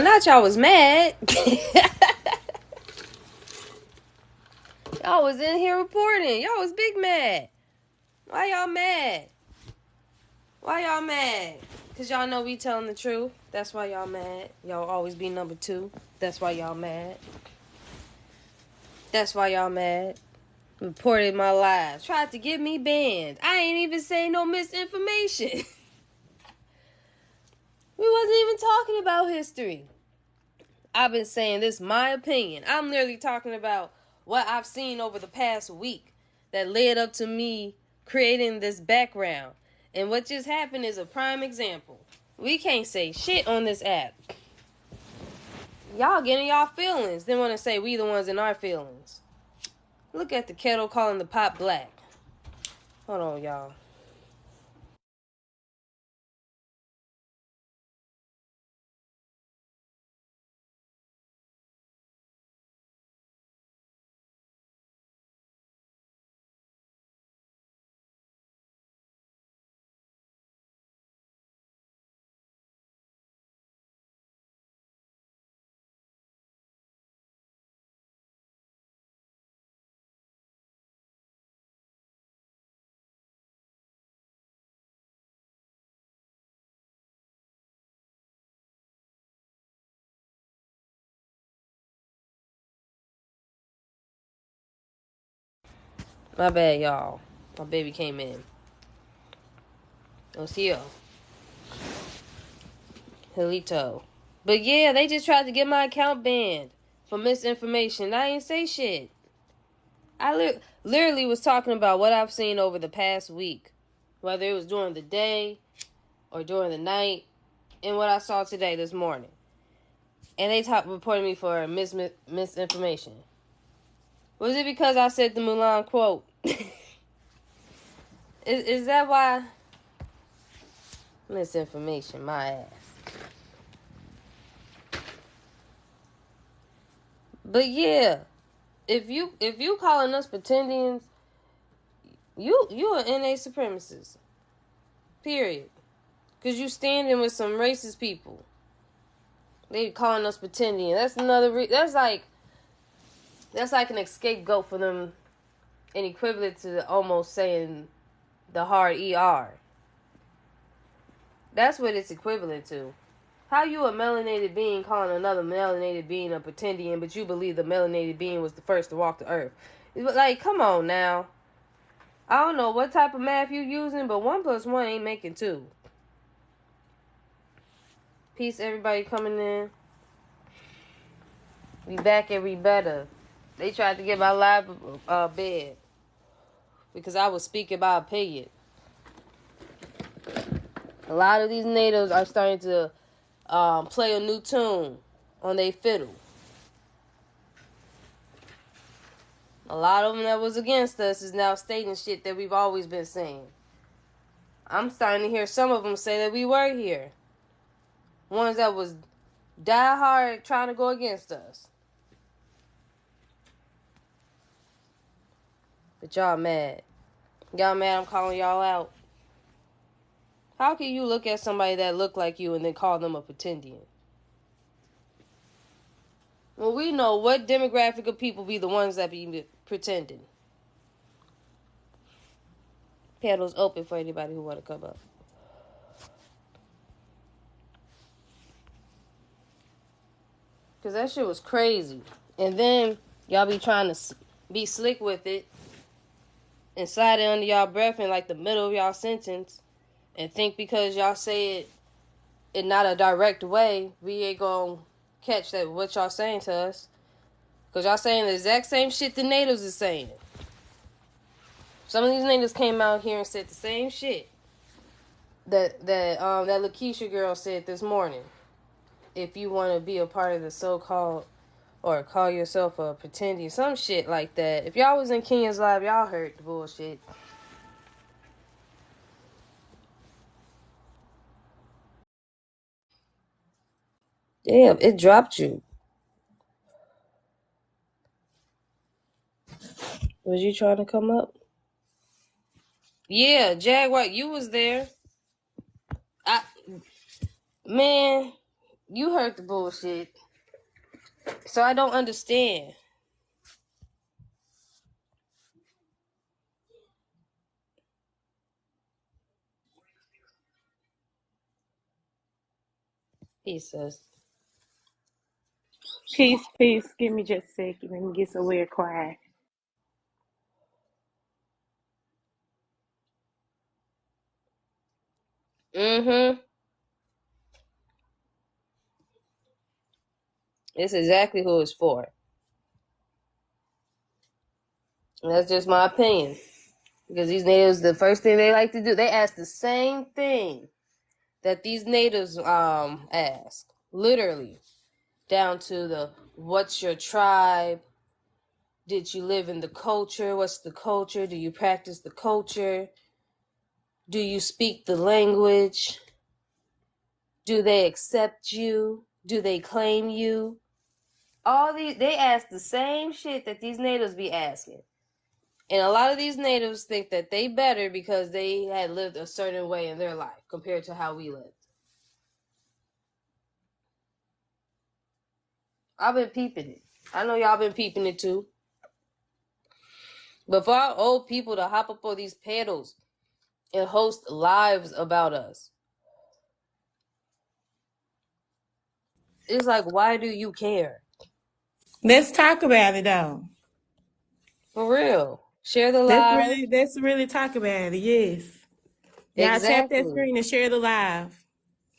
Not y'all was mad. Y'all was in here reporting. Y'all was big mad. Why y'all mad? Why y'all mad? Because y'all know we telling the truth. That's why y'all mad. Y'all always be number 2. That's why y'all mad. That's why y'all mad. Reported my lies. Tried to get me banned. I ain't even say no misinformation. We wasn't even talking about history. I've been saying this my opinion. I'm literally talking about what I've seen over the past week that led up to me creating this background. And what just happened is a prime example. We can't say shit on this app. Y'all getting y'all feelings. Then want to say we the ones in our feelings. Look at the kettle calling the pot black. Hold on, y'all. My bad, y'all. My baby came in. Ocio. Hilito. But yeah, they just tried to get my account banned for misinformation. I ain't say shit. I literally was talking about what I've seen over the past week. Whether it was during the day or during the night. And what I saw today, this morning. And they reported me for misinformation. Was it because I said the Mulan quote? Is that why? Misinformation, my ass. But yeah, if you calling us pretendians, you an NA supremacist. Period. Cause you standing with some racist people. They calling us pretendians. That's another. That's like an scapegoat for them, and equivalent to almost saying the hard ER. That's what it's equivalent to. How you a melanated being calling another melanated being a pretendian, but you believe the melanated being was the first to walk the earth? Like, come on now. I don't know what type of math you using, but 1 + 1 ain't making 2. Peace, everybody coming in. We back and we better. They tried to get my live bed because I was speaking my opinion. A lot of these natives are starting to play a new tune on their fiddle. A lot of them that was against us is now stating shit that we've always been saying. I'm starting to hear some of them say that we were here. Ones that was die hard trying to go against us. But y'all mad. Y'all mad I'm calling y'all out? How can you look at somebody that look like you and then call them a pretendian? Well, we know what demographic of people be the ones that be pretending. Panel's open for anybody who want to come up. Because that shit was crazy. And then y'all be trying to be slick with it and slide it under y'all breath in like the middle of y'all sentence and think because y'all say it in not a direct way, we ain't gonna catch that what y'all saying to us. Because y'all saying the exact same shit the natives is saying. Some of these natives came out here and said the same shit that Lakeisha girl said this morning. If you want to be a part of the so-called or call yourself a pretendian, some shit like that. If y'all was in Kenya's live, y'all heard the bullshit. Damn, it dropped you. Was you trying to come up? Yeah, Jaguar, you was there. Man, You heard the bullshit. So I don't understand. He says. Peace, peace. Give me just a second. Let me get somewhere quiet. Mm-hmm. It's exactly who it's for. And that's just my opinion. Because these natives, the first thing they like to do, they ask the same thing that these natives ask. Literally. Down to the what's your tribe? Did you live in the culture? What's the culture? Do you practice the culture? Do you speak the language? Do they accept you? Do they claim you? All these, they ask the same shit that these natives be asking. And a lot of these natives think that they better because they had lived a certain way in their life compared to how we lived. I've been peeping it. I know y'all been peeping it too. But for our old people to hop up on these panels and host lives about us, it's like, why do you care? Let's talk about it though. For real. Share the Let's live. really let's really talk about it, yes. Y'all tap that Exactly. screen and share the live.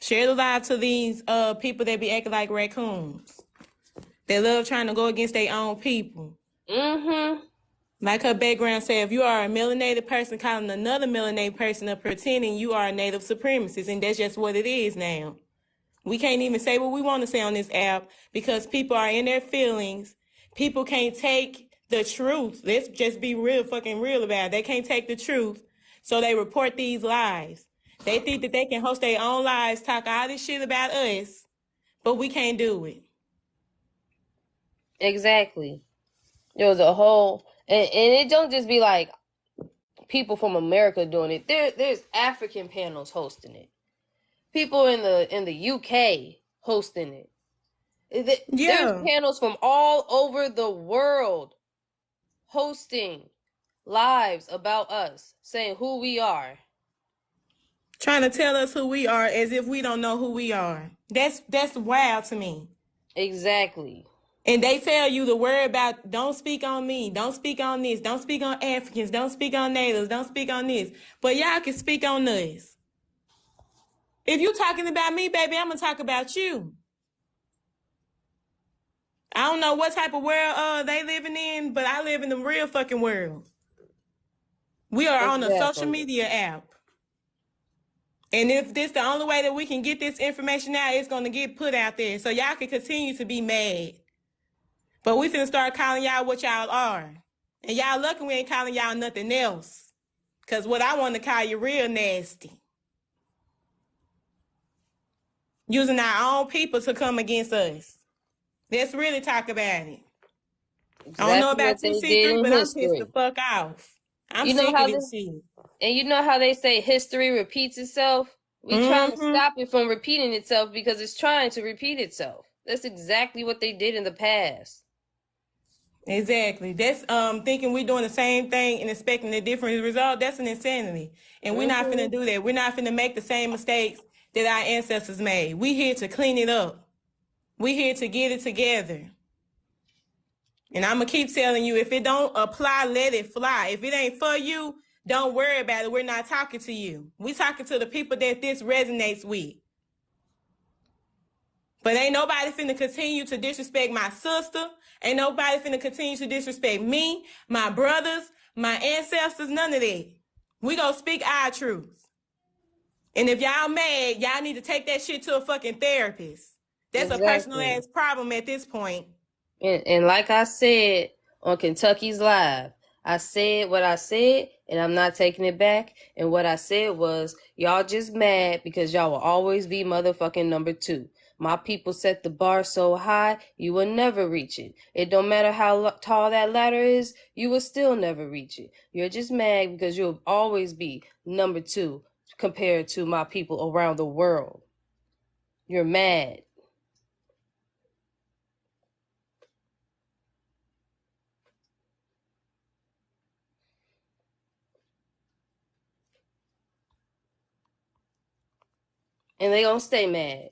Share the live to these people that be acting like raccoons. They love trying to go against their own people. Mm-hmm. Like her background said, if you are a melanated person calling another melanated person a pretending, you are a native supremacist, and that's just what it is now. We can't even say what we want to say on this app because people are in their feelings. People can't take the truth. Let's just be real fucking real about it. They can't take the truth, so they report these lies. They think that they can host their own lives, talk all this shit about us, but we can't do it. Exactly. There was a whole, and it don't just be like people from America doing it. There's African panels hosting it. People in the UK hosting it. There's Yeah. panels from all over the world hosting lives about us, saying who we are. Trying to tell us who we are as if we don't know who we are. That's wild to me. Exactly. And they tell you to worry about, don't speak on me, don't speak on this, don't speak on Africans, don't speak on natives, don't speak on this. But y'all can speak on us. If you talking about me, baby, I'm going to talk about you. I don't know what type of world they living in, but I live in the real fucking world. We are on a social Exactly. media app. And if this the only way that we can get this information out, it's going to get put out there. So y'all can continue to be mad. But we finna start calling y'all what y'all are. And y'all lucky we ain't calling y'all nothing else. Because what I want to call you real nasty. Using our own people to come against us. Let's really talk about it. I don't know Exactly what about they did C3, in but I'm pissed the history. fuck off. I'm You know sick of how this this, shit. and you know how they say history repeats itself? We trying to Mm-hmm. stop it from repeating itself because it's trying to repeat itself. That's exactly what they did in the past. Exactly. That's thinking we're doing the same thing and expecting a different result. That's an insanity. And we're not finna Mm-hmm. do that. We're not finna make the same mistakes that our ancestors made. We here to clean it up. We here to get it together. And I'm going to keep telling you, if it don't apply, let it fly. If it ain't for you, don't worry about it. We're not talking to you. We talking to the people that this resonates with. But ain't nobody finna continue to disrespect my sister. Ain't nobody finna continue to disrespect me, my brothers, my ancestors, none of that. We gonna speak our truth. And if y'all mad, y'all need to take that shit to a fucking therapist. That's a personal Exactly. ass problem at this point. And like I said on Kentucky's Live, I said what I said, and I'm not taking it back. And what I said was, y'all just mad because y'all will always be motherfucking number two. My people set the bar so high, you will never reach it. It don't matter how tall that ladder is, you will still never reach it. You're just mad because you'll always be number two compared to my people around the world. You're mad. And they gonna stay mad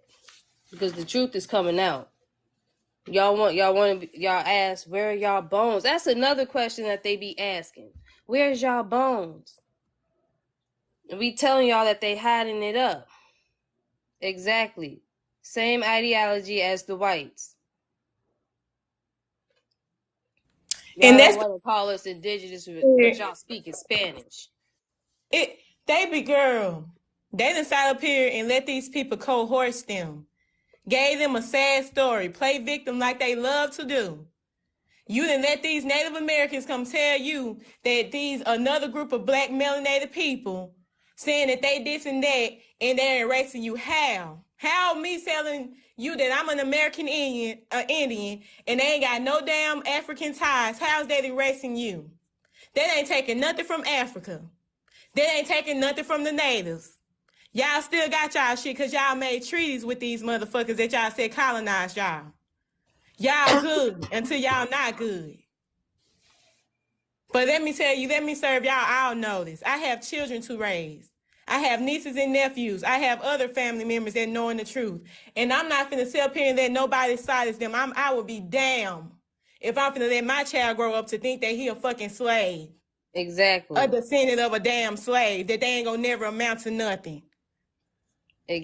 because the truth is coming out. Y'all ask, where are y'all bones? That's another question that they be asking. Where's y'all bones? And we telling y'all that they hiding it up. Exactly. Same ideology as the whites. Y'all And don't that's want to call us indigenous, but the y'all speak in Spanish. baby girl. They done sat up here and let these people coerce them. Gave them a sad story. Play victim like they love to do. You didn't let these Native Americans come tell you that these another group of black melanated people saying that they this and that and they're erasing you. How? How me telling you that I'm an American Indian and they ain't got no damn African ties? How's that erasing you? That ain't taking nothing from Africa. That ain't taking nothing from the natives. Y'all still got y'all shit because y'all made treaties with these motherfuckers that y'all said colonized y'all. Y'all good until y'all not good. But let me tell you, let me serve y'all all notice. I have children to raise. I have nieces and nephews. I have other family members that knowing the truth. And I'm not finna sit up here and let nobody silence them. I will be damned if I'm finna let my child grow up to think that he a fucking slave. A Exactly. descendant of a damn slave, that they ain't gonna never amount to nothing.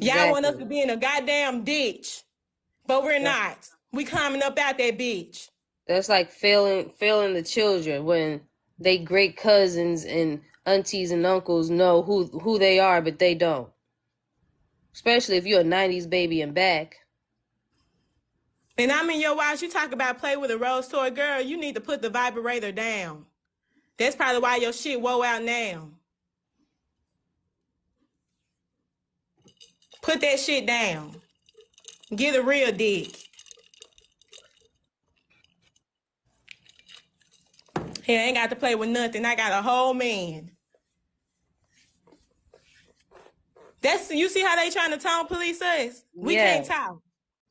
Y'all want us to Exactly. be in a goddamn ditch, but we're Yeah. not. We climbing up out that bitch. That's like failing the children when they great cousins and aunties and uncles know who they are, but they don't. Especially if you're a '90s baby and back. And I'm in your watch. You talk about play with a rose toy girl. You need to put the vibrator down. That's probably why your shit woe out now. Put that shit down. Get a real dick. Here, I ain't got to play with nothing. I got a whole man. That's you see how they trying to tone police us? We Yeah, can't talk.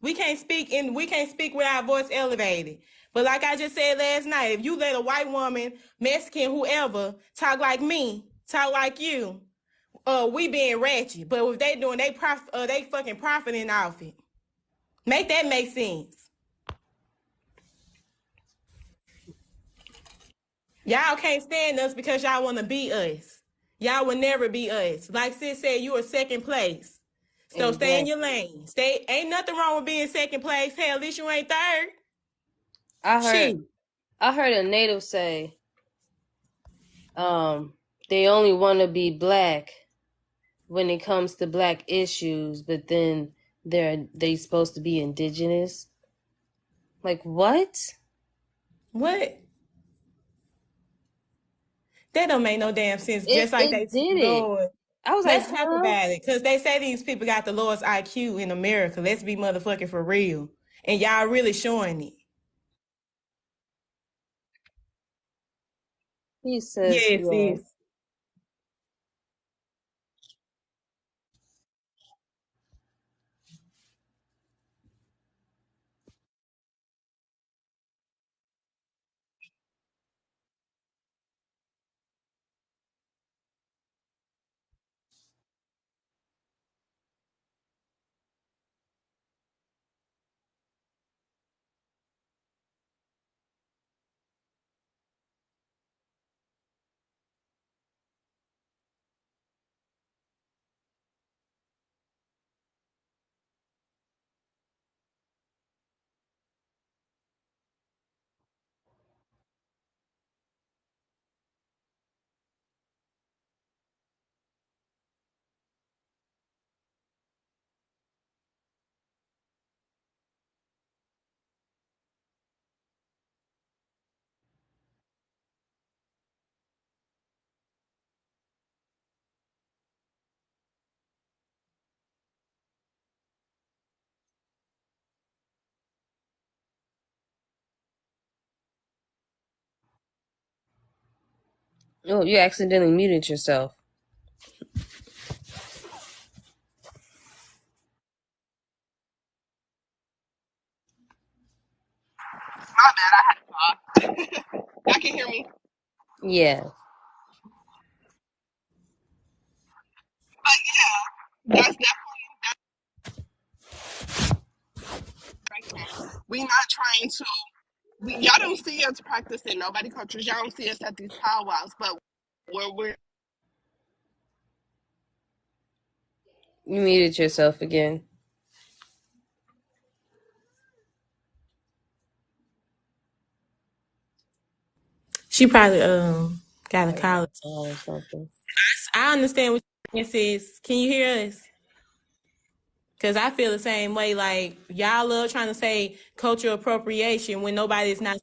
We can't speak with our voice elevated. But like I just said last night, if you let a white woman, Mexican, whoever, talk like me, talk like you, we being ratchet. But if they doing they fucking profiting off it. Make that make sense. Y'all can't stand us because y'all want to be us. Y'all will never be us. Like sis said, you are second place. So stay in your exactly. lane. Stay. Ain't nothing wrong with being second place. Hell, at least you ain't third. I heard Shit. I heard a native say, um, they only want to be black when it comes to black issues, but then they supposed to be indigenous. Like what? What? That don't make no damn sense. Just like they It did it. Lord. I was like, Let's talk huh? about it. Cause they say these people got the lowest IQ in America. Let's be motherfucking for real. And y'all really showing it. He says, Yes, yeah. yes. Oh, you accidentally muted yourself. My bad, I had to talk. Y'all can hear me. Yeah. But yeah, that's definitely we not trying to. Y'all don't see us practicing nobody cultures. Y'all don't see us at these powwows, but where we're You muted yourself again. She probably got a call. Or something. I understand what you're saying, sis. Can you hear us? Because I feel the same way. Like, y'all love trying to say cultural appropriation when nobody's not.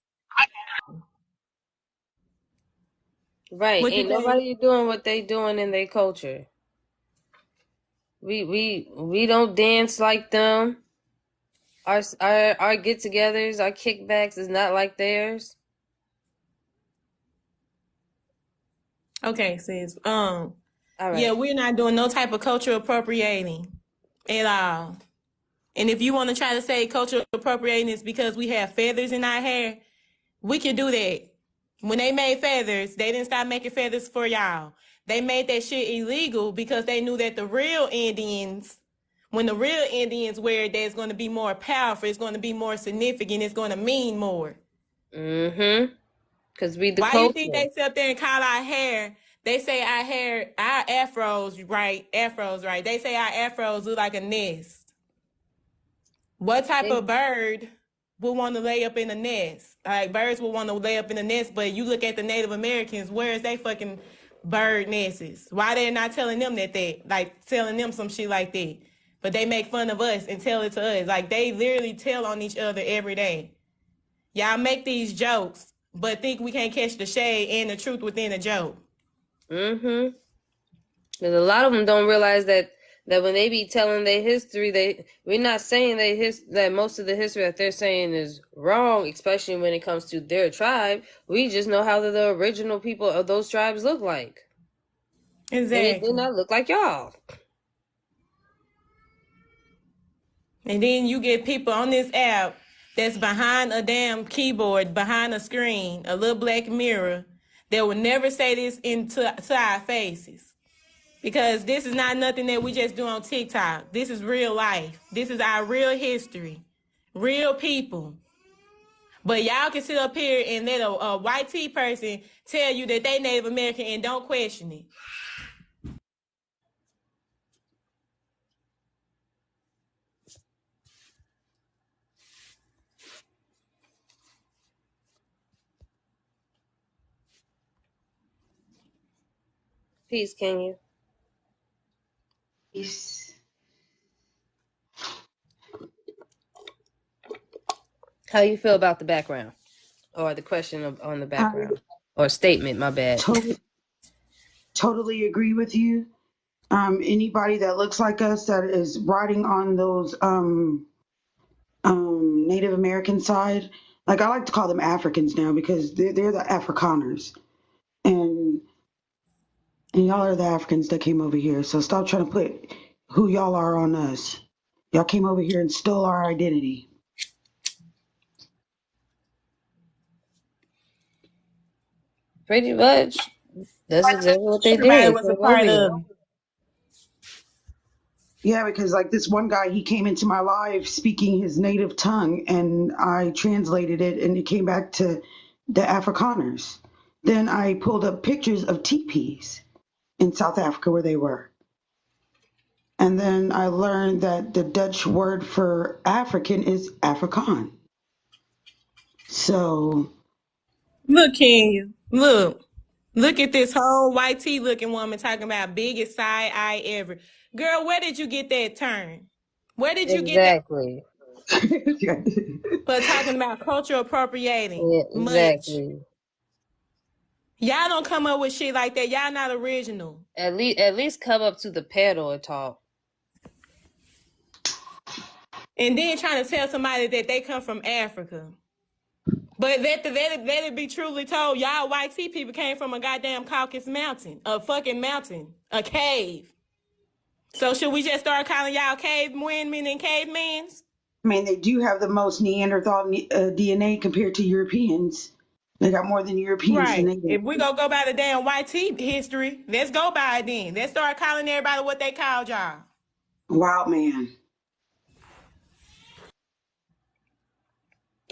Right. What you Ain't say? nobody doing what they doing in their culture. We don't dance like them. Our get-togethers, our kickbacks is not like theirs. Okay, sis. All Yeah, right. we're not doing no type of cultural appropriating at all. And if you want to try to say cultural appropriating is because we have feathers in our hair, we can do that. When they made feathers, they didn't stop making feathers for y'all. They made that shit illegal because they knew that the real Indians, when the real Indians wear it, that's going to be more powerful, it's going to be more significant, it's going to mean more. Mm-hmm. Because we the Why you think culture. they sit up there and call our hair? They say our hair, our afros, right? Afros, right? They say our afros look like a nest. What type They- of bird would want to lay up in a nest? Like birds would want to lay up in a nest, but you look at the Native Americans, where is they fucking bird nests? Why they're not telling them that like telling them some shit like that? But they make fun of us and tell it to us. Like they literally tell on each other every day. Y'all make these jokes, but think we can't catch the shade and the truth within a joke. Mm-hmm. Because a lot of them don't realize that when they be telling their history, we're not saying that most of the history that they're saying is wrong, especially when it comes to their tribe. We just know how the original people of those tribes look like, and it did Exactly. not look like y'all. And then you get people on this app that's behind a damn keyboard, behind a screen, a little black mirror, that will never say this to our faces. Because this is not nothing that we just do on TikTok. This is real life. This is our real history. Real people. But y'all can sit up here and let a white tea person tell you that they Native American and don't question it. Peace, Kenya. Peace. How you feel about the background, or the question on the I background, or statement? My bad. totally, totally agree with you. Anybody that looks like us that is riding on those Native American side, like I like to call them Africans now because they're the Afrikaners, and and y'all are the Africans that came over here. So stop trying to put who y'all are on us. Y'all came over here and stole our identity. Pretty much. That's exactly what they Everybody did. was a Came over part here. of it. Yeah, because like this one guy, he came into my live speaking his native tongue, and I translated it, and it came back to the Afrikaners. Then I pulled up pictures of teepees in South Africa where they were. And then I learned that the Dutch word for African is Afrikaan. So, Look, Kenya. Look. Look at this whole white tee looking woman talking about biggest side eye ever. Girl, where did you get that turn? Where did you get that Exactly. yeah, for talking about cultural appropriating? Yeah, Much. exactly. Y'all don't come up with shit like that. Y'all not original. At least come up to the pedal and talk. And then trying to tell somebody that they come from Africa. But let it be truly told, y'all white sea people came from a goddamn Caucasus mountain, a fucking mountain, a cave. So should we just start calling y'all cavewomen and cavemans? I mean, they do have the most Neanderthal DNA compared to Europeans. They got more than Europeans than Right. they do. If we gonna go by the damn white tea history, let's go by it then. Let's start calling everybody what they called y'all. Wild man.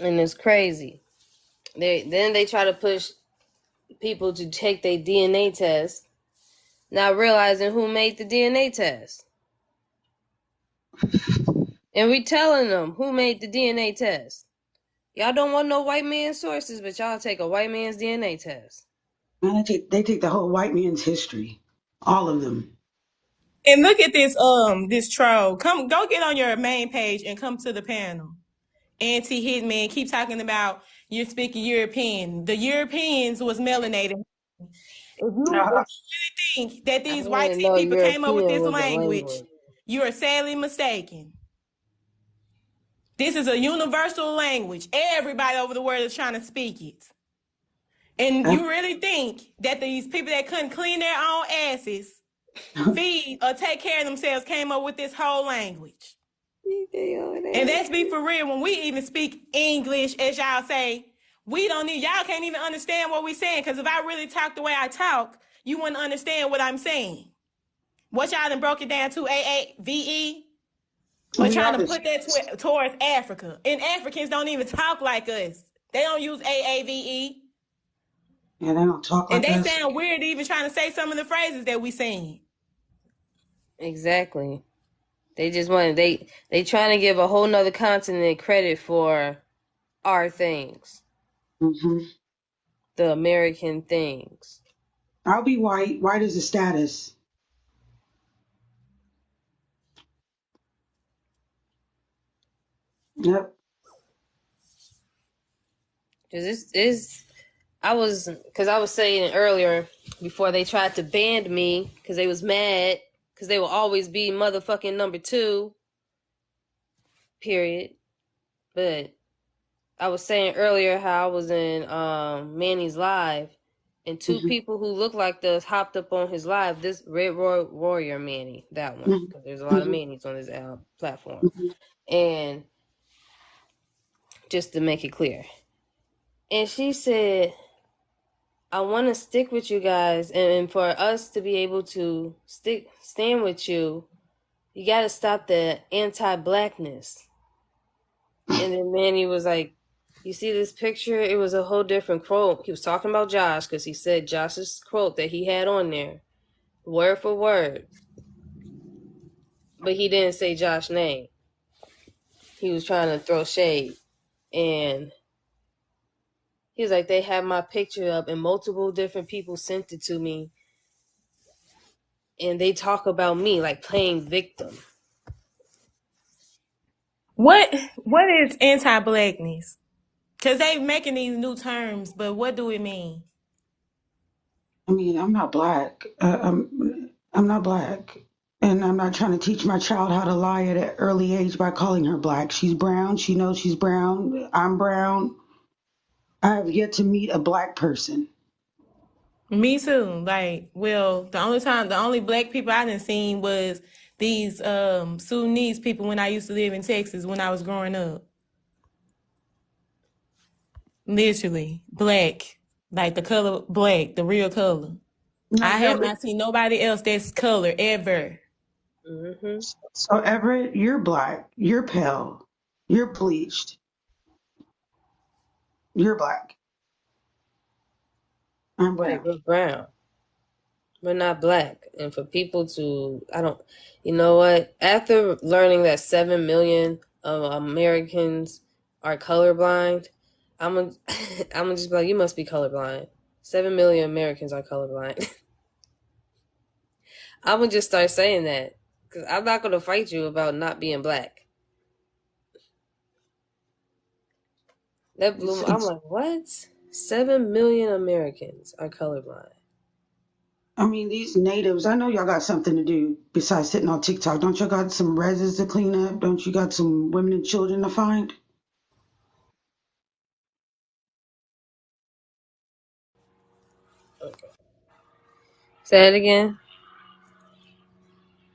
And it's crazy. They try to push people to take their DNA test, not realizing who made the DNA test. And we telling them who made the DNA test. Y'all don't want no white man sources, but y'all take a white man's DNA test. Man, they take the whole white man's history, all of them. And look at this troll. Go get on your main page and come to the panel. Anti-hitman, keep talking about you're speaking European. The Europeans was melanated. If you Uh, think that I these white didn't know people came up with European this was a language, language. you are sadly mistaken. This is a universal language. Everybody over the world is trying to speak it. And uh, you really think that these people that couldn't clean their own asses, feed, or take care of themselves came up with this whole language? And let's be for real, when we even speak English, as y'all say, y'all can't even understand what we're saying. Because if I really talk the way I talk, you wouldn't understand what I'm saying. What y'all done broke it down to AAVE? Or we trying are to the put that towards Africa. And Africans don't even talk like us. They don't use AAVE. yeah, they don't talk And like they us. sound weird even trying to say some of the phrases that we saying. Exactly. They just want they trying to give a whole nother continent credit for our things, Hmm. the American things. I'll be white. White is a status. Yep. Cause this is because I was saying earlier before they tried to ban me because they was mad because they will always be motherfucking number two. Period. But I was saying earlier how I was in Manny's live, and two Hmm. people who look like us hopped up on his live. This Red Warrior Manny, that one, Hmm. because there's a lot of Hmm. Mannys on this platform. And just to make it clear, and she said, "I want to stick with you guys, and for us to be able to stand with you, you got to stop the anti-blackness." And then Manny was like, "You see this picture? It was a whole different quote." He was talking about Josh because he said Josh's quote that he had on there, word for word. But he didn't say Josh's name. He was trying to throw shade. And he was like, they had my picture up and multiple different people sent it to me. And they talk about me like playing victim. What is anti-blackness? Because they making these new terms, but what do it mean? I mean, I'm not black. I'm not black. And I'm not trying to teach my child how to lie at an early age by calling her black. She's brown. She knows she's brown. I'm brown. I have yet to meet a black person. Me too. Like, well, the only black people I done seen was these Sudanese people when I used to live in Texas when I was growing up. Literally, black. Like the color black, the real color. No, I have not seen nobody else that's color ever. Mm-hmm. so Everett, you're black. You're pale. You're bleached. You're black. I'm Right, brown. we're brown. We're not black. And for people to, I don't, you know what? After learning that 7 million of Americans are colorblind, I'm gonna, I'm gonna just be like, you must be colorblind. 7 million Americans are colorblind. I'm gonna just start saying that because I'm not gonna fight you about not being black. That blew me. I'm It's, like, what? 7 million Americans are colorblind. I mean, these natives, I know y'all got something to do besides sitting on TikTok. Don't y'all got some reses to clean up? Don't you got some women and children to find? Okay. Say it again.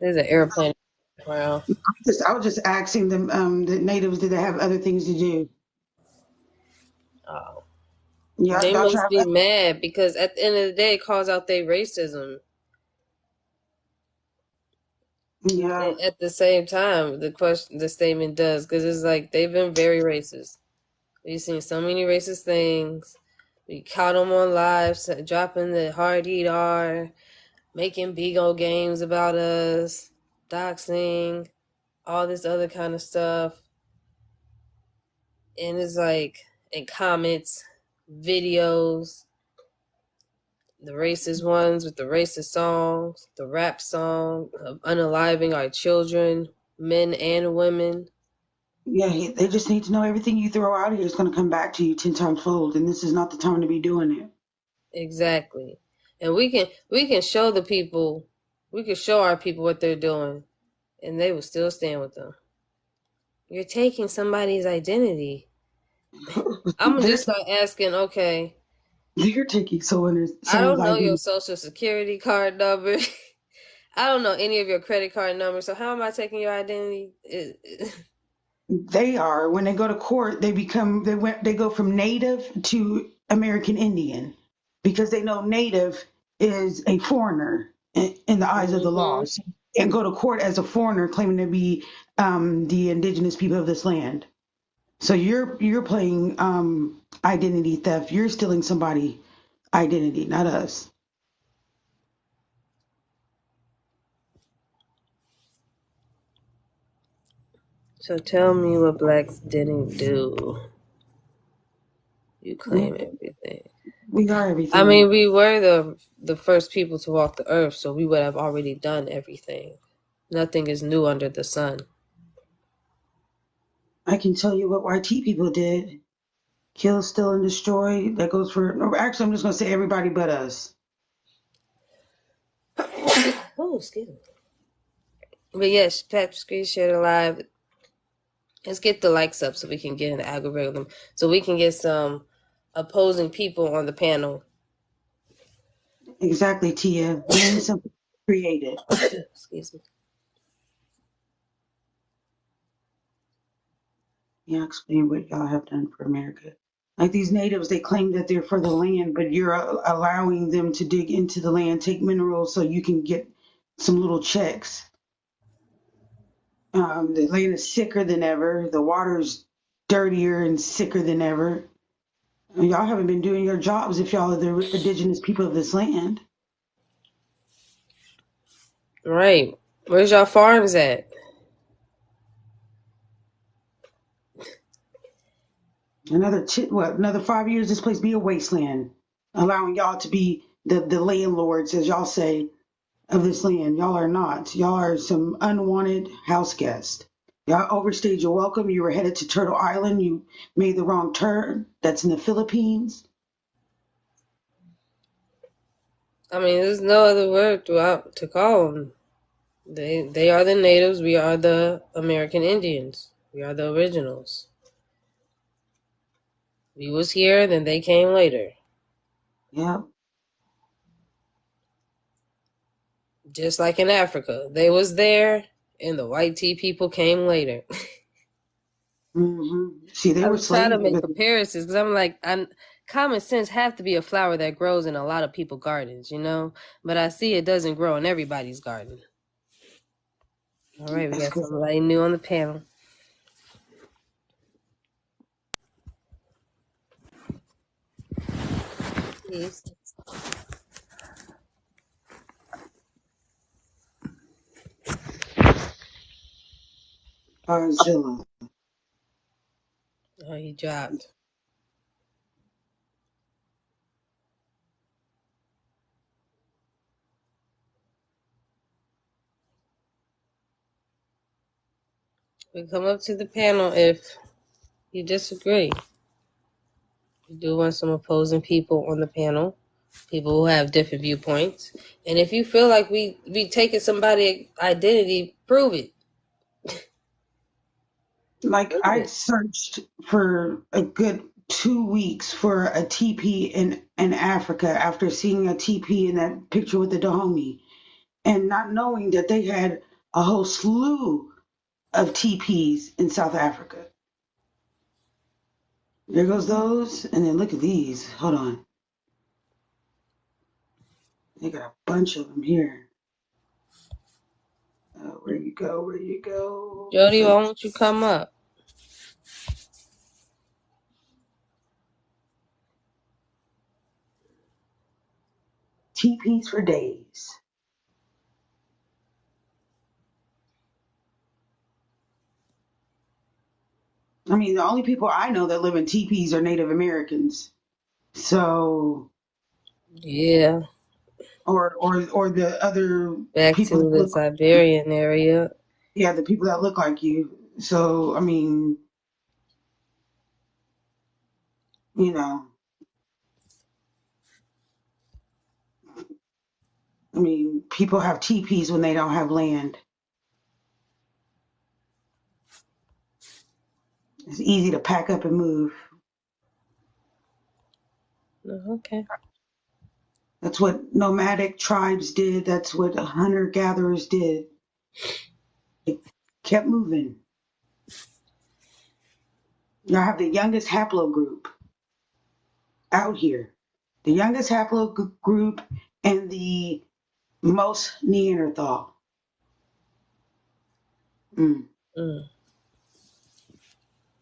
There's an airplane around. I was just asking them, the natives, did they have other things to do? Oh. Yeah, They don't you must have? be mad because at the end of the day, it calls out their racism. Yeah. At the same time, the statement does because it's like they've been very racist. We've seen so many racist things. We caught them on live, dropping the hard ER, making big old games about us, doxing, all this other kind of stuff. And it's like in comments, videos, the racist ones with the racist songs, the rap song of unaliving our children, men and women. Yeah, they just need to know everything you throw out here is going to come back to you 10 times fold, and this is not the time to be doing it. Exactly. And we can show the people, we can show our people what they're doing, and they will still stand with them. You're taking somebody's identity. I'm gonna just start asking, okay, They're taking I someone's don't know your identity. social security card number. I don't know any of your credit card numbers, so how am I taking your identity? They are when they go to court, they go from native to American Indian because they know native is a foreigner in the eyes of the law, Mhm. and go to court as a foreigner claiming to be the indigenous people of this land. So you're playing identity theft. You're stealing somebody' identity, not us. So tell me what blacks didn't do. You claim everything. We are I mean, everything. we were the first people to walk the earth, so we would have already done everything. Nothing is new under the sun. I can tell you what YT people did. Kill, steal, and destroy. That goes for. No, actually, I'm just going to say everybody but us. Oh, excuse me. But yes, Pep Screen shared it live. Let's get the likes up so we can get in the algorithm, so we can get some opposing people on the panel. Exactly, Tia. Name something created. Excuse me. Yeah, explain what y'all have done for America. Like these natives, they claim that they're for the land, but you're allowing them to dig into the land, take minerals so you can get some little checks. The land is sicker than ever. The water's dirtier and sicker than ever. And y'all haven't been doing your jobs if y'all are the indigenous people of this land. Right. Where's y'all farms at? Another 5 years, this place be a wasteland, allowing y'all to be the landlords, as y'all say, of this land. Y'all are not. Y'all are some unwanted house guests. Y'all overstayed your welcome. You were headed to Turtle Island. You made the wrong turn. That's in the Philippines. I mean, there's no other word throughout to call them. They are the natives. We are the American Indians. We are the originals. We was here, then they came later. Yeah. Just like in Africa, they was there, and the white tea people came later. See, they were I'm trying to slaves. make comparisons because I'm like, common sense have to be a flower that grows in a lot of people's gardens, you know. But I see it doesn't grow in everybody's garden. All right, we That's got because somebody new on the panel. Yes. Barzilla. Oh, he dropped. We come up to the panel if you disagree. We do want some opposing people on the panel, people who have different viewpoints. And if you feel like we taking somebody's identity, prove it. Like Prove I it. searched for a good 2 weeks for a TP in Africa after seeing a TP in that picture with the Dahomey, and not knowing that they had a whole slew of TPs in South Africa. There goes those, and then look at these. Hold on, they got a bunch of them here. Where you go? Where you go? Jody, why won't you come up? teepees for days. I mean, the only people I know that live in teepees are Native Americans. So, Yeah. or the other Back people to that the look like you. Siberian area. Yeah, the people that look like you. So, I mean, you know, people have teepees when they don't have land. It's easy to pack up and move. Okay. That's what nomadic tribes did. That's what hunter gatherers did. They kept moving. Y'all have the youngest haplogroup out here. The youngest haplogroup and the most Neanderthal. Mm. Mm.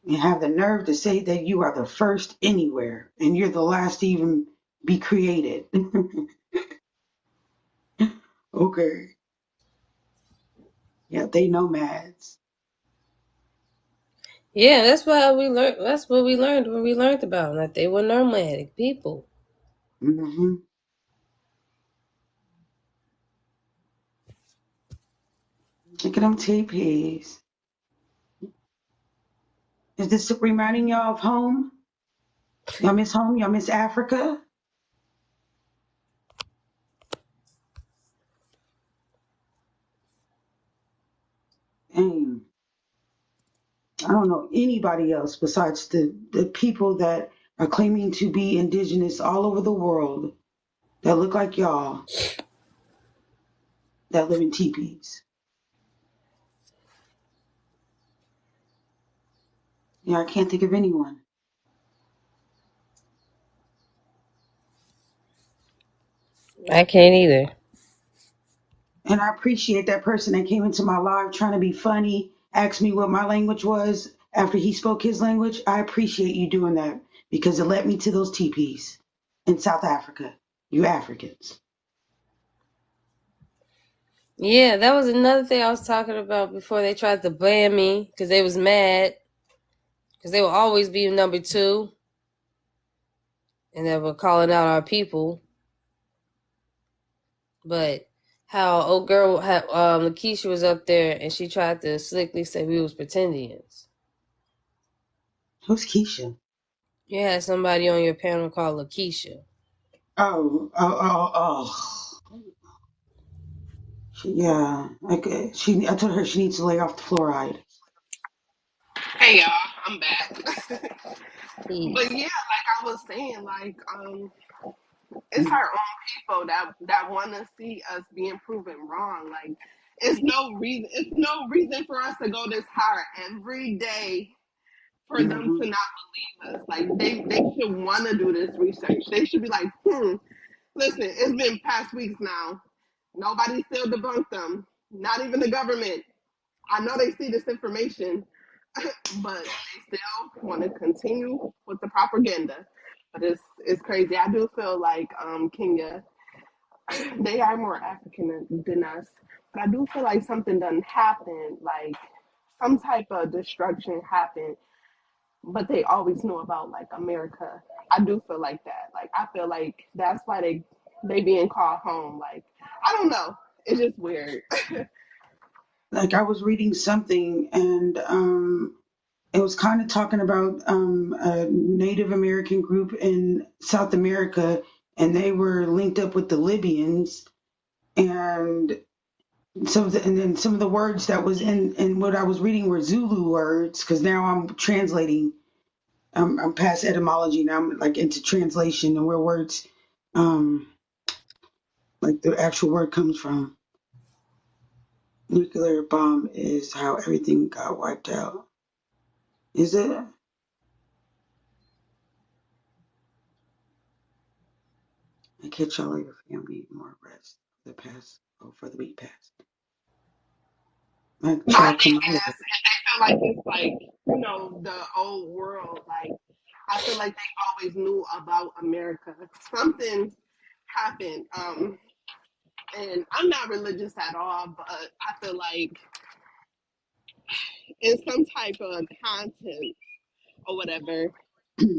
You have the nerve to say that you are the first anywhere and you're the last to even be created. Okay. Yeah, they nomads. Yeah, that's why we learned. That's what we learned when we learned about them, that they were nomadic people. Mm-hmm. Look at them TPs. Is this reminding y'all of home? Y'all miss home? Y'all miss Africa? And I don't know anybody else besides the people that are claiming to be indigenous all over the world that look like y'all that live in teepees. Yeah, I can't think of anyone. I can't either. And I appreciate that person that came into my live trying to be funny, asked me what my language was after he spoke his language. I appreciate you doing that because it led me to those teepees in South Africa. You Africans. Yeah, that was another thing I was talking about before they tried to ban me because they was mad because they will always be number two and they were calling out our people. But how old girl had Lakeisha was up there and she tried to slickly say we was pretendians. Who's Keisha? You had somebody on your panel called Lakeisha. Oh. Yeah. Okay. I told her she needs to lay off the fluoride. Hey y'all, I'm back. Peace. But yeah, like I was saying, it's our own people that want to see us being proven wrong. Like it's no reason for us to go this hard every day for them Mm-hmm. to not believe us. Like they should want to do this research. They should be like, listen, it's been past weeks now. Nobody still debunked them. Not even the government. I know they see this information, but they still want to continue with the propaganda. But it's crazy. I do feel like Kenya, they are more African than us, but I do feel like something done happened, like some type of destruction happened. But they always knew about like America. I do feel like that. Like I feel like that's why they being called home. Like I don't know. It's just weird. Like I was reading something and it was kind of talking about a Native American group in South America, and they were linked up with the Libyans, and and then some of the words that was in what I was reading were Zulu words because now I'm translating. I'm past etymology now. I'm like into translation and where words, um, like the actual word comes from. Nuclear bomb is how everything got wiped out. Is it? I catch y'all later, family. More rest for the week past. I I try to come out of it. feel like it's like the old world. Like I feel like they always knew about America. Something happened. And I'm not religious at all, but I feel like in some type of content or whatever,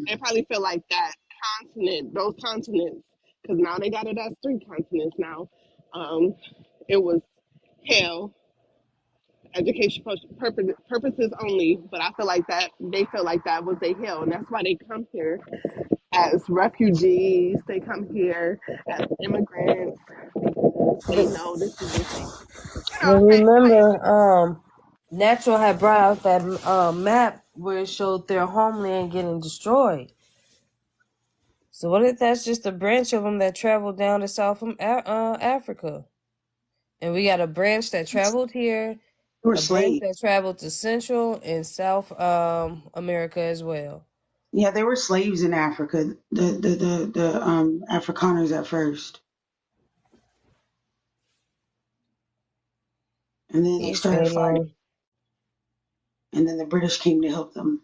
they probably feel like that continent, those continents, because now they got it as three continents now. It was hell, education purposes only, but I feel like that they feel like that was a hell, and that's why they come here as refugees. They come here as immigrants because they But, know this is just a, but safe place. remember, Natural had brought out that map where it showed their homeland getting destroyed. So what if that's just a branch of them that traveled down to South Africa? And we got a branch that traveled here, They were a branch slaves. that traveled to Central and South America as well. Yeah, they were slaves in Africa. The Afrikaners at first, and then they Peace, started fighting, Amo. and then the British came to help them.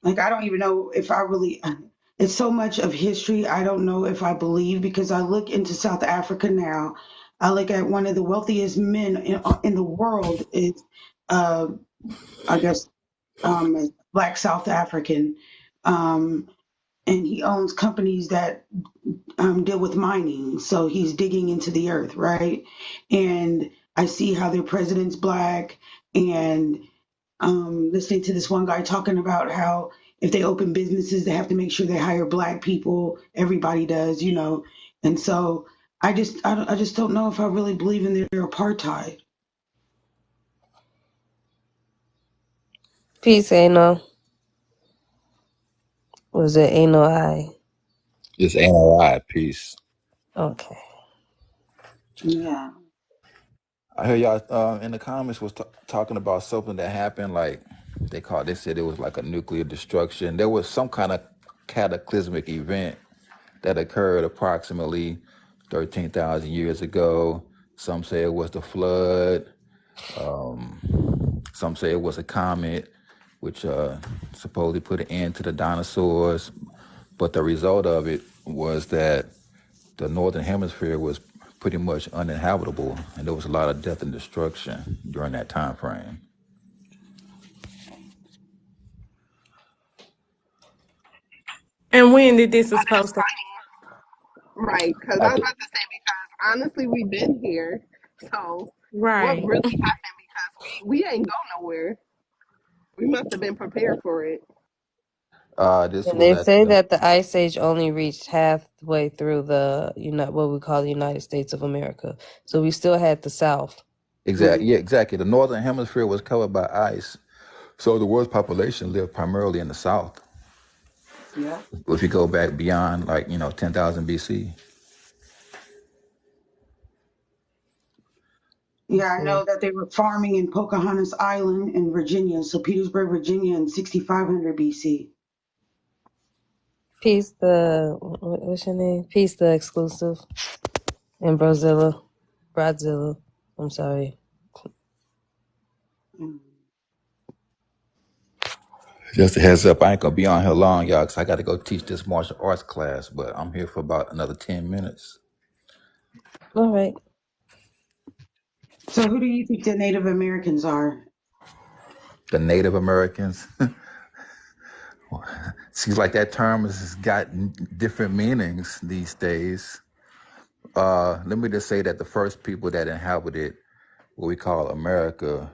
Like I don't even know if I really. It's so much of history. I don't know if I believe because I look into South Africa now. I look at one of the wealthiest men in the world is, uh, I guess, a black South African, um, and he owns companies that deal with mining. So he's digging into the earth, right? And I see how their president's black, and listening to this one guy talking about how if they open businesses, they have to make sure they hire black people. Everybody does, you know. And so I just don't know if I really believe in their apartheid. Peace, Ano. Was it Ano I? Just NRI piece. Okay. Yeah. I heard y'all in the comments was talking about something that happened. Like they said it was like a nuclear destruction. There was some kind of cataclysmic event that occurred approximately 13,000 years ago. Some say it was the flood. Some say it was a comet, which supposedly put an end to the dinosaurs. But the result of it was that the northern hemisphere was pretty much uninhabitable, and there was a lot of death and destruction during that time frame. And when did this was But that's supposed to? funny, right? Because I I was th- about to say because honestly, we've been here, so what Right. really happened? Because we ain't go nowhere. We must have been prepared for it. this And was they at say the that the Ice Age only reached halfway through the what we call the United States of America. So we still had the South. exactly, yeah, exactly. The northern hemisphere was covered by ice, so the world's population lived primarily in the south. Yeah. If you go back beyond, like 10,000 BC. Let's Yeah, I see. know that they were farming in Pocahontas Island in Virginia, so Petersburg, Virginia in 6500 BC. Peace the what's your name? Peace the exclusive in Brazilla. Brazilla. I'm sorry. Mm. Just a heads up, I ain't gonna be on here long, y'all, because I got to go teach this martial arts class, but I'm here for about another 10 minutes. All right. So who do you think the Native Americans are? The Native Americans. Seems like that term has gotten different meanings these days. Let me just say that the first people that inhabited what we call America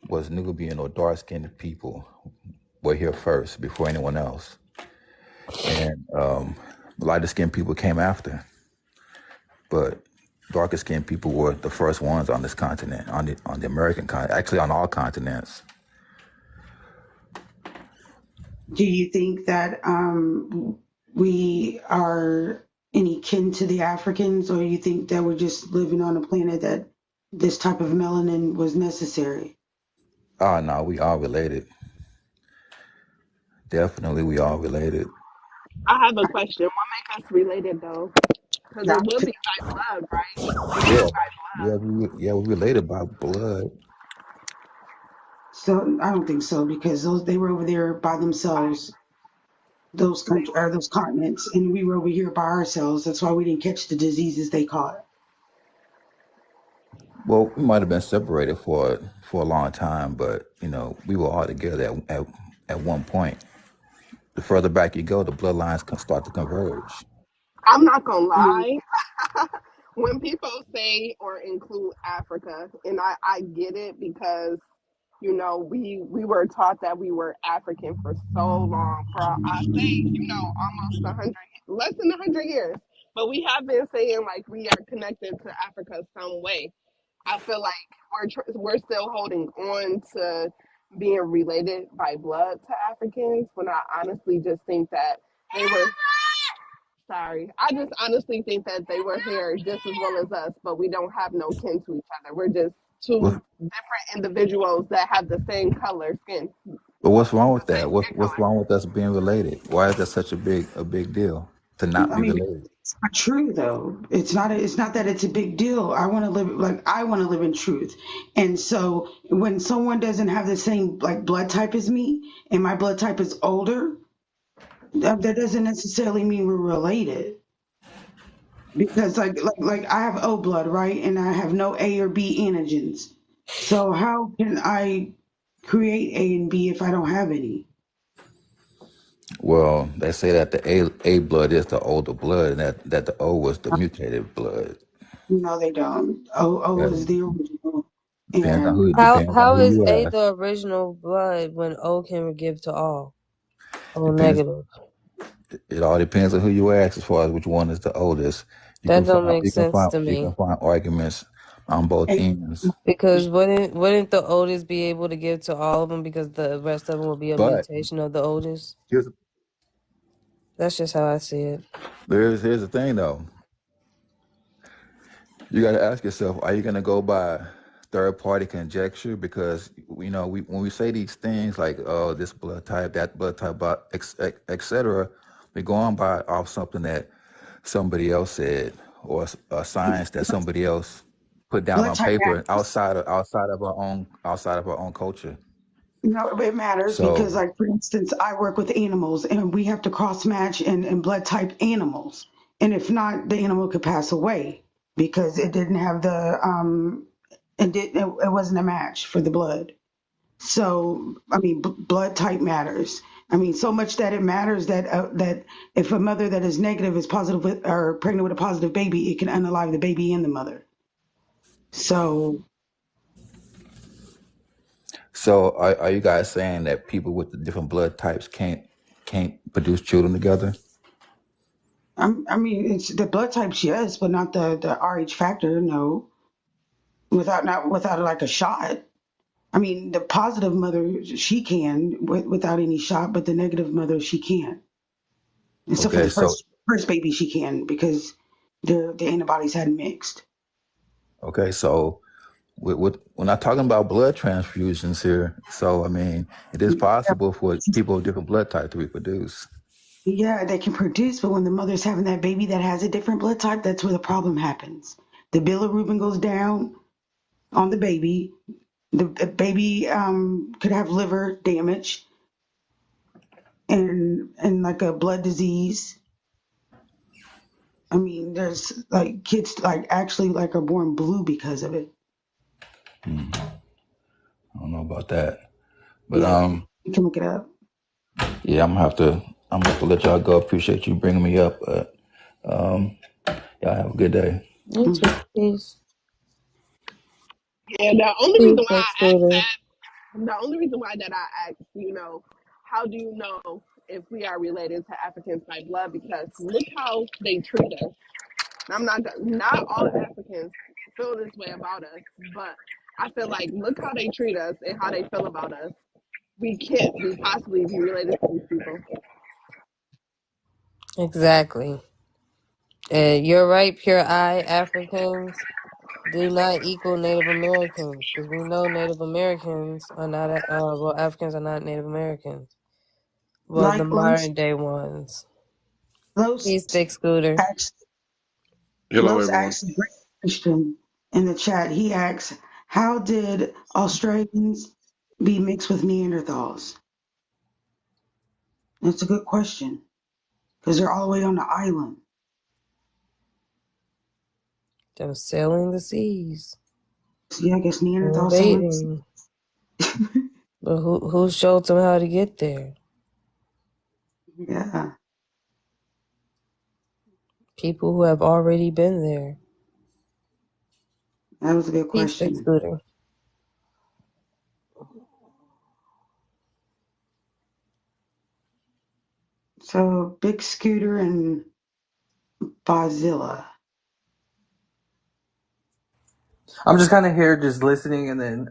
was Nubian or dark-skinned people were here first before anyone else. And lighter skinned people came after. But darker skinned people were the first ones on this continent, on the American continent, actually on all continents. Do you think that we are any kin to the Africans, or you think that we're just living on a planet that this type of melanin was necessary? Oh no, we all related. Definitely we all related. I have a question. What make us related though? Because it Yeah. would be by blood, right? It would Yeah. be by blood. We related by blood. So I don't think so because they were over there by themselves. those countries or those continents, and we were over here by ourselves. That's why we didn't catch the diseases they caught. Well, we might have been separated for a long time, but we were all together at one point. The further back you go, the bloodlines can start to converge. I'm not gonna I mean, lie. When people say or include Africa, and I get it because we were taught that we were African for so long, for I say, almost 100, less than 100 years. But we have been saying like we are connected to Africa some way. I feel like we're still holding on to being related by blood to Africans when I honestly just think that they were. Sorry, I just honestly think that they were here just as well as us, but we don't have no kin to each other. We're just What, two different individuals that have the same color skin, but what's wrong the with that? same What's skin what's color. wrong with us being related? Why is that such a big deal to not I be mean, related? it's not true though. It's not. It's not that it's a big deal. I want to live in truth, and so when someone doesn't have the same like blood type as me, and my blood type is older, that doesn't necessarily mean we're related. Because like I have O blood, right, and I have no A or B antigens. So how can I create A and B if I don't have any? Well, they say that the A blood is the older blood, and that the O was the mutated blood. No, they don't. O Yeah, is the original, depends on who and depends on How who is you A ask. the original blood when O can give to all? O Depends. negative. It all depends on who you ask as far as which one is the oldest. You can That don't find make you can sense find to you can me. find arguments on both and ends. Because wouldn't the oldest be able to give to all of them because the rest of them will be a But mutation of the oldest? here's That's just how I see it. here's the thing though. You got to ask yourself: are you going to go by third party conjecture? Because when we say these things like this blood type, that blood type, etc., we're going by off something that somebody else said or a science that somebody else put down blood on type paper matters. outside of our own culture. No, it matters because, So like for instance, I work with animals, and we have to cross match and blood type animals, and if not, the animal could pass away because it didn't have the it wasn't a match for the blood. So, I mean, blood type matters. I mean, so much that it matters that if a mother that is negative is positive or pregnant with a positive baby, it can unalive the baby and the mother. So, are you guys saying that people with the different blood types can't produce children together? I mean, it's the blood types, yes, but not the Rh factor, no. Not without like a shot. I mean, the positive mother she can without any shot, but the negative mother she can't. And so for Okay, the so first baby she can because the antibodies hadn't mixed. okay, so we're not talking about blood transfusions here. So I mean, it is possible for people with different blood type to reproduce. Yeah, they can produce, but when the mother's having that baby that has a different blood type, that's where the problem happens. The bilirubin goes down on the baby. The baby could have liver damage and like a blood disease. I mean, there's like kids like actually like are born blue because of it. I don't know about that, but Yeah, you can look it up. yeah, I'm gonna have to let y'all go. Appreciate you bringing me up. Y'all have a good day. You too. Peace. Yeah, the only reason Peace, why next I asked scooter. that, the only reason why that I asked, how do you know if we are related to Africans by blood? Because look how they treat us. Not all Africans feel this way about us, but I feel like look how they treat us and how they feel about us. We can't be possibly be related to these people. Exactly. And you're right, pure eye Africans do not equal Native Americans because we know Native Americans are not, well, Africans are not Native Americans. Well, the Like modern day ones. Los Peace, big scooter. actually, Hello, Los everyone. actually great question in the chat. He asks, "How did Australians be mixed with Neanderthals?" That's a good question. Because they're all the way on the island. Them sailing the seas, So yeah, I guess Neanderthal sailors. invading. But who showed them how to get there? Yeah, People who have already been there. that was a good Peace, Big question. Scooter. So Big Scooter and Bozilla. I'm just kind of here, just listening, and then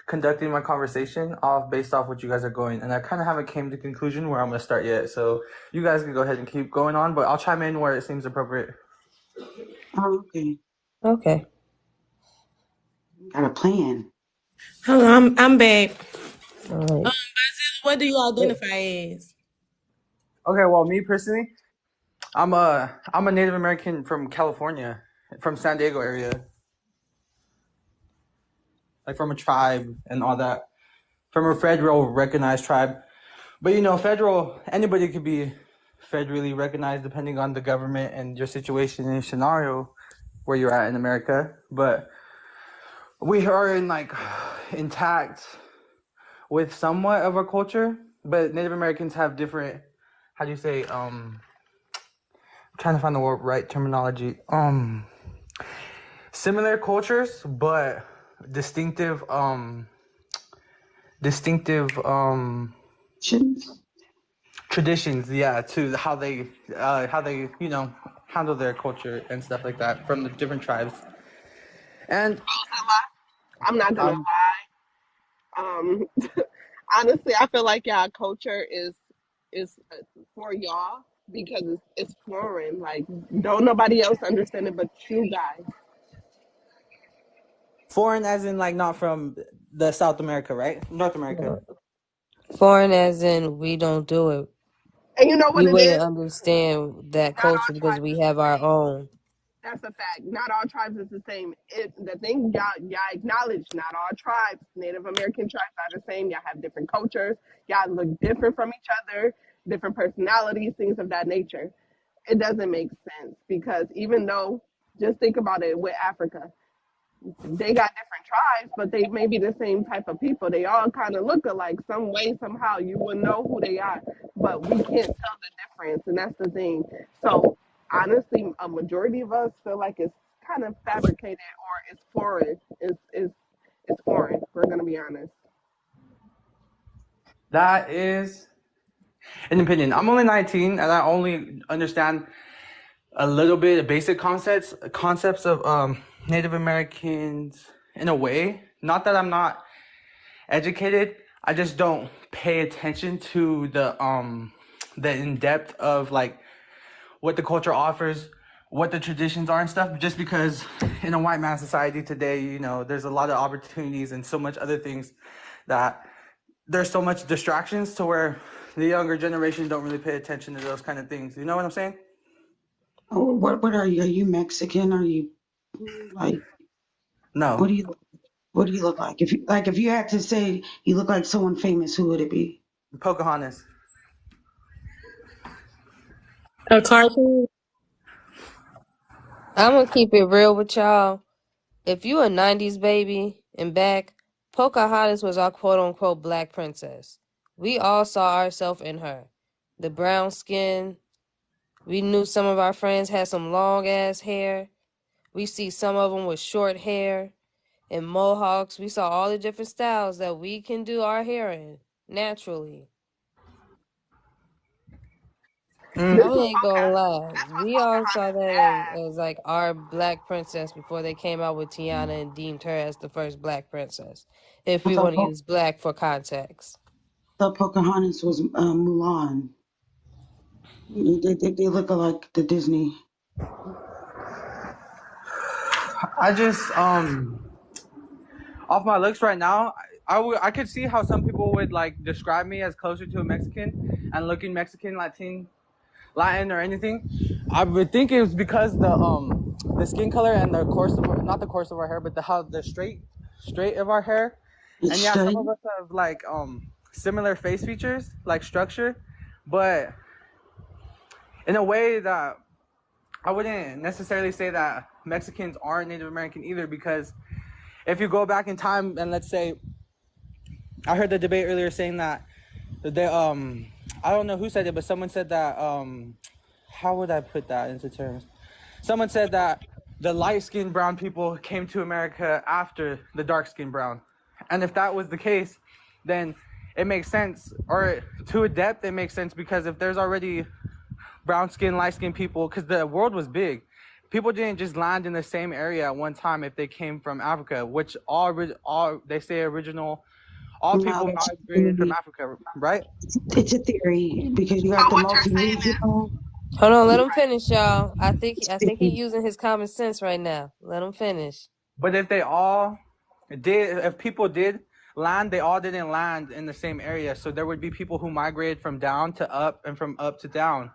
conducting my conversation based off what you guys are going. And I kind of haven't came to conclusion where I'm going to start yet. So you guys can go ahead and keep going on, but I'll chime in where it seems appropriate. Oh, okay. Okay. Got a plan. Hello, I'm back. All right. What do you identify as? Okay, well, me personally, I'm a Native American from California, from San Diego area, like from a tribe and all that, from a federal recognized tribe. But federal, anybody could be federally recognized depending on the government and your situation and scenario where you're at in America. But we are intact with somewhat of our culture, but Native Americans have different, how do you say, I'm trying to find the right terminology. Similar cultures, but distinctive Shouldn't. traditions, yeah, to how they handle their culture and stuff like that from the different tribes. And I'm not gonna um lie. Honestly, I feel like y'all culture is for y'all because it's foreign. Like, don't nobody else understand it but you guys. foreign as in like not from the South America, right? North America. Foreign as in we don't do it. And you know what We it wouldn't is? understand that Not all culture because tribes we is have the our same. own. That's a fact. Not all tribes is the same. The thing y'all acknowledge, not all tribes, Native American tribes are the same. Y'all have different cultures. Y'all look different from each other, different personalities, things of that nature. It doesn't make sense because even though, just think about it with Africa, they got different tribes, but they may be the same type of people. They all kind of look alike, some way, somehow. You will know who they are, but we can't tell the difference, and that's the thing. So honestly, a majority of us feel like it's kind of fabricated or it's foreign. It's foreign. We're gonna be honest. That is an opinion. I'm only 19 and I only understand a little bit of basic concepts of Native Americans in a way. Not that I'm not educated, I just don't pay attention to the in depth of like what the culture offers, what the traditions are and stuff. Just because in a white man society today, there's a lot of opportunities and so much other things that there's so much distractions to where the younger generation don't really pay attention to those kind of things. You know what I'm saying? Oh, what are you? Are you Mexican? Are you like what No. do you what do you look like? If you had to say you look like someone famous, who would it be? Pocahontas. A cartoon? I'm gonna keep it real with y'all. If you a 90s baby and back, Pocahontas was our quote unquote black princess. We all saw ourselves in her. The brown skin. We knew some of our friends had some long ass hair. We see some of them with short hair and mohawks. We saw all the different styles that we can do our hair in naturally. Mm. This I is ain't gonna okay. lie. That's what We all saw Pocahontas that dad. as like our black princess before they came out with Tiana and deemed her as the first black princess. If I we thought want to use black for context. Pocahontas was Mulan. They look like the Disney. I just off my looks right now, I could see how some people would like describe me as closer to a Mexican and looking Mexican, Latin or anything. I would think it was because the skin color and the course of not the course of our hair, but the straight of our hair. It's And yeah, some straight. of us have like similar face features, like structure. but in a way that I wouldn't necessarily say that Mexicans aren't Native American either, because if you go back in time and let's say, I heard the debate earlier saying that they I don't know who said it, but someone said that how would I put that into terms? Someone said that the light-skinned brown people came to America after the dark-skinned brown. And if that was the case, then it makes sense, or to a depth it makes sense, because if there's already brown-skinned, light-skinned people, because the world was big, people didn't just land in the same area at one time if they came from Africa, which all they say original, all No, people that's migrated from Africa, right? it's a theory because you So got the what you're saying is, multi-regional. Hold on, let You him finish, y'all. I think got he's using his common sense right now. Let him finish. But if they all did, if people did land, they all didn't land in the same area. So there would be people who migrated from down to up and from up to down.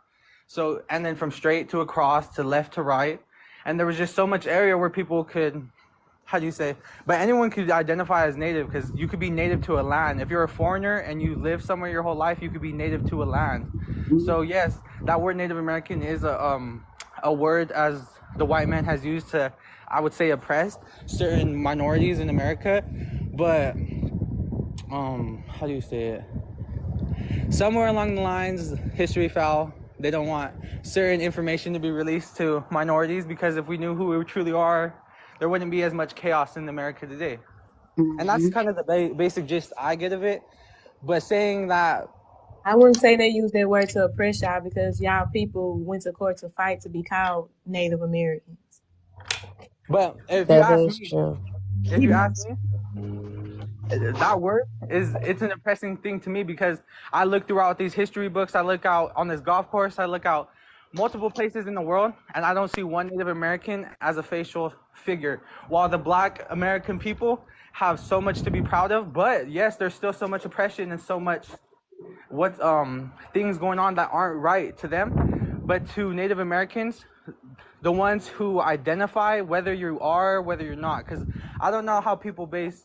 So, and then from straight to across to left to right. And there was just so much area where people could, how do you say, but anyone could identify as native, because you could be native to a land. If you're a foreigner and you live somewhere your whole life, you could be native to a land. So yes, that word Native American is a word as the white man has used to, I would say, oppress certain minorities in America. But how do you say it? Somewhere along the lines, history foul. They don't want certain information to be released to minorities, because if we knew who we truly are, there wouldn't be as much chaos in America today. And that's kind of the basic gist I get of it. But saying that, I wouldn't say they use that word to oppress y'all, because y'all people went to court to fight to be called Native Americans. but if you That ask is me, true. if you ask me, that word it's an oppressing thing to me, because I look throughout these history books, I look out on this golf course, I look out multiple places in the world, and I don't see one Native American as a facial figure, while the Black American people have so much to be proud of. But yes, there's still so much oppression and so much things going on that aren't right to them. But to Native Americans, the ones who identify whether you are, whether you're not, because I don't know how people base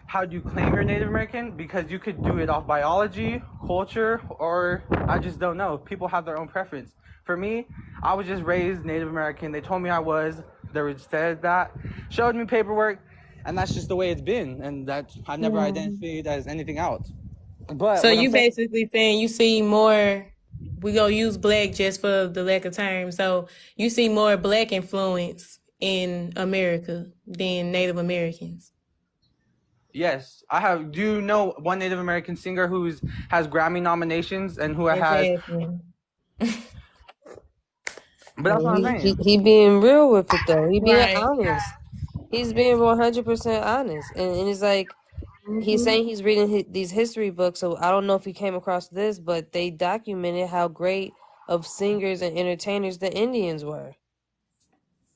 how do you claim you're Native American, because you could do it off biology, culture, or I just don't know. People have their own preference. For me, I was just raised Native American. They told me I was. They said that, showed me paperwork, and that's just the way it's been. And that I never identified as anything else. But So what I'm you saying, basically saying you see more, we gonna use black just for the lack of term. So you see more black influence in America than Native Americans. yes, I have. Do you know one Native American singer who's has Grammy nominations and who has? Exactly. But that's what I'm saying. He being real with it though. He being Right. honest. He's being 100% honest, and it's like he's saying he's reading these history books. So I don't know if he came across this, but they documented how great of singers and entertainers the Indians were,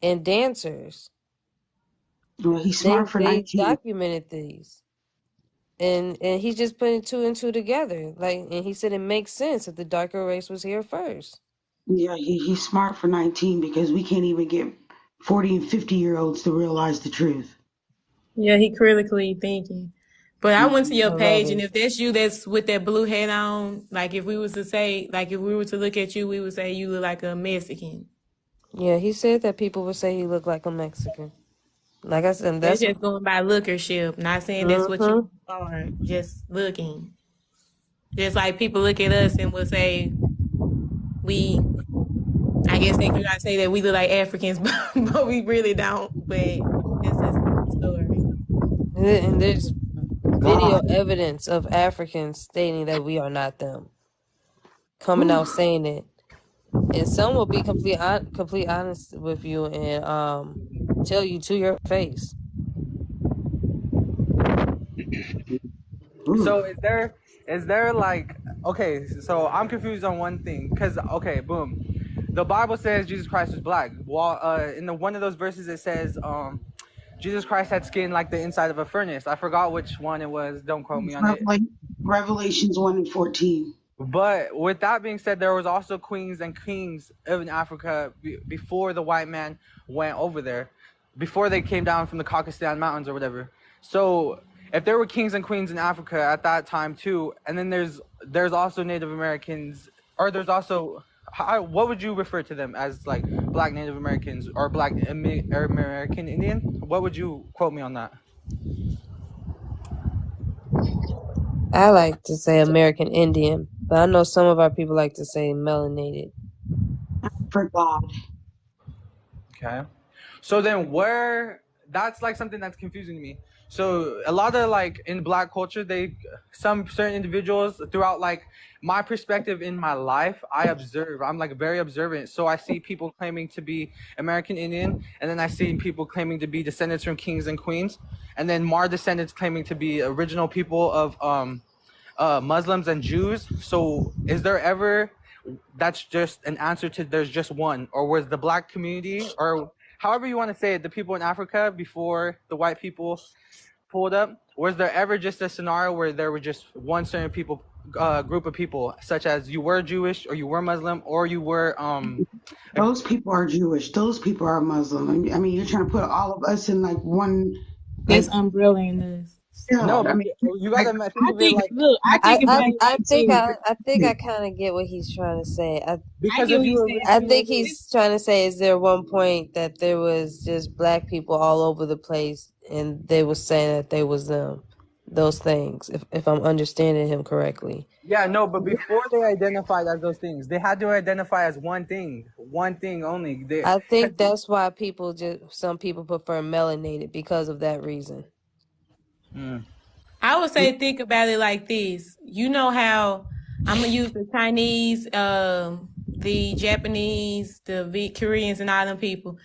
and dancers. Well, he's smart for They 19. documented these, and he's just putting two and two together. Like, and he said it makes sense if the darker race was here first. Yeah, he's smart for 19 because we can't even get 40 and 50-year-olds to realize the truth. Yeah, he critically thinking. But I went to I your love page, and it. if that's you, that's with that blue hat on. Like if we was to say, like if we were to look at you, we would say you look like a Mexican. Yeah, he said that people would say he looked like a Mexican. Like I said, That's that's just going by lookership. Not saying that's what you mm-hmm. are. Just looking. Just like people look at us and will say we. I guess they could not say that we look like Africans, but we really don't. But it's a story. And there's video evidence of Africans stating that we are not them, coming out saying it, and some will be complete honest with you and tell you to your face. So is there like, okay, so I'm confused on one thing, because okay, boom, the Bible says Jesus Christ was black. While in the one of those verses it says Jesus Christ had skin like the inside of a furnace. I forgot which one it was. Don't quote me on it. Revelations 1 and 14. But with that being said, there was also queens and kings in Africa before the white man went over there, before they came down from the Caucasus Mountains or whatever. So if there were kings and queens in Africa at that time too, and then there's also Native Americans or there's also what would you refer to them as, like Black Native Americans or Black American Indian? What would you quote me on that? I like to say American Indian, but I know some of our people like to say melanated. For God. Okay. So then that's like something that's confusing to me. So a lot of, like, in Black culture, some certain individuals throughout, like, my perspective in my life, I'm like very observant. So I see people claiming to be American Indian, and then I see people claiming to be descendants from kings and queens, and then more descendants claiming to be original people of Muslims and Jews. So is there ever, that's just an answer to there's just one, or was the Black community, or however you want to say it, the people in Africa before the white people pulled up, was there ever just a scenario where there were just one certain people, group of people, such as you were Jewish or you were Muslim or you were Those people are Jewish. Those people are Muslim. I mean, you're trying to put all of us in like one, That's like, umbrellaing us. yeah. no, I but mean, you like, gotta think I of it think, like, look, I I think about I, it I like think this. I think I kind of get what he's trying to say. I because get if what you he's were saying I too. think he's trying to say, is there one point that there was just black people all over the place and they were saying that they was them, those things, if I'm understanding him correctly. yeah, no, but before they identified as those things, they had to identify as one thing only. I think that's why some people prefer melanated because of that reason. I would say think about it like this. You know how I'm gonna use the Chinese, the Japanese, the Koreans, and all them people.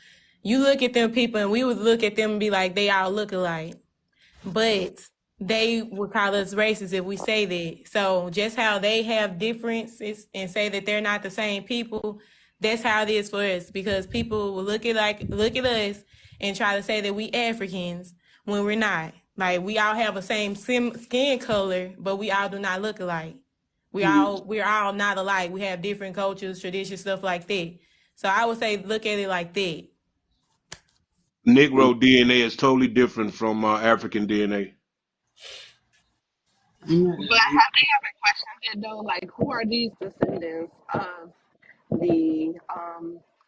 You look at them people, and we would look at them and be like, they all look alike. But they would call us racist if we say that. So just how they have differences and say that they're not the same people, that's how it is for us. Because people will look at us and try to say that we Africans when we're not. Like we all have the same skin color, but we all do not look alike. We're all not alike. We have different cultures, traditions, stuff like that. So I would say look at it like that. Negro DNA is totally different from African DNA. But have they ever questioned it though? Like, who are these descendants of the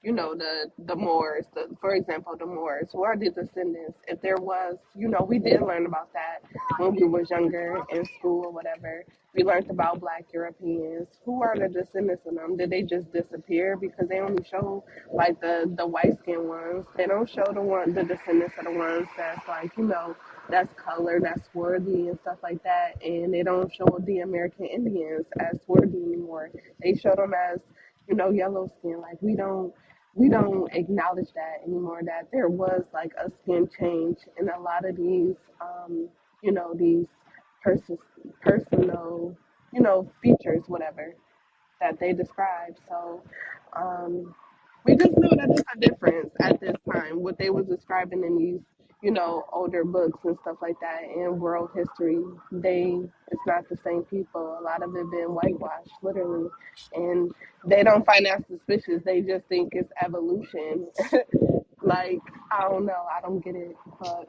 the Moors, for example, the Moors? Who are the descendants? If there was, we did learn about that when we was younger in school or whatever. We learned about Black Europeans. Who are the descendants of them? Did they just disappear because they only show like the white skinned ones? They don't show the descendants of the ones that's like that's color, that's swarthy and stuff like that. And they don't show the American Indians as swarthy anymore. They show them as yellow skin. Like we don't acknowledge that anymore. That there was like a skin change in a lot of these, these person personal, features, whatever that they describe. So we just know that it's a difference at this time. What they was describing in these, older books and stuff like that in world history, it's not the same people. A lot of it been whitewashed, literally, and they don't find that suspicious. They just think it's evolution. Like I don't know, I don't get it, but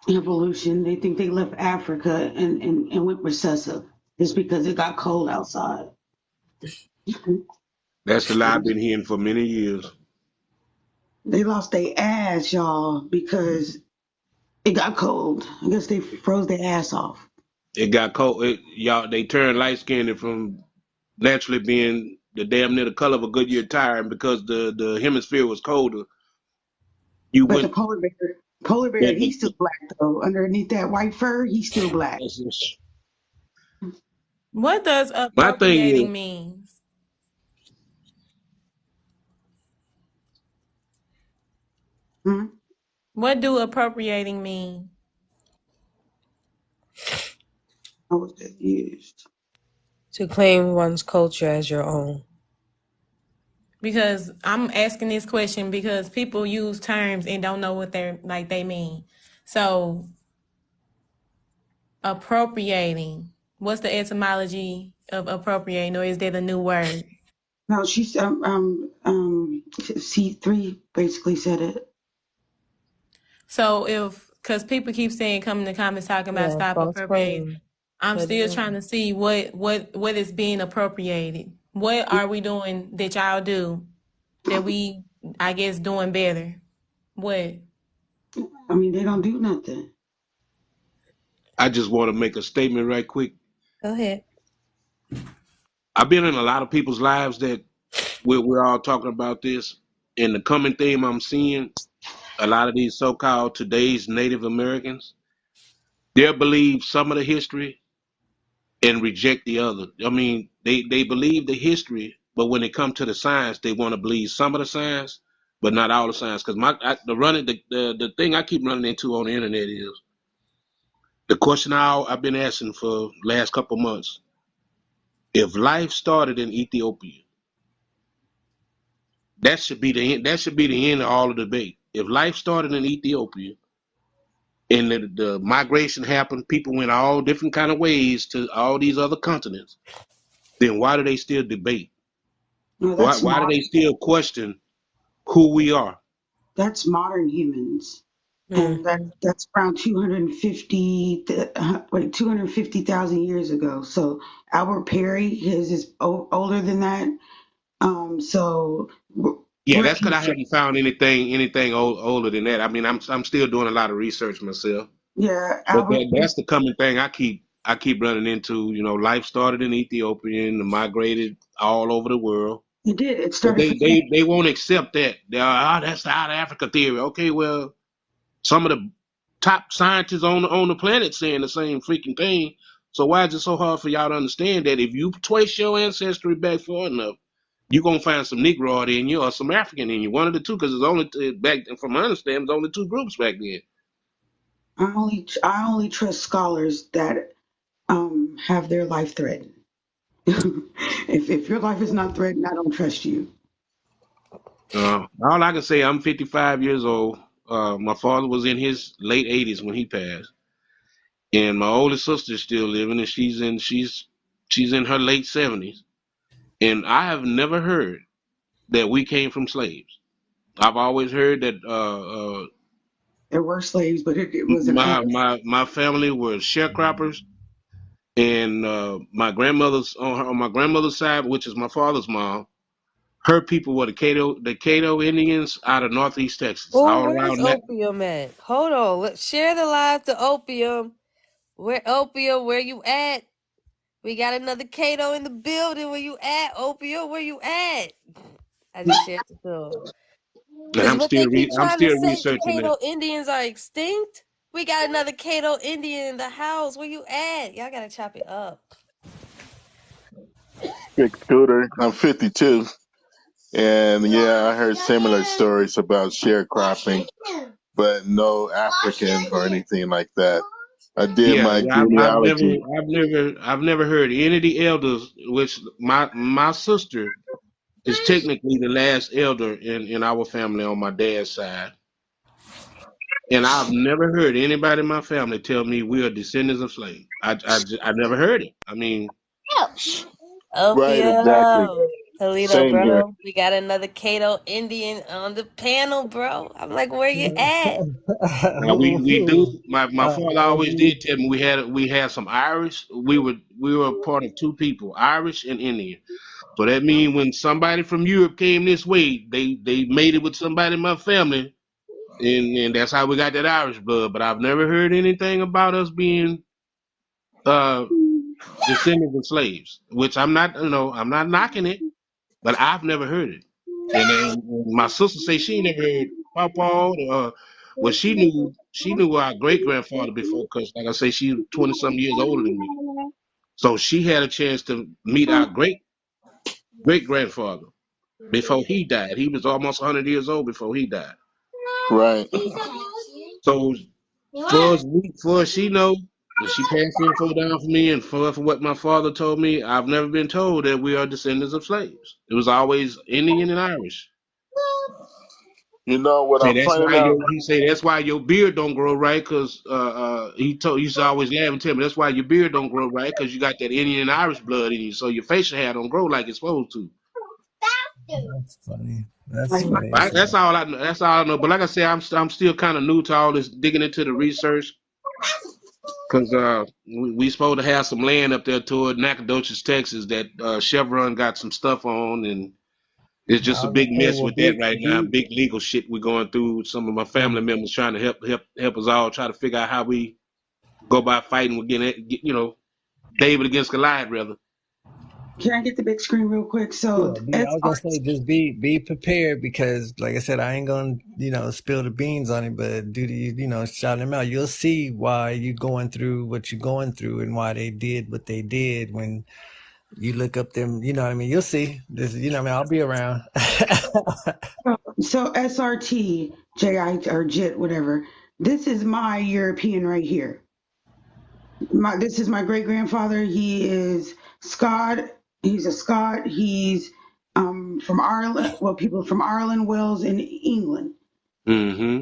Evolution. They think they left Africa and went recessive. It's because it got cold outside. That's the lie I've been hearing for many years. They lost their ass, y'all, because it got cold. I guess they froze their ass off. It got cold. Y'all, they turned light skinned from naturally being the damn near the color of a Goodyear tire, and because the hemisphere was colder, you But the went. polar bear, he's still black though. Underneath that white fur, he's still black. What does My thing is, appropriating mean? Hmm? What do appropriating mean? How was that used? To claim one's culture as your own. Because I'm asking this question because people use terms and don't know what they mean. So appropriating, what's the etymology of appropriating, or is that a new word? No, she's C3 basically said it. So because people keep saying, come in the comments talking about Yeah, stop false appropriating, claim. I'm But still trying to see what is being appropriated. What are we doing that y'all do that we, I guess, doing better? What? I mean, they don't do nothing. I just want to make a statement right quick. Go ahead. I've been in a lot of people's lives that we're all talking about this, and the common theme I'm seeing, a lot of these so-called today's Native Americans, they'll believe some of the history and reject the other. I mean, they believe the history, but when it comes to the science, they want to believe some of the science, but not all the science. Because the thing I keep running into on the internet is the question I've been asking for last couple months: if life started in Ethiopia, that should be the end. That should be the end of all the debate. If life started in Ethiopia and the migration happened, people went all different kind of ways to all these other continents, then why do they still debate? No, Why do they still question who we are? that's modern humans. And Mm-hmm. that's around 250,000 years ago. So Albert Perry, his is older than that. So Yeah, we're that's because I haven't found anything older than that. I mean, I'm still doing a lot of research myself, yeah, but Albert. that's the common thing I keep running into. You know, life started in Ethiopia and migrated all over the world. It did. It But started they from they they won't accept that. That's the out of Africa theory. Okay, well, some of the top scientists on the planet saying the same freaking thing. So why is it so hard for y'all to understand that if you trace your ancestry back far enough, you're gonna find some Negroid in you or some African in you, one of the two, because it's only back from my understanding, there's only two groups back then. I only trust scholars that have their life threatened. If your life is not threatened, I don't trust you. All I can say, I'm 55 years old. My father was in his late 80s when he passed, and my oldest sister's still living, and she's in her late 70s. And I have never heard that we came from slaves. I've always heard that There were slaves, but it wasn't us. my family were sharecroppers, and on my grandmother's side, which is my father's mom, her people were the Cato Indians out of Northeast Texas, Oh, all where's around that. opium at? Hold on. Let's share the live to opium. Where you at? We got another Cato in the building. Where you at, opium? Where you at? I just shared the film. And Cause what they keep I'm trying to still say, the researching that. Cato Indians are extinct. We got another Cato Indian in the house. Where you at? Y'all gotta chop it up. Big Scooter. I'm 52. And yeah, I heard similar stories about sharecropping, but no African or anything like that. I did Yeah, my yeah, genealogy. I've never heard any of the elders. Which my sister is technically the last elder in our family on my dad's side. And I've never heard anybody in my family tell me we are descendants of slaves. I never heard it. I mean, Right, exactly. Opium. Toledo, Same here. bro. We got another Cato Indian on the panel, bro. I'm like, where you at? now we do. My father As always you, did tell me we had some Irish. We were a part of two people, Irish and Indian. So that means when somebody from Europe came this way, they made it with somebody in my family, and that's how we got that Irish blood. But I've never heard anything about us being uh descendants of slaves, which I'm not knocking it, but I've never heard it. And my sister say she never heard Papa. Well, she knew our great grandfather before, cause like I say, she's 20 some years older than me. So she had a chance to meet our great grandfather before he died. He was almost 100 years old before he died. Right. So for us she know, and she passed the info down for me, and for what my father told me, I've never been told that we are descendants of slaves. It was always Indian and Irish. You know what Say I'm that's finding why out? your beard don't grow right, cause he used to always laugh and tell me that's why your beard don't grow right, cause you got that Indian and Irish blood in you, so your facial hair don't grow like it's supposed to. that's funny. That's Like my funny as That's hell. all I know. That's all I know. But like I said, I'm still kind of new to all this, digging into the research, Because we supposed to have some land up there toward Nacogdoches, Texas, that Chevron got some stuff on, and it's I just a was gonna big say, mess well, with that right now. Big legal shit we're going through. Some of my family members trying to help us all try to figure out how we go about fighting with David against Goliath, rather. Can I get the big screen real quick? yeah, So I was gonna say, just be prepared because, like I said, I ain't gonna spill the beans on it, but due to shout them out, you'll see why you going through what you're going through and why they did what they did when you look up them. You know what I mean? You'll see. This, what I mean, I'll be around. so SRT, JI or JIT, whatever. This is my European right here. This is my great grandfather. He is Scot. He's a Scot. He's from Ireland. Well, people from Ireland, Wales, and England. Mm-hmm.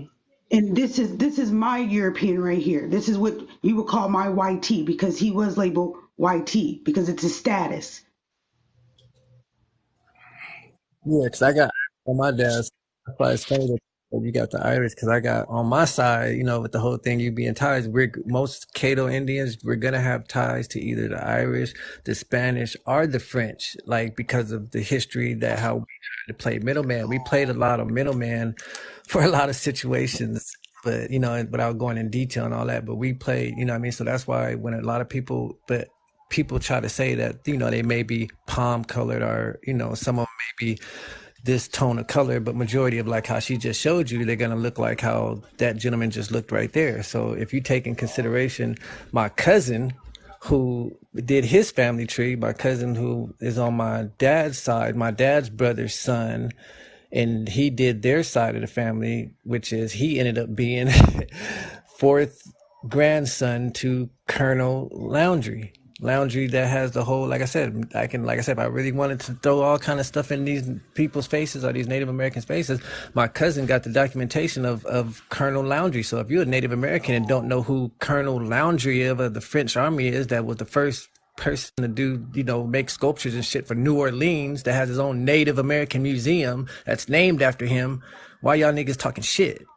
And this is my European right here. This is what you would call my YT because he was labeled YT because it's a status. Yeah, because I got on my dad's. That's why it's funny that you got the Irish. Because I got on my side, with the whole thing, you being ties. Most Cato Indians, we're gonna have ties to either the Irish, the Spanish, or the French. Like because of the history that how we had to play middleman. We played a lot of middleman for a lot of situations. But without going in detail and all that, but we played. You know what I mean? So that's why when a lot of people, people try to say that they may be palm colored or some of them may be this tone of color, but majority of like how she just showed you, they're going to look like how that gentleman just looked right there. So if you take in consideration my cousin who did his family tree, my cousin who is on my dad's side, my dad's brother's son, and he did their side of the family, which is he ended up being fourth grandson to Colonel Laundrie. Laundrie that has the whole, like I said, if I really wanted to throw all kind of stuff in these people's faces or these Native Americans' faces, my cousin got the documentation of Colonel Laundrie. So if you're a Native American and don't know who Colonel Laundrie of the French army is, that was the first person to do, make sculptures and shit for New Orleans, that has his own Native American museum that's named after him. Why y'all niggas talking shit?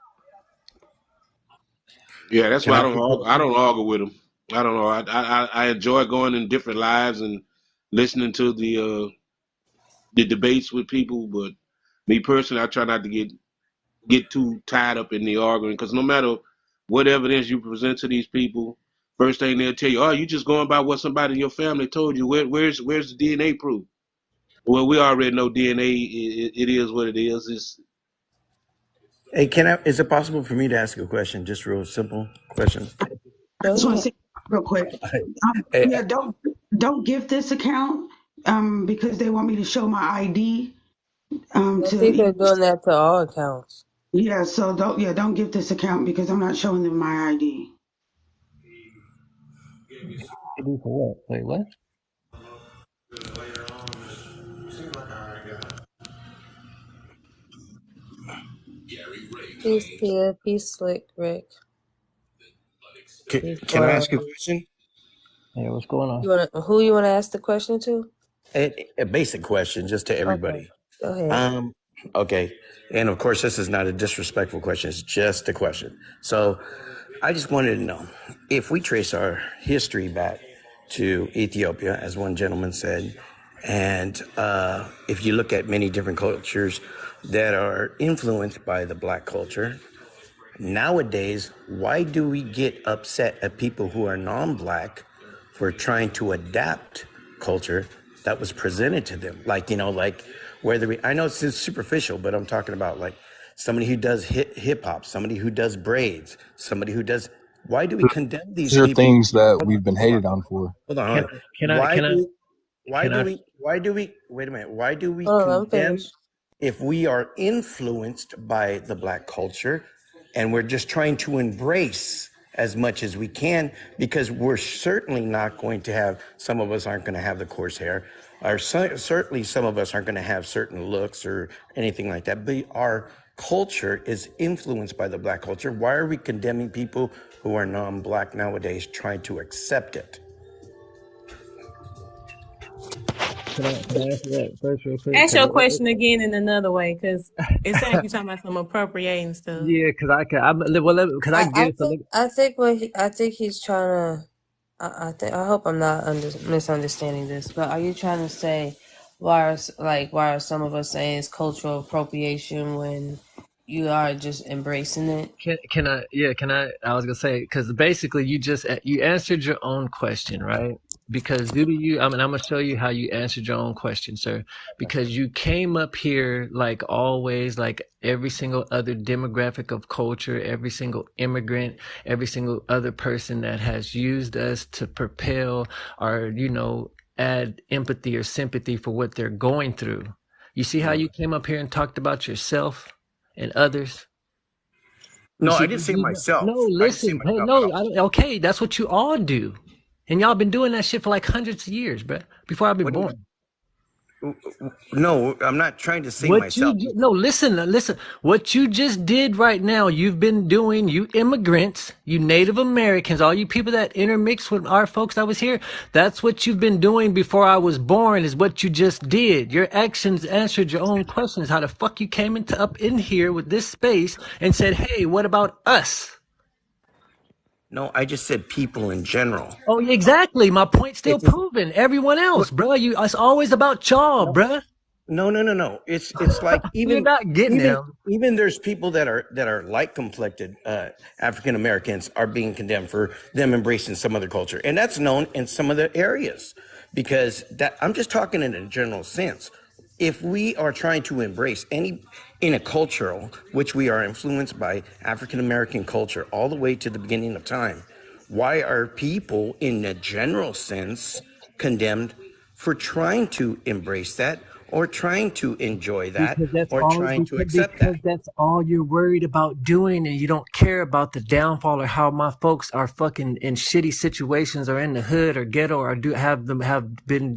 Yeah, that's Can why I I ask don't a argue, I question? don't argue with them. I don't know. I enjoy going in different lives and listening to the debates with people, but me personally, I try not to get too tied up in the arguing because no matter what evidence you present to these people, first thing they'll tell you, "Oh, you just going by what somebody in your family told you. Where's the DNA proof?" Well, we already know DNA. It is what it is. It's Hey, is it possible for me to ask a question? Just real simple question. I Go just want to ahead. say real quick. Hey, Yeah, don't give this account because they want me to show my ID I to think they're doing that to all accounts. yeah. So don't give this account because I'm not showing them my ID. For what? Wait, what? Peace, Tia. Peace, Slick Rick. Peace, can I Brown. ask a question? Yeah, what's going on? Who you wanna ask the question to? A basic question, just to Okay, everybody. go ahead. Um, okay, and of course, this is not a disrespectful question. It's just a question. So, I just wanted to know if we trace our history back to Ethiopia, as one gentleman said, and if you look at many different cultures that are influenced by the black culture. Nowadays, why do we get upset at people who are non-black for trying to adapt culture that was presented to them? Like, whether I know it's superficial, but I'm talking about like somebody who does hip hop, somebody who does braids, somebody who does, why do we condemn these These are people? things that Hold on, we've been hold on, hated on for. hold on. Can Hold on. can I Why can I do, can I? wait a minute. Why do we Hold on, I'm condemn finished. if we are influenced by the black culture and we're just trying to embrace as much as we can because we're certainly not going to have, some of us aren't going to have the coarse hair, or certainly some of us aren't going to have certain looks or anything like that, but our culture is influenced by the black culture. Why are we condemning people who are non-black nowadays trying to accept it? can I answer that first real quick? Ask your question again in another way, because it sounds like you're talking about some appropriating stuff. Yeah, because I can. Because I get it. So I think he's trying to. I hope I'm not misunderstanding this, but are you trying to say why are some of us saying it's cultural appropriation when you are just embracing it? Can I? Yeah, can I? I was gonna say because basically you answered your own question, right? Because due to you, I mean, I'm gonna show you how you answered your own question, sir. Because you came up here like always, like every single other demographic of culture, every single immigrant, every single other person that has used us to propel or add empathy or sympathy for what they're going through. You see how you came up here and talked about yourself and others. You No, see, I didn't say myself. no, I didn't say listen, hey, myself at no, all. okay, that's what you all do, and y'all been doing that shit for like hundreds of years, bro. Before I've been What do you? born. No, I'm not trying to say What you myself. no, listen. What you just did right now, you've been doing. You immigrants, you Native Americans, all you people that intermix with our folks that was here. That's what you've been doing before I was born. Is what you just did. Your actions answered your own questions. How the fuck you came into up in here with this space and said, "Hey, what about us?" No, I just said people in general. Oh, yeah, exactly. My point still It's just, proven. Everyone what? else, bro. It's always about y'all, No, bro. no. It's like You're not getting even him. even there's people that are light complected African Americans are being condemned for them embracing some other culture, and that's known in some of the areas. Because that I'm just talking in a general sense. If we are trying to embrace any in a cultural, which we are influenced by African American culture all the way to the beginning of time, why are people in a general sense condemned for trying to embrace that or trying to enjoy that or trying to accept Because that? that's all you're worried about doing, and you don't care about the downfall or how my folks are fucking in shitty situations or in the hood or ghetto or have been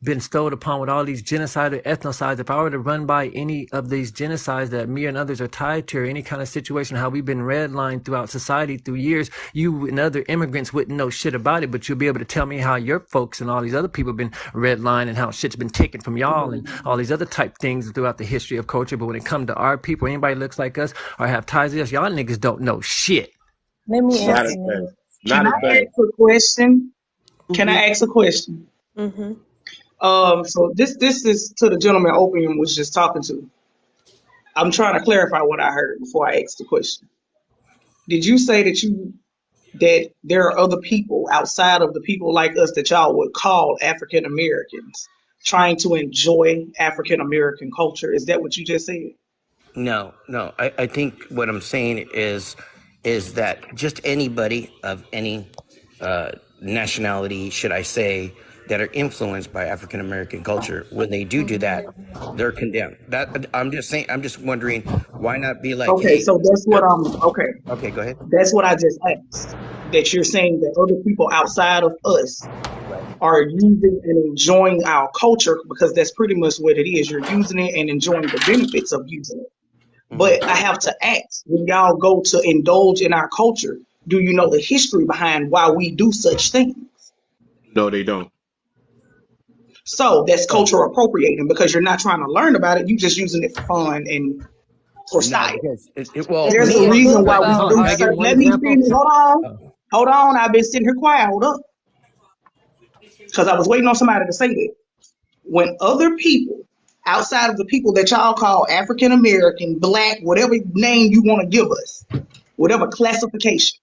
been stowed upon with all these genocide or ethnocides. If I were to run by any of these genocides that me and others are tied to, or any kind of situation, how we've been redlined throughout society through years, you and other immigrants wouldn't know shit about it, but you'll be able to tell me how your folks and all these other people have been redlined and how shit's been taken from y'all and all these other type things throughout the history of culture. But when it comes to our people, anybody looks like us or have ties to us, y'all niggas don't know shit. Let me Not answer as bad. this. Not Can as I bad. ask a question? Can Mm-hmm. I ask a question? Mm-hmm. So this is to the gentleman Opium was just talking to. I'm trying to clarify what I heard before I ask the question. Did you say that there are other people outside of the people like us that y'all would call African Americans trying to enjoy African American culture? Is that what you just said? No. I think what I'm saying is that just anybody of any nationality, should I say, that are influenced by African American culture, when they do that, they're condemned. That I'm just saying. I'm just wondering why not be like, Okay, hey, so that's what there. I'm okay. Okay, go ahead. That's what I just asked. That you're saying that other people outside of us Right. are using and enjoying our culture because that's pretty much what it is. You're using it and enjoying the benefits of using it. hmm But I have to ask, when y'all go to indulge in our culture, do you know the history behind why we do such things? No, they don't. So that's Oh, cultural appropriating because you're not trying to learn about it. You're just using it for fun and for no, style. because well, It's There's a a me and reason book why we about Hold on, do can I give certain. art. one Let me example? finish. Hold on. Hold on. I've been sitting here quiet. Hold up. Because I was waiting on somebody to say that. When other people outside of the people that y'all call African American, black, whatever name you want to give us, whatever classification,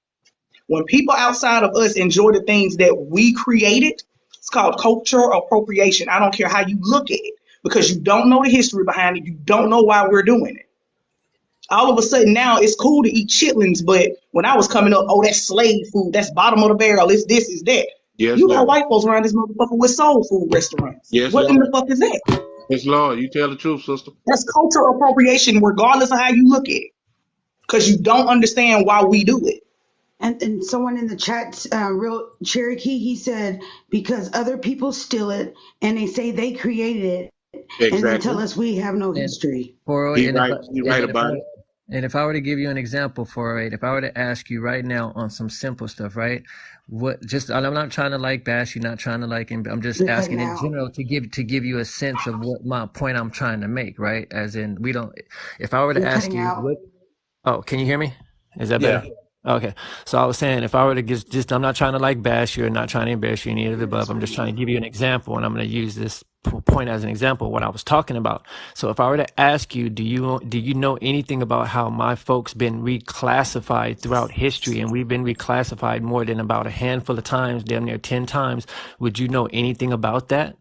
when people outside of us enjoy the things that we created, it's called cultural appropriation. I don't care how you look at it because you don't know the history behind it. You don't know why we're doing it. All of a sudden now it's cool to eat chitlins, but when I was coming up, oh, that's slave food. That's bottom of the barrel. It's this, is that. Yes, You got Lord. white folks around this motherfucker with soul food restaurants. Yes, What in the Lord. fuck is that? Yes, Lord. You tell the truth, sister. That's cultural appropriation, regardless of how you look at it, because you don't understand why we do it. And someone in the chat, real Cherokee, he said because other people steal it and they say they created it, and then tell Exactly. us we have no And history. for He and if right. I He and right if I about it. And if I were to give you an example for it, if I were to ask you right now on some simple stuff, right? What just I'm not trying to like bash you, not trying to like him. I'm just You're cutting asking in out. general to give you a sense of what my point I'm trying to make, right? As in we don't if I were to You're ask cutting you out. what oh, can you hear me? Is that Yeah. better? Okay. So I was saying, if I were to just, I'm not trying to like bash you or not trying to embarrass you, any of the above. I'm just trying to give you an example, and I'm going to use this point as an example of what I was talking about. So if I were to ask you, do you know anything about how my folks been reclassified throughout history, and we've been reclassified more than about a handful of times, damn near 10 times? Would you know anything about that?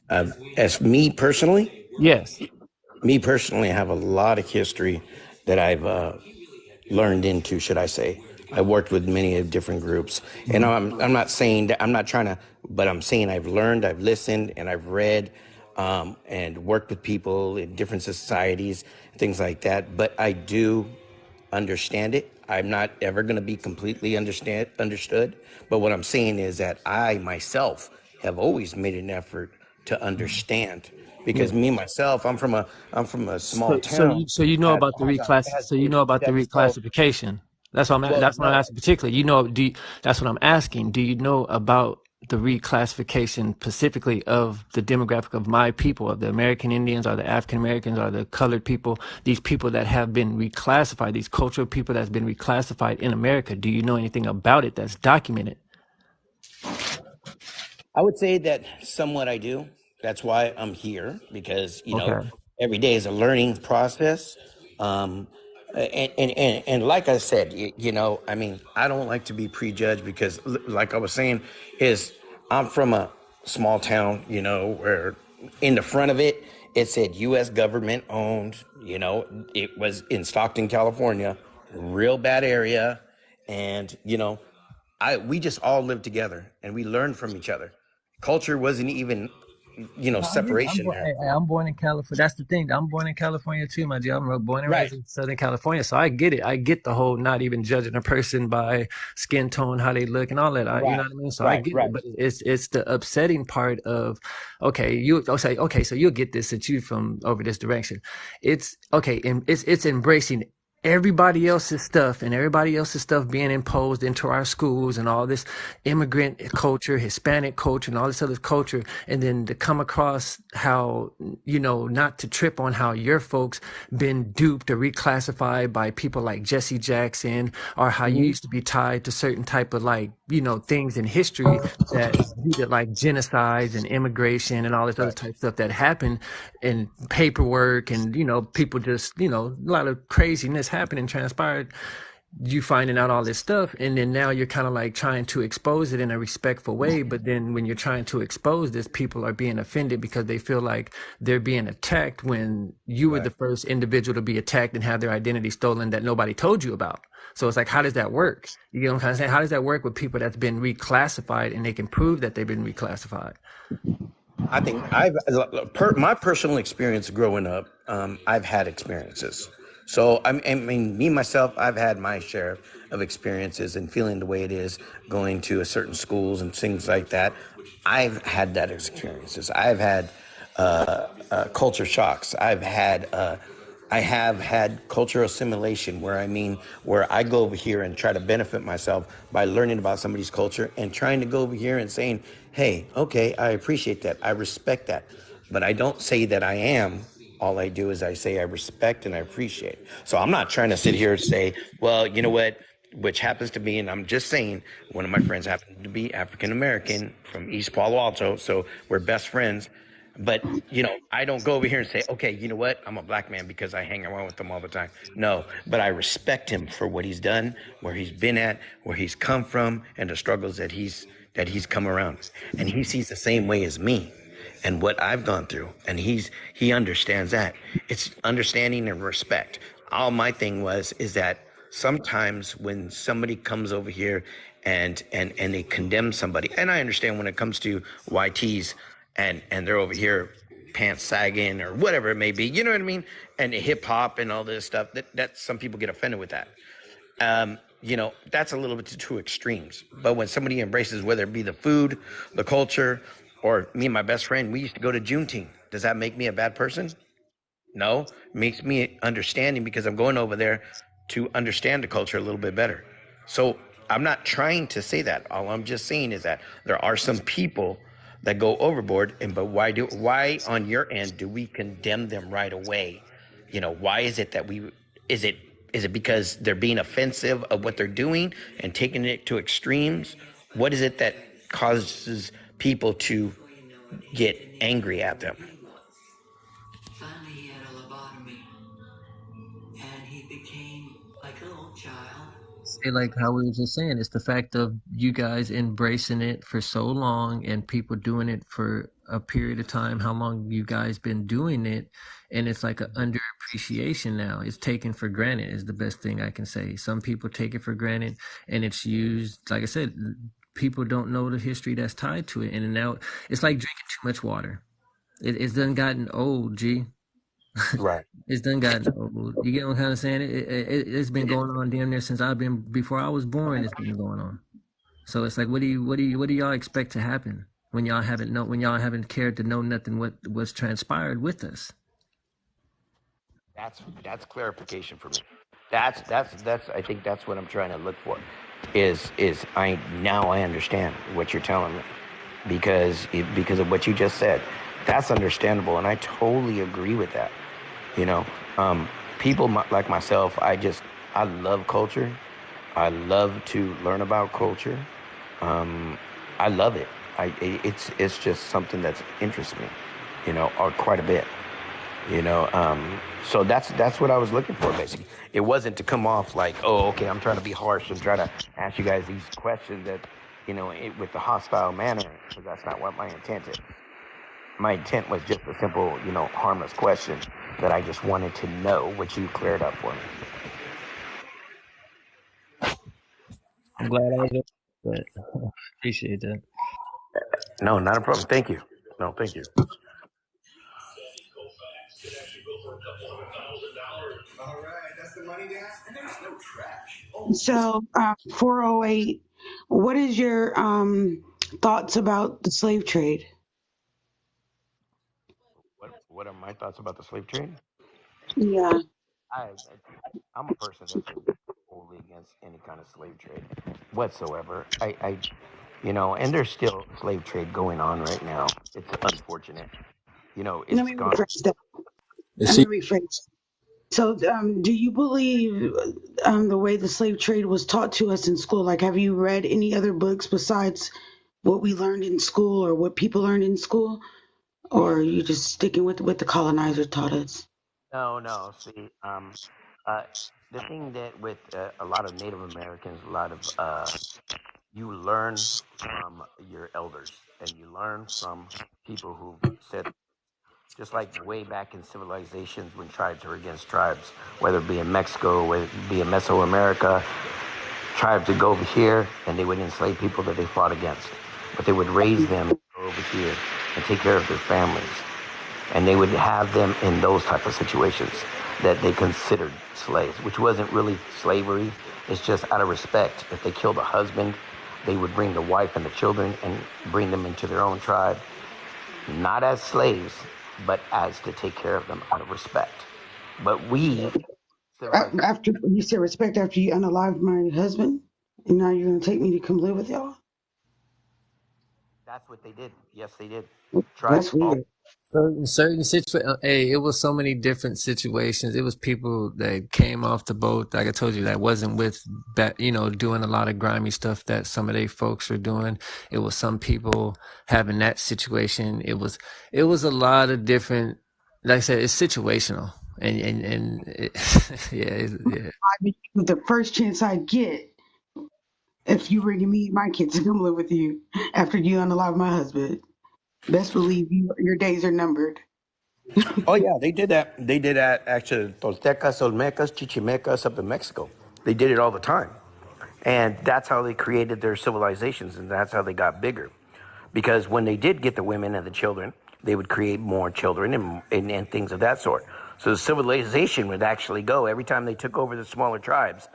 As Yes. me personally, I have a lot of history that I've learned into, should I say. I worked with many different groups, and I'm not saying that I'm not trying to, but I'm saying I've learned, I've listened, and I've read, and worked with people in different societies, things like that. But I do understand it. I'm not ever going to be completely understood. But what I'm saying is that I myself have always made an effort to understand, Yeah. because me myself, I'm from a small town. So you know about the so you know about the That's called, reclassification. well, That's what I'm no, asking particularly. You know, that's what I'm asking. Do you know about the reclassification specifically of the demographic of my people, of the American Indians or the African Americans or the colored people, these people that have been reclassified, these cultural people that's been reclassified in America? Do you know anything about it that's documented? I would say that somewhat I do. That's why I'm here, because Okay. every day is a learning process. Um, and like I said, I mean, I don't like to be prejudged, because, like I was saying, is I'm from a small town, where in the front of it, it said U.S. government owned. It was in Stockton, California, real bad area, and we just all lived together and we learned from each other. Culture wasn't even, No, I get it. separation there. I'm born in California. That's the thing. I'm born in California too, my G. I'm born and Right, raised in Southern California, so I get it. I get the whole not even judging a person by skin tone, how they look, and all that. You know right, what I mean? So I right, get it. right, But it's the upsetting part of, okay, I'll say, okay, so you'll get this since you from over this direction. It's okay, and it's embracing everybody else's stuff and everybody else's stuff being imposed into our schools and all this immigrant culture, Hispanic culture, and all this other culture. And then to come across how, not to trip on how your folks been duped or reclassified by people like Jesse Jackson, or how you used to be tied to certain type of things in history that due to like genocides and immigration and all this other right. type stuff that happened and paperwork and, people just, a lot of craziness happened and transpired, you finding out all this stuff, and then now you're kind of like trying to expose it in a respectful way, but then when you're trying to expose this, people are being offended because they feel like they're being attacked when you were the first individual to be attacked and have their identity stolen that nobody told you about. So it's like, how does that work? You know what I'm kind of saying? How does that work with people that's been reclassified and they can prove that they've been reclassified? I think my personal experience growing up, I've had experiences. So I mean, me myself, I've had my share of experiences and feeling the way it is going to a certain schools and things like that. I've had that experiences. I've had culture shocks. I have had cultural assimilation, where I go over here and try to benefit myself by learning about somebody's culture and trying to go over here and saying, hey, okay, I appreciate that. I respect that. But I don't say that I am. All I do is I say I respect and I appreciate. So I'm not trying to sit here and say, well, you know what, which happens to be, and I'm just saying, one of my friends happened to be African American from East Palo Alto. So we're best friends. But, I don't go over here and say, okay, you know what? I'm a black man because I hang around with them all the time. No, but I respect him for what he's done, where he's been at, where he's come from, and the struggles that he's come around. And he sees the same way as me and what I've gone through. And he understands that. It's understanding and respect. All my thing is that sometimes when somebody comes over here and they condemn somebody, and I understand when it comes to YTs and they're over here pants sagging or whatever it may be, you know what I mean? And hip hop and all this stuff, that some people get offended with that. That's a little bit too extremes. But when somebody embraces, whether it be the food, the culture, or me and my best friend, we used to go to Juneteenth. Does that make me a bad person? No, makes me understanding because I'm going over there to understand the culture a little bit better. So I'm not trying to say that. All I'm just saying is that there are some people that go overboard, and but why on your end do we condemn them right away? You know, why is it that we is it is it because they're being offensive of what they're doing and taking it to extremes? What is it that causes people to get angry at them? Finally, he had a lobotomy, and he became like a little child. Like how we were just saying, it's the fact of you guys embracing it for so long and people doing it for a period of time, how long you guys been doing it, and it's like an underappreciation now. It's taken for granted is the best thing I can say. Some people take it for granted and it's used, like I said, people don't know the history that's tied to it. And now it's like drinking too much water. It's done gotten old, G. Right. It's done gotten old. You get what I'm kind of saying? It's been going on damn near since I've been before I was born. It's been going on. So it's like, what do y'all expect to happen when y'all haven't cared to know nothing what was transpired with us? That's clarification for me. That's I think that's what I'm trying to look for. Is I now I understand what you're telling me because of what you just said. That's understandable, and I totally agree with that. You know, people like myself, I love culture. I love to learn about culture. I love it. It's just something that's interests me, you know, or quite a bit. You know, so that's what I was looking for basically. It wasn't to come off like, oh, okay, I'm trying to be harsh and try to ask you guys these questions that, you know, with the hostile manner, because that's not what my intent is. My intent was just a simple, you know, harmless question that I just wanted to know, which you cleared up for me. I'm glad I was able to, but appreciate that. No, not a problem. Thank you. No, thank you. So, 408, what is your thoughts about the slave trade? What are my thoughts about the slave trade? Yeah. I, I'm a person that's wholly against any kind of slave trade whatsoever. You know, and there's still slave trade going on right now. It's unfortunate. You know, Let it's me gone. rephrase that. Is Let me she? rephrase. So, do you believe the way the slave trade was taught to us in school? Like, have you read any other books besides what we learned in school or what people learned in school? Or are you just sticking with what the colonizer taught us? No, no. See, uh, the thing that with a lot of Native Americans, a lot of you learn from your elders, and you learn from people who said, just like way back in civilizations when tribes were against tribes, whether it be in Mexico, whether it be in Mesoamerica, tribes would go over here and they would enslave people that they fought against, but they would raise them over here and take care of their families, and they would have them in those type of situations that they considered slaves, which wasn't really slavery. It's just out of respect. If they killed a husband, they would bring the wife and the children and bring them into their own tribe, not as slaves, but as to take care of them out of respect. But we, civilized, After you said respect after you unalived my husband, and now you're gonna take me to come live with y'all? that's what they did. Yes, they did. Tribes That's all. weird. Certain situations, hey, it was so many different situations. It was people that came off the boat, like I told you, that wasn't with that, you know, doing a lot of grimy stuff that some of they folks are doing. It was some people having that situation. It was a lot of different, like I said, it's situational. And it, yeah. I mean, the first chance I get, if you bringing me and my kids to come live with you after you unalive my husband, best believe your days are numbered. Oh yeah, they did that. They did that actually. Toltecas, Olmecas, Chichimecas up in Mexico. They did it all the time, and that's how they created their civilizations, and that's how they got bigger. Because when they did get the women and the children, they would create more children and things of that sort. So the civilization would actually go every time they took over the smaller tribes.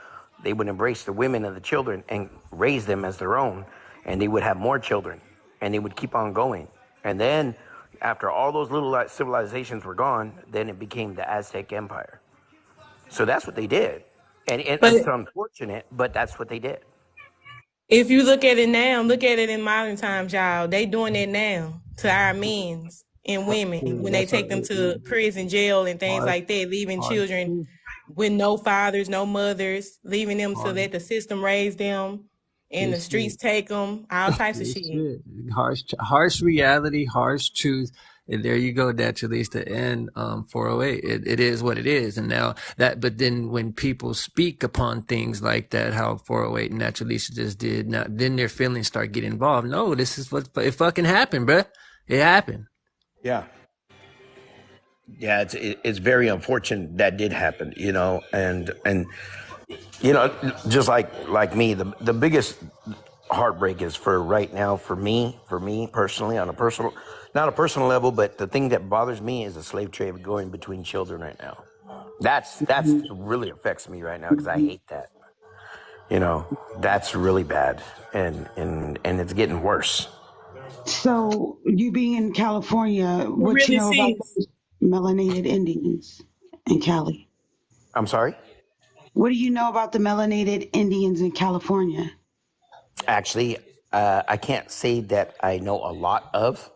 They would embrace the women and the children and raise them as their own, and they would have more children, and they would keep on going. And then After all those little civilizations were gone, then it became the Aztec Empire. So that's what they did. And it's But unfortunate, but that's what they did. if you look at it now, look at it in modern times, y'all. They doing it now to our men and women when they That's take them to prison, jail, and things harsh, like that, leaving harsh children truth, with no fathers, no mothers, leaving them to harsh. let the system raise them and the This shit. streets take them, all types of This shit. shit. Harsh reality, harsh truth. And there you go. Naturally, it's the end. 408. It is what it is. And now that, but then when people speak upon things like that, how 408 and Naturalista just did, now then their feelings start getting involved. No, this is what it fucking happened, bruh. It happened. Yeah. Yeah, it's very unfortunate that did happen, and just like me, the biggest heartbreak is for right now for me personally on a personal, not a personal level, but the thing that bothers me is the slave trade going between children right now. That's really affects me right now because I hate that. That's really bad, and it's getting worse. So, you being in California, It what you really know about seems. those melanated Indians in Cali? I'm sorry. What do you know about the melanated Indians in California? Actually, I can't say that I know a lot of.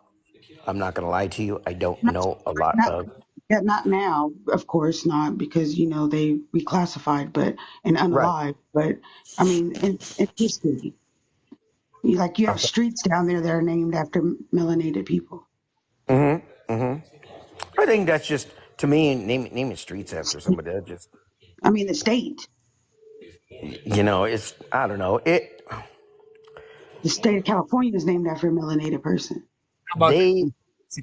I'm not going to lie to you. I don't Not, know a lot not, of. yeah, not now, of course not, because they reclassified, but and Right. unalive. But I mean, in history, you I'm have sorry. streets down there that are named after melanated people. I think that's just, to me, naming streets after somebody. That just, I mean, the state, it's, I don't know. the state of California is named after a melanated person. How about They, you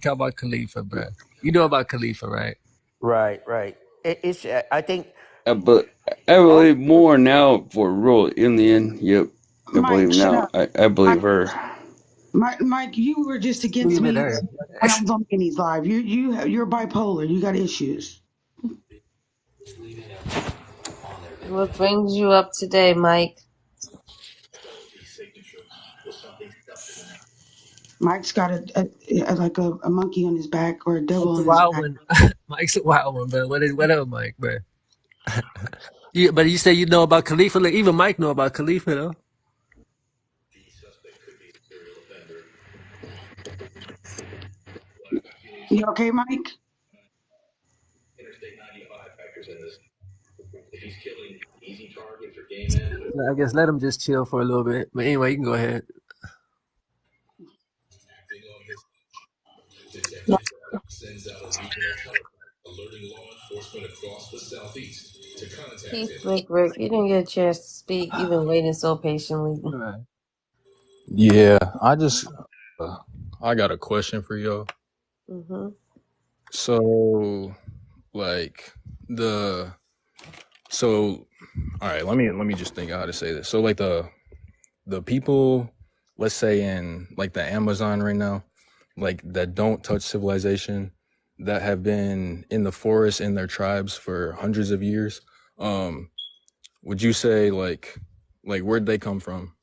talk about Khalifa, bruh? You know about Khalifa, right? right, right. It's, I think, But I all believe more now for rural Indian. Yep, I believe Mike, shut now. up. I believe Mike, her. Mike, you were just against Leave it me there. when I was on Kenny's live. You're bipolar. You got issues. What brings you up today, Mike? Mike's got a monkey on his back or a devil Mike's a on his wild back. one. Mike's a wild one, bro. What up, Mike, bro? But you say you know about Khalifa. Like, even Mike know about Khalifa, though. You okay, Mike? I guess let him just chill for a little bit. But anyway, you can go ahead. Peace, Slick Rick. You didn't get a chance to speak. You've been waiting so patiently. All right. Yeah, uh, I got a question for y'all. Mm-hmm. So, like the, so, all right, let me just think how to say this. So, like the people, let's say in like the Amazon right now, like that don't touch civilization, that have been in the forest in their tribes for hundreds of years. Would you say like where'd they come from?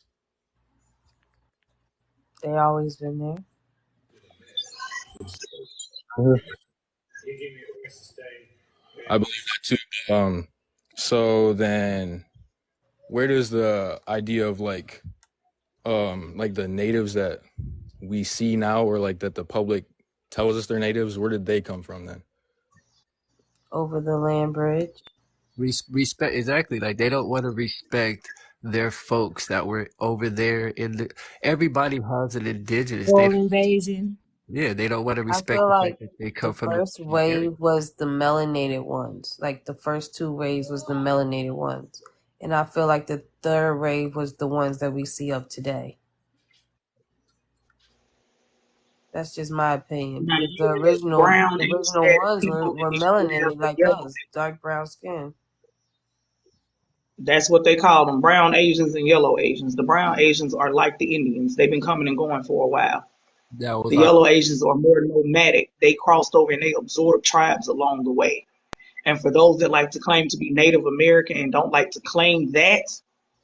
They always been there. I believe that too. So then where does the idea of like the natives that we see now, or like that the public tells us they're natives, where did they come from then? Over the land bridge. Respect, exactly. Like they don't want to respect their folks that were over there everybody has an indigenous. World invasion. They don't want to I respect feel the like fact that they the come from first the area. wave was the melanated ones. Like the first two waves was the melanated ones. And I feel like the third wave was the ones that we see of today. That's just my opinion. Now Because the you had original brown the and you original had ones people were initially have melanated the like yellow. us, dark brown skin. That's what they call them, brown Asians and yellow Asians. The brown Asians are like the Indians. They've been coming and going for a while. That was The our yellow Asians are more nomadic. They crossed over and they absorbed tribes along the way. And for those that like to claim to be Native American and don't like to claim that,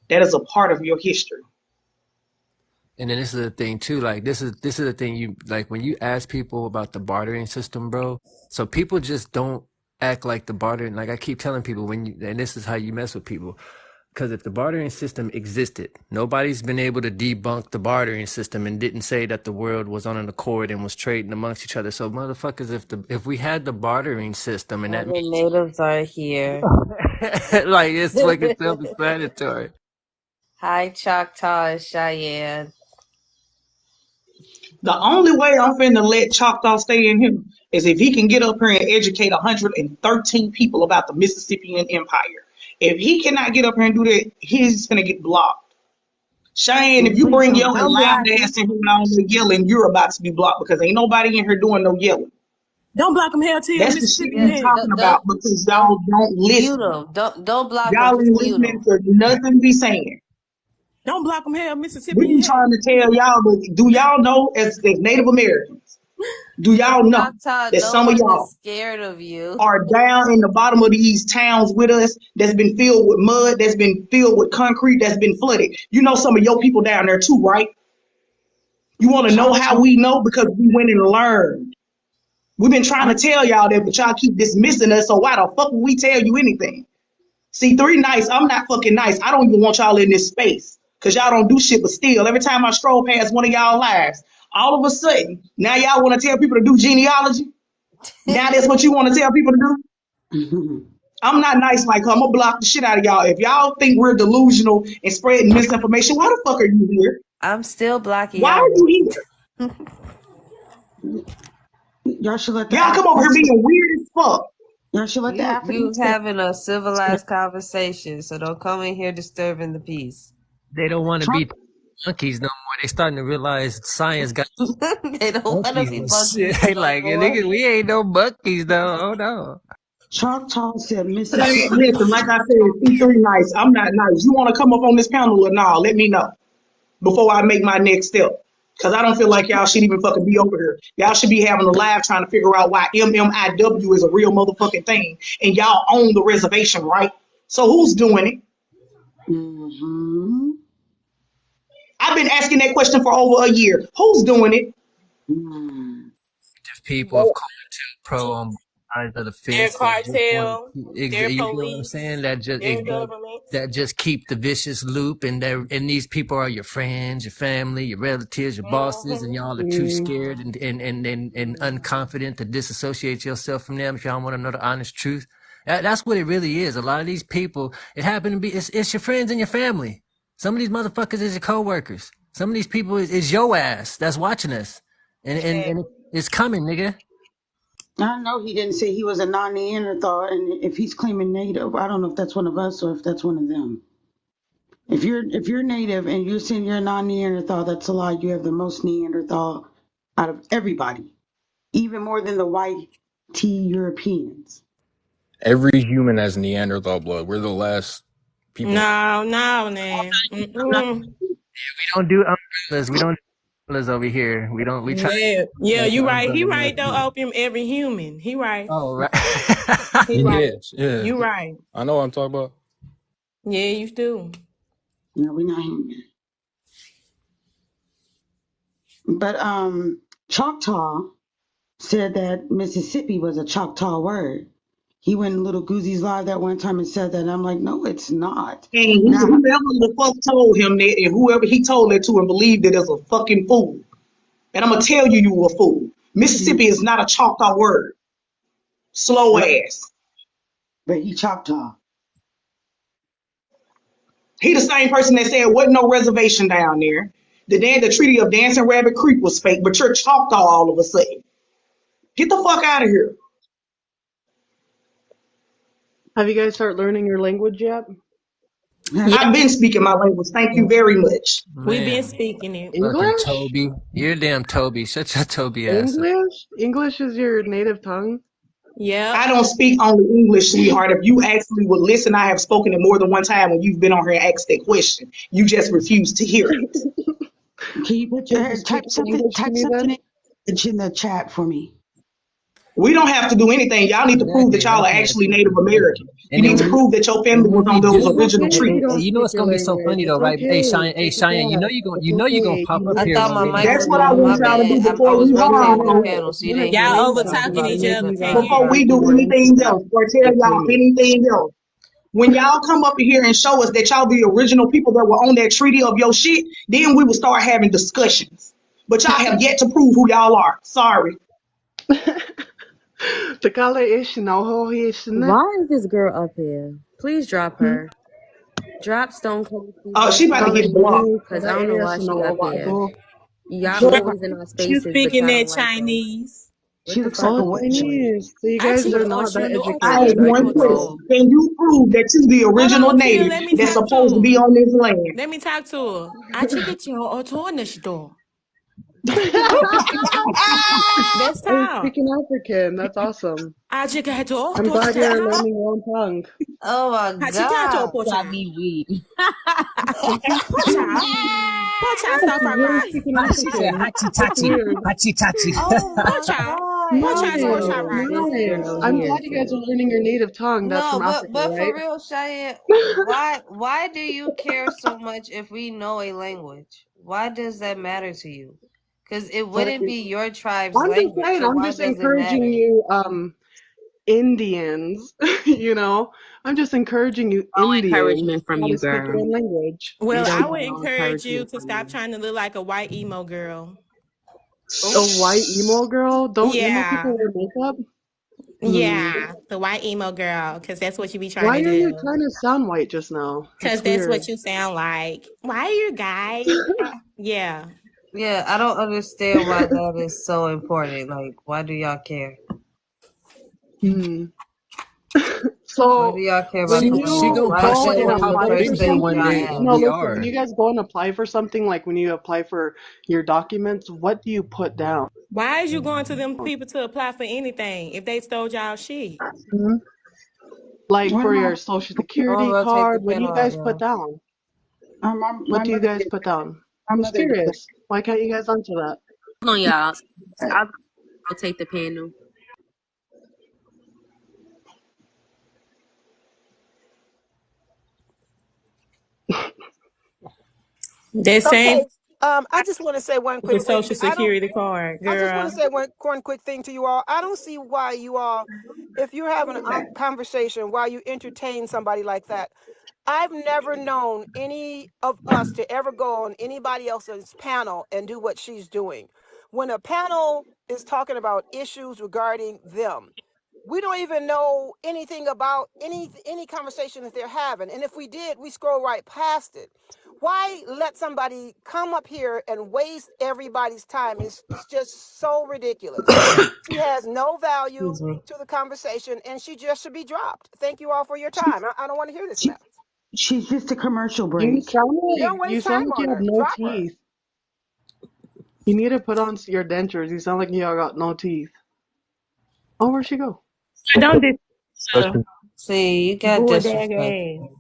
that is a part of your history. And then this is the thing too, like this is the thing you like when you ask people about the bartering system, bro. So people just don't act like the bartering. Like I keep telling people when you, and this is how you mess with people. Because if the bartering system existed, nobody's been able to debunk the bartering system and didn't say that the world was on an accord and was trading amongst each other. So motherfuckers, if we had the bartering system and All that the means natives are here. like it's fucking self-explanatory. Hi, Choctaw and Cheyenne. The only way I'm finna let Choctaw stay in him is if he can get up here and educate 113 people about the Mississippian Empire. If he cannot get up here and do that, he's finna get blocked. Cheyenne, Well, if you please bring don't your Don't block loud block him. ass in here on the yelling, you're about to be blocked because ain't nobody in here doing no yelling. Don't block them. Hell to your That's the shit Mississippi Yeah, we ass. talking about because y'all don't mute listen. him. Don't block him. Y'all Just ain't mute listening him. to nothing we saying. Don't block them. Hell, We Mississippi be ass. trying to tell y'all, but do y'all know as Native Americans, do y'all know Choctaw, that no some of one y'all is scared of you. are down in the bottom of these towns with us that's been filled with mud, that's been filled with concrete, that's been flooded? You know some of your people down there too, right? You want to know how Choctaw. we know? Because we went and learned. We've been trying to tell y'all that, but y'all keep dismissing us, so why the fuck would we tell you anything? See, 3 nights, I'm not fucking nice. I don't even want y'all in this space because y'all don't do shit but steal. Every time I stroll past one of y'all lives, all of a sudden, now y'all want to tell people to do genealogy? Now that's what you want to tell people to do? I'm not nice like her. I'm gonna block the shit out of y'all. If y'all think we're delusional and spreading misinformation, why the fuck are you here? I'm still blocking Why y'all. are you here? Y'all should let the Y'all come over here Africans. being weird as fuck. Y'all should let the You Africans stay. having a civilized conversation, so don't come in here disturbing the peace. They don't want to Choc- be monkeys no more. They starting to realize science got They don't want to monkeys be and monkeys shit. They no like, more. nigga, we ain't no monkeys though. Oh no. Choctaw said Hey, Mississippi. listen, like I said, C3 nice. I'm not nice. You want to come up on this panel or nah? Let me know before I make my next step. Cause I don't feel like y'all should even fucking be over here. Y'all should be having a live trying to figure out why MMIW is a real motherfucking thing. And y'all own the reservation, right? So who's doing it? Mm-hmm. I've been asking that question for over a year. Who's doing it? Mm. People of color too, pro on both sides of the Their fence that just want cartel, to, their you know what I'm police, saying? That just their government. that just keep the vicious loop, and these people are your friends, your family, your relatives, your bosses, and Hmm. y'all are too scared and unconfident to disassociate yourself from them if y'all want to know the honest truth. That's what it really is. A lot of these people, it happen to be it's your friends and your family. Some of these motherfuckers is your coworkers. Some of these people is your ass that's watching us. And it's coming, nigga. I know he didn't say he was a non-Neanderthal, and if he's claiming native, I don't know if that's one of us or if that's one of them. If you're native and you're saying you're a non-Neanderthal, that's a lie. You have the most Neanderthal out of everybody, even more than the white T Europeans. Every human has Neanderthal blood. We're the last people. No, no, man. I'm not. Mm-mm. We don't do umbrellas. We don't do umbrellas over here. We don't. We try to Yeah, yeah, like the you right. He umbrella right though. message. Opium, every human. He right. Oh right. He right. Yes, yeah. You right. I know what I'm talking about. Yeah, you do. No, we're not human. But Choctaw said that Mississippi was a Choctaw word. He went in Little Goosey's live that one time and said that. And I'm like, no, it's not. And Now, whoever the fuck told him that, and whoever he told it to and believed it is a fucking fool. And I'm gonna tell you, you a fool. Mississippi is not a Choctaw word. Slow right, ass. but he Choctaw. He the same person that said wasn't no reservation down there. The Treaty of Dancing Rabbit Creek was fake, but you're Choctaw all of a sudden. Get the fuck out of here. Have you guys started learning your language yet? Have Yeah, I've you? been speaking my language. Thank you very much. we been Man, speaking it. fucking English? Toby. You're damn Toby. Shut your Toby ass up. English? English is your native tongue? Yep. I don't speak only English, sweetheart. If you actually would listen, I have spoken it more than one time when you've been on here and asked that question. You just refuse to hear it. Can you put Could you your speak type English to type me something then? in the chat for me? We don't have to do anything. Y'all need to prove that Exactly. y'all That's are what actually people Native do. American. You And then need to when you prove that your and family when was on you those do, It's original okay if you and don't treaties. you know speak it's your gonna be so language. funny though, It's right? Hey, okay. Shine, hey, Take it Shine, back. It's you know you gonna okay. pop You up I need here to thought one my day. speak mic That's was what I on. My want y'all to bad. do I before was we rotating harm the her. panel, so you When I didn't get hear Y'all me over into talk talking about each Native other. maybe Can't like hear Before we you. breaking do more anything into else or tell the y'all payment. anything else, when y'all come up here and show us that y'all the original people that were on that treaty of your shit, then we will start having discussions. But y'all have yet to prove who y'all are. Sorry. Takala ish no ho ish ne. Why is this girl up here? Please drop her. Drop Stone Cold Steve She Austin about to Takala get blocked. ish because I don't know kada why ish no she up here. wabago. Y'all Girl, always in our you spaces, but speaking y'all that don't like us. Chinese. What She the looks like fuck a is Oh, the white boy. point? Chinese. So you guys Achika are not that Ochono I ask educated. I one can Ototo. question. tell. Can you prove that you the Hold on, original Latia, native let me that's talk to supposed to be her. on this land? Let me talk to her. Achika Cho Otonishdo. Let's Oh, talk. speaking African. That's awesome. Achika to I'm glad you're Otoshita. learning your own tongue. Oh my Achika to god. Got Pocha. me weak. Pocha. Pocha start from Really right. speaking She said African. hachi That's tachi, weird. hachi tachi. Oh my Pocha. god. I Pocha can't start Nice, from with right. this nice. girl I'm here glad you guys are today. learning your native tongue. That's No, from but Africa, but for right? real, Cheyenne, why do you care so much if we know a language? Why does that matter to you? Because it Like, wouldn't be your tribe's I'm just language, saying, so I'm why just does it encouraging matter? you, Indians, you know, I'm just encouraging you, No Indians, encouragement from how you, to speak your girl. own language. We Well, don't I need would no encourage you encouragement to from stop you. trying to look like a white emo girl. A white emo girl? Don't emo Yeah. people wear makeup? Hmm. Yeah. The white emo girl. Because that's what you be trying Why to are you do. trying to sound white just now? Because That's that's weird. what you sound like. Why are you guys? Yeah. Yeah, I don't understand why that is so important. Like, why do y'all care? Hmm. Why do So y'all care when about the She language? you gonna Why pop. is go She that and gonna one of the pop apply up first for in here things one y'all something, day ask? and no, we listen, when are. you guys go and apply for something, like when you apply for your documents, what do you put down? Why is you going to them people to apply for anything if they stole y'all shit? Hmm. Like When for your social I'm gonna security rotate the card, what do you panel out, guys put y'all. down? my What do you mother guys did put that. down? My I'm just mother did curious. Why can't you guys answer that? Hold on, y'all. that. I'll take the panel. That same Okay. I just want to say one the quick thing. social security card, I just want to girl. say one quick thing to you all. I don't see why you all, if you're having a conversation, why you entertain somebody like that. I've never known any of us to ever go on anybody else's panel and do what she's doing. When a panel is talking about issues regarding them, we don't even know anything about any conversation that they're having. And if we did, we scroll right past it. Why let somebody come up here and waste everybody's time? It's just so ridiculous. She has no value Excuse me. to the conversation and she just should be dropped. Thank you all for your time. I don't want to hear this She, mess. she's just a commercial You break. sound Don't you waste sound time like you on have her. no Drop her. teeth. You need to put on your dentures. You sound like you got no teeth. Oh, where'd she go? Don't dis See, you got bull dag disrespectful. ass.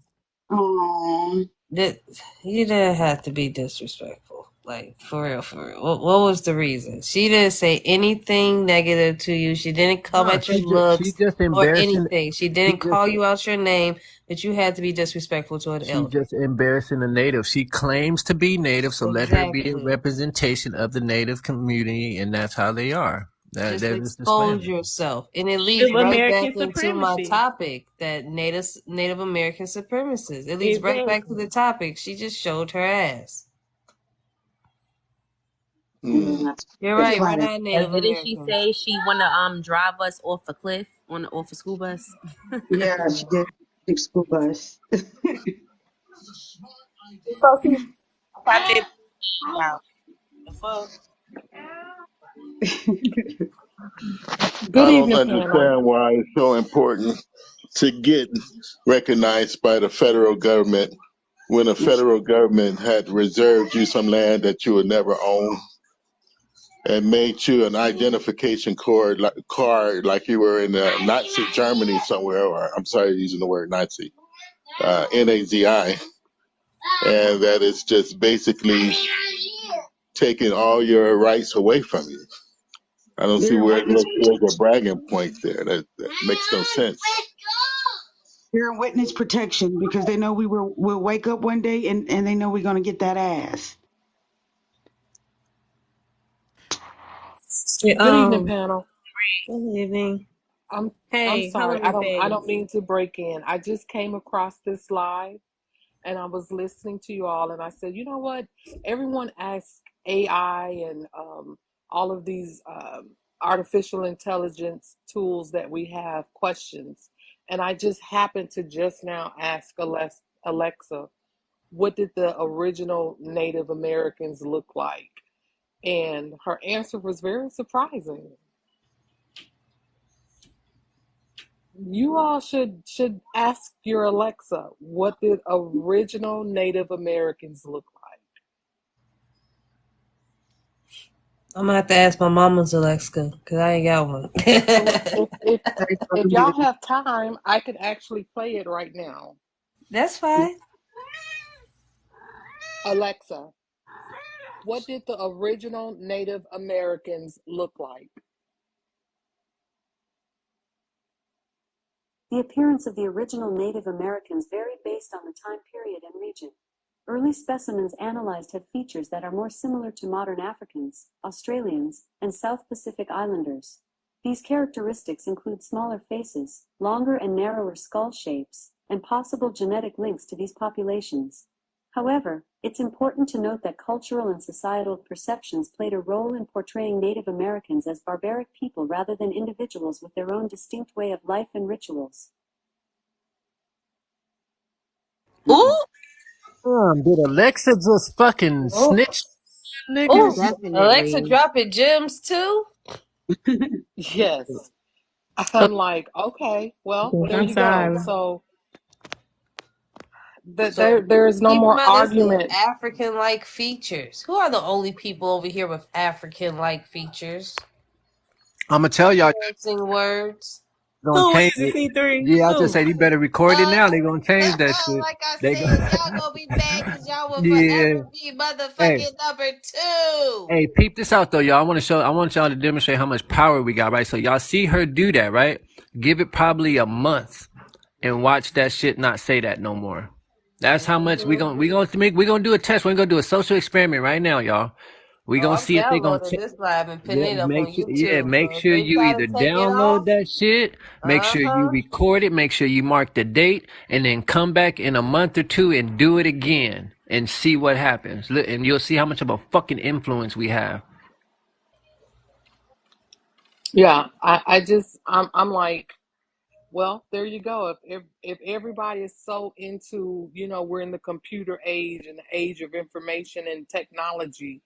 Oh, That you didn't have to be disrespectful. Like for real, for real. What was the reason? She didn't say anything negative to you. She didn't come No, at your she looks just or embarrassing. anything. She She didn't just call you out your name, but you had to be disrespectful to an she elder. just embarrassing the native. She claims to be native, so let her be a Exactly. representation of the native community, and that's how they are. Just That is just expose family. yourself. And it leads Native right back American into my supremacy. topic, that Native American supremacists. It leads right back to Exactly. the topic. She just showed her ass. Mm. You're it's right, we're fine. not And Native didn't she Americans. say she wanna drive us off a cliff off a school bus? Yeah, she did. Big school bus. So she popped it out. The fuck? Good I don't evening, panel. understand why it's so important to get recognized by the federal government when the federal government had reserved you some land that you would never own and made you an identification card like you were in Nazi Germany somewhere, or I'm sorry using the word Nazi, NAZI, and that is just basically taking all your rights away from you. I don't see They're in where witness there's a bragging point there. That makes no sense. they're in witness protection because they know we'll wake up one day and they know we're gonna get that ass. Yeah, Good evening, panel. good evening. I'm Hey, hello, sorry. Miss I don't Davis. mean to break in. I just came across this live and I was listening to you all and I said, you know what? Everyone asks AI and all of these artificial intelligence tools that we have questions. And I just happened to just now ask Alexa, what did the original Native Americans look like? And her answer was very surprising. You all should ask your Alexa, what did original Native Americans look like? I'm gonna have to ask my mama's Alexa because I ain't got one. Well, if y'all have time, I could actually play it right now. That's fine. Alexa, what did the original Native Americans look like? The appearance of the original Native Americans varied based on the time period and region. Early specimens analyzed have features that are more similar to modern Africans, Australians, and South Pacific Islanders. These characteristics include smaller faces, longer and narrower skull shapes, and possible genetic links to these populations. However, it's important to note that cultural and societal perceptions played a role in portraying Native Americans as barbaric people rather than individuals with their own distinct way of life and rituals. Ooh, Did Alexa just fucking Oh, snitch, oh, niggas? Alexa definitely. dropping gems too. Yes. I'm like, okay, well, there I'm you go. sorry. So that So there is no keep in more mind, this is argument. African-like features. Who are the only people over here with African-like features? I'm gonna tell y'all, Fancy words. gonna Who change is it, it. C3? Yeah, I was just Who? say you better record it now. They gonna change that shit. Like I They go, said, y'all gonna be mad because y'all will yeah. forever be Hey, motherfucking number two. hey, peep this out though, y'all. I want y'all to demonstrate how much power we got, right? So y'all see her do that, right? Give it probably a month and watch that shit not say that no more. That's how much Mm-hmm. we gonna do a test. We're gonna do a social experiment right now, y'all. We Oh, gonna I'm see if they gonna downloading this live and putting yeah, it up on YouTube. make So if sure they you try to either take it download off, that shit, make sure you uh-huh. record it, make sure you mark the date, and then come back in a month or two and do it again and see what happens. And you'll see how much of a fucking influence we have. Yeah, I'm like, well, there you go. If everybody is so into, we're in the computer age and the age of information and technology,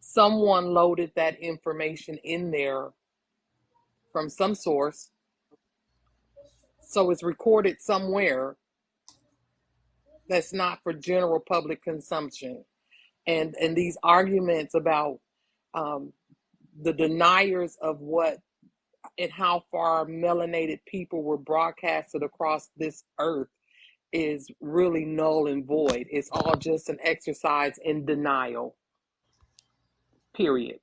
someone loaded that information in there from some source, so it's recorded somewhere that's not for general public consumption. And these arguments about um, the deniers of what and how far melanated people were broadcasted across this earth is really null and void. It's all just an exercise in denial, period.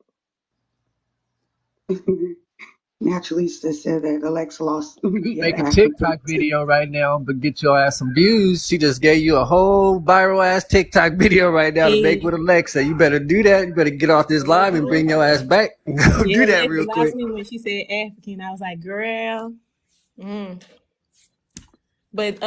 Naturalista said that Alexa lost me at Make a Africa. TikTok video right now, but get your ass some views. She just gave you a whole viral ass TikTok video right now to make He, with Alexa. You better do that. You better get off this live and bring your ass back. Go yeah, do that Alexa real lost quick. me when she said African. I was like, girl. Mm. But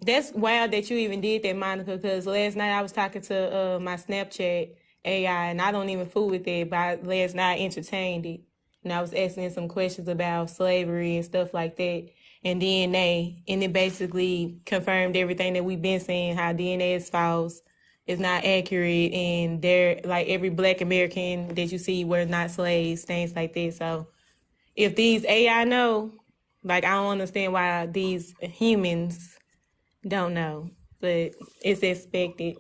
that's wild that you even did that, Monica, because last night I was talking to my Snapchat AI, and I don't even fool with it, but last night I entertained it. And I was asking it some questions about slavery and stuff like that, and DNA, and it basically confirmed everything that we've been saying, how DNA is false, it's not accurate, and they're like every Black American that you see were not slaves, things like that. So if these AI know, like I don't understand why these humans don't know, but it's expected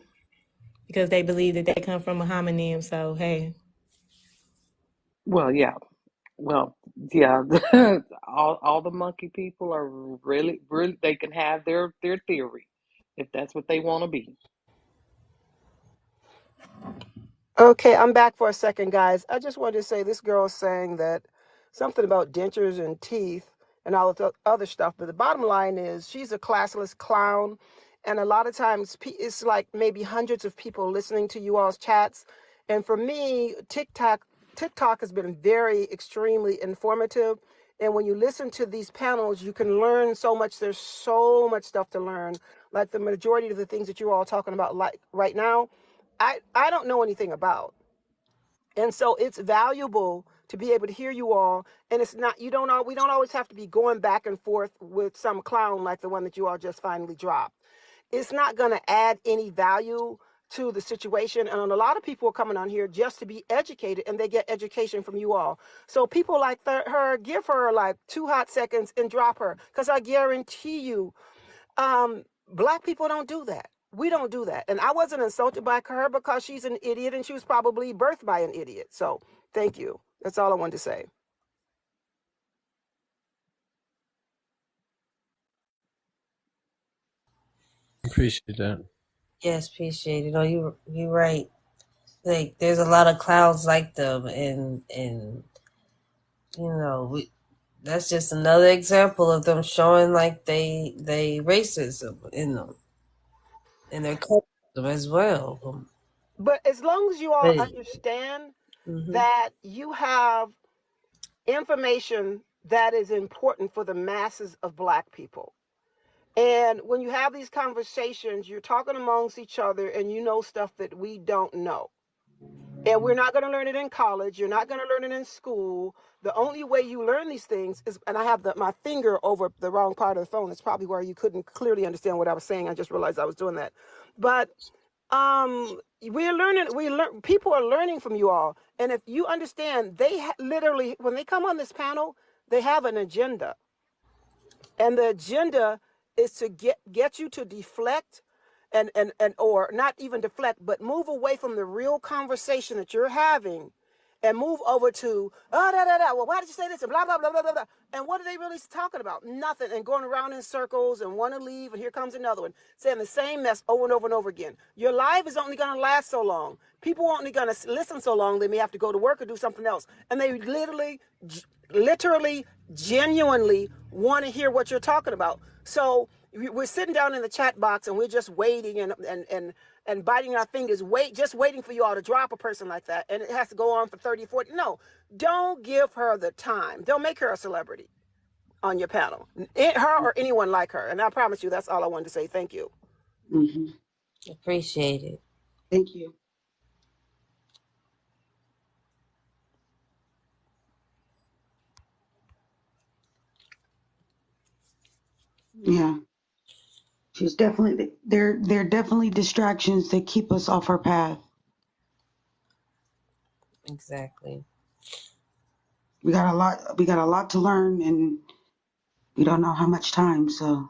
because they believe that they come from a homonym. So hey, Well, yeah. Well, yeah. all the monkey people are really, really, they can have their theory if that's what they want to be. Okay, I'm back for a second, guys. I just wanted to say this girl is saying that something about dentures and teeth and all of the other stuff. But the bottom line is she's a classless clown. And a lot of times it's like maybe hundreds of people listening to you all's chats. And for me, TikTok has been very extremely informative. And when you listen to these panels, you can learn so much. There's so much stuff to learn. Like the majority of the things that you're all talking about like right now, I don't know anything about. And so it's valuable to be able to hear you all. And it's not, we don't always have to be going back and forth with some clown like the one that you all just finally dropped. It's not going to add any value to the situation. And a lot of people are coming on here just to be educated, and they get education from you all. So people like her, give her like 2 hot seconds and drop her. Because I guarantee you, Black people don't do that. We don't do that. And I wasn't insulted by her because she's an idiot, and she was probably birthed by an idiot. So thank you. That's all I wanted to say. Appreciate that. Yes, appreciate it. No, you're right. Like there's a lot of clowns like them, and you know that's just another example of them showing like they racism in them and their colorism as well. But as long as you all But understand that you have information that is important for the masses of Black people. And when you have these conversations, you're talking amongst each other and you know stuff that we don't know. And we're not going to learn it in college. You're not going to learn it in school. The only way you learn these things is, and I have my finger over the wrong part of the phone. It's probably where you couldn't clearly understand what I was saying. I just realized I was doing that. But we're learning. People are learning from you all. And if you understand, they literally, when they come on this panel, they have an agenda. And the agenda is to get you to deflect and or not even deflect, but move away from the real conversation that you're having and move over to well, why did you say this and blah blah blah blah blah blah. And what are they really talking about? Nothing, and going around in circles and want to leave, and here comes another one saying the same mess over and over and over again. Your life is only going to last so long. People are only going to listen so long. They may have to go to work or do something else, and they literally genuinely want to hear what you're talking about. So we're sitting down in the chat box and we're just waiting and biting our fingers, just waiting for you all to drop a person like that. And it has to go on for 30, 40. No, don't give her the time. Don't make her a celebrity on your panel. Her or anyone like her. And I promise you, that's all I wanted to say. Thank you. Appreciate it. Thank you. Yeah. She's definitely they're definitely distractions that keep us off our path. Exactly. We got a lot to learn, and we don't know how much time, so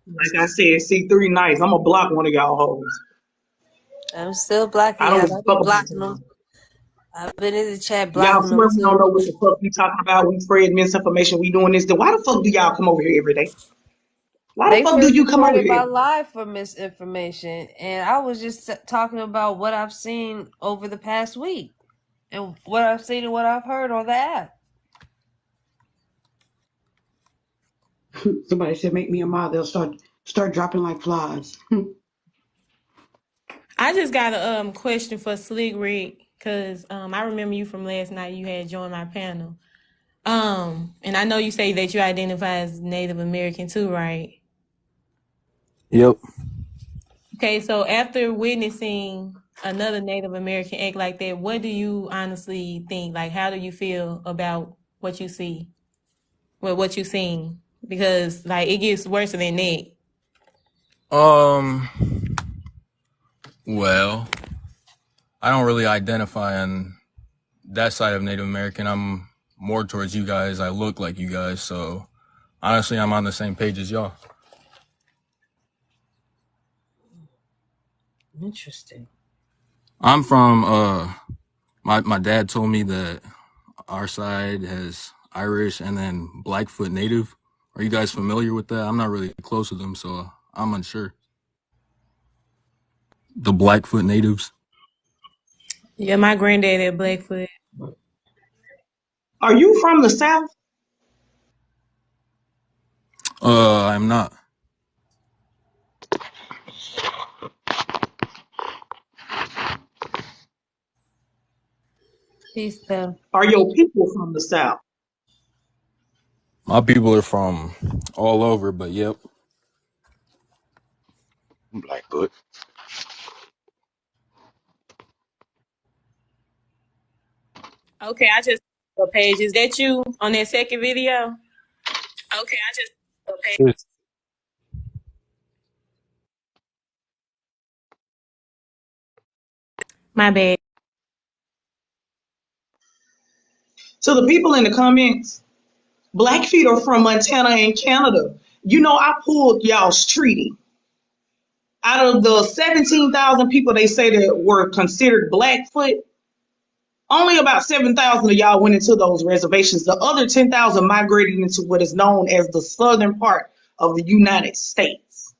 Like I said, C3 nice. I'm gonna block one of y'all hoes. I'm still blocking I y'all. don't I be fuck with blocking them. I've been in the chat y'all. blocking them Swear we don't too. know what the fuck we talking about. We spread misinformation. We doing this. Then why the fuck do y'all come over here every day? Why the They fuck do first you come over reported my here? live for misinformation, and I was just talking about what I've seen over the past week and what I've seen and what I've heard on the app. somebody said make me a mod, they'll start dropping like flies. I just got a question for Slick Rick, because I remember you from last night. You had joined my panel. And I know you say that you identify as Native American too, right? Yep. Okay, so after witnessing another Native American act like that, what do you honestly think? Like, how do you feel about what you see? Well, what you seen? Because like it gets worse than that. Um. Well, I don't really identify on that side of Native American. I'm more towards you guys. I look like you guys, so honestly, I'm on the same page as y'all. Interesting. I'm from my dad told me that our side has Irish and then Blackfoot Native. Are you guys familiar with that? I'm not really close to them, so I'm unsure. The Blackfoot Natives. Yeah, my granddad at Blackfoot. Are you from the South? I'm not. Peace, Tim. Are your people from the South? My people are from all over, but yep. Blackfoot. Okay, I just a page. Is that you on that second video? Okay, I just a page. Sis, My bad. To the people in the comments, Blackfeet are from Montana and Canada. You know, I pulled y'all's treaty. Out of the 17,000 people they say that were considered Blackfoot, only about 7,000 of y'all went into those reservations. The other 10,000 migrated into what is known as the southern part of the United States.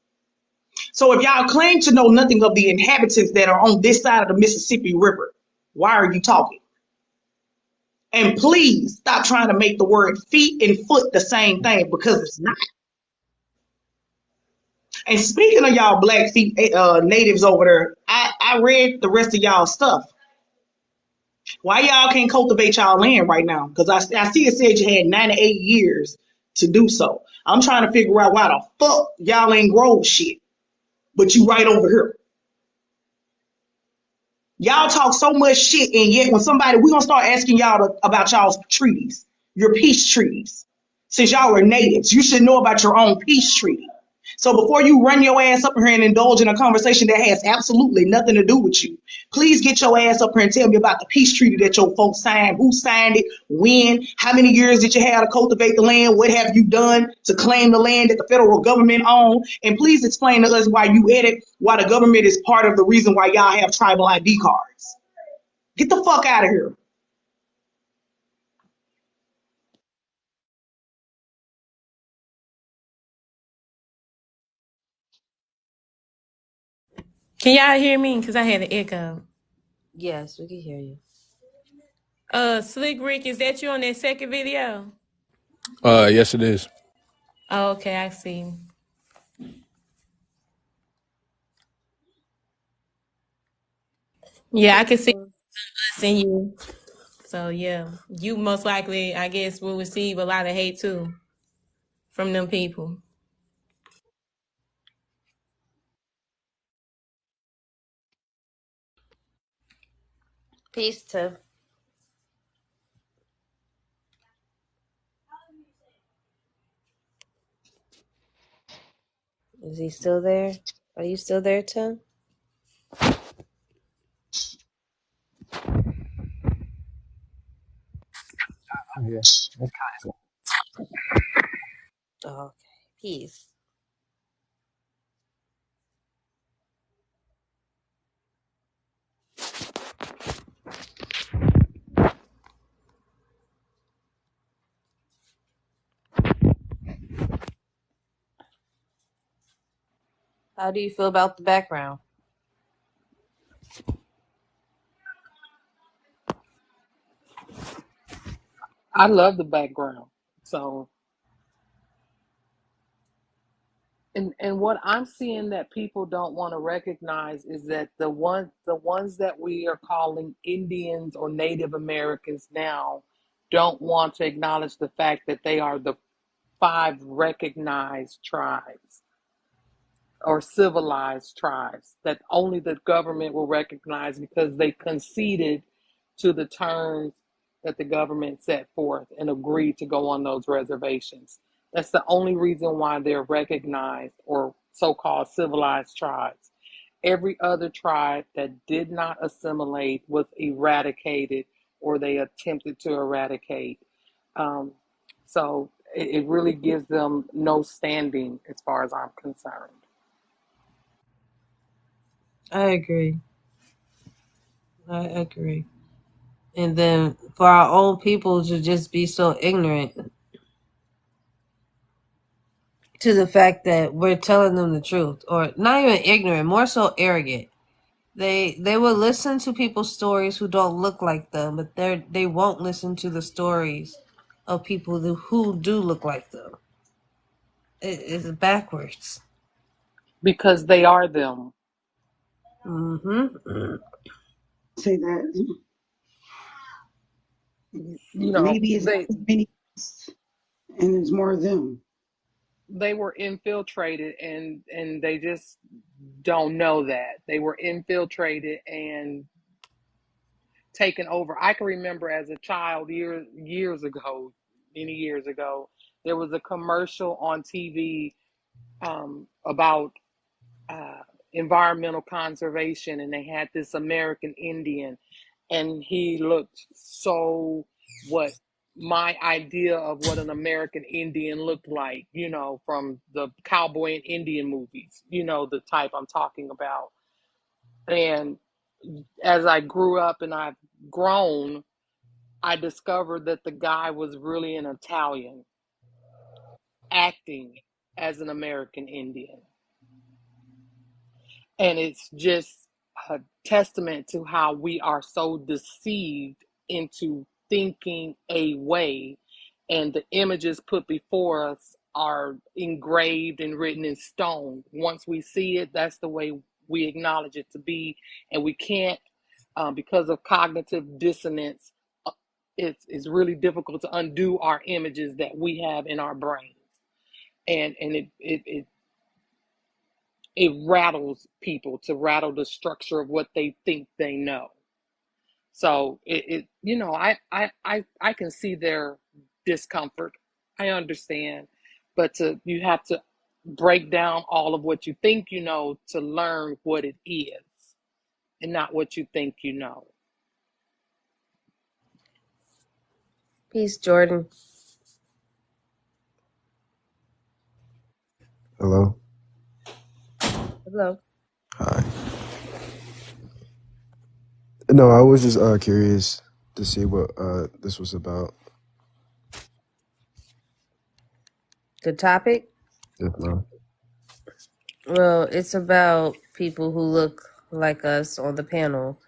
So if y'all claim to know nothing of the inhabitants that are on this side of the Mississippi River, why are you talking? And please stop trying to make the word feet and foot the same thing, because it's not. And speaking of y'all Blackfeet natives over there, I read the rest of y'all stuff. Why y'all can't cultivate y'all land right now? Because I see it said you had 98 years to do so. I'm trying to figure out why the fuck y'all ain't grow shit, but you right over here. Y'all talk so much shit, and yet when we gonna start asking y'all about y'all's treaties, your peace treaties. Since y'all are natives, you should know about your own peace treaty. So before you run your ass up here and indulge in a conversation that has absolutely nothing to do with you, please get your ass up here and tell me about the peace treaty that your folks signed, who signed it, when, how many years did you have to cultivate the land, what have you done to claim the land that the federal government owned, and please explain to us why the government is part of the reason why y'all have tribal ID cards. Get the fuck out of here. Can y'all hear me? Because I had an echo. Yes, we can hear you. Slick Rick, is that you on that second video? yes, it is. Oh, okay, I see. Yeah, I can see us and you. So yeah, you most likely, I guess, will receive a lot of hate too from them people. Peace, Tim. Is he still there? Are you still there, Tim? Yeah. Oh, okay. Peace. How do you feel about the background? I love the background. So, and what I'm seeing that people don't want to recognize is that the ones that we are calling Indians or Native Americans now don't want to acknowledge the fact that they are the five recognized tribes or civilized tribes that only the government will recognize because they conceded to the terms that the government set forth and agreed to go on those reservations. That's the only reason why they're recognized or so called civilized tribes. Every other tribe that did not assimilate was eradicated or they attempted to eradicate. Um, so it really gives them no standing as far as I'm concerned. I agree. I agree. And then for our own people to just be so ignorant to the fact that we're telling them the truth, or not even ignorant, more so arrogant, They will listen to people's stories who don't look like them, but they won't listen to the stories of people who do look like them. It's backwards. because they are them. Mm-hmm. Say that You know, maybe it's not as many and it's more of them. they were infiltrated, and they just don't know that they were infiltrated and taken over. I can remember as a child, years ago, many years ago, there was a commercial on TV about uh, environmental conservation, and they had this American Indian, and he looked so what my idea of what an American Indian looked like, from the cowboy and Indian movies, the type I'm talking about. And as I grew up and I've grown, I discovered that the guy was really an Italian acting as an American Indian. And it's just a testament to how we are so deceived into thinking a way, and the images put before us are engraved and written in stone. Once we see it, that's the way we acknowledge it to be. And we can't, because of cognitive dissonance, it's really difficult to undo our images that we have in our brains. And it rattles people to rattle the structure of what they think they know. So I can see their discomfort. I understand, but you have to break down all of what you think you know to learn what it is, and not what you think you know. Peace, Jordan. Hello. Hello. Hi. No, I was just curious to see what this was about. The topic? If not, Well, it's about people who look like us on the panel,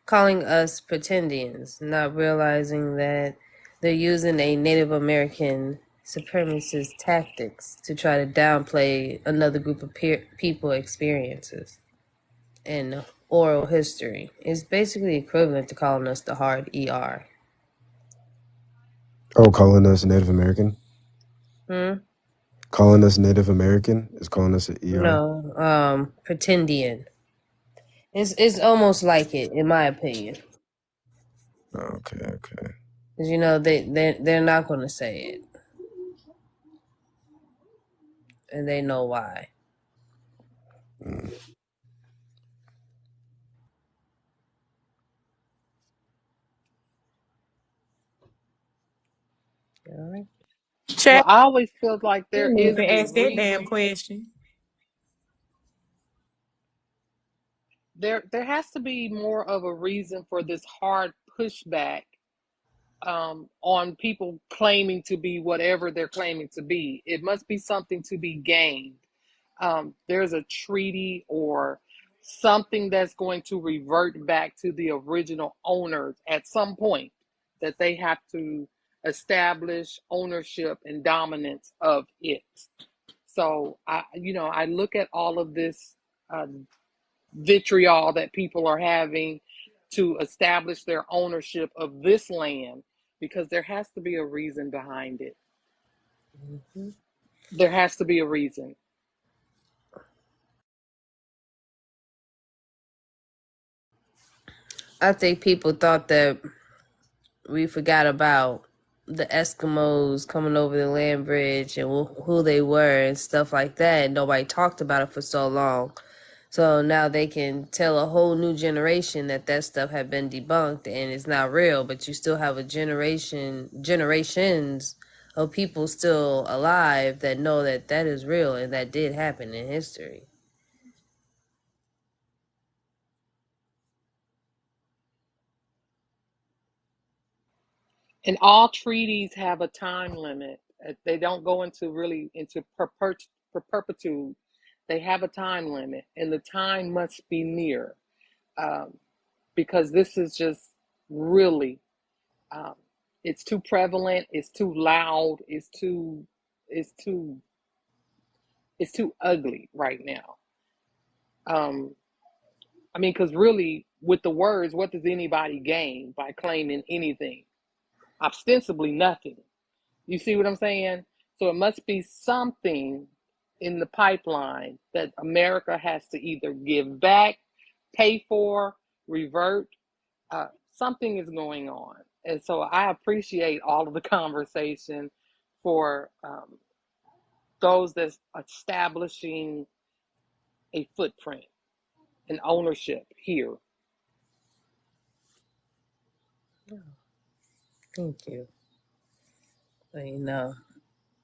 calling us pretendians, not realizing that they're using a Native American supremacist tactics to try to downplay another group of people experiences and oral history. It's basically equivalent to calling us the hard ER. oh, calling us Native American. Calling us Native American is calling us an ER. No, pretendian. It's almost like it, in my opinion. Okay. Because they're not going to say it, and they know why. All right. Well, Check. I always feel like there You need is to a ask that damn reason. question. There has to be more of a reason for this hard pushback on people claiming to be whatever they're claiming to be. It must be something to be gained. There's a treaty or something that's going to revert back to the original owners at some point, that they have to establish ownership and dominance of it. So I look at all of this uh, vitriol that people are having to establish their ownership of this land, because there has to be a reason behind it. Mm-hmm. There has to be a reason. I think people thought that we forgot about the Eskimos coming over the land bridge and who they were and stuff like that. And nobody talked about it for so long. So now they can tell a whole new generation that stuff had been debunked and it's not real, but you still have generations of people still alive that know that is real and that did happen in history. And all treaties have a time limit. They don't go into perpetuity. They have a time limit, and the time must be near. because this is just really, um, it's too prevalent, it's too loud, it's too, it's too ugly right now. I mean, because really, with the words, what does anybody gain by claiming anything? Ostensibly nothing. You see what I'm saying? So it must be something in the pipeline that America has to either give back, pay for, revert. Something is going on. And so I appreciate all of the conversation for those that's establishing a footprint and ownership here. Thank you. But, you know,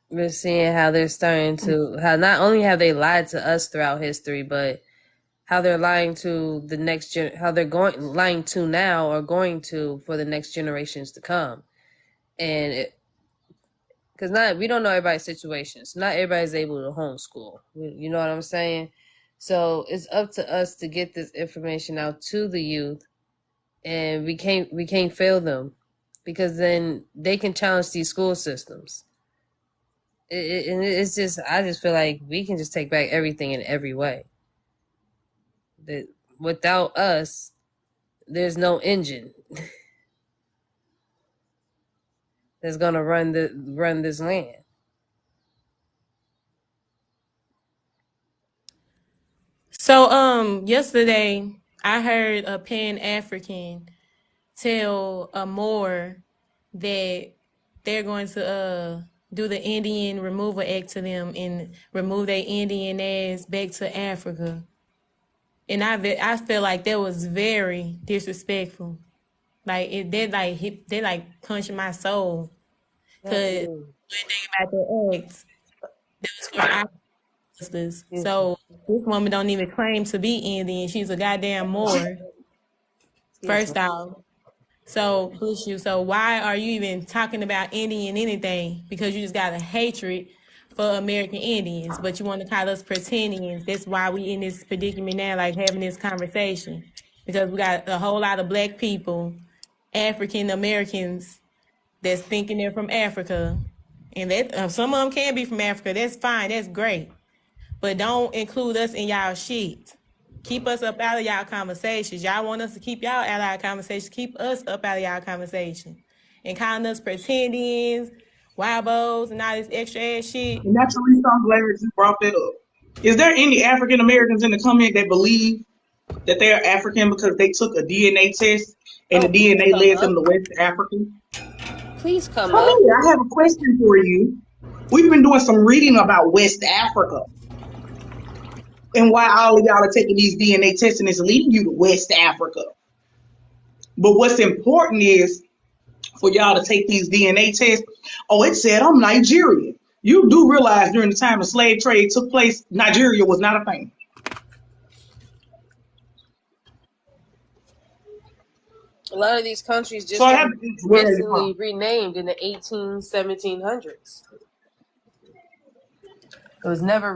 we're seeing how they're starting to, how not only have they lied to us throughout history, but how they're lying to the next gen, how they're lying to now or going to for the next generations to come. And because not, we don't know everybody's situations. Not everybody's able to homeschool. You know what I'm saying? So it's up to us to get this information out to the youth, and we can't fail them, because then they can challenge these school systems. And it's just, I just feel like we can just take back everything in every way. That without us, there's no engine that's gonna run this land. So yesterday I heard a Pan African tell a Moor that they're going to do the Indian removal act to them and remove their Indian ass back to Africa. And I feel like that was very disrespectful. Like they like punched my soul. Yeah, Cause it when is. they about the act, that was for our ancestors. Excuse me. So this woman don't even claim to be Indian. She's a goddamn Moor. Excuse me. First off. So push you. So why are you even talking about Indian anything? Because you just got a hatred for American Indians, but you want to call us pretendians. That's why we in this predicament now, like having this conversation. Because we got a whole lot of black people, African Americans, that's thinking they're from Africa. And that some of them can be from Africa. That's fine. That's great. But don't include us in y'all shit. Keep us up out of y'all conversations. Y'all want us to keep y'all out of our conversations. Keep us up out of y'all conversation. And calling us pretendians, wabos, and all this extra ass shit. And that's the reason I'm glad you brought that up. Is there any African Americans in the comment that believe that they're African because they took a DNA test and the Oh, please DNA come led them up. to West Africa? Please come Come up. here, I have a question for you. We've been doing some reading about West Africa and why all of y'all are taking these DNA tests and it's leading you to West Africa. But what's important is for y'all to take these DNA tests. Oh, it said I'm Nigerian. You do realize during the time the slave trade took place, Nigeria was not a thing. A lot of these countries So just I got have to ask, where are you recently from? renamed in the 1700s. It was never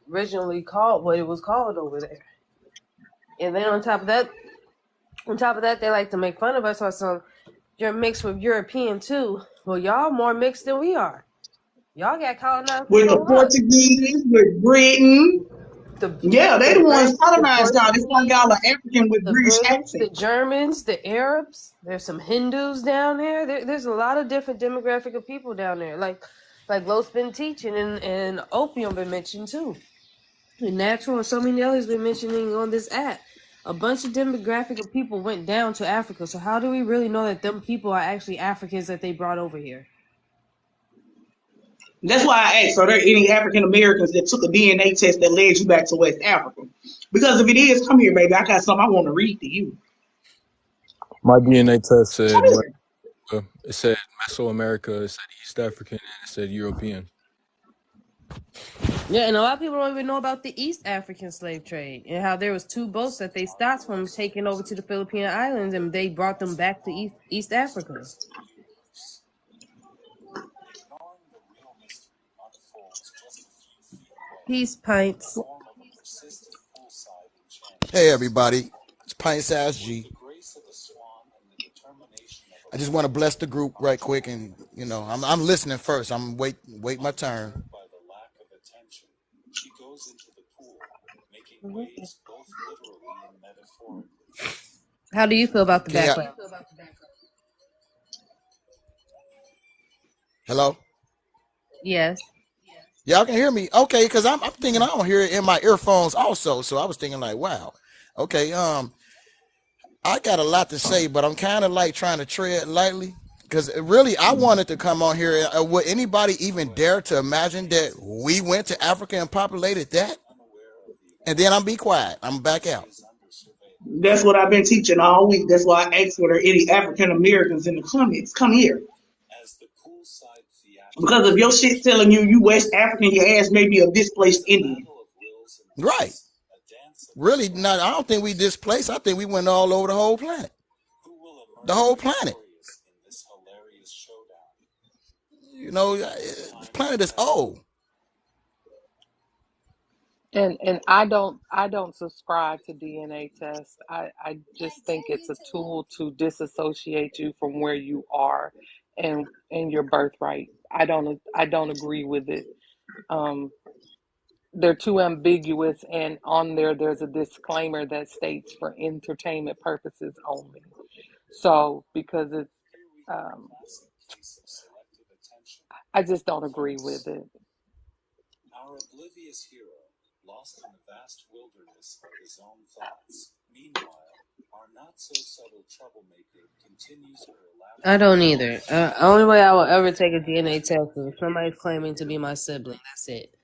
originally called what it was called over there. And then on top of that, they like to make fun of us on some. You're mixed with European too. Well, y'all more mixed than we are. Y'all got colonized With the before us. Portuguese, with Britain. The Yeah, they the the ones French, the colonized y'all. That's why y'all are Portuguese, African with the British British, the accent. Germans, the Arabs. There's some Hindus down there. There's a lot of different demographic of people down there. Like Lo's been teaching and Opium been mentioned too. And Natural and so many others been mentioning on this app. A bunch of demographic of people went down to Africa. So how do we really know that them people are actually Africans that they brought over here? That's why I asked, are there any African Americans that took a DNA test that led you back to West Africa? Because if it is, come here, baby. I got something I want to read to you. My DNA test Come said here. it said Mesoamerica, it said East African, and it said European. Yeah, and a lot of people don't even know about the East African slave trade and how there was two boats that they stopped from taking over to the Philippine Islands and they brought them back to East Africa. Peace, pints. Hey everybody, it's pint size G. I just want to bless the group right quick, and I'm listening first. I'm wait my turn. How do you feel about the Can y'all? backlash? Hello? Yes. Y'all can hear me? Okay, because I'm thinking I don't hear it in my earphones also. So I was thinking like, wow. Okay, I got a lot to say, but I'm kind of like trying to tread lightly because really I wanted to come on here. Would anybody even dare to imagine that we went to Africa and populated that? And then I'm be quiet. I'm back out. That's what I've been teaching all week. That's why I asked for there any African Americans in the comments. Come here. Because if your shit telling you West African, your ass may be a displaced Indian. Right. Really not. I don't think we displaced. I think we went all over the whole planet. The whole planet. The planet is old. And I don't subscribe to DNA tests. I just think it's a tool to disassociate you from where you are and your birthright. I don't agree with it. Um, they're too ambiguous, and on there's a disclaimer that states for entertainment purposes only. So because it's um, I just don't agree with it. I don't either. Only way I will ever take a DNA test is if somebody's claiming to be my sibling. That's it.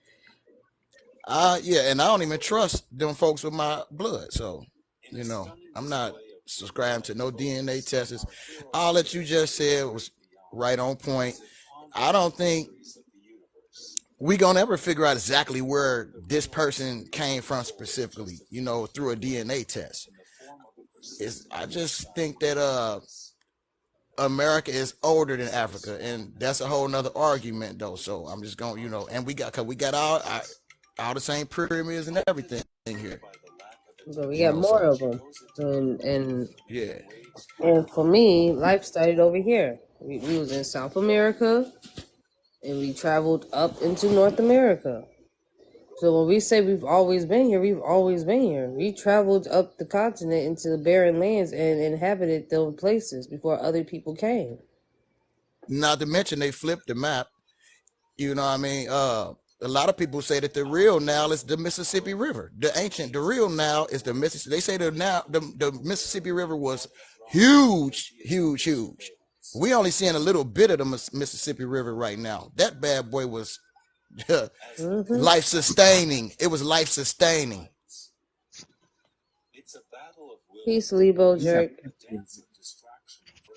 Yeah, and I don't even trust them folks with my blood. So, I'm not subscribing to no DNA tests. All that you just said was right on point. I don't think we gonna ever figure out exactly where this person came from specifically, through a DNA test. I just think that America is older than Africa, and that's a whole nother argument though. So I'm just going, and cause we got all the same pyramids and everything here, But we got more So of them, and yeah. and for me, life started over here. We was in South America, and we traveled up into North America. So when we say we've always been here, we've always been here. We traveled up the continent into the barren lands and inhabited those places before other people came. Not to mention they flipped the map. You know what I mean? A lot of people say that the real Nile is the Mississippi River. The real Nile is the Mississippi. They say the Mississippi River was huge, huge, huge. We only seeing a little bit of the Mississippi River right now. That bad boy was life sustaining. It was life sustaining. Peace, Lebo Yeah. jerk.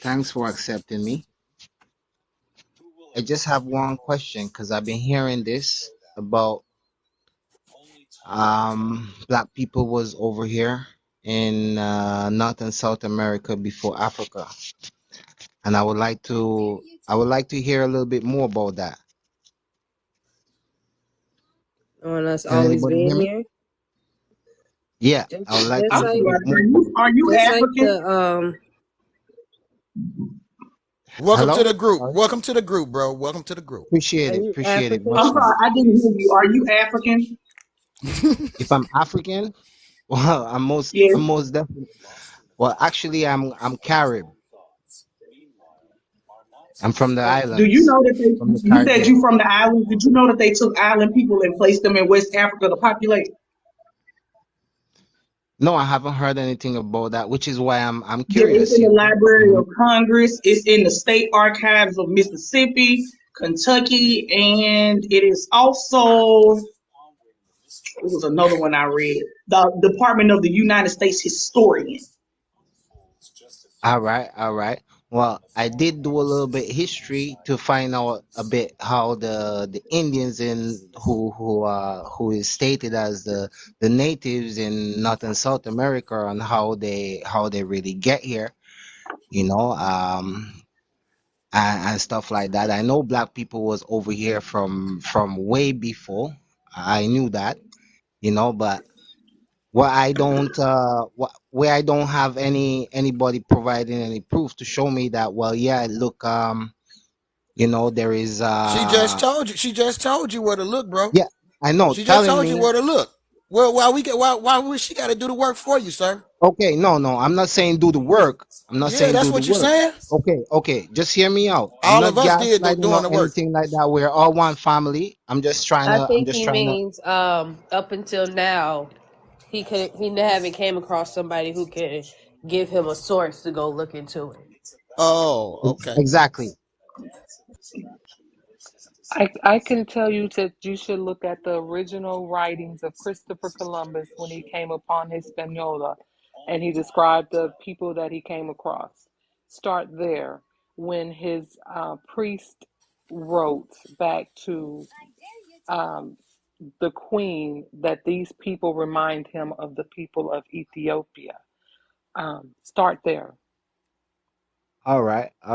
Thanks for accepting me. I just have one question because I've been hearing this about black people was over here in North and South America before Africa, and I would like to hear a little bit more about that. On us Can always anybody hear being me? here. Yeah, Just, I would like to just hear I'm a like bit sorry. more Are about you that. are you just like African? the Welcome to Hello? the group. Sorry. Welcome to the group, bro. Welcome to the group. Appreciate are it. you Appreciate it. African? Much I'm love. sorry, I didn't hear you. Are you African? If I'm African, well, I'm Yes. most definitely. Well, actually, I'm Carib. I'm from the Do you islands, know that from the you said Caribbean. you from the islands? Did you know that they took island people and placed them in West Africa to populate? No, I haven't heard anything about that, which is why I'm Yeah, it's curious. in the Library of Congress. It's in the state archives of Mississippi, Kentucky, and it is also, it was another one I read. The Department of the United States Historian. All right, all right. Well, I did do a little bit history to find out a bit how the Indians in who is stated as the natives in North and South America and how they really get here, you know, and stuff like that. I know black people was over here from way before. I knew that, but what I don't where I don't have anybody providing any proof to show me that, well, yeah, look, there is She just told you. She just told you where to look, bro. yeah, I know, She just telling told you me. where to look. Well, why would she got to do the work for you, sir? Okay, no, I'm not saying do the work. I'm not Yeah, saying that's do the what you're work. saying. Okay, just hear me out. I'm All not of us did gaslighting doing or the work. anything like that. We're all one family. I I'm think just he trying to. means up until now he haven't came across somebody who can give him a source to go look into it. Oh, okay. Exactly. I can tell you that you should look at the original writings of Christopher Columbus when he came upon Hispaniola and he described the people that he came across. Start there when his priest wrote back to um, the queen that these people remind him of the people of Ethiopia. Start there. All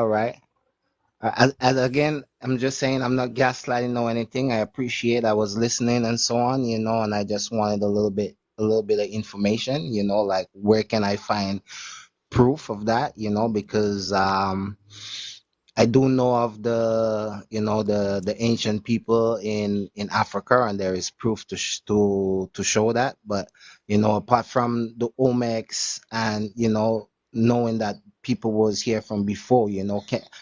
right. As again, I'm just saying I'm not gaslighting or anything. I appreciate I was listening and so on, and I just wanted a little bit of information, like where can I find proof of that, because I do know of the ancient people in Africa, and there is proof to show that. But apart from the Olmecs and knowing that people was here from before,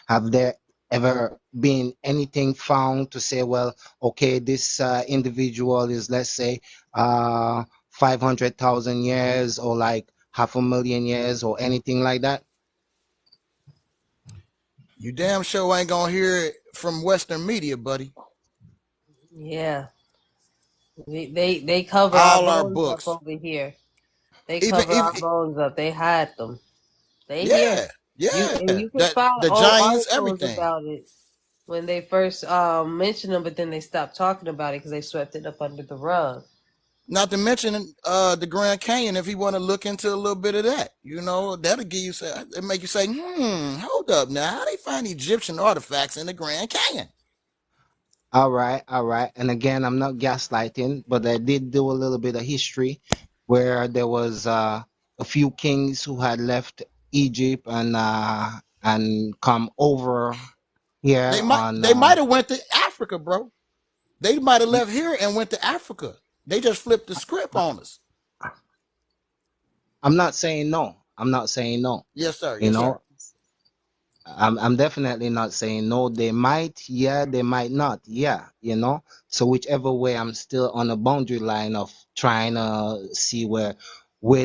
have there ever been anything found to say, well, okay, this individual is, let's say, 500,000 years or like half a million years or anything like that? You damn sure ain't gonna hear it from Western media, buddy. Yeah, they cover our All our bones up books, over here. They even cover even our bones up. They hide them. They here. yeah, yeah. You can That find the old giants, articles everything. about it when they first mentioned them, but then they stopped talking about it because they swept it up under the rug. Not to mention the Grand Canyon. If you want to look into a little bit of that, that'll give you it make you say, hold up now, how they find Egyptian artifacts in the Grand Canyon? All right. And again, I'm not gaslighting, but I did do a little bit of history where there was a few kings who had left Egypt and come over here on They might have went to Africa, bro. They might have left here and went to Africa. They just flipped the script on us. I'm not saying no. I'm not saying no. Yes, sir. You Yes, know, sir. I'm definitely not saying no. They might, yeah, they might not, yeah, So whichever way, I'm still on a boundary line of trying to see where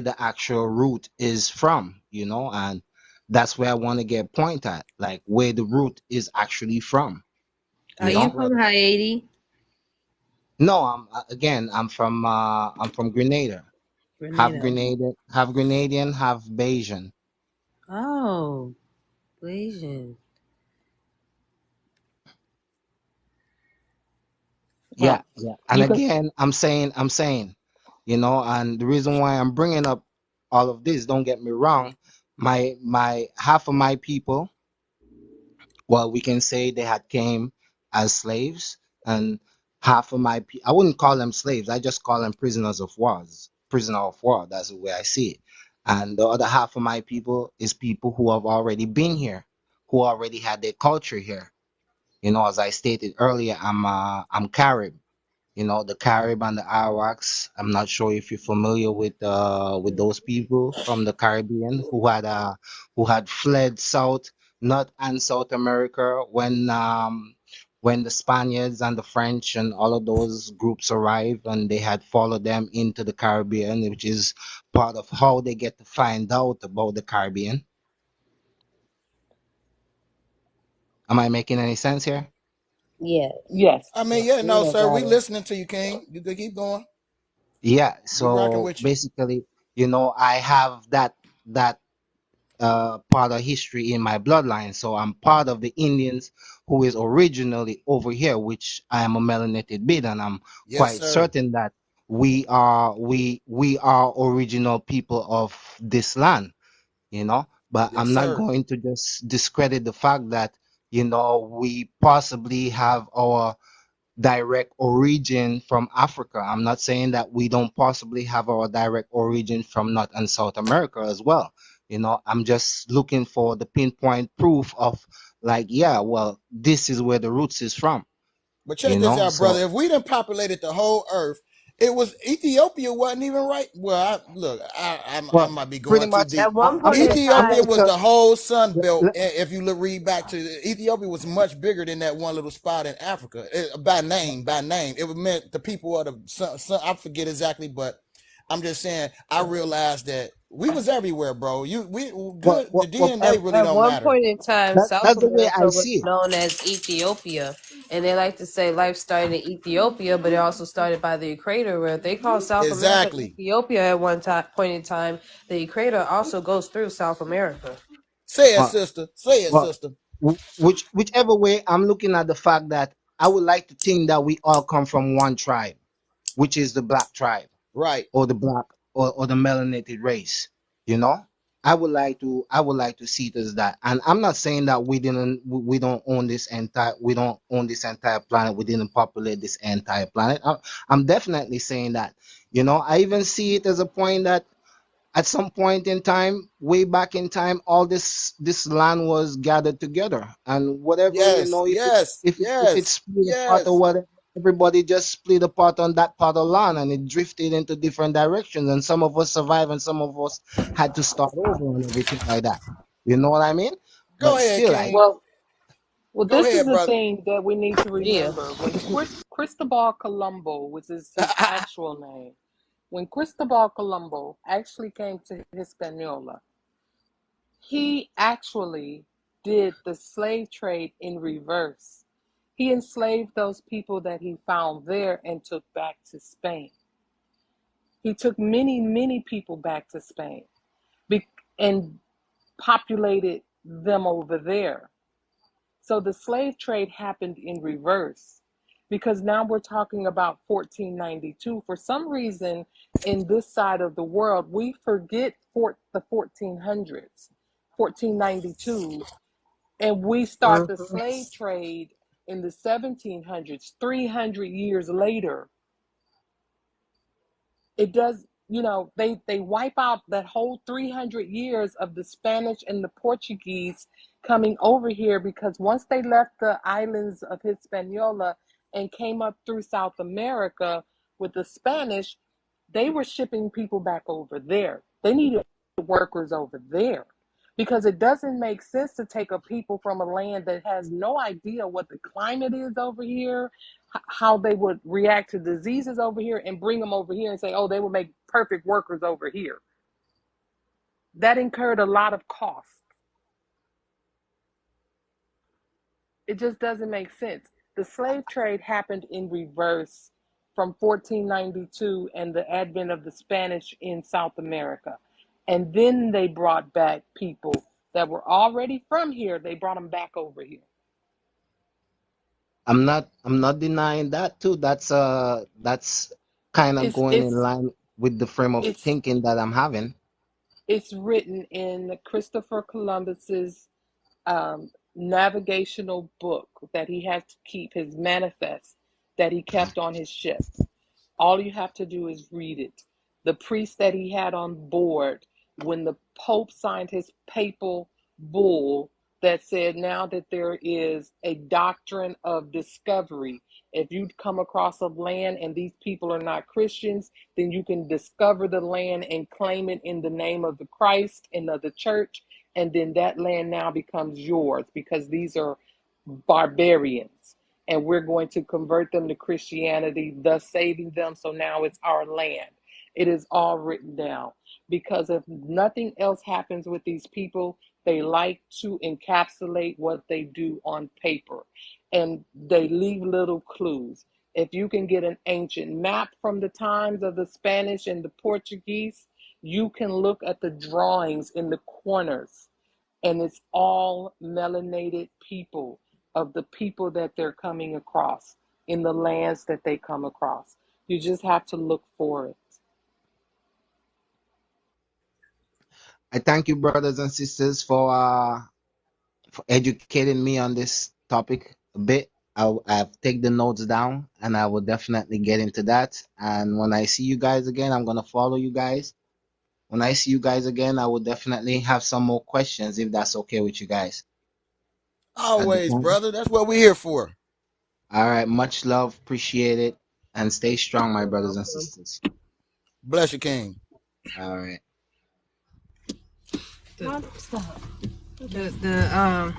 the actual root is from, and that's where I want to get point at, like where the root is actually from, Are you Yes, you know. from brother. Haiti? No, I'm from Grenada, Grenada. half Grenadian, half Bayesian. Oh, Blasian. Yeah, Well, yeah. And you can. again, I'm saying, and the reason why I'm bringing up all of this, don't get me wrong, my half of my people, well, we can say they had came as slaves, and half of I wouldn't call them slaves, I just call them prisoner of war. That's the way I see it. And the other half of my people is people who have already been here, who already had their culture here. As I stated earlier, I'm Carib, the Carib and the Arawaks. I'm not sure if you're familiar with those people from the Caribbean who had fled South, North and South America when the Spaniards and the French and all of those groups arrived, and they had followed them into the Caribbean, which is part of how they get to find out about the Caribbean. Am I making any sense here? Yes. Yes. I mean, Yes. yeah, We no, know sir. We about it. listening to you, King. You can keep going. Yeah, We rocking so with you. basically, I have that part of history in my bloodline. So I'm part of the Indians who is originally over here, which I am a melanated bid, and I'm Yes, quite sir. certain that we are original people of this land. But Yes, I'm not sir. going to just discredit the fact that we possibly have direct origin from Africa. I'm not saying that we don't possibly have our direct origin from North and South America as well. I'm just looking for the pinpoint proof of, like, yeah, well, this is where the roots is from. But check this out, brother. So If we done populated the whole earth, it was Ethiopia wasn't even right. Well, I well, might be pretty going too much, deep. At one I'm point gonna in I'm Ethiopia gonna time, was tell. the whole sun le- belt. le- If you read back to Ethiopia was much bigger than that one little spot in Africa. By name, it was meant the people of the sun. I forget exactly, but I'm just saying. I realized that we was everywhere, bro. We Well, good. The well, well, DNA really at don't one matter. point in time, South that's the way I America was see it. known as Ethiopia, and they like to say life started in Ethiopia, but it also started by the equator, where they call South America Exactly. Ethiopia at one time point in time. The equator also goes through South America. Say it, Well, sister. Say it, well, sister. whichever way, I'm looking at the fact that I would like to think that we all come from one tribe, which is the black tribe, Right. or the black, or the melanated race. You know, I would like to see it as that. And I'm not saying that we don't own this entire planet. We didn't populate this entire planet. I'm definitely saying that. I even see it as a point that at some point in time, way back in time, all this land was gathered together, and whatever, Yes. if it Yes. if it, if it's Yes. split apart or Yes. whatever, everybody just split apart on that part of land, and it drifted into different directions. And some of us survived, and some of us had to start over and everything like that. You know what I mean? Go But ahead, still, King. Well, Go this is ahead, the brother. thing that we need to Yeah. remember. When Cristobal Colombo, which is his actual name, when Cristobal Colombo actually came to Hispaniola, he actually did the slave trade in reverse. He enslaved those people that he found there and took back to Spain. He took many, many people back to Spain and populated them over there. So the slave trade happened in reverse because now we're talking about 1492. For some reason, in this side of the world, we forget the 1400s, 1492, and we start the Mhm. slave trade in the 1700s, 300 years later. It does, they wipe out that whole 300 years of the Spanish and the Portuguese coming over here, because once they left the islands of Hispaniola and came up through South America with the Spanish, they were shipping people back over there. They needed workers over there, because it doesn't make sense to take a people from a land that has no idea what the climate is over here, how they would react to diseases over here, and bring them over here and say, oh, they will make perfect workers over here. That incurred a lot of cost. It just doesn't make sense. The slave trade happened in reverse from 1492 and the advent of the Spanish in South America. And then they brought back people that were already from here. They brought them back over here. I'm not denying that too. That's kind of It's going in it's line with the frame of it's thinking that I'm having. it's written in Christopher Columbus's navigational book that he had to keep, his manifest that he kept on his ship. All you have to do is read it. The priest that he had on board, when the Pope signed his papal bull that said now that there is a doctrine of discovery. If you come across a land and these people are not Christians, then you can discover the land and claim it in the name of the Christ and of the church. And then that land now becomes yours, because these are barbarians, and we're going to convert them to Christianity, thus saving them. So now it's our land. It is all written down, because if nothing else happens with these people, they like to encapsulate what they do on paper, and they leave little clues. If you can get an ancient map from the times of the Spanish and the Portuguese, you can look at the drawings in the corners, and it's all melanated people, of the people that they're coming across in the lands that they come across. You just have to look for it. I thank you, brothers and sisters, for educating me on this topic a bit. I've taken the notes down, and I will definitely get into that. And when I see you guys again, I'm gonna follow you guys. When I see you guys again, I will definitely have some more questions if that's okay with you guys. At the Always, time. brother. That's what we're here for. All right, much love, appreciate it, and stay strong, my brothers and sisters. Bless you, King. All right. Stop. The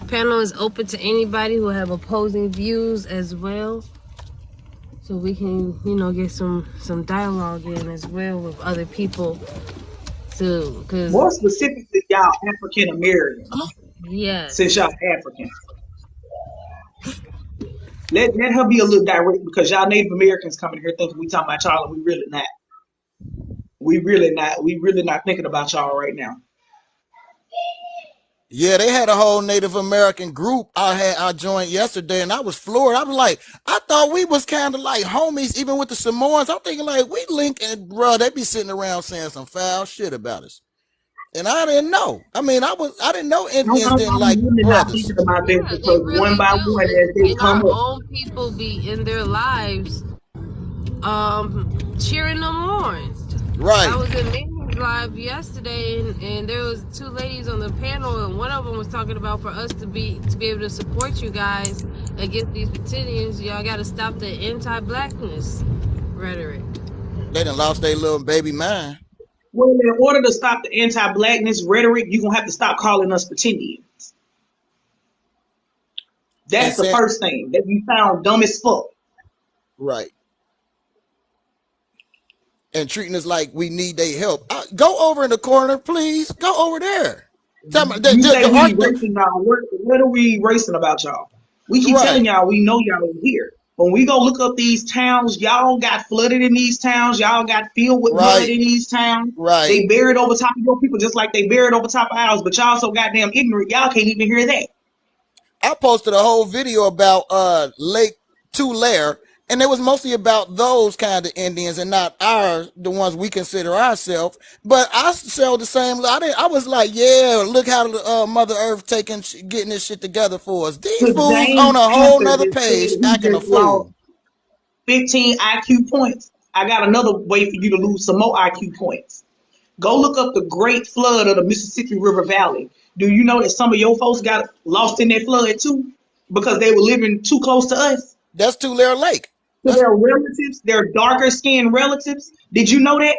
panel is open to anybody who have opposing views as well, so we can get some dialogue in as well with other people too. Cause More specifically, y'all African Americans, since yes, y'all African. Let her be a little direct because y'all Native Americans coming here thinking we talking about y'all and we really not. We really not. We really not thinking about y'all right now. Yeah, they had a whole Native American group I joined yesterday, and I was floored. I was like, I thought we was kind of like homies, even with the Samoans. I'm thinking like we link, and bro, they be sitting around saying some foul shit about us, and I didn't know. I mean, I didn't know Indians didn't like I'm really not brothers. thinking about that yeah, they because one really by one do. as they And come our up. own people be in their lives, cheering them on. I Right. was in Manny's live yesterday, and there was two ladies on the panel, and one of them was talking about for us to be able to support you guys against these pretendians, y'all got to stop the anti-blackness rhetoric. They done lost their little baby mind. Well, in order to stop the anti-blackness rhetoric, you're gonna have to stop calling us pretendians. And That's the said, first thing that you sound dumb as fuck. right. And treating us like we need their help. Go over in the corner, please. Go over there. Tell me, You say we erasing y'all. What are we erasing about y'all? We keep telling right, y'all we know y'all are here. When we go look up these towns, y'all got flooded in these towns. Y'all got filled with mud right, in these towns. right. They buried over top of your people just like they buried over top of ours. But y'all so goddamn ignorant, y'all can't even hear that. I posted a whole video about Lake Tulare, and it was mostly about those kind of Indians and not the ones we consider ourselves. But I sell the same. I was like, yeah, look how the Mother Earth getting this shit together for us. These Because fools James on a whole answered nother and said page he acting a just lost fool. 15 IQ points. I got another way for you to lose some more IQ points. Go look up the great flood of the Mississippi River Valley. Do you know that some of your folks got lost in that flood too? Because they were living too close to us, That's Tulare Lake. to That's their relatives, their darker skinned relatives. Did you know that?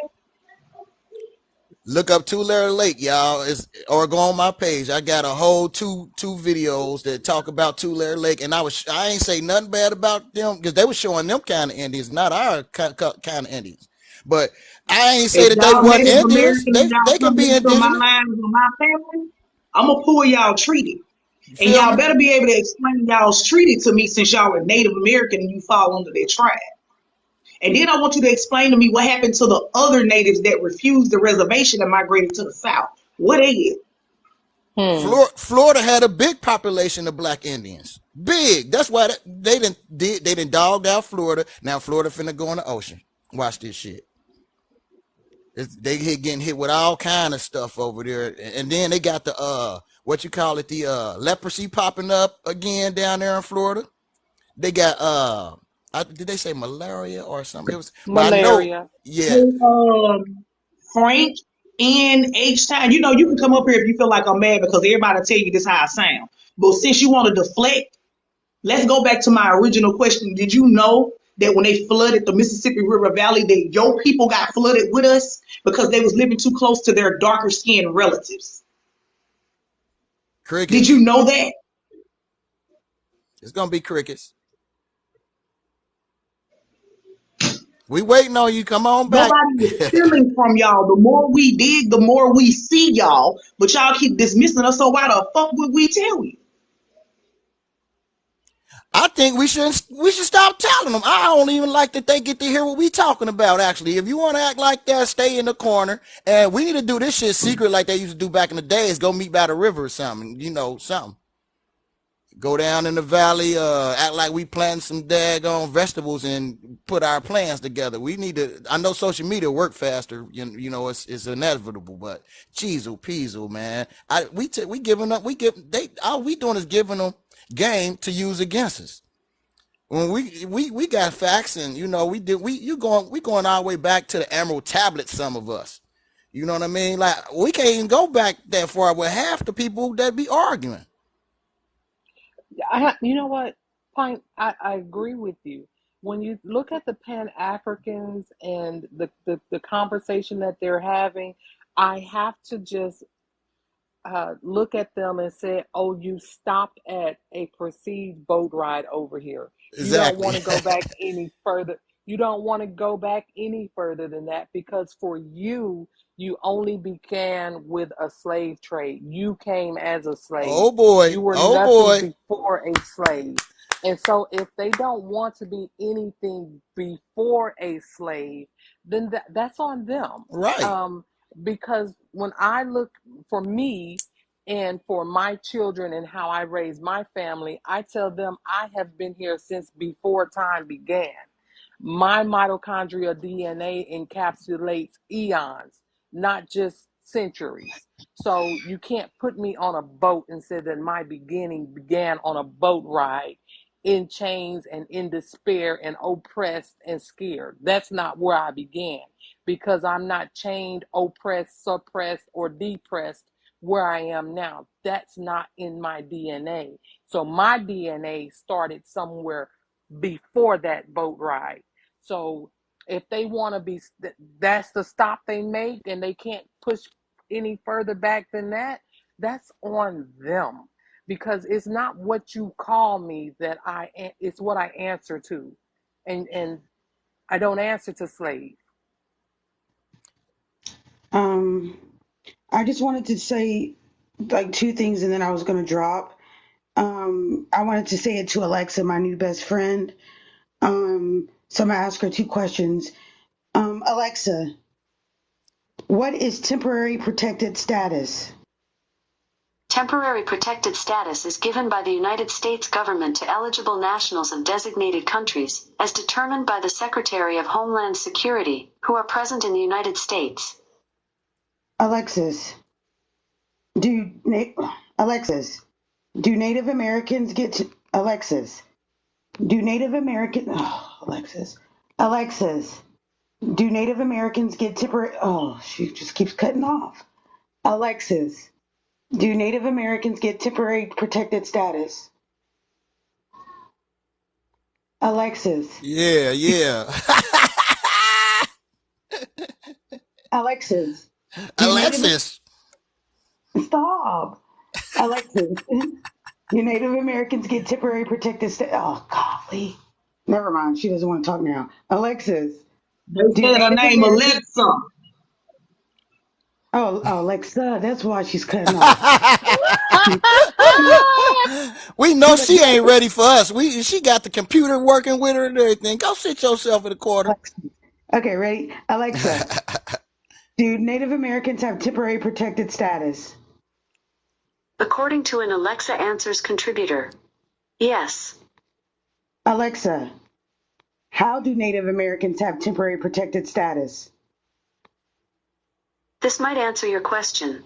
Look up Tulare Lake, y'all. Or go on my page. I got a whole two videos that talk about Tulare Lake, and I ain't say nothing bad about them because they were showing them kind of Indians, not our kind of Indians. But I ain't say If that they y'all weren't Native Indians. American and y'all They can come be into my indigenous. lines or my family, I'm gonna pull y'all treaty. You And feel y'all me? better be able to explain y'all's treaty to me since y'all are Native American and you fall under their tribe. And then I want you to explain to me what happened to the other natives that refused the reservation and migrated to the South. What they did? Florida had a big population of black Indians. Big. That's why they didn't dogged out Florida. Now Florida finna go in the ocean. Watch this shit. They getting hit with all kind of stuff over there, and then they got the what you call it, the leprosy popping up again down there in Florida. They got did they say malaria or something? It was, but I know, Malaria. yeah, So, Frank in H Town. You know, you can come up here if you feel like I'm mad because everybody tell you this how I sound. But since you want to deflect, let's go back to my original question. Did you know that when they flooded the Mississippi River Valley, that your people got flooded with us because they was living too close to their darker skinned relatives? Did you crickets. know that? It's gonna be crickets. We waiting on you. Come on back. Nobody is stealing from y'all. The more we dig, the more we see y'all. But y'all keep dismissing us. So why the fuck would we tell you? I think we should stop telling them. I don't even like that they get to hear what we talking about. Actually, if you want to act like that, stay in the corner. And we need to do this shit secret like they used to do back in the days. Go meet by the river or something. You know, something. Go down in the valley, act like we planting some daggone vegetables and put our plans together. We need to. I know social media work faster. You know it's inevitable, but jeezel peasel, man. We giving up. All we doing is giving them game to use against us. When we got facts, and we going all the way back to the Emerald Tablet. Some of us, you know what I mean. Like we can't even go back that far with half the people that be arguing. You know what, Pint? I agree with you. When you look at the Pan Africans and the conversation that they're having, I have to just look at them and say, "Oh, you stopped at a perceived boat ride over here. You don't Exactly. want to go back any further. You don't want to go back any further than that because for you, you only began with a slave trade. You came as a slave. Oh boy. You were Oh nothing boy. before a slave." And so, if they don't want to be anything before a slave, then that's on them. Right. Um, because when I look for me and for my children and how I raise my family, I tell them I have been here since before time began. My mitochondrial DNA encapsulates eons, not just centuries. So you can't put me on a boat and say that my beginning began on a boat ride in chains and in despair and oppressed and scared. That's not where I began because I'm not chained, oppressed, suppressed, or depressed where I am now. That's not in my DNA. So my DNA started somewhere before that boat ride. So if they want to be, that's the stop they make and they can't push any further back than that, that's on them because it's not what you call me that it's what I answer to. And I don't answer to slave. Um, I just wanted to say like two things and then I was going to drop. I wanted to say it to Alexa, my new best friend. So I'm going to ask her two questions. Alexa, what is temporary protected status? Temporary protected status is given by the United States government to eligible nationals of designated countries, as determined by the Secretary of Homeland Security, who are present in the United States. Alexis, do Alexis, do Native Americans get to, Alexis? Do Native American Alexis, Alexis, do Native Americans get temporary? Oh, she just keeps cutting off. Alexis, do Native Americans get temporary protected status? Alexis, Yeah, yeah. Alexis, do Native Alexis. stop? Alexis, do Native Americans get temporary protected status? Oh, golly. Never mind. She doesn't want to talk now. Alexis, They do said her Native name Americans? Alexa. Oh, Alexa. That's why she's cutting off. We know She's like, she ain't ready for us. She got the computer working with her and everything. Go sit yourself in the corner. Alexa. Okay, ready? Alexa, do Native Americans have temporary protected status? According to an Alexa Answers contributor, yes. Alexa, how do Native Americans have temporary protected status? This might answer your question.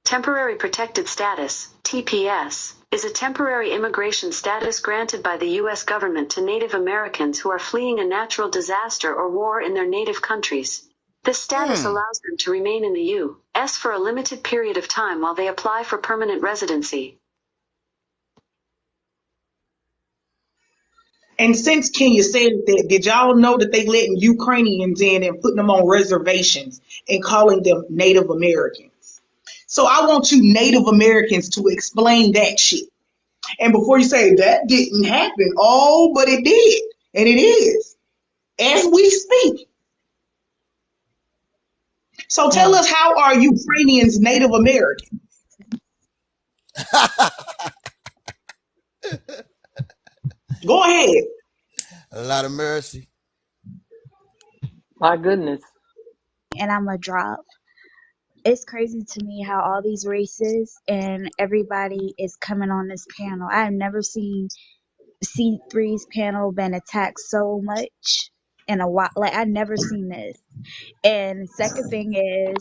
Temporary Protected Status, TPS, is a temporary immigration status granted by the U.S. government to Native Americans who are fleeing a natural disaster or war in their native countries. This status allows them to remain in the U.S. for a limited period of time while they apply for permanent residency. And since Kenya said that, did y'all know that they letting Ukrainians in and putting them on reservations and calling them Native Americans? So I want you Native Americans to explain that shit. And before you say that didn't happen, oh, but it did. And it is. As we speak. So tell us, how are Ukrainians Native American? Go ahead. A lot of mercy. My goodness. And I'm a drop. It's crazy to me how all these races and everybody is coming on this panel. I have never seen C3's panel been attacked so much in a while. Like, I've never seen this. And second thing is,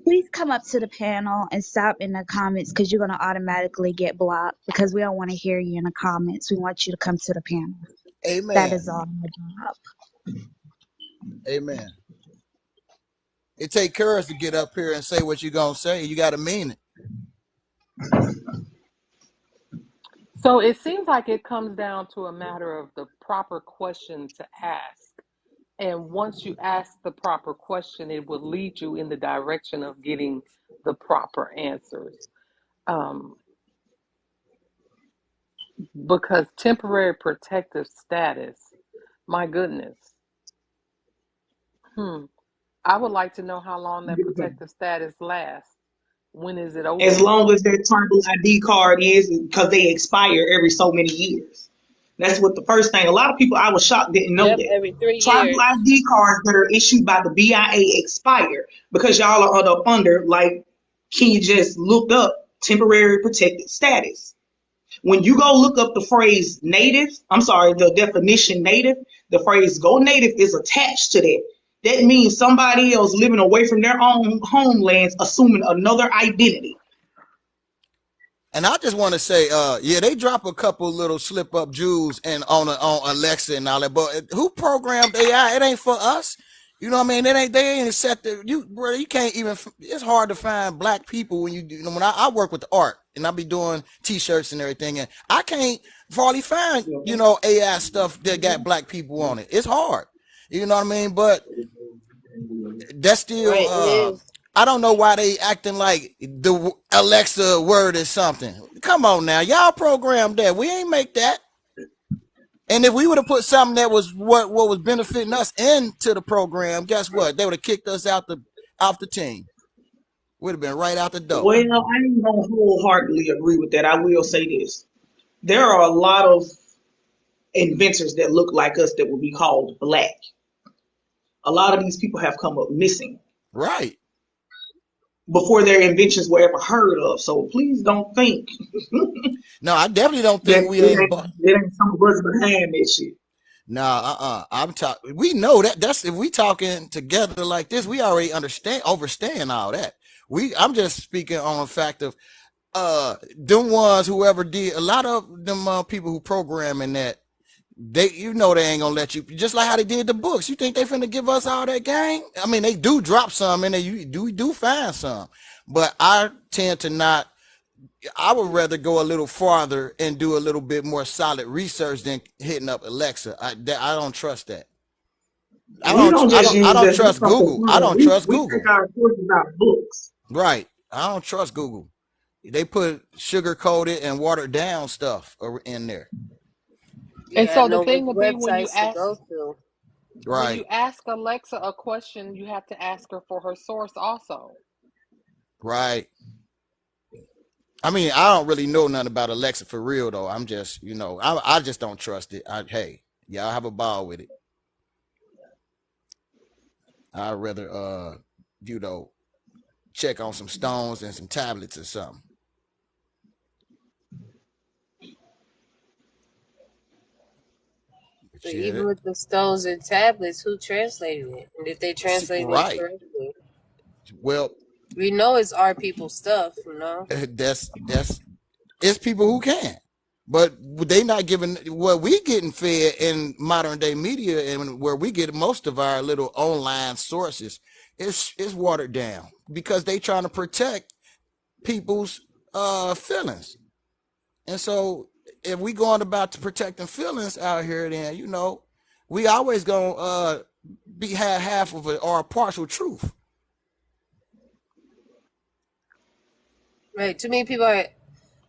Please come up to the panel and stop in the comments because you're going to automatically get blocked because we don't want to hear you in the comments. We want you to come to the panel. That is Amen. all my job. Amen. It take courage to get up here and say what you're gonna say. You got to mean it. So it seems like it comes down to a matter of the proper question to ask. And once you ask the proper question, it will lead you in the direction of getting the proper answers. Um, because temporary protective status, my goodness, I would like to know how long that protective status lasts. When is it over As with? long as their tribal ID card is, because they expire every so many years. That's what the first thing. A lot of people I was shocked didn't know Yep, that. every 3 years. Tribal ID cards that are issued by the BIA expire because y'all are up under, like, can you just look up temporary protected status? When you go look up the phrase native, I'm sorry, the definition native, the phrase go native is attached to that. That means somebody else living away from their own homelands, assuming another identity. And I just want to say, yeah, they drop a couple little slip up Jews and on Alexa and all that, but who programmed AI? It ain't for us. You know what I mean? They ain't set the you, bro. You can't even. It's hard to find black people when when I work with the art and I be doing T-shirts and everything, and I can't hardly find AI stuff that got black people on it. It's hard. You know what I mean? But that's still Right, it is. I don't know why they acting like the Alexa word is something. Come on now, y'all programmed that. We ain't make that. And if we would have put something that was what was benefiting us into the program, guess what? They would have kicked us out the team. Would have been right out the door. Well, I ain't gonna wholeheartedly agree with that. I will say this: there are a lot of inventors that look like us that would be called black. A lot of these people have come up missing Right. before their inventions were ever heard of. So please don't think No, I definitely don't that think we ain't. it ain't some of us behind that shit. Nah, I'm talking. We know that. That's if we talking together like this, we already overstand all that. I'm just speaking on the fact of them ones whoever did a lot of them people who programming that they they ain't gonna let you just like how they did the books. You think they finna give us all that game? I mean, they do drop some in there. We do find some, but I tend to not. I would rather go a little farther and do a little bit more solid research than hitting up Alexa. I don't trust that. We don't just I use don't that trust stuff for Google. I fun. don't We trust we take Google. our sources out of books. Right. I don't trust Google. They put sugar coated and watered down stuff in there. You And gotta so the know which thing will be websites to go to. when you Right. ask Alexa a question, you have to ask her for her source also. Right. I mean, I don't really know nothing about Alexa for real though. I'm just, I just don't trust it. Hey, y'all have a ball with it. I'd rather, you know, check on some stones and some tablets or something. But But yeah, even with the stones and tablets, who translated it? And if they translated it right. correctly? Well, We know it's our people's stuff, you know? that's it's people who can, but they not giving what we getting fed in modern day media and where we get most of our little online sources. It's watered down because they trying to protect people's feelings. And so if we going about to protecting feelings out here, then we always gonna be half of it or a partial truth. Right. Too many people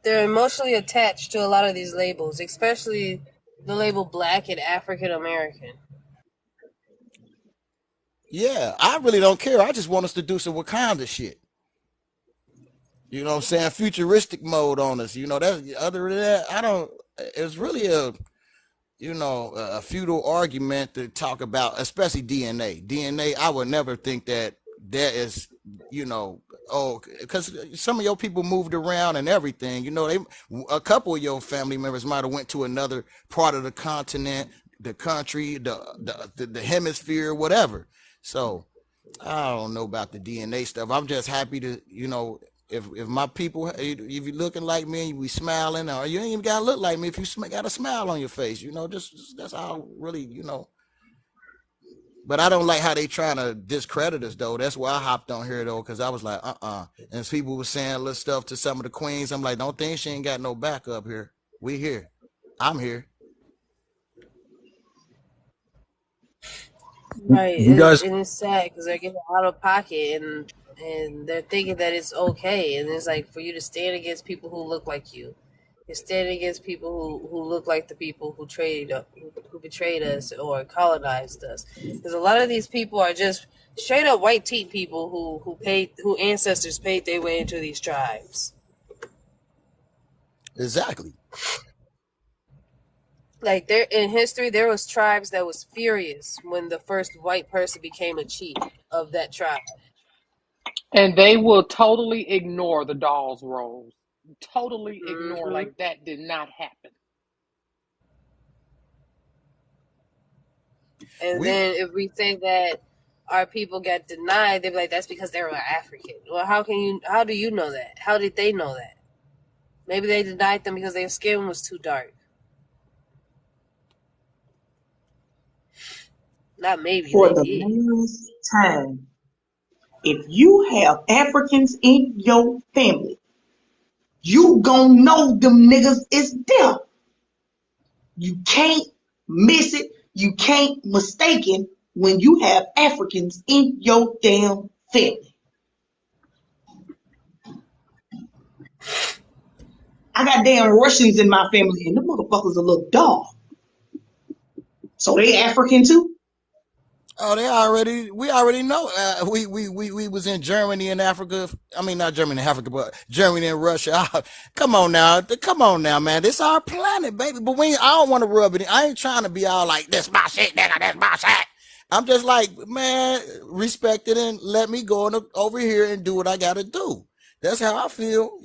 they're emotionally attached to a lot of these labels, especially the label Black and African American. Yeah, I really don't care. I just want us to do some Wakanda shit. You know what I'm saying? Futuristic mode on us. That other than that, I don't. It's really a futile argument to talk about, especially DNA. DNA, I would never think that is, because some of your people moved around and everything. A couple of your family members might have went to another part of the continent, the country, the hemisphere, whatever. So I don't know about the DNA stuff. I'm just happy to, if my people, if you're looking like me and you be smiling, or you ain't even gotta look like me if you got a smile on your face, just that's how really. But I don't like how they trying to discredit us though. That's why I hopped on here though, because I was like, And people were saying little stuff to some of the queens. I'm like, don't think she ain't got no backup here. We here. I'm here. Right, You guys, and it's sad because they're getting out of pocket and they're thinking that it's okay, and it's like for you to stand against people who look like you, you're standing against people who look like the people who betrayed us or colonized us. Because a lot of these people are just straight up white teeth people who ancestors paid their way into these tribes. Exactly. Like there in history, there was tribes that was furious when the first white person became a chief of that tribe. And they will totally ignore the doll's rolls. Totally ignore, Hmm. like that did not happen. And We then if we say that our people got denied, they're like, that's because they were African. Well, how do you know that? How did they know that? Maybe they denied them because their skin was too dark. Not maybe, For they the did. last time, if you have Africans in your family, you gon' know them niggas is them. You can't miss it. You can't mistake it when you have Africans in your damn family. I got damn Russians in my family, and them motherfuckers a little dog. So they African too? Oh, we already know. We was in Germany and Africa. I mean, not Germany and Africa, but Germany and Russia. Come on now, man. This our planet, baby. But I don't want to rub it in. I ain't trying to be all like, this my shit, nigga, this my shit. I'm just like, man, respect it and let me go over here and do what I gotta do. That's how I feel,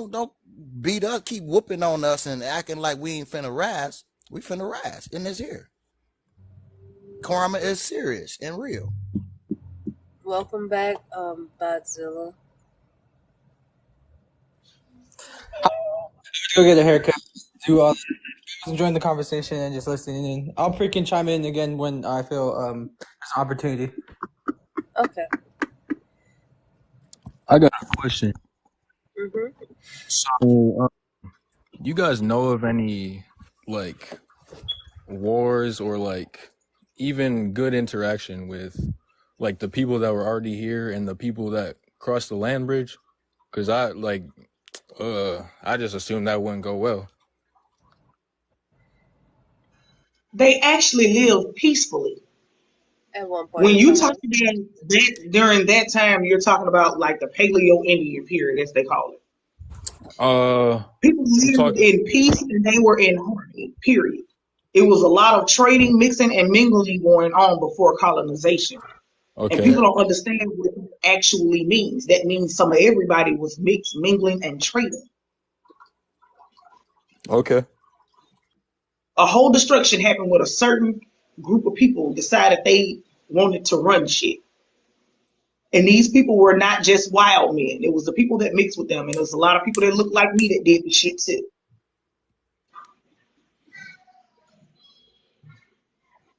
Don't beat us, keep whooping on us and acting like we ain't finna rise. We finna rise in this here. Karma is serious and real. Welcome back, Godzilla. Go get a haircut. Do enjoying the conversation and just listening in. I'll freaking chime in again when I feel there's an opportunity. Okay. I got a question. Mhm. So, you guys know of any like wars or like even good interaction with like the people that were already here and the people that crossed the land bridge? Because I just assumed that wouldn't go well. They actually live peacefully. At one point When in you time. talk about that during that time, you're talking about like the Paleo Indian period, as they call it. People I'm lived talking. in peace and they were in harmony, period. It was a lot of trading, mixing, and mingling going on before colonization. And Okay. people don't understand what it actually means. That means some of everybody was mixed, mingling, and trading. Okay. A whole destruction happened with a certain group of people decided they wanted to run shit. And these people were not just wild men. It was the people that mixed with them. And there was a lot of people that looked like me that did the shit too.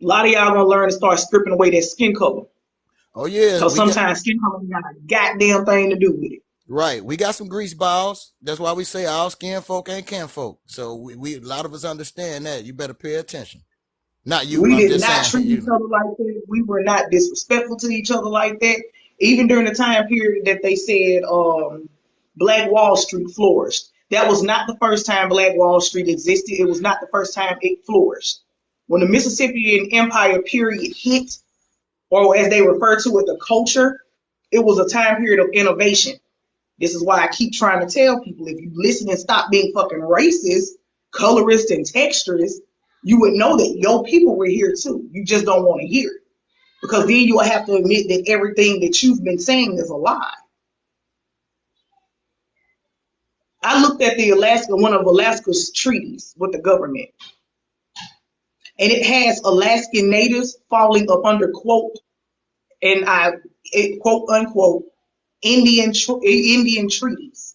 A lot of y'all gonna learn to start stripping away that skin color. Oh yeah, Because sometimes skin color ain't got a goddamn thing to do with it. right. We got some grease balls. That's why we say all skin folk ain't kin folk. So we a lot of us understand that. You better pay attention. Not you. We I'm did just not saying. treat each other like that. We were not disrespectful to each other like that. Even during the time period that they said Black Wall Street flourished. That was not the first time Black Wall Street existed. It was not the first time it flourished. When the Mississippian Empire period hit, or as they refer to it, the culture, it was a time period of innovation. This is why I keep trying to tell people, if you listen and stop being fucking racist, colorist, and texturist, you would know that your people were here too. You just don't want to hear it. Because then you'll have to admit that everything that you've been saying is a lie. I looked at one of Alaska's treaties with the government, and it has Alaskan natives falling up under, quote, and quote unquote Indian treaties,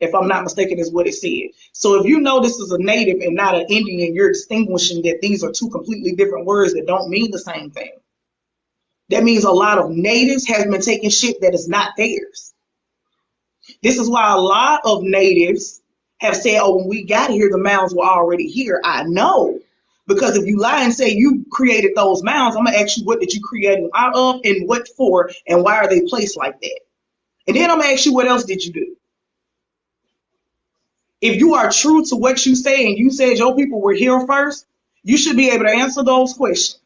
if I'm not mistaken, is what it said. So if you know this is a native and not an Indian, you're distinguishing that these are two completely different words that don't mean the same thing. That means a lot of natives have been taking shit that is not theirs. This is why a lot of natives have said, oh, when we got here, the mounds were already here. I know. Because if you lie and say you created those mounds, I'm going to ask you, what did you create them out of and what for and why are they placed like that? And then I'm going to ask you, what else did you do? If you are true to what you say and you said your people were here first, you should be able to answer those questions.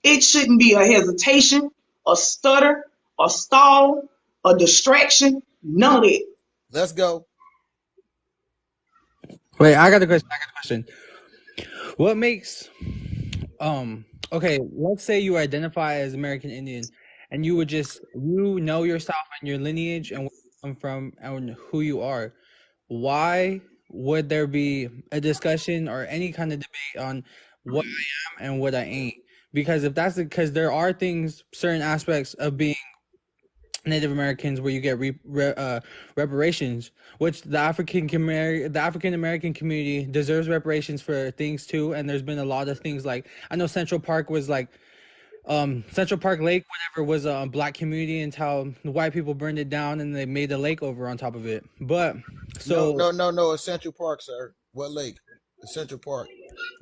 It shouldn't be a hesitation, a stutter, a stall, a distraction, none of that. Let's go. Wait, I got a question. What makes okay, let's say you identify as American Indian and you know yourself and your lineage and where you come from and who you are. Why would there be a discussion or any kind of debate on what I am and what I ain't? Because if that's because there are certain aspects of being Native Americans where you get reparations, which the African American community deserves reparations for things too. And there's been a lot of things like, I know Central Park was like Central Park Lake, whatever, was a black community until the white people burned it down and they made the lake over on top of it. But so No. It's Central Park, sir. What lake? It's Central Park.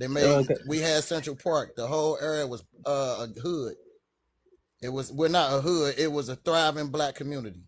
okay. We had Central Park. The whole area was a hood. We're not a hood. It was a thriving black community.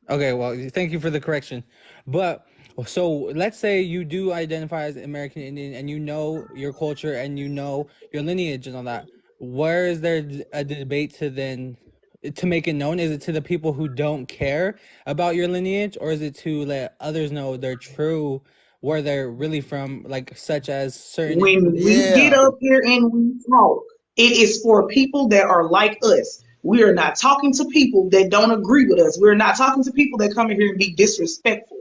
Okay, well, thank you for the correction. But so let's say you do identify as American Indian and you know your culture and you know your lineage and all that. Where is there a debate to make it known? Is it to the people who don't care about your lineage, or is it to let others know they're true, where they're really from, like such as certain When we get Yeah. up here and we talk, it is for people that are like us. We are not talking to people that don't agree with us. We're not talking to people that come in here and be disrespectful.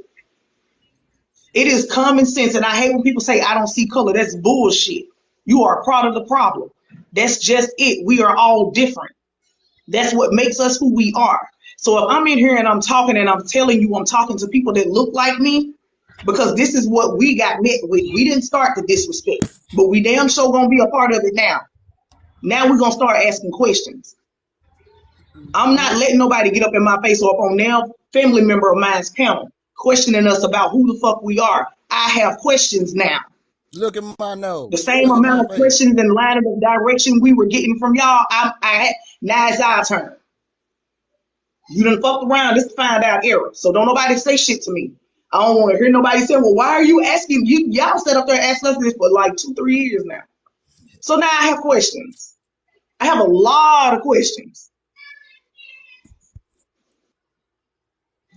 It is common sense. And I hate when people say, I don't see color. That's bullshit. You are a part of the problem. That's just it. We are all different. That's what makes us who we are. So if I'm in here and I'm talking and I'm telling you I'm talking to people that look like me, because this is what we got met with. We didn't start the disrespect, but we damn sure gonna be a part of it now. Now we're gonna start asking questions. I'm not letting nobody get up in my face or up on their family member of mine's panel questioning us about who the fuck we are. I have questions now. Look at my The nose. same Look at my amount of face. questions and line of direction we were getting from y'all. Now it's our turn. You done fucked around. This is find out error. So don't nobody say shit to me. I don't want to hear nobody say, well, why are you asking? Y'all sat up there and asked us this for like 2-3 years now. So now I have questions. I have a lot of questions.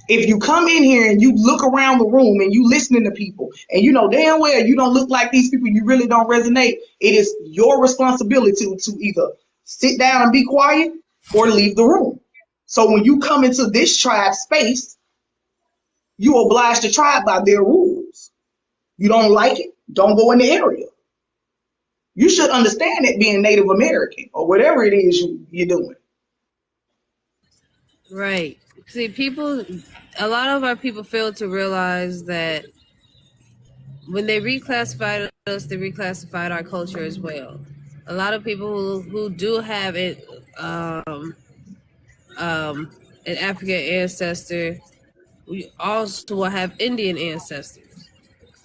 If you come in here and you look around the room and you listening to people and you know damn well you don't look like these people, you really don't resonate, it is your responsibility to either sit down and be quiet or leave the room. So when you come into this tribe space, you oblige the tribe by their rules. You don't like it, don't go in the area. You should understand it being Native American or whatever it is you're doing. Right. See, a lot of our people fail to realize that when they reclassified us, they reclassified our culture as well. A lot of people who do have an African ancestor, we also will have Indian ancestors.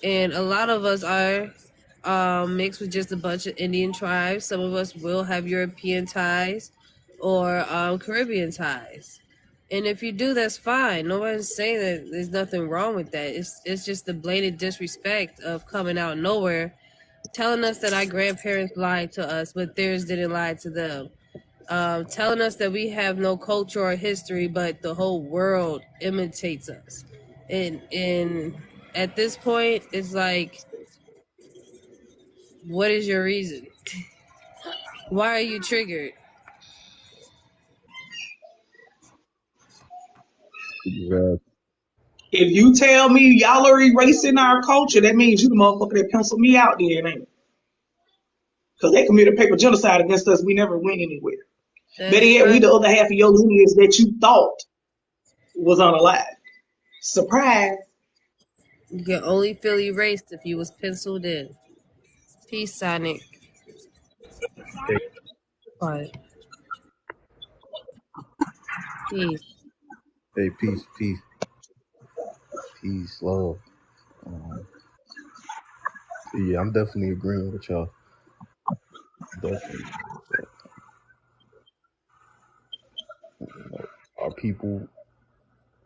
And a lot of us are mixed with just a bunch of Indian tribes. Some of us will have European ties or Caribbean ties. And if you do, that's fine. Nobody's saying that there's nothing wrong with that. It's just the blatant disrespect of coming out of nowhere, telling us that our grandparents lied to us, but theirs didn't lie to them. Telling us that we have no culture or history, but the whole world imitates us. And at this point, it's like, what is your reason? Why are you triggered? Yeah. If you tell me y'all are erasing our culture, that means you the motherfucker that penciled me out there, ain't it? Because they committed paper genocide against us. We never went anywhere. Better That's yet, we right. the other half of your lineage that you thought was unalive. Surprise. You can only feel erased if you was penciled in. Peace, Sonic. Hey, Quiet. Peace. hey, peace, peace, peace, love. Um, yeah, I'm definitely agreeing with y'all. Definitely. You know, our people,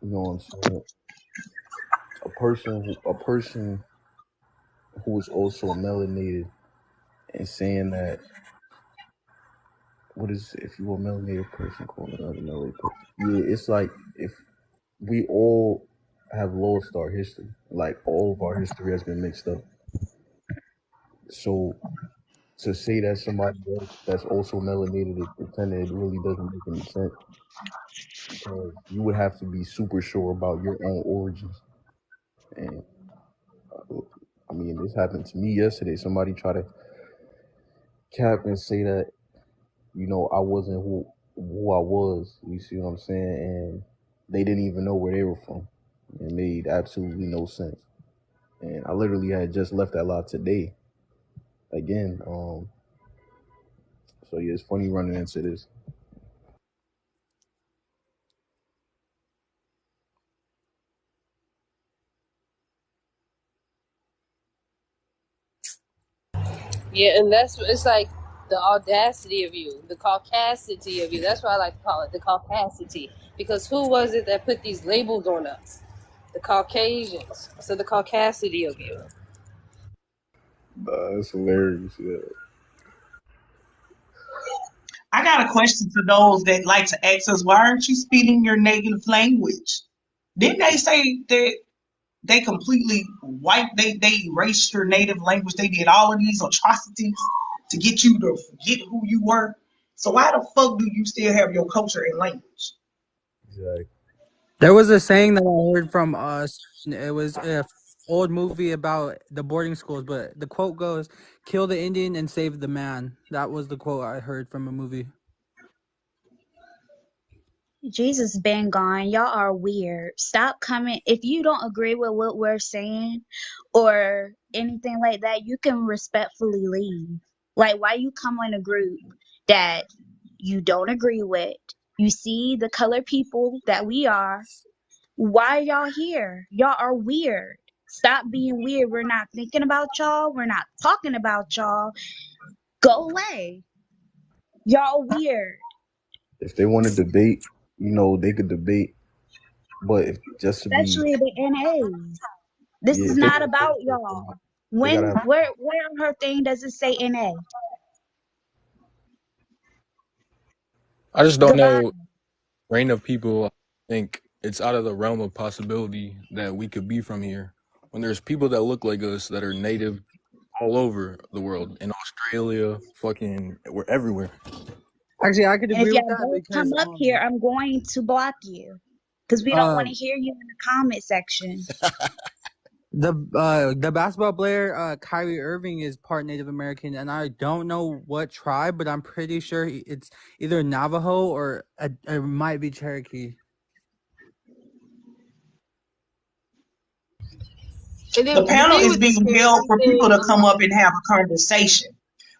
you know what I'm saying? A person who is also melanated and saying that, what is, if you're a melanated person calling another melanated person? Yeah, it's like if we all have lost our history, like all of our history has been mixed up. So to say that somebody else that's also melanated is pretending, it really doesn't make any sense, because you would have to be super sure about your own origins. And I mean, this happened to me yesterday. Somebody tried to cap and say that, you know, I wasn't who I was. You see what I'm saying? And they didn't even know where they were from. It made absolutely no sense. And I literally had just left that lot today again. So yeah, it's funny running into this. Yeah, and that's it's like the audacity of you, the caucasity of you. That's what I like to call it, the caucasity. Because who was it that put these labels on us? The Caucasians. So the caucasity of you. That's hilarious. Yeah. I got a question for those that like to ask us, why aren't you speaking your native language? Didn't they say that they completely wiped, they erased your native language? They did all of these atrocities to get you to forget who you were. So why the fuck do you still have your culture and language? Exactly. There was a saying that I heard from us. It was a old movie about the boarding schools, but the quote goes, "Kill the Indian and save the man." That was the quote I heard from a movie. Jesus been gone. Y'all are weird. Stop coming. If you don't agree with what we're saying or anything like that, you can respectfully leave. Like, why you come in a group that you don't agree with? You see the colored people that we are. Why y'all here? Y'all are weird. Stop being weird. We're not thinking about y'all. We're not talking about y'all. Go away. Y'all weird. If they want to debate, you know, they could debate. But if just to be, Especially the NAs. This yeah, is if they not want to about debate, y'all. they gotta When have. where on her thing does it say NA? I just don't Goodbye. know. Reign of people, I think it's out of the realm of possibility that we could be from here. When there's people that look like us that are native all over the world, in Australia, fucking, we're everywhere. Actually, I could And if agree with y'all that both come because up here, I'm going to block you. Because we don't want to hear you in the comment section. the basketball player Kyrie Irving is part Native American, and I don't know what tribe, but I'm pretty sure it's either Navajo or it might be Cherokee. And The then the panel thing is with the being held Cherokee for people thing, to come up and have a conversation.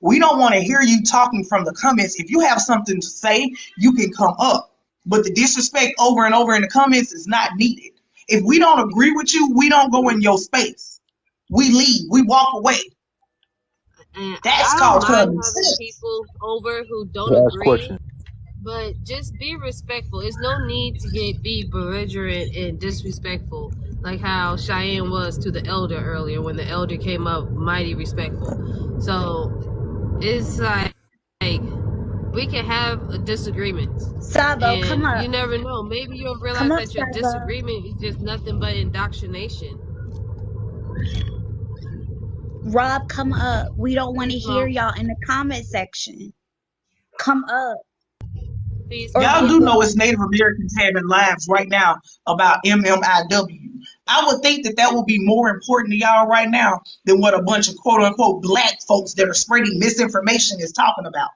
We don't want to hear you talking from the comments. If you have something to say, you can come up. But the disrespect over and over in the comments is not needed. If we don't agree with you, we don't go in your space. We leave. We walk away. and That's I don't called mind common having sense. people over who don't Last agree, question. but just be respectful. There's no need to be belligerent and disrespectful, like how Cheyenne was to the elder earlier when the elder came up mighty respectful. So it's like we can have a disagreement, Sabo, come and up. you never know. Maybe you'll Come realize up, that your Sabo. disagreement is just nothing but indoctrination. Rob, come up. We don't want to Peace, hear Mo. y'all in the comment section. Come up Peace, or Y'all Mo. get do know it's blocked. Native Americans having lives right now about MMIW. I would think that that would be more important to y'all right now than what a bunch of quote unquote black folks that are spreading misinformation is talking about.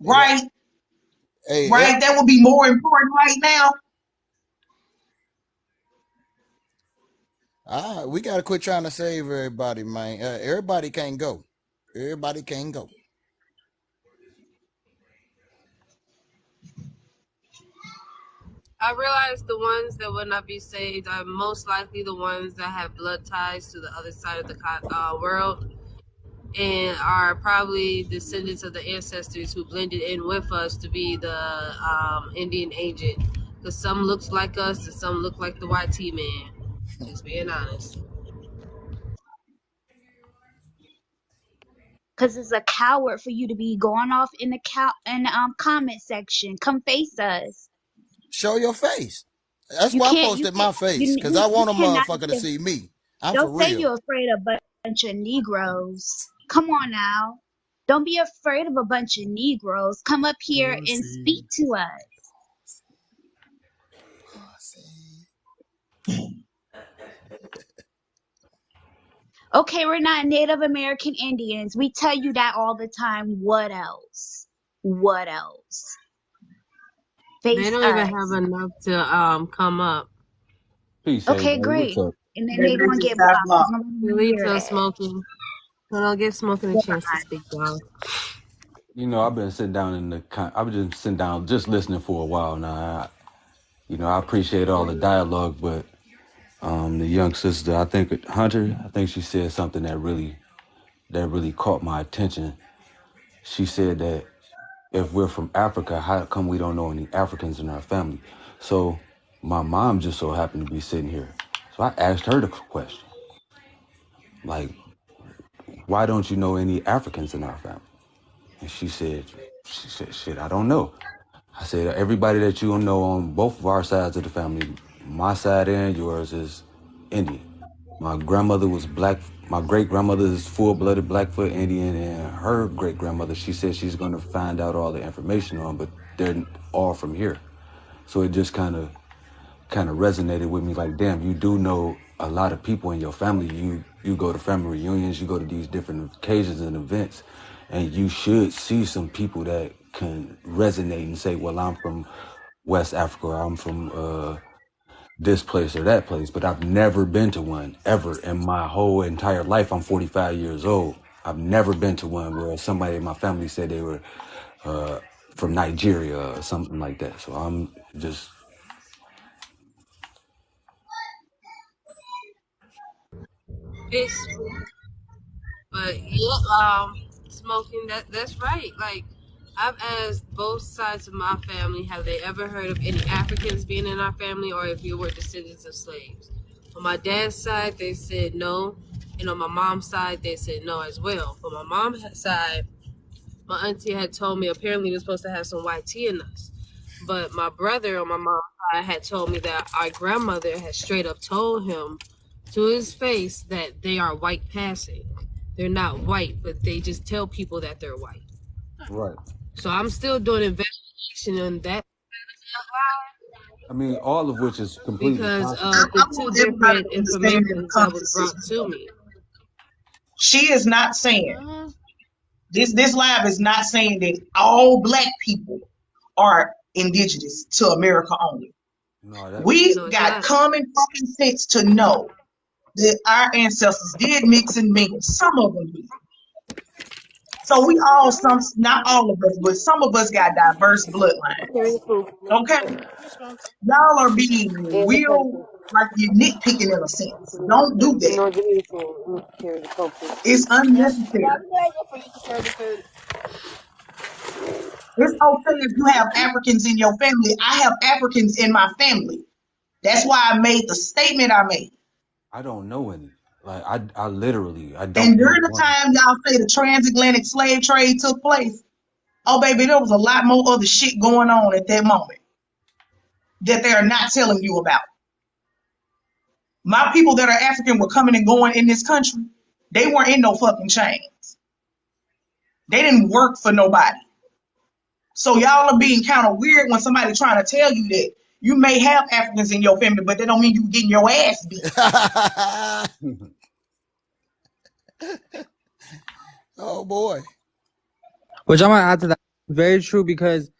Yeah, Right? Hey, right? That would be more important right now. we gotta quit trying to save everybody, man. Everybody can't go. Everybody can't go. I realize the ones that will not be saved are most likely the ones that have blood ties to the other side of the world and are probably descendants of the ancestors who blended in with us to be the Indian agent. Because some looks like us and some look like the YT man. Just being honest. Cause it's a coward for you to be going off in the comment section. Come face us. Show your face. That's You why I can't. You posted can't. my face, because I You want a cannot motherfucker to say. see me. I'm for Don't say real. you're afraid of a bunch of Negroes. Come on now. Don't be afraid of a bunch of Negroes. Come up here and speak Pussy. to us. Pussy. Okay, we're not Native American Indians. We tell you that all the time. What else? What else? They Face don't even have us. enough to come up. Peace, Okay, everybody. What's great. up? And then Baby, they they gonna just get got blocked because blocked. nobody wanna Delete hear to that. smoking. Well, I'll give smoking a chance to Goodbye. speak, y'all. You know, I've been sitting down I've been sitting down just listening for a while now. I appreciate all the dialogue, but the young sister, I think Hunter, I think she said something that really caught my attention. She said that if we're from Africa, how come we don't know any Africans in our family? So my mom just so happened to be sitting here. So I asked her the question, like, why don't you know any Africans in our family? And she said, shit, I don't know. I said, everybody that you know on both of our sides of the family, my side and yours, is Indian. My grandmother was black. My great grandmother is full-blooded Blackfoot Indian, and her great grandmother, she said she's going to find out all the information on, but they're all from here. So it just kind of resonated with me. Like, damn, you do know a lot of people in your family. You go to family reunions, you go to these different occasions and events, and you should see some people that can resonate and say, well, I'm from West Africa, or I'm from this place or that place, but I've never been to one ever in my whole entire life. I'm 45 years old. I've never been to one where somebody in my family said they were from Nigeria or something like that. So I'm just It's But yeah, smoking that's right. Like I've asked both sides of my family, have they ever heard of any Africans being in our family or if you were descendants of slaves? On my dad's side, they said no, and on my mom's side, they said no as well. On my mom's side, my auntie had told me apparently we're supposed to have some white tea in us. But my brother on my mom's side had told me that our grandmother had straight up told him to his face that they are white passing. They're not white, but they just tell people that they're white. right. So I'm still doing investigation on that I mean, all of which is completely because possible. of I the two want everybody different to understand in the informations that comment was brought system. to me. She is not saying Uh-huh. this live is not saying that all black people are indigenous to America only. No, that We No, it's got not. common fucking sense to know that our ancestors did mix and mingle. Some of them did. So we all, some, not all of us, but some of us got diverse bloodlines. Carry the food. Okay? Y'all are being And the real, paper. like you're nitpicking in a sense. Don't do that. No, give me the food. Carry the food. It's unnecessary. For you to carry the food. It's okay if you have Africans in your family. I have Africans in my family. That's why I made the statement I made. I don't know any. Like I literally I And don't know during the one. time y'all say the transatlantic slave trade took place, oh baby, there was a lot more other shit going on at that moment that they are not telling you about. My people that are African were coming and going in this country. They weren't in no fucking chains. They didn't work for nobody. So y'all are being kind of weird when somebody trying to tell you that you may have Africans in your family, but that don't mean you getting your ass beat. Oh boy. Which I'm gonna add to that. Very true because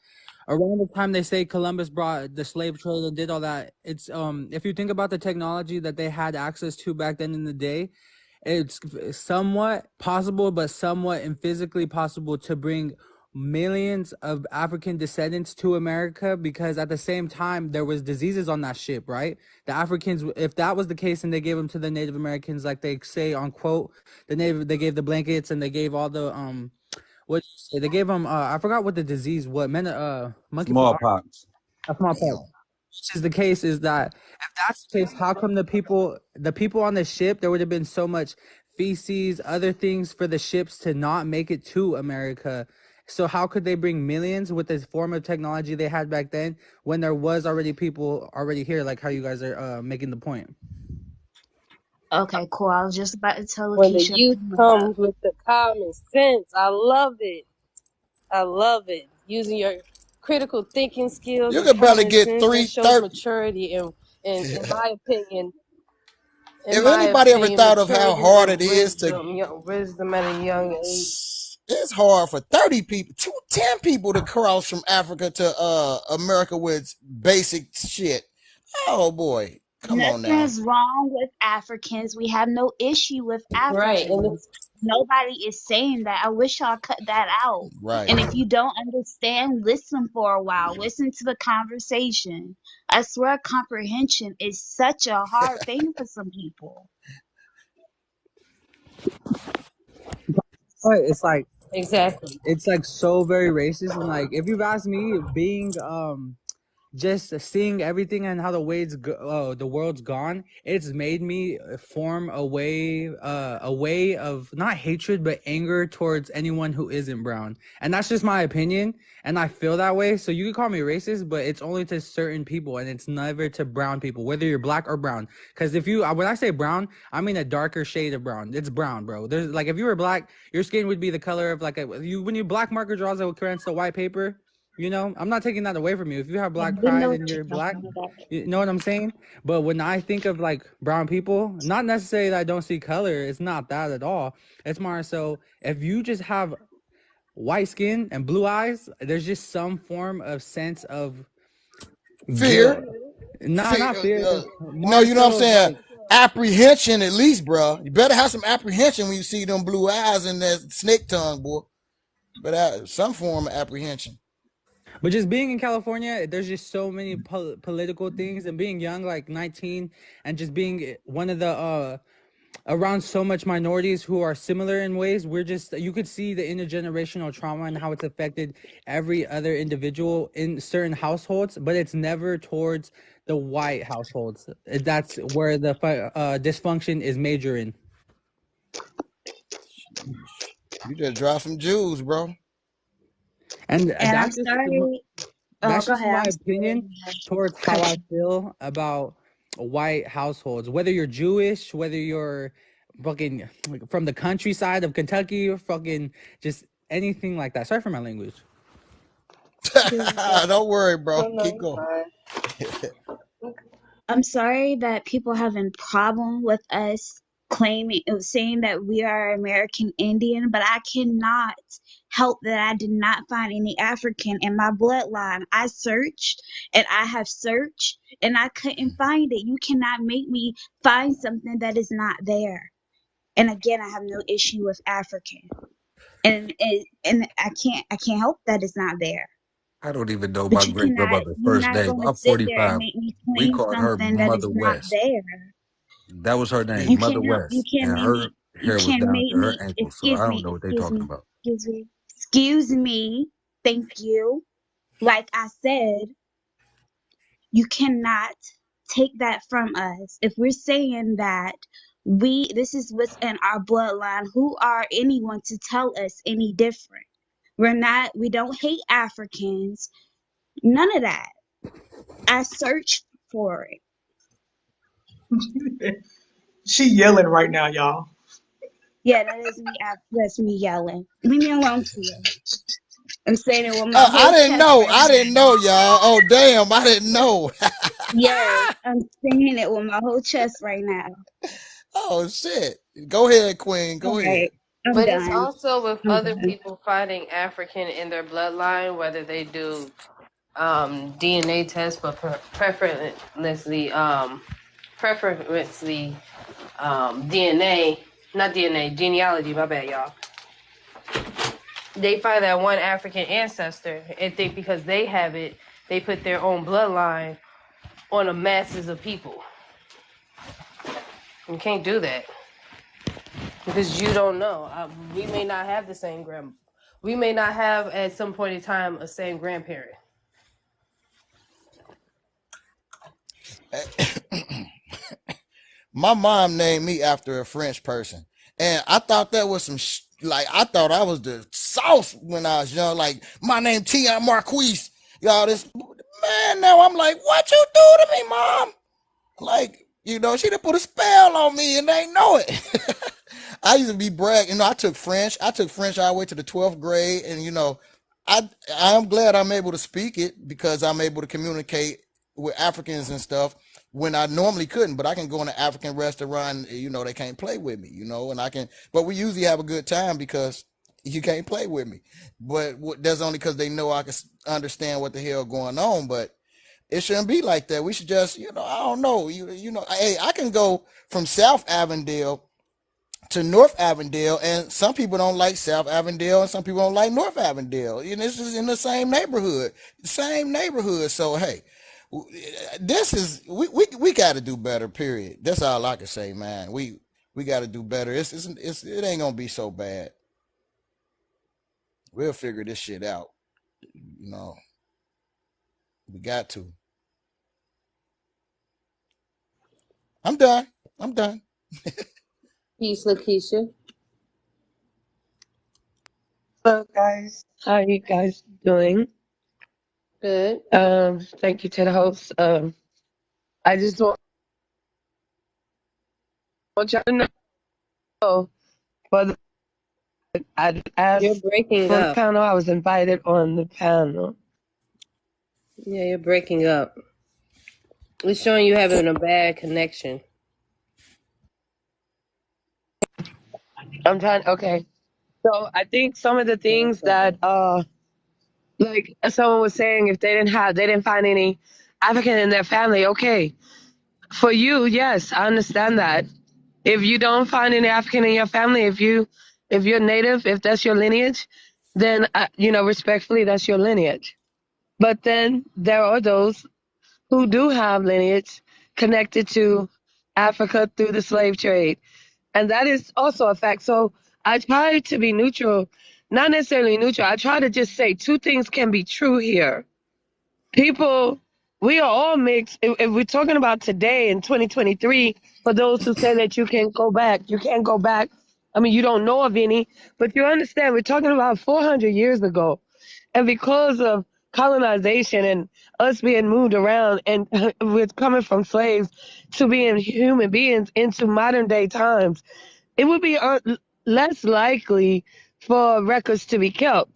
around the time they say Columbus brought the slave trade and did all that, it's if you think about the technology that they had access to back then in the day, it's somewhat possible, but somewhat physically possible to bring millions of African descendants to America, because at the same time there was diseases on that ship, right? The Africans, if that was the case and they gave them to the Native Americans, like they say on quote, they gave the blankets and they gave all the what they gave them, I forgot what the disease, what monkeypox. Smallpox. Smallpox. Which is the case, is that if that's the case, how come the people on the ship, there would have been so much feces, other things for the ships to not make it to America? So how could they bring millions with this form of technology they had back then when there was already people already here, like how you guys are making the point? Okay, cool. I was just about to tell When the Lakeisha to youth come up. comes with the common sense, I love it. I love it. Using your critical thinking skills You and could barely common get sense, that three shows thirty. maturity and in my opinion, If anybody ever thought of how maturity hard it and is to, wisdom at a young age. it's hard for 30 people, 10 people to cross from Africa to America with basic shit. Oh boy, come on now. Nothing's wrong with Africans. We have no issue with Right. And Africans. Nobody is saying that. I wish y'all cut that out. Right. And if you don't understand, listen for a while. Listen to the conversation. I swear comprehension is such a hard thing for some people. exactly. It's like so very racist, and like if you've asked me, being just seeing everything and how the world's gone, it's made me form a way of not hatred but anger towards anyone who isn't brown, and that's just my opinion, and I feel that way. So you can call me racist, but it's only to certain people, and it's never to brown people, whether you're black or brown. Because when I say brown, I mean a darker shade of brown. It's brown, bro. There's like, if you were black, your skin would be the color of like when you black marker draws against the white paper. I'm not taking that away from you. If you have Yeah, black we know pride what and you're you're black, talking about. you know what I'm saying? But when I think of like brown people, not necessarily that I don't see color, it's not that at all. It's more so if you just have white skin and blue eyes, there's just some form of sense of Fear. guilt. Nah, not fear. No, More you know what I'm so of saying? like, Apprehension, at least, bro. You better have some apprehension when you see them blue eyes and that snake tongue, boy. But some form of apprehension. but just being in California, there's just so many political things, and being young, like 19, and just being one of the around so much minorities who are similar in ways, you could see the intergenerational trauma and how it's affected every other individual in certain households, but it's never towards the white households. That's where the dysfunction is major in. You just drop some Jews, bro. And And I'm sorry. Oh, that's go just ahead. my I'm opinion sorry. towards how Cut I you. feel about white households, whether you're Jewish, whether you're fucking from the countryside of Kentucky, or fucking just anything like that. Sorry for my language. Don't worry, bro. Oh, no, Keep you're going. fine. I'm sorry that people having problem with us saying that we are American Indian, but I cannot help that I did not find any African in my bloodline. I searched and I have searched and I couldn't find it. You cannot make me find something that is not there. And again, I have no issue with African. And I can't help that it's not there. I don't even know But my great grandmother's you're first not name. gonna I'm sit there and 45. make me We claim called her something that is Mother not West. there. That was her name, You Mother cannot you West, can't and make her me you hair was can't down make to her me ankles. So excuse I don't me, know what they're excuse talking me, about. excuse me, excuse me, thank you. Like I said, you cannot take that from us. If we're saying that this is what's in our bloodline, who are anyone to tell us any different? We don't hate Africans, none of that. I searched for it. She yelling right now, y'all. Yeah, that's me yelling. Leave me alone, Tia. I'm saying it with my I whole didn't chest know. right I didn't now. know, y'all. Oh, damn. I didn't know. Yes, I'm saying it with my whole chest right now. Oh, shit. Go ahead, Queen. All Go ahead. right, I'm But it's done. also with I'm other done. people finding African in their bloodline, whether they do DNA test, but preferably DNA, not DNA, genealogy. My bad, y'all. They find that one African ancestor, and think because they have it, they put their own bloodline on the masses of people. You can't do that because you don't know. We may not have the same we may not have at some point in time a same grandparent. My mom named me after a French person, and I thought that was some like I thought I was the sauce when I was young. Like my name Tion Marquise, y'all. This man now I'm like, what you do to me, mom? Like she done put a spell on me and they know it. I used to be bragging. I took French. I took French all the way to the 12th grade, and I'm glad I'm able to speak it because I'm able to communicate with Africans and stuff when I normally couldn't. But I can go in an African restaurant, they can't play with me, and but we usually have a good time because you can't play with me. But that's only because they know I can understand what the hell going on. But it shouldn't be like that. We should just, I don't know, hey, I can go from South Avondale to North Avondale, and some people don't like South Avondale, and some people don't like North Avondale. This is in the same neighborhood, So hey, this is we got to do better. Period. That's all I can say, man. We got to do better. It ain't gonna be so bad. We'll figure this shit out. We got to. I'm done. Peace, Lakeisha. Hello guys, how are you guys doing? Good. Thank you to the host. I just want y'all to know for the I You're asked breaking for the up. panel. I was invited on the panel. Yeah, you're breaking up. It's showing you having a bad connection. I'm trying. Okay, so I think some of the things that like someone was saying, if they didn't find any African in their family. Okay, for you, yes, I understand that. If you don't find any African in your family, if you're Native, if that's your lineage, then respectfully, that's your lineage. But then there are those who do have lineage connected to Africa through the slave trade, and that is also a fact. So I try to be neutral, not necessarily neutral. I try to just say two things can be true here. People, we are all mixed. If we're talking about today in 2023, for those who say that you can go back, you can't go back. I mean, you don't know of any, but you understand we're talking about 400 years ago. And because of colonization and us being moved around and with coming from slaves to being human beings into modern day times, it would be less likely for records to be kept.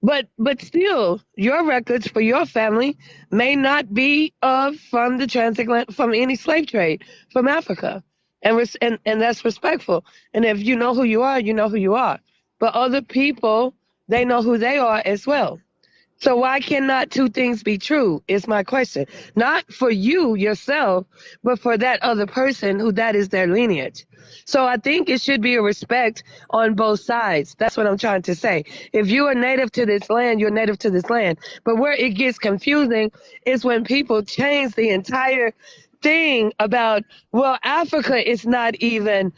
But still, your records for your family may not be from the transatlantic, from any slave trade from Africa, and that's respectful. And if you know who you are, you know who you are. But other people, they know who they are as well. So why cannot two things be true is my question. Not for you yourself, but for that other person who that is their lineage. So I think it should be a respect on both sides. That's what I'm trying to say. If you are native to this land, you're native to this land. But where it gets confusing is when people change the entire thing about, well, Africa is not even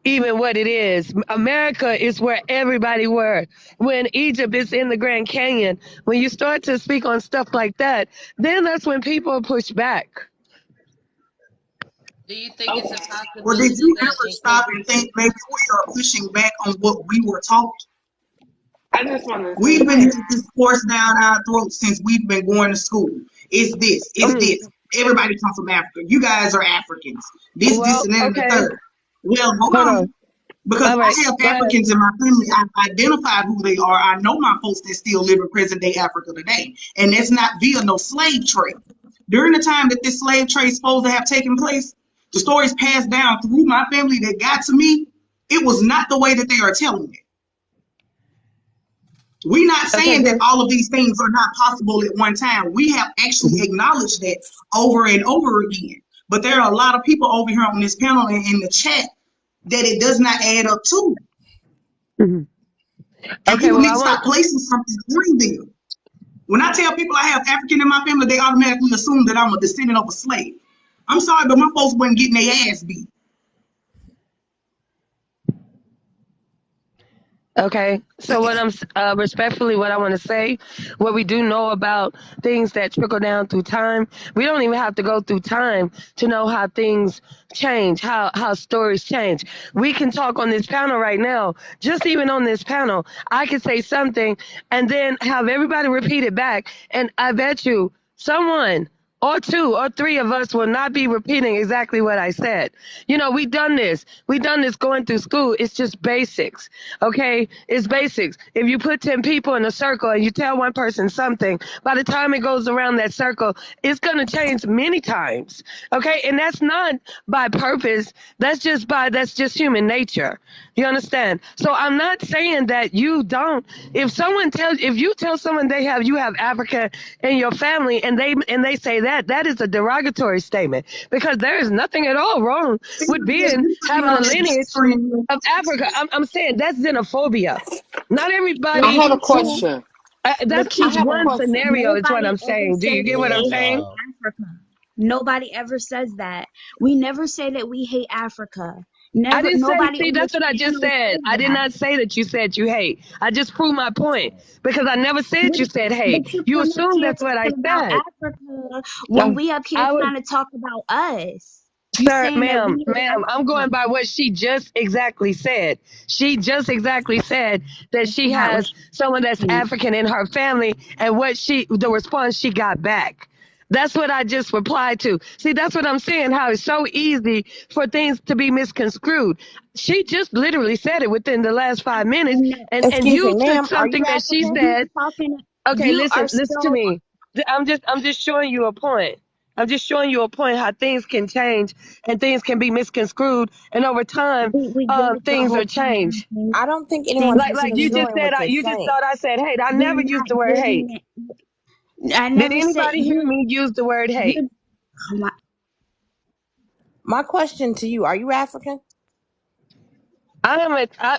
what it is. America is where everybody were. When Egypt is in the Grand Canyon, when you start to speak on stuff like that, then that's when people push back. Do you think it's a Well, did possibility you that ever it could stop be and true? think maybe we are pushing back on what we were taught? I just want to say We've been this. having this forced down our throats since we've been going to school. It's this, it's Mm, this. Everybody comes from Africa. You guys are Africans. This, well, and that, and the okay, third. Well, hold hold on. on. Because All right, I have go ahead. Africans in my family. I've identified who they are. I know my folks that still live in present day Africa today. And that's not via no slave trade. During the time that this slave trade is supposed to have taken place, the stories passed down through my family that got to me. It was not the way that they are telling it. We're not Okay, saying that good. all of these things are not possible at one time. We have actually acknowledged that over and over again. But there are a lot of people over here on this panel and in the chat that it does not add up to. Mhm. And Okay, people well, need I to want. stop placing something on them. When I tell people I have African in my family, they automatically assume that I'm a descendant of a slave. I'm sorry, but my folks wasn't getting their ass beat. Okay, so what I'm respectfully, what I want to say, what we do know about things that trickle down through time, we don't even have to go through time to know how things change, how stories change. We can talk on this panel right now, just even on this panel, I could say something and then have everybody repeat it back, and I bet you someone or two or three of us will not be repeating exactly what I said. You know, we done this. We done this going through school. It's just basics. Okay? It's basics. If you put 10 people in a circle and you tell one person something, by the time it goes around that circle, it's going to change many times. Okay? And that's not by purpose. That's just human nature. You understand? So I'm not saying that you don't. If you tell someone you have Africa in your family and they say that is a derogatory statement, because there is nothing at all wrong with having a lineage of Africa. I'm saying that's xenophobia. Not I everybody have a who question. that's I just have a one Makita, question. scenario is what nobody I'm ever saying. Do you says get that what I'm they Yeah, saying? hate no. Africa. Nobody ever says that. We never say that we hate Africa. I Never. didn't say, Nobody see, on that's this what I just panel said. says I did that. not say that you said you hate. I just proved my point because I never said But, you said but hate. you You come up assume here that's what I talking about said. Africa when we up here I would, trying to talk about us. You sir, saying that ma'am, we hate ma'am, I'm Africa. going by what she just exactly said. She just exactly said that That's she not what has someone that's you mean. African in her family and the response she got back. That's what I just replied to. See, that's what I'm saying, how it's so easy for things to be misconstrued. She just literally said it within the last 5 minutes, I'm not. and Excuse me, you took ma'am. Are you something that she African? You said. talking? Okay, You are listen to so. me. I'm just showing you a point. I'm just showing you a point how things can change and things can be misconstrued, and over time, We get it the things whole are time. changed. I don't think Thank anyone's you. Like you Thank you. just misconstruing said, what you're you just saying. thought I said hate. I You're never used not the word hate. getting it. I Did never said anybody hear me use the word hate? you. Oh my, My question to you: are you African?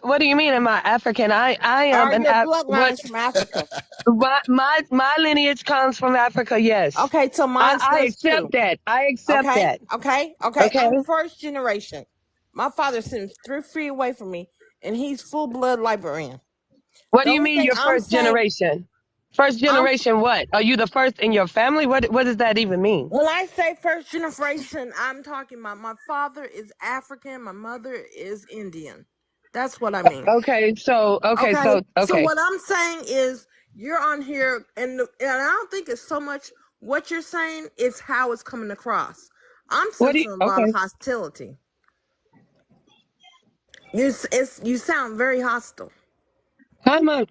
What do you mean? Am I African? I am Are an your what? bloodlines from Africa? My lineage comes from Africa. Yes, Okay, so mine I does accept too. that. I accept Okay, that. okay. Okay. I'm first generation. My father sits 3 feet away from me, and he's full blood Liberian. What The do you only mean thing you're I'm first saying, generation? First I'm generation what? Are you the first in your family? What does that even mean? when I say first generation, I'm talking about my father is African, my mother is Indian. That's what I mean. Okay, So okay. what I'm saying is you're on here, and I don't think it's so much what you're saying; it's how it's coming across. I'm What do you sensing a lot of okay? hostility. You sound very hostile.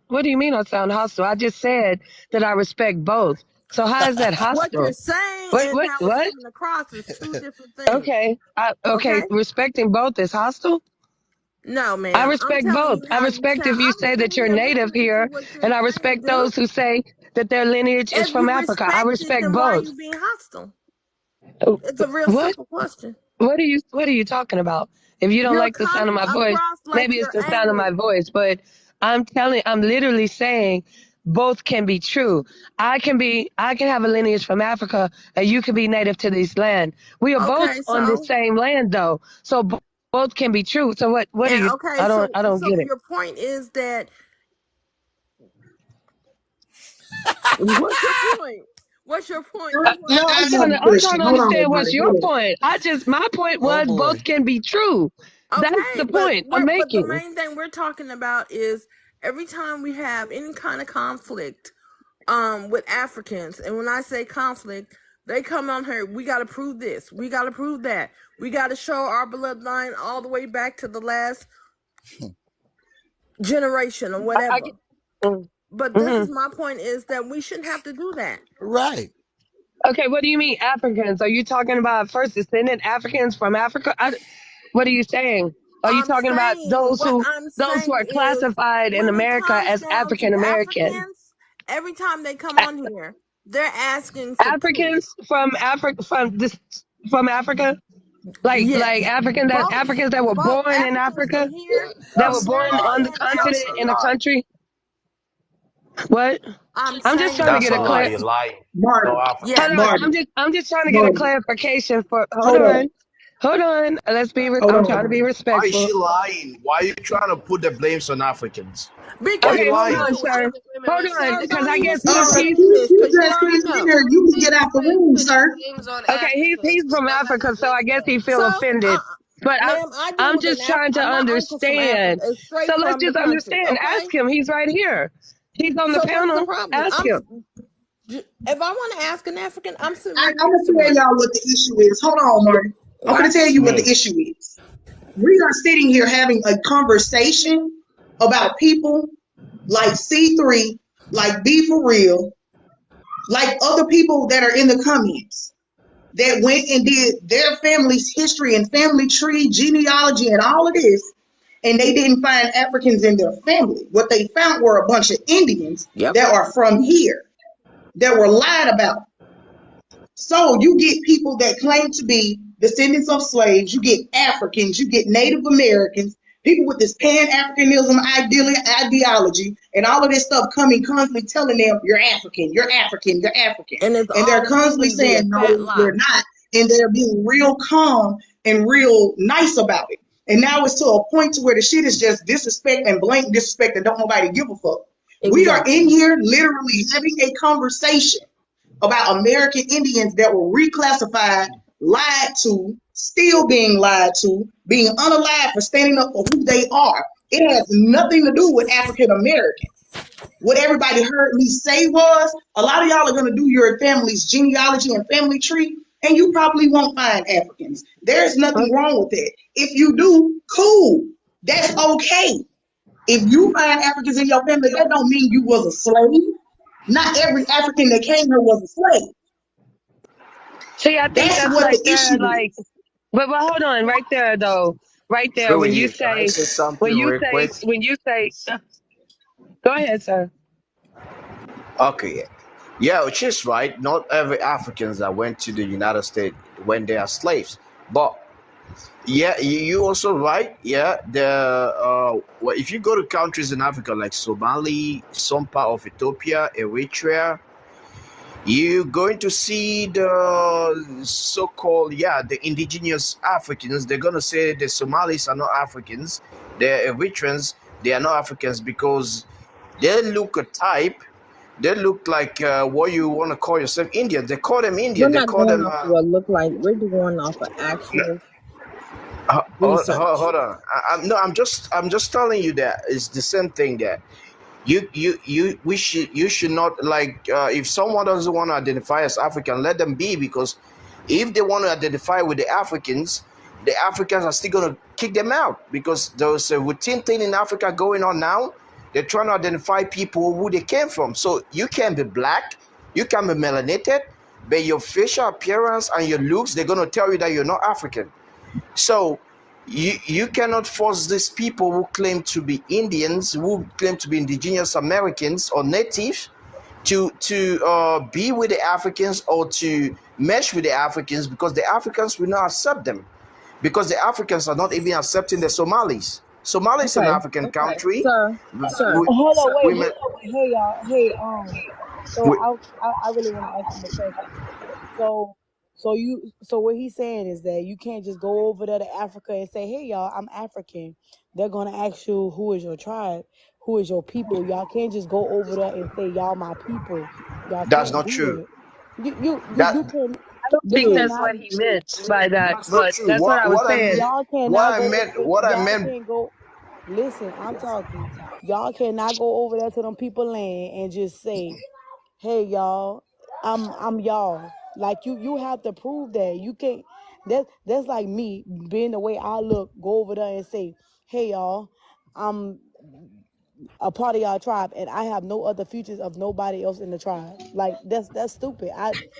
What do you mean I sound hostile? I just said that I respect both. So how is that What you're hostile? saying What and what how it's what? coming across is two different things. Okay. Okay? Okay, respecting both is hostile? No, I ma'am. I'm respect telling both. you I how you respect if sound. you I'm say that sitting you're here native listening to here, what you're and I saying, respect dude. those who say that their lineage is If from you Africa. I respect it, respect then why are both. you being hostile? Uh, It's a real What? simple question. What are you talking about? If you don't You're like the sound of coming my voice, across like maybe it's you're the sound of my angry. voice, but I'm literally saying both can be true. I can have a lineage from Africa and you can be native to this land. We are both Okay, on the so same land though. So both can be true. So what are and you okay, I don't so get it. your point is that what's your point? What's your point? You want No, I I'm have trying a to I'm question. trying to Hold on, understand what's everybody. your Hold on. point. My point oh was boy. both can be true. That's okay, the point I'm but the making. main thing we're talking about is every time we have any kind of conflict with Africans, and when I say conflict, they come on here, we gotta prove this, we gotta prove that, we gotta show our bloodline all the way back to the last generation or I whatever. get. Mm, But this mhm. is my point is that we shouldn't have to do that. Right. Okay, what do you mean Africans? Are you talking about first descendant Africans from Africa? What are you saying? Are you I'm talking about saying what I'm those who saying are is classified in when it America comes as down to African American? Africans, every time they come on here, they're asking for proof. Africans from Africa from Africa? Like Yes, Africans that were both born in Africans from Africa, here, that were born American on the and continent in a African. country. What? I'm I'm just saying trying to That's get a a both. lie. clear. You're lying. No Marty, Hold Africans. on. Marty, I'm just trying to get a Marty. clarification for. Hold Hold up, on. Hold on. hold I'm trying to on. be Why is respectful. she lying? Why are you trying to put the blames on Africans? Why are Because you Okay, you hold lying? do. on, sir. African women Hold raising on, Sir, because don't I even guess start Sir, into you, this you because you just already came in know. here. You can Please get out the quit room, putting sir. blames on okay, Africans he's because from nobody's Africa, so with I guess them. he feel So, offended. But ma'am, I deal I'm with just trying to my uncle's from Africa, understand. So straight let's from the just country. understand. Okay. Ask him. He's right here. He's on the So what's the panel. problem? Ask him. If I want to ask an African, I'm sitting right I'm next gonna to tell one. y'all what the issue is. Hold on, Marty. I'm gonna tell Watch you what the me. issue is. We are sitting here having a conversation about people like C3, like Be For Real, like other people that are in the comments that went and did their family's history and family tree, genealogy, and all of this, and they didn't find Africans in their family. What they found were a bunch of Indians Yep. that are from here that were lied about. So you get people that claim to be descendants of slaves, you get Africans, you get Native Americans, people with this Pan-Africanism ideology, and all of this stuff coming constantly telling them, you're African, you're African, you're African. And it's And they're all constantly proven to be a saying, fat no, lie. you're not. And they're being real calm and real nice about it. And now it's to a point to where the shit is just disrespect and blank disrespect and don't nobody give a fuck. We are in Exactly. here literally having a conversation about American Indians that were reclassified, lied to, still being lied to, being unalive for standing up for who they are. It has nothing to do with African Americans. What everybody heard me say was a lot of y'all are going to do your family's genealogy and family tree, and you probably won't find Africans. There's nothing wrong with that. If you do, cool. That's okay. If you find Africans in your family, that don't mean you was a slave. Not every African that came here was a slave. See, I think That's that's what right the there. issue Like, is. but hold on, right there though, right there. Fluid, can I say something real quick? When you say, go ahead, sir. Okay. Yeah, which is right. Not every Africans that went to the United States when they are slaves. But yeah, you also right. Yeah, well, if you go to countries in Africa like Somali, some part of Ethiopia, Eritrea, you're going to see the so-called, yeah, the indigenous Africans. They're gonna say the Somalis are not Africans, the Eritreans they are not Africans because they look a type. They look like what you want to call yourself Indian. They call them We're Indian. They not call going them. off of what look like. We're going off of actual research. Hold on. No, I'm just telling you that it's the same thing that you should not like if someone doesn't want to identify as African, let them be because if they want to identify with the Africans are still gonna kick them out because there's a routine thing in Africa going on now. They're trying to identify people who they came from. So you can be black, you can be melanated, but your facial appearance and your looks, they're gonna tell you that you're not African. So you cannot force these people who claim to be Indians, who claim to be indigenous Americans or natives, to be with the Africans or to mesh with the Africans because the Africans will not accept them because the Africans are not even accepting the Somalis. Somalia is an Okay. African country. Sir, sir. Hold on, wait, Women, hey y'all, hey, so we, I really want to ask him a question. So, so what he's saying is that you can't just go over there to Africa and say, hey y'all, I'm African. They're gonna ask you who is your tribe, who is your people. Y'all can't just go over there and say y'all my people. Y'all that's can't not do true. that. You That can I don't you think Dude. that's cannot what he meant by that, that's not but true. that's what I was saying. y'all What cannot I go meant, over what I y'all meant. can't go. Listen, I'm talking. Y'all cannot go over there to them people land and just say, "Hey, y'all, I'm y'all." Like you have to prove that. You can't. That's like me being the way I look. Go over there and say, "Hey, y'all, I'm a part of y'all tribe, and I have no other features of nobody else in the tribe. Like that's stupid.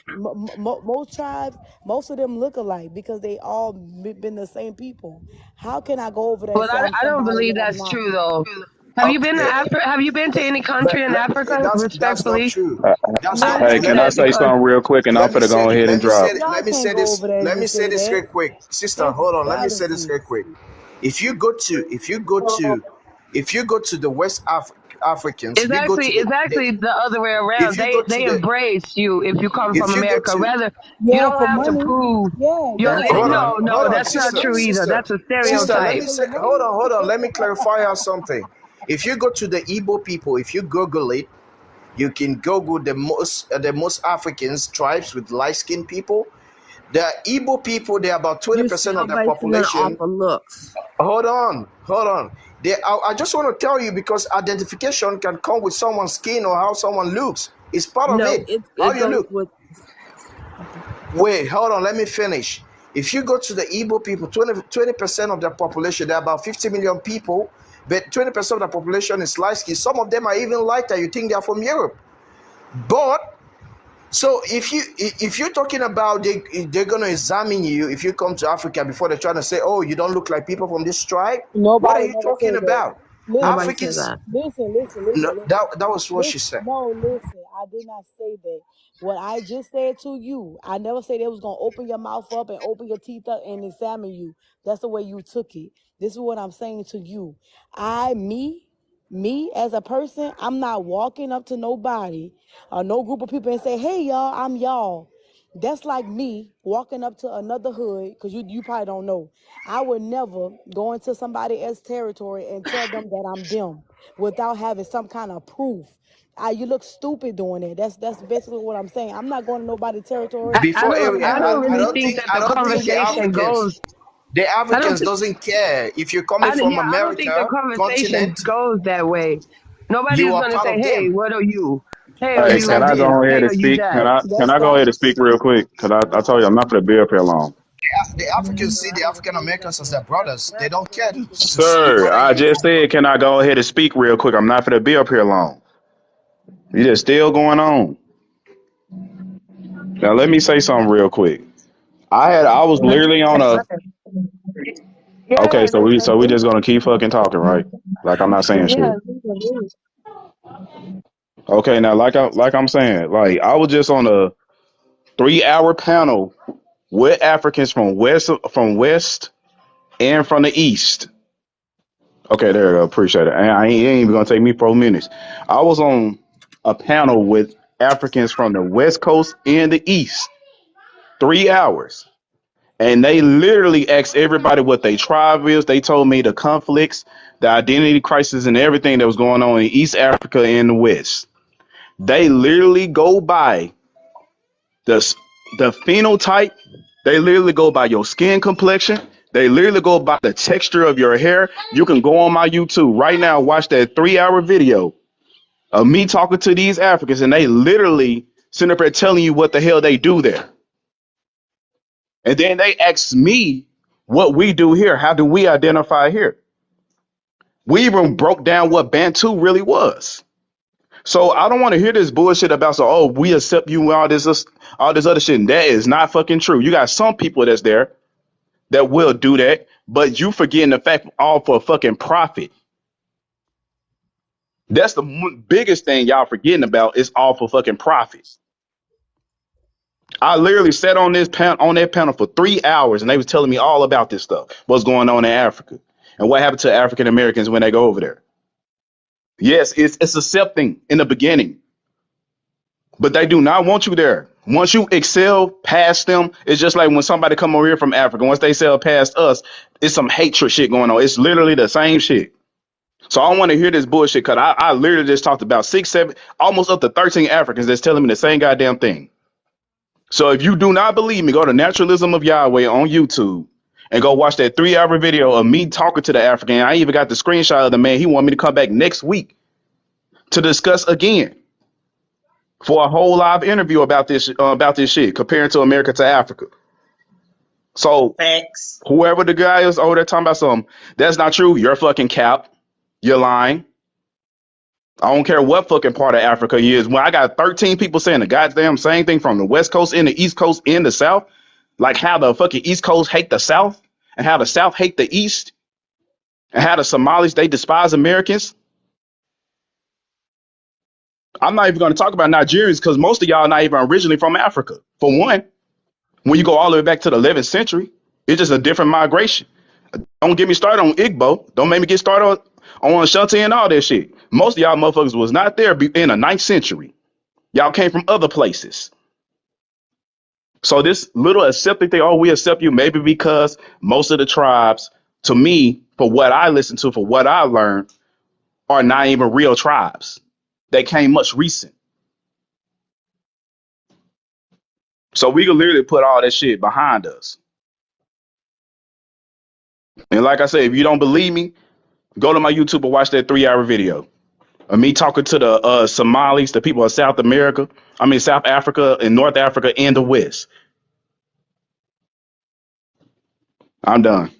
Most tribes, most of them look alike because they all been the same people. How can I go over there and But say I'm I don't somebody believe and I'm that's not? true though. Have you been to Okay, Have you been to any country in Africa? that's not Respectfully, true. That's No, not. Hey, you can Let I me can't. say Because something real quick and I'm let me finna say go ahead and drop? y'all can't go over there and let me just say say this real that. quick, sister. That's Hold on. Let me say this fallacy. real quick. If you go to if you go to the Africans, if you go to it's actually the other way if around. you go to They the embrace you if you come from if you go America. to Rather, you Yeah, don't for have to money. prove Yeah, your. yeah, for hold money. on, No, that's For not the true money. either. That's a sister, let stereotype. me For say, the money. hold on, let me clarify out something. If you go to the Igbo people, if you Google it, you can Google the most Africans tribes with light skinned people. The Igbo people, they're about You're 20% of still the basing it off population. of looks. Hold on. I just want to tell you because identification can come with someone's skin or how someone looks. It's part of No, it. How it you goes look. with. Okay. Wait, hold on, let me finish. If you go to the Igbo people, 20% of the population, there are about 50 million people, but 20% of the population is light skinned. Some of them are even lighter. You think they're from Europe. But so if you're talking about they're gonna examine you if you come to Africa before they're trying to say, oh, you don't look like people from this tribe. What are Nobody you never talking said that. about? Nobody Listen, said Africans, that. no, listen. that was what she Listen, said. no, listen. I did not say that. What I just said to you, I never said they was gonna open your mouth up and open your teeth up and examine you. That's the way you took it. This is what I'm saying to you. Me as a person, I'm not walking up to nobody or no group of people and say, "Hey, y'all, I'm y'all." That's like me walking up to another hood because you probably don't know. I would never go into somebody else's territory and tell them that I'm them without having some kind of proof. You look stupid doing it. That's basically what I'm saying. I'm not going to nobody's territory Before telling Ariel, them I who don't I'm really with. think that I the don't think conversation goes. the I don't. Africans doesn't care if you're coming from I don't think the America conversation continent. goes that way. Nobody You is are gonna part say, of "Hey, them. what are you? Hey, are Hey, you can I this? go Hey, ahead and are you speak? that?" Can That's I go ahead and speak facts. real quick? Cause I told you I'm not gonna be up here long. The Africans see the African Americans as their brothers. They don't care to Sir, bother I you just from said, can I go ahead and speak real quick? I'm not gonna be up here long. You just still going on. Now let me say something real quick. I was literally on a okay, Yeah, so we just gonna keep fucking talking, right? Like I'm not saying yeah. shit. Okay, now like I'm saying, like I was just on a 3 hour panel with Africans from west and from the east. Okay, there you go. Appreciate it. It ain't even gonna take me 4 minutes. I was on a panel with Africans from the west coast and the east. 3 hours. And they literally asked everybody what their tribe is. They told me the conflicts, the identity crisis, and everything that was going on in East Africa and the West. They literally go by the the phenotype. They literally go by your skin complexion. They literally go by the texture of your hair. You can go on my YouTube right now, watch that 3 hour video of me talking to these Africans, and they literally sitting up there telling you what the hell they do there. And then they ask me what we do here. How do we identify here? We even broke down what Bantu really was. So I don't want to hear this bullshit about we accept you and all this other shit. And that is not fucking true. You got some people that's there that will do that, but you forgetting the fact all for fucking profit. That's the biggest thing y'all forgetting about is all for fucking profit. I literally sat on that panel for 3 hours, and they was telling me all about this stuff, what's going on in Africa, and what happened to African Americans when they go over there. Yes, it's accepting in the beginning, but they do not want you there. Once you excel past them, it's just like when somebody come over here from Africa. Once they sell past us, it's some hatred shit going on. It's literally the same shit. So I don't want to hear this bullshit because I literally just talked about 6, 7, almost up to 13 Africans that's telling me the same goddamn thing. So if you do not believe me, go to Naturalism of Yahweh on YouTube and go watch that 3 hour video of me talking to the African. I even got the screenshot of the man. He wanted me to come back next week to discuss again for a whole live interview about this shit, comparing to America to Africa. So Facts. whoever the guy is over there talking about something, that's not true. You're fucking cap. You're lying. I don't care what fucking part of Africa he is. When I got 13 people saying the goddamn same thing from the West Coast and the East Coast and the South, like how the fucking East Coast hate the South and how the South hate the East and how the Somalis they despise Americans. I'm not even going to talk about Nigerians because most of y'all not even originally from Africa. For one, when you go all the way back to the 11th century, it's just a different migration. Don't get me started on Igbo. Don't make me get started on Ashanti and all that shit. Most of y'all motherfuckers was not there in the 9th century. Y'all came from other places. So this little accepting thing, oh, we accept you, maybe because most of the tribes, to me, for what I listen to, for what I learned, are not even real tribes. They came much recent. So we could literally put all that shit behind us. And like I said, if you don't believe me, go to my YouTube and watch that 3-hour video of me talking to the Somalis, the people of South America, South Africa and North Africa and the West. I'm done.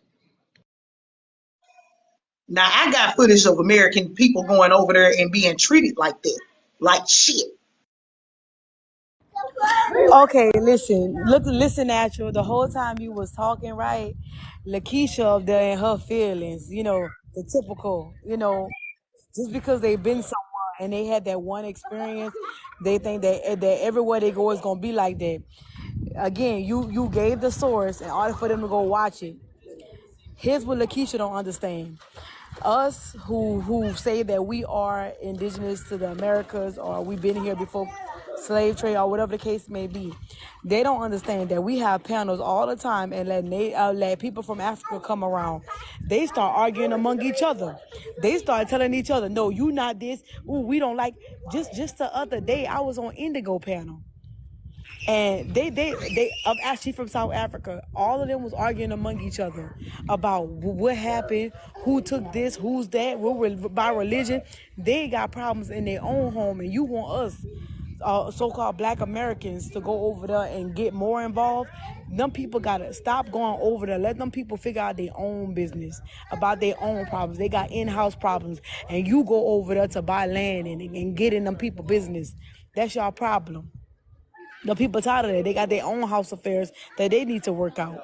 Now I got footage of American people going over there and being treated like that, like shit. Okay, listen at you. The whole time you was talking, right? Lakeisha up there in her feelings, the typical, just because they've been somewhere and they had that one experience, they think that everywhere they go is gonna be like that. Again, you gave the source in order for them to go watch it. Here's what Lakeisha don't understand. Us who say that we are indigenous to the Americas or we've been here before slave trade or whatever the case may be, they don't understand that we have panels all the time and let people from Africa come around. They start arguing among each other. They start telling each other, no, you not this. Ooh, we don't like. Just the other day, I was on Indigo panel. And they I'm actually from South Africa. All of them was arguing among each other about what happened, who took this, who's that, by religion. They got problems in their own home, and you want us, so-called Black Americans, to go over there and get more involved. Them people gotta stop going over there. Let them people figure out their own business about their own problems. They got in-house problems, and you go over there to buy land and get in them people business. That's your problem. The people tired of that. They got their own house affairs that they need to work out.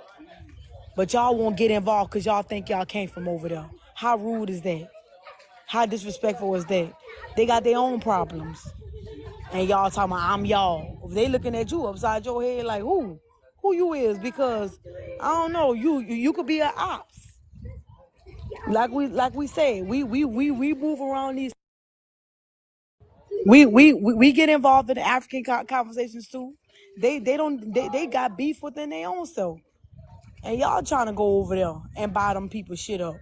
But y'all won't get involved because y'all think y'all came from over there. How rude is that? How disrespectful is that? They got their own problems. And y'all talking about, I'm y'all. They looking at you upside your head like, who? Who you is? Because, I don't know, you could be an ops. Like we say, we move around these. We get involved in the African conversations too. They got beef within their own self. And y'all trying to go over there and buy them people shit up.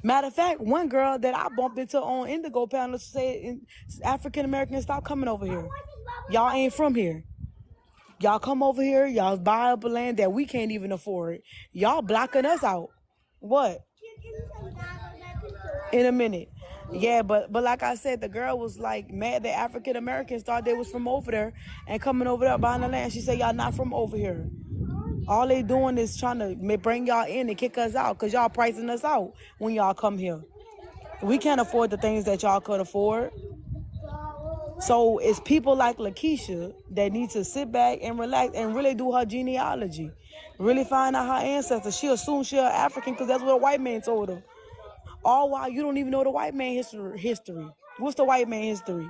Matter of fact, one girl that I bumped into on Indigo panel said, African Americans, stop coming over here. Y'all ain't from here. Y'all come over here, y'all buy up a land that we can't even afford. Y'all blocking us out. What? In a minute. Yeah, but like I said, the girl was like mad that African Americans thought they was from over there and coming over there buying the land. She said, y'all not from over here. All they doing is trying to bring y'all in and kick us out because y'all pricing us out when y'all come here. We can't afford the things that y'all could afford. So it's people like Lakeisha that need to sit back and relax and really do her genealogy. Really find out her ancestors. She assumes she's African because that's what a white man told her. All while you don't even know the white man history. What's the white man history?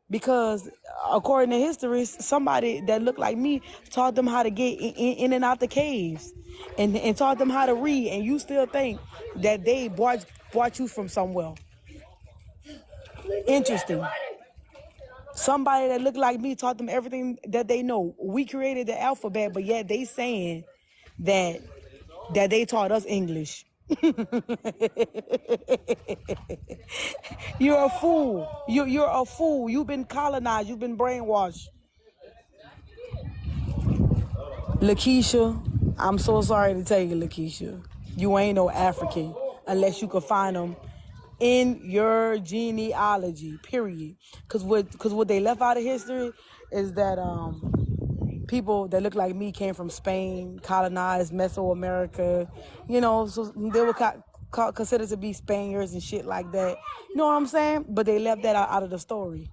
Because according to history, somebody that looked like me taught them how to get in and out the caves and taught them how to read, and you still think that they brought you from somewhere. Interesting. Somebody that looked like me taught them everything that they know. We created the alphabet, but yet they saying that they taught us English. You're a fool. You're a fool. You've been colonized. You've been brainwashed. Lakeisha, I'm so sorry to tell you, Lakeisha, you ain't no African unless you can find them in your genealogy, period. Cause what they left out of history is that people that look like me came from Spain, colonized Mesoamerica, so they were considered to be Spaniards and shit like that. You know what I'm saying? But they left that out of the story.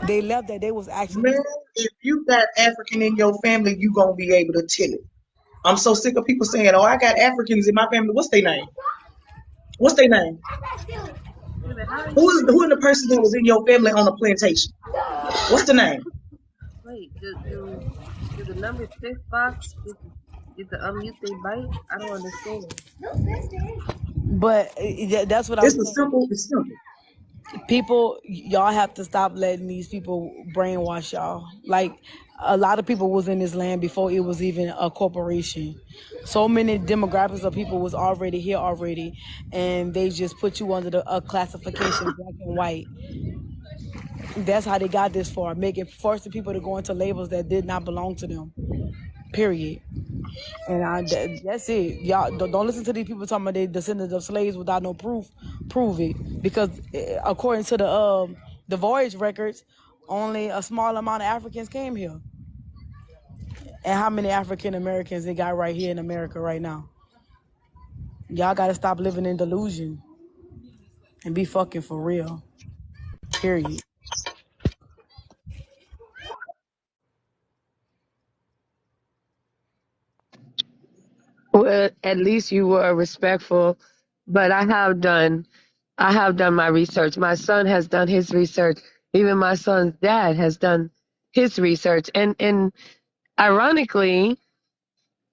They left that they was actually. Man, if you got African in your family, you gonna be able to tell it. I'm so sick of people saying, "Oh, I got Africans in my family." What's their name? What's their name? Wait a minute, how are you Who is saying? the person that was in your family on a plantation? What's the name? Wait, do the number 6 box get to unmute they bite? I don't understand. But that's what I'm It's a saying. simple. It's simple. People, y'all have to stop letting these people brainwash y'all. Like, a lot of people was in this land before it was even a corporation. So many demographics of people was already here already, and they just put you under a classification black and white. That's how they got this far, forcing people to go into labels that did not belong to them. Period. And that's it. Y'all don't listen to these people talking about they descendants of slaves without no proof. Prove it, because according to the voyage records, only a small amount of Africans came here. And how many African Americans they got right here in America right now? Y'all gotta stop living in delusion and be fucking for real. Period. Well, at least you were respectful, but I have done my research. My son has done his research. Even my son's dad has done his research. And ironically,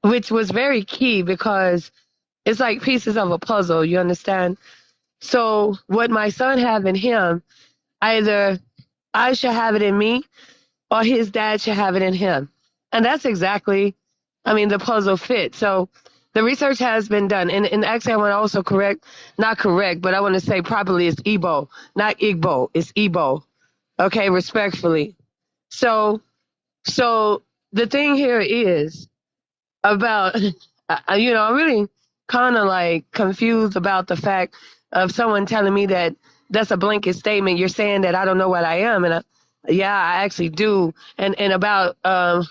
which was very key because it's like pieces of a puzzle, you understand? So what my son have in him, either I should have it in me or his dad should have it in him. And that's exactly, I mean, the puzzle fits. So the research has been done. And actually, I want to also not correct, but I want to say properly it's Igbo, not Igbo. It's Igbo. Okay, respectfully. So, so the thing here is about, I'm really kind of like confused about the fact of someone telling me that that's a blanket statement. You're saying that I don't know what I am, and yeah, I actually do. And about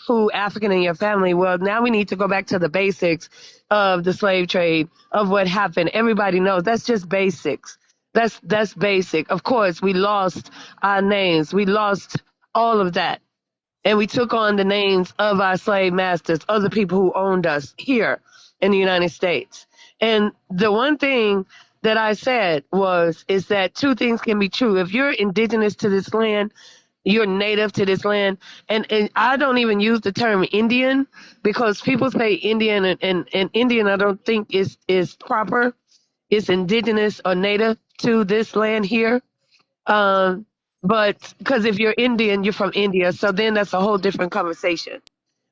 who African in your family. Well, now we need to go back to the basics of the slave trade, of what happened. Everybody knows that's just basics. That's basic. Of course, we lost our names. We lost all of that, and we took on the names of our slave masters, other people who owned us here in the United States. And the one thing that I said is that two things can be true. If you're indigenous to this land, you're native to this land, and I don't even use the term Indian because people say Indian, and Indian I don't think is proper. It's indigenous or native to this land here. Um, but because if you're Indian, you're from India, so then that's a whole different conversation.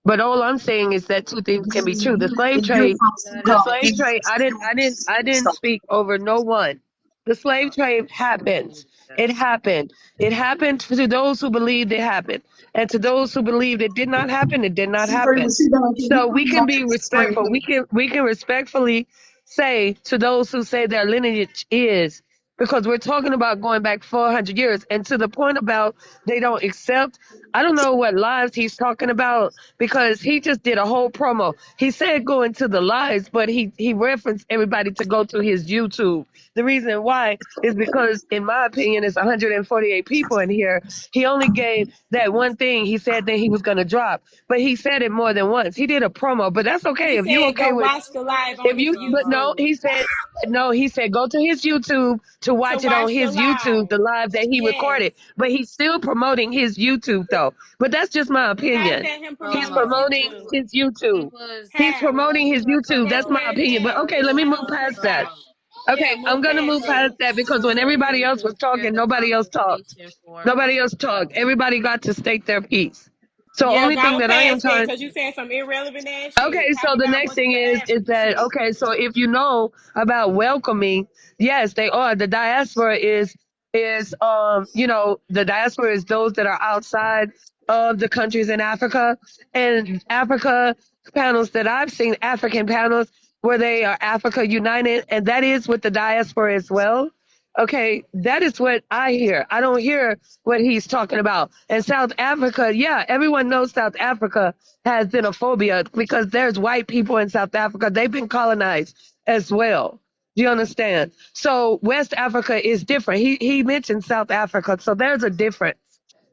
But all I'm saying is that two things can be true. If you're from The so-called slave trade. indigenous I didn't communities, speak over no one. The slave trade happens. It happened. It happened to those who believed it happened, and to those who believed it did not happen. It did not C3 happen. was C down here. So we He can on be the screen. respectful. We can respectfully say to those who say their lineage is, because we're talking about going back 400 years, and to the point about they don't accept. I don't know what lives he's talking about because he just did a whole promo. He said go into the lives, but he referenced everybody to go to his YouTube. The reason why is because, in my opinion, it's 148 people in here. He only gave that one thing he said that he was going to drop, but he said it more than once. He did a promo, but that's okay. He If you said, okay "Go with, watch the live on if his you, but no, YouTube he said go to his YouTube to to watch it on watch the his YouTube, live." the live that he Yes, recorded. But he's still promoting his YouTube though. But that's just my how's opinion. that him He's promoting his promoting YouTube? his He YouTube. was He's How? he was promoting his doing a YouTube. That's That's promo. my where it's opinion. But at. okay, He let was me move doing past a that. promo. Yeah, Okay, I'm move gonna past move So that. past that because when so everybody to else was secure talking, the nobody else talked. conversation for him. Nobody else talked. Everybody got to state their piece. So Yeah, only thing go that I am past that trying. because you saying some irrelevant ass shit. Okay, so Talk the about next what's thing the is African that shit. okay, so if you know about welcoming, yes, they are. The diaspora is the diaspora is those that are outside of the countries in Africa, and Africa panels that I've seen, African panels where they are Africa United, and that is with the diaspora as well. Okay, that is what I hear. I don't hear what he's talking about. And South Africa, yeah, everyone knows South Africa has xenophobia because there's white people in South Africa. They've been colonized as well. Do you understand? So West Africa is different. He mentioned South Africa, so there's a difference.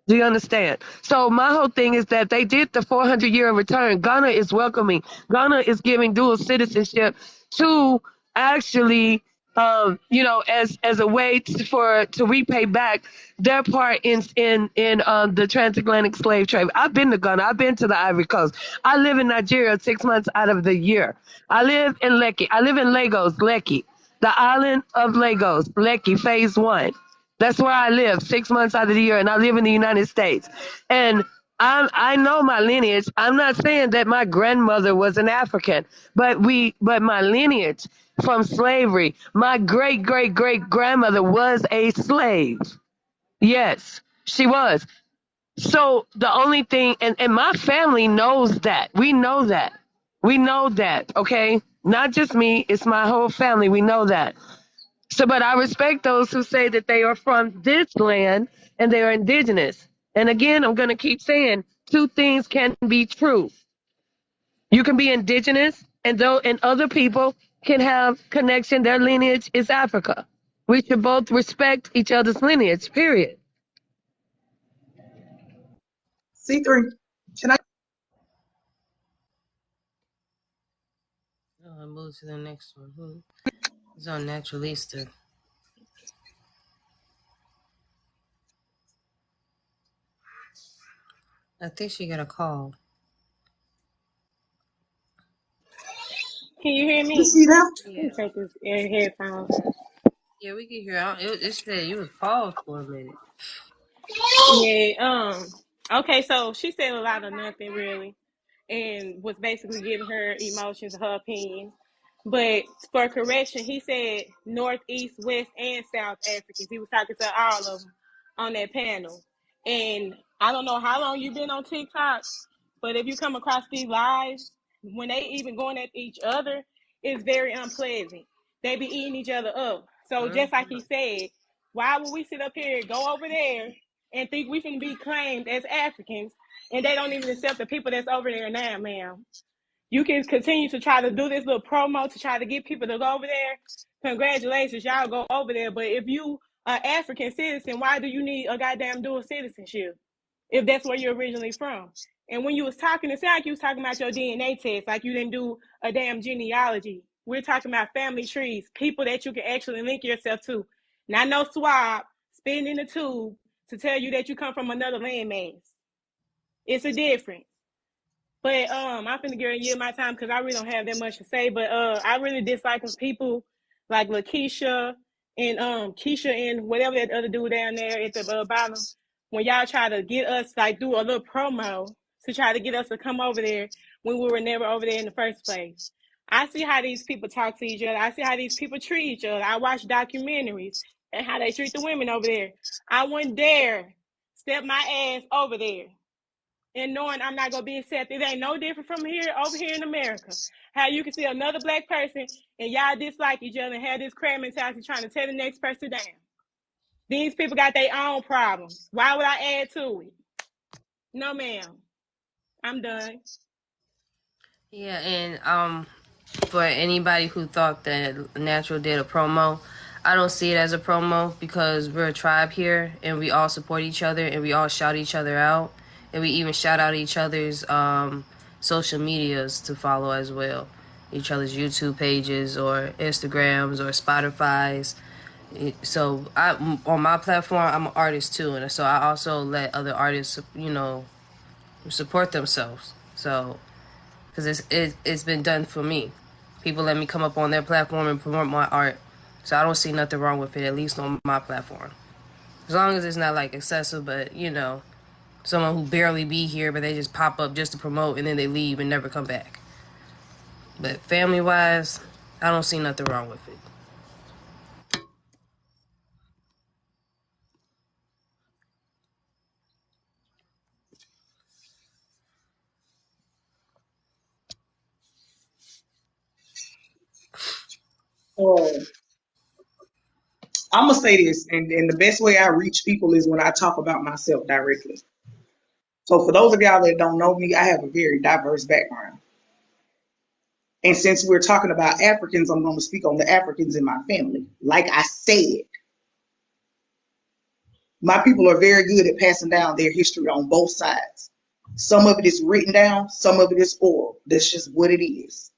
Do you understand? So my whole thing is that they did the 400-year return. Ghana is welcoming. Ghana is giving dual citizenship to actually, as a way to repay back their part in the transatlantic slave trade. I've been to Ghana. I've been to the Ivory Coast. I live in Nigeria 6 months out of the year. I live in Lekki. I live in Lagos, Lekki, the island of Lagos, Lekki, Phase 1. That's where I live 6 months out of the year, and I live in the United States. And I know my lineage. I'm not saying that my grandmother was an African, but my lineage from slavery, my great great great grandmother was a slave. Yes, she was. So the only thing, and my family knows that. We know that. We know that, okay? Not just me, it's my whole family. We know that. So, but I respect those who say that they are from this land and they are indigenous. And again, I'm going to keep saying two things can be true. You can be indigenous, and other people can have connection. Their lineage is Africa. We should both respect each other's lineage. Period. C3, can I? I'll move to the next one. It's on Naturalista. I think she got a call. Can you hear You me? see that? Let me Yeah. take this headphones. Yeah, we can hear. It said you was paused for a minute. Yeah. Okay. So she said a lot of nothing really, and was basically giving her emotions, her opinion. But for correction, he said North, East, West, and South Africans. He was talking to all of them on that panel. And I don't know how long you've been on TikTok, but if you come across these lives, when they even going at each other, it's very unpleasant. They be eating each other up. So just like he said, why would we sit up here, go over there, and think we can be claimed as Africans, and they don't even accept the people that's over there now, ma'am? You can continue to try to do this little promo to try to get people to go over there. Congratulations, y'all go over there. But if you are African citizen, why do you need a goddamn dual citizenship if that's where you're originally from? And when you was talking, it sounded like you was talking about your DNA test, like you didn't do a damn genealogy. We're talking about family trees, people that you can actually link yourself to. Not no swab, spitting in the tube to tell you that you come from another landmass. It's a difference. But I'm finna get ready to my time because I really don't have that much to say. But I really dislike when people like Lakeisha and Keisha and whatever that other dude down there at the bottom, when y'all try to get us like do a little promo to try to get us to come over there when we were never over there in the first place. I see how these people talk to each other. I see how these people treat each other. I watch documentaries and how they treat the women over there. I wouldn't dare step my ass over there and knowing I'm not gonna be accepted. It ain't no different from here over here in America. How you can see another black person and y'all dislike each other and have this crab mentality trying to tear the next person down. These people got their own problems. Why would I add to it? No, ma'am. I'm done. Yeah, and for anybody who thought that Natural did a promo, I don't see it as a promo because we're a tribe here and we all support each other and we all shout each other out and we even shout out each other's social medias to follow as well, each other's YouTube pages or Instagrams or Spotify's. So I on my platform I'm an artist too, and so I also let other artists support themselves. So because it's been done for me. People let me come up on their platform and promote my art, so I don't see nothing wrong with it. At least on my platform, as long as it's not like excessive. But someone who barely be here, but they just pop up just to promote and then they leave and never come back. But family wise, I don't see nothing wrong with it. Oh, I'm gonna say this, and the best way I reach people is when I talk about myself directly. So for those of y'all that don't know me, I have a very diverse background. And since we're talking about Africans, I'm going to speak on the Africans in my family. Like I said, my people are very good at passing down their history on both sides. Some of it is written down, some of it is oral. That's just what it is.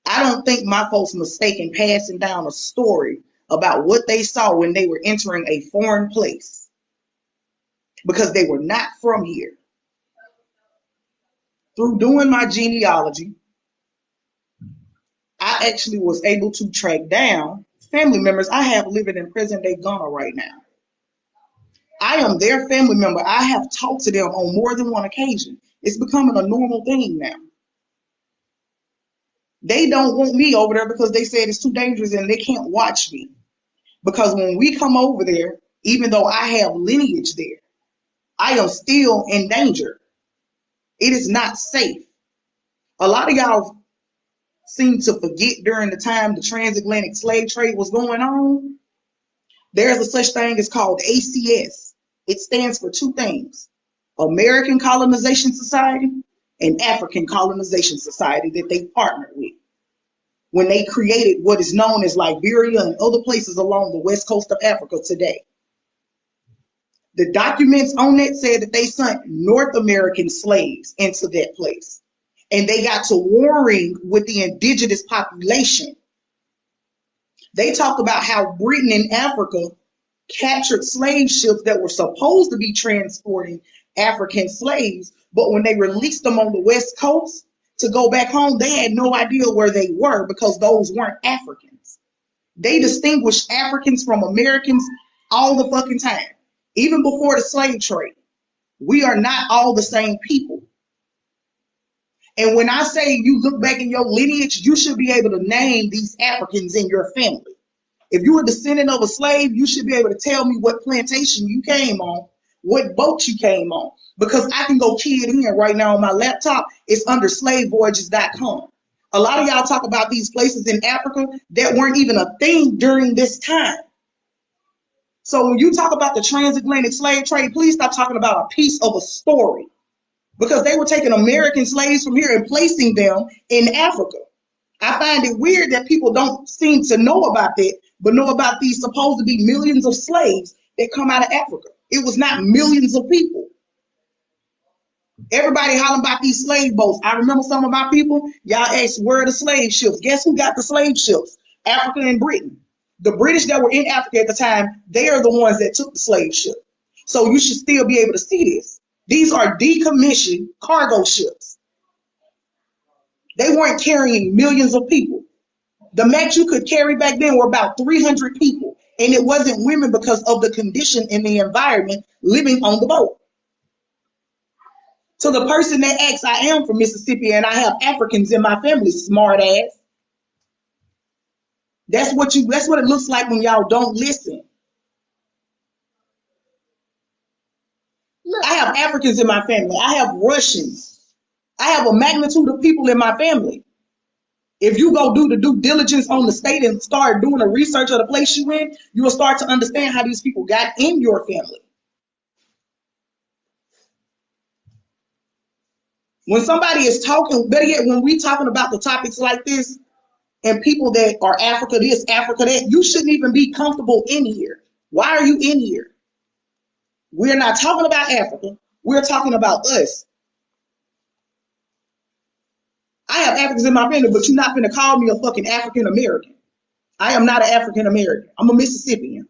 I don't think my folks mistaken passing down a story about what they saw when they were entering a foreign place because they were not from here. Through doing my genealogy, I actually was able to track down family members I have living in present day Ghana right now. I am their family member. I have talked to them on more than one occasion. It's becoming a normal thing now. They don't want me over there because they said it's too dangerous and they can't watch me. Because when we come over there, even though I have lineage there, I am still in danger. It is not safe. A lot of y'all seem to forget during the time the transatlantic slave trade was going on. There's a such thing as called ACS. It stands for two things: American Colonization Society and African Colonization Society that they partnered with when they created what is known as Liberia and other places along the west coast of Africa today. The documents on it said that they sent North American slaves into that place. And they got to warring with the indigenous population. They talked about how Britain and Africa captured slave ships that were supposed to be transporting African slaves, but when they released them on the West Coast to go back home, they had no idea where they were because those weren't Africans. They distinguished Africans from Americans all the fucking time, even before the slave trade. We are not all the same people. And when I say you look back in your lineage, you should be able to name these Africans in your family. If you were descendant of a slave, you should be able to tell me what plantation you came on, what boat you came on, because I can go key it in right now on my laptop. It's under slavevoyages.com. A lot of y'all talk about these places in Africa that weren't even a thing during this time. So when you talk about the transatlantic slave trade, please stop talking about a piece of a story, because they were taking American slaves from here and placing them in Africa. I find it weird that people don't seem to know about that, but know about these supposed to be millions of slaves that come out of Africa. It was not millions of people. Everybody hollering about these slave boats. I remember some of my people, y'all asked, where are the slave ships? Guess who got the slave ships? Africa and Britain. The British that were in Africa at the time, they are the ones that took the slave ship. So you should still be able to see this. These are decommissioned cargo ships. They weren't carrying millions of people. The max you could carry back then were about 300 people. And it wasn't women because of the condition in the environment living on the boat. To the person that asks, I am from Mississippi and I have Africans in my family, smart ass. That's what it looks like when y'all don't listen. I have Africans in my family. I have Russians. I have a magnitude of people in my family. If you go do the due diligence on the state and start doing the research of the place you in, you will start to understand how these people got in your family. When somebody is talking, better yet, when we talking about the topics like this and people that are Africa this, Africa that, you shouldn't even be comfortable in here. Why are you in here? We're not talking about Africa. We're talking about us. I have Africans in my family, but you're not going to call me a fucking African American. I am not an African American. I'm a Mississippian.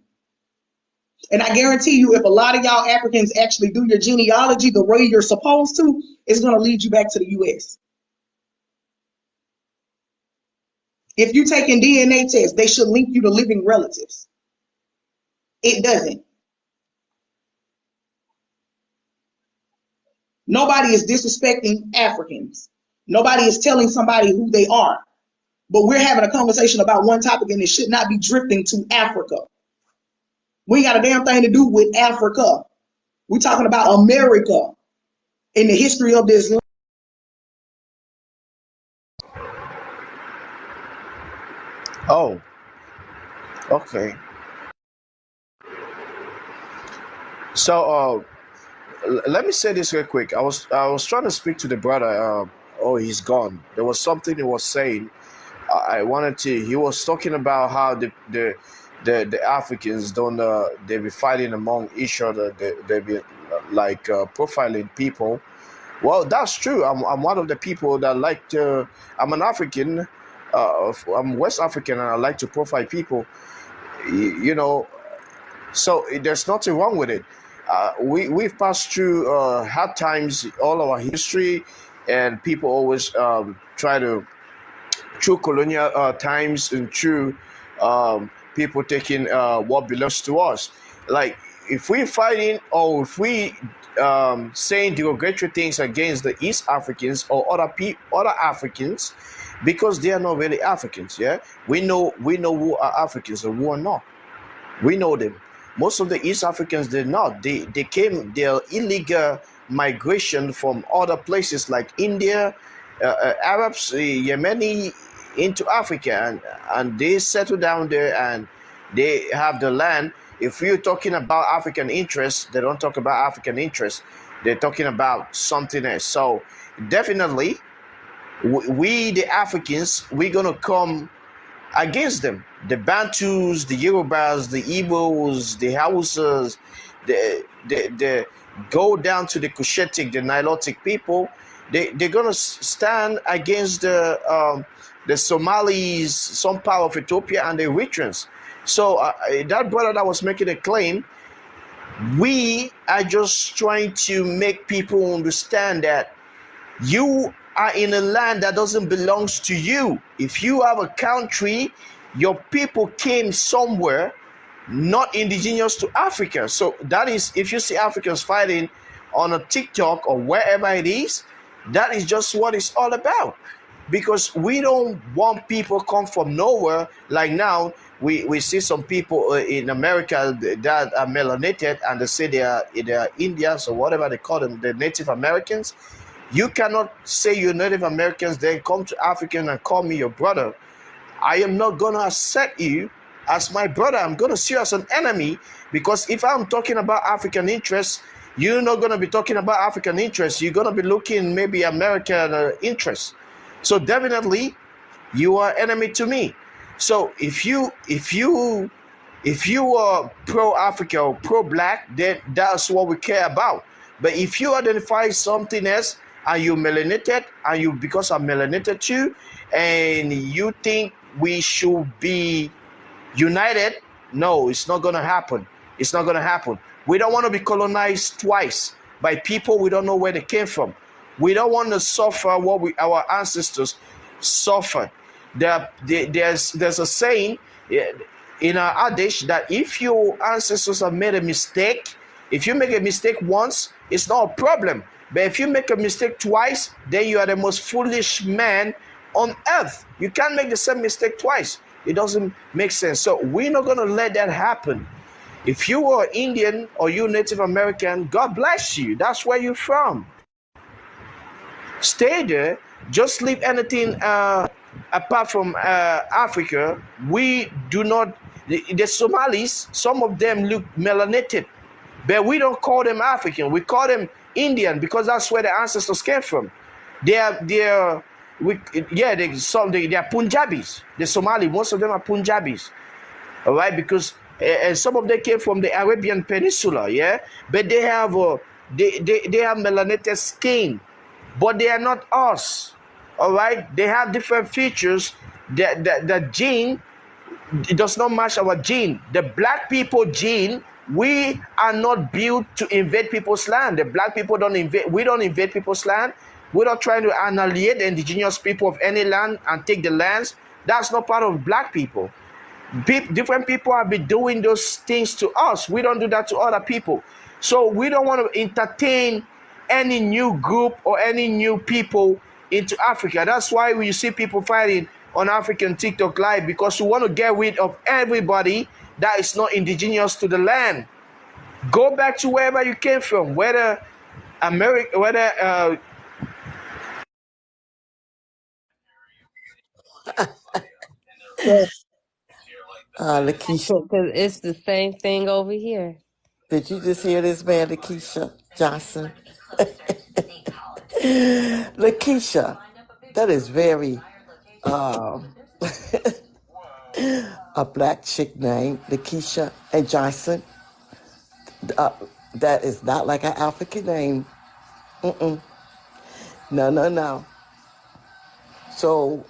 And I guarantee you, if a lot of y'all Africans actually do your genealogy the way you're supposed to, it's going to lead you back to the U.S. If you're taking DNA tests, they should link you to living relatives. It doesn't. Nobody is disrespecting Africans. Nobody is telling somebody who they are. But we're having a conversation about one topic and it should not be drifting to Africa. We ain't got a damn thing to do with Africa. We're talking about America in the history of this. Oh, okay. So let me say this real quick. I was trying to speak to the brother oh, he's gone. There was something he was saying. I wanted to. He was talking about how the Africans don't they be fighting among each other. They be like profiling people. Well, that's true. I'm one of the people that like to. I'm an African. I'm West African, and I like to profile people. You know, so there's nothing wrong with it. We've passed through hard times all our history, and people always try to through colonial times and through people taking what belongs to us. Like if we fighting or if we saying derogatory things against the East Africans or other Africans, because they are not really Africans. Yeah, we know who are Africans and who are not. We know them. Most of the East Africans did not. They came their illegal migration from other places like India, Arabs, Yemeni into Africa, and they settle down there and they have the land. If you're talking about African interests, they don't talk about African interests. They're talking about something else. So definitely, we the Africans, we're gonna come against them. The Bantus, the Yorubas, the Igbos, the Hausas, the go down to the Cushitic, the Nilotic people. They're gonna stand against the Somalis, some part of Ethiopia, and the Eritreans. So that brother that was making a claim, we are just trying to make people understand that you are in a land that doesn't belong to you. If you have a country, your people came somewhere not indigenous to Africa. So that is, if you see Africans fighting on a TikTok or wherever it is, that is just what it's all about. Because we don't want people come from nowhere. Like now, we see some people in America that are melanated and they say they are Indians or whatever they call them, the Native Americans. You cannot say you're Native Americans, then come to African and call me your brother. I am not going to accept you as my brother. I'm going to see you as an enemy, because if I'm talking about African interests, you're not going to be talking about African interests. You're going to be looking maybe American interests. So definitely, you are enemy to me. So if you are pro-Africa or pro-black, then that's what we care about. But if you identify something else and you melanated, and you, because I'm melanated too, and you think we should be united, no, it's not going to happen. It's not going to happen. We don't want to be colonized twice by people we don't know where they came from. We don't want to suffer what our ancestors suffered. There's a saying in our adage that if your ancestors have made a mistake, if you make a mistake once, it's not a problem. But if you make a mistake twice, then you are the most foolish man on earth. You can't make the same mistake twice. It doesn't make sense. So we're not going to let that happen. If you are Indian or you Native American, God bless you. That's where you're from. Stay there. Just leave anything apart from Africa. We do not. The Somalis, some of them look melanated, but we don't call them African. We call them Indian because that's where the ancestors came from. They are they are Punjabis. The Somali, most of them are Punjabis. All right, because and some of them came from the Arabian Peninsula, yeah, but they have they have melanated skin, but they are not us. All right, they have different features. The gene, it does not match our gene. The black people gene, we are not built to invade people's land. The black people don't invade. We don't invade people's land. We're not trying to annihilate the indigenous people of any land and take the lands. That's not part of black people. Different people have been doing those things to us. We don't do that to other people. So we don't want to entertain any new group or any new people into Africa. That's why we see people fighting on African TikTok Live, because we want to get rid of everybody that is not indigenous to the land. Go back to wherever you came from, whether America, whether Because Lakeisha, it's the same thing over here. did you just hear this man, Lakeisha Johnson? Lakeisha, That is very um, a black chick name, Lakeisha and Johnson. Uh, that is not like an African name. Mm-mm. No, no, no. So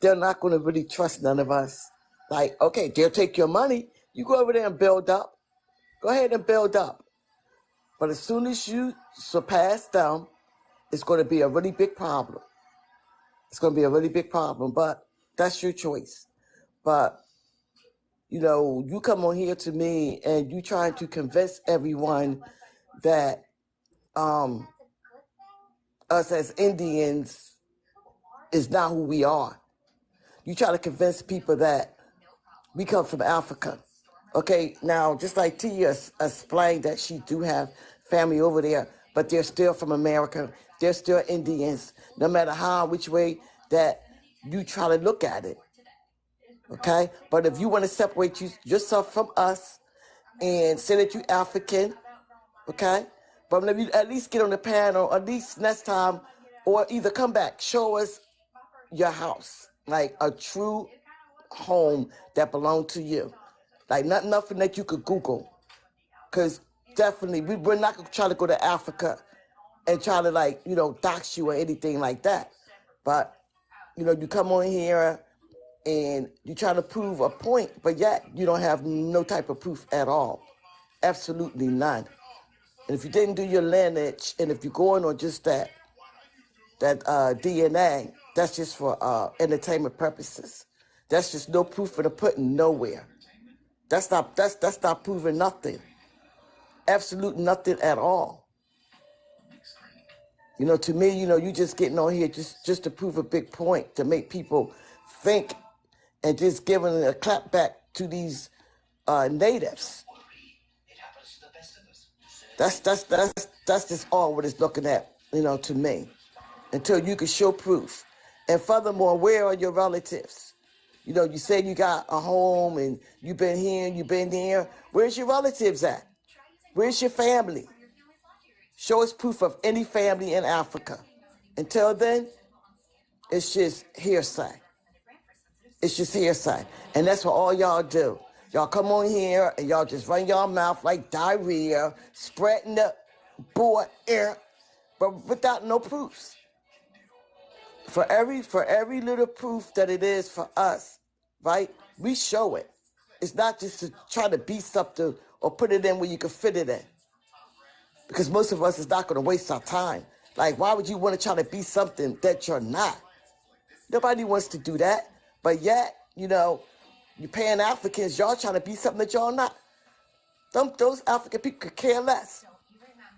they're not going to really trust none of us. Like, okay, they'll take your money. You go over there and build up. Go ahead and build up. But as soon as you surpass them, it's going to be a really big problem. It's going to be a really big problem. But that's your choice. But, you know, you come on here to me and you trying to convince everyone that us as Indians is not who we are. You try to convince people that we come from Africa. Okay, now, just like Tia explained that she do have family over there, but they're still from America. They're still Indians, no matter how, which way that you try to look at it. Okay, but if you want to separate yourself from us and say that you're African, okay, but if you at least get on the panel, at least next time, or either come back, show us your house, like a true home that belonged to you. Like nothing that you could Google. Because definitely we're not going to try to go to Africa and try to, like, you know, dox you or anything like that. But, you know, you come on here and you try to prove a point, but yet you don't have no type of proof at all. Absolutely none. And if you didn't do your lineage, and if you're going on just that DNA, that's just for entertainment purposes. That's just no proof for the pudding nowhere. That's not proving nothing. Absolute nothing at all. You know, to me, you know, you just getting on here just to prove a big point, to make people think, and just giving a clap back to these natives. That's just all what it's looking at, you know, to me. Until you can show proof. And furthermore, where are your relatives? You know, you say you got a home and you've been here and you've been there. Where's your relatives at? Where's your family? Show us proof of any family in Africa. Until then, it's just hearsay. It's just hearsay. And that's what all y'all do. Y'all come on here and y'all just run y'all mouth like diarrhea, spreading the board air, but without no proofs. For every little proof that it is for us, right? We show it. It's not just to try to be something or put it in where you can fit it in. Because most of us is not going to waste our time. Like, why would you want to try to be something that you're not? Nobody wants to do that. But yet, you know, you Pan-Africans, y'all trying to be something that y'all not. Those African people could care less.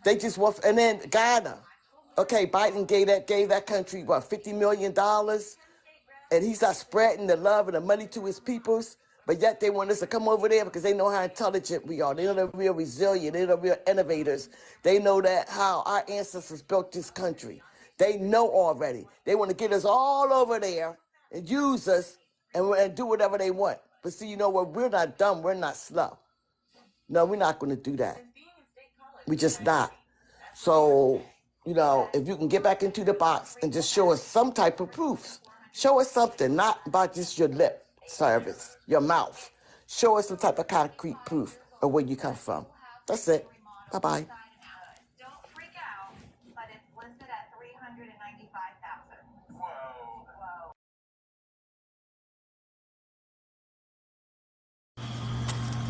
They just want, and then Ghana. Okay, Biden gave that country, what, $50 million? And he's not spreading the love and the money to his peoples. But yet they want us to come over there because they know how intelligent we are. They know they're real resilient. They know real innovators. They know that how our ancestors built this country. They know already. They want to get us all over there and use us and do whatever they want. But see, you know what? We're not dumb. We're not slow. No, we're not going to do that. We just not. So, you know, if you can get back into the box and just show us some type of proofs. Show us something, not about just your lip service, your mouth. Show us some type of concrete proof of where you come from. That's it. Bye-bye.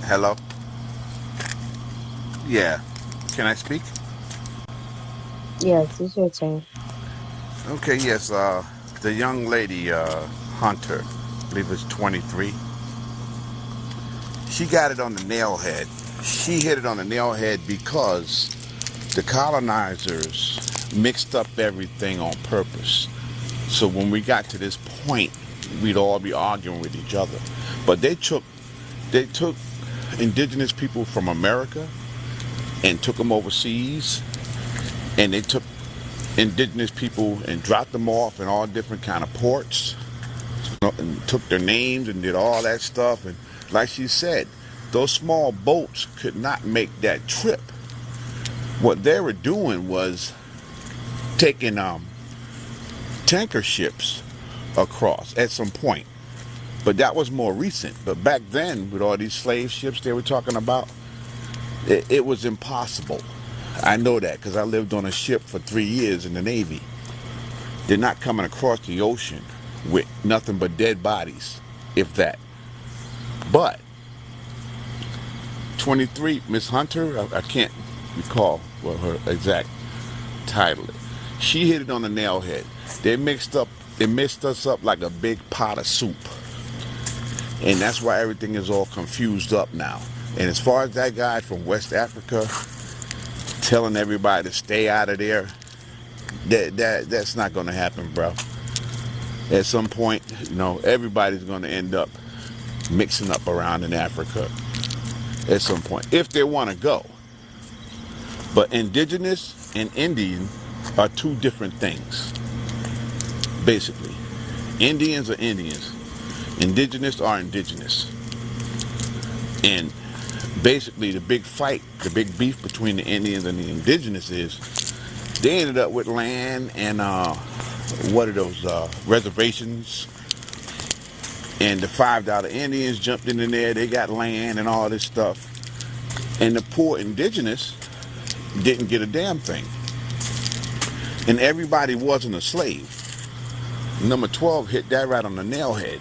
Hello? Yeah. Can I speak? Yes, it's your turn. Okay, yes. The young lady, Hunter, I believe it's 23. She got it on the nail head. She hit it on the nail head because the colonizers mixed up everything on purpose. So when we got to this point, we'd all be arguing with each other. But they took indigenous people from America and took them overseas, and they took indigenous people and dropped them off in all different kind of ports, and took their names and did all that stuff. And like she said, those small boats could not make that trip. What they were doing was taking tanker ships across at some point. But that was more recent. But back then, with all these slave ships they were talking about, it was impossible. I know that because I lived on a ship for 3 years in the Navy. They're not coming across the ocean with nothing but dead bodies, if that. But 23, Miss Hunter, I can't recall what her exact title is. She hit it on the nail head. They mixed us up like a big pot of soup. And that's why everything is all confused up now. And as far as that guy from West Africa telling everybody to stay out of there, that's not going to happen, bro. At some point, everybody's going to end up mixing up around in Africa at some point, if they want to go. But indigenous and Indian are two different things, basically. Indians are Indians. Indigenous are indigenous. And basically the big fight, the big beef between the Indians and the indigenous is they ended up with land and what are those reservations, and the $5 Indians jumped in there. They got land and all this stuff, and the poor indigenous didn't get a damn thing. And everybody wasn't a slave. Number 12 hit that right on the nail head.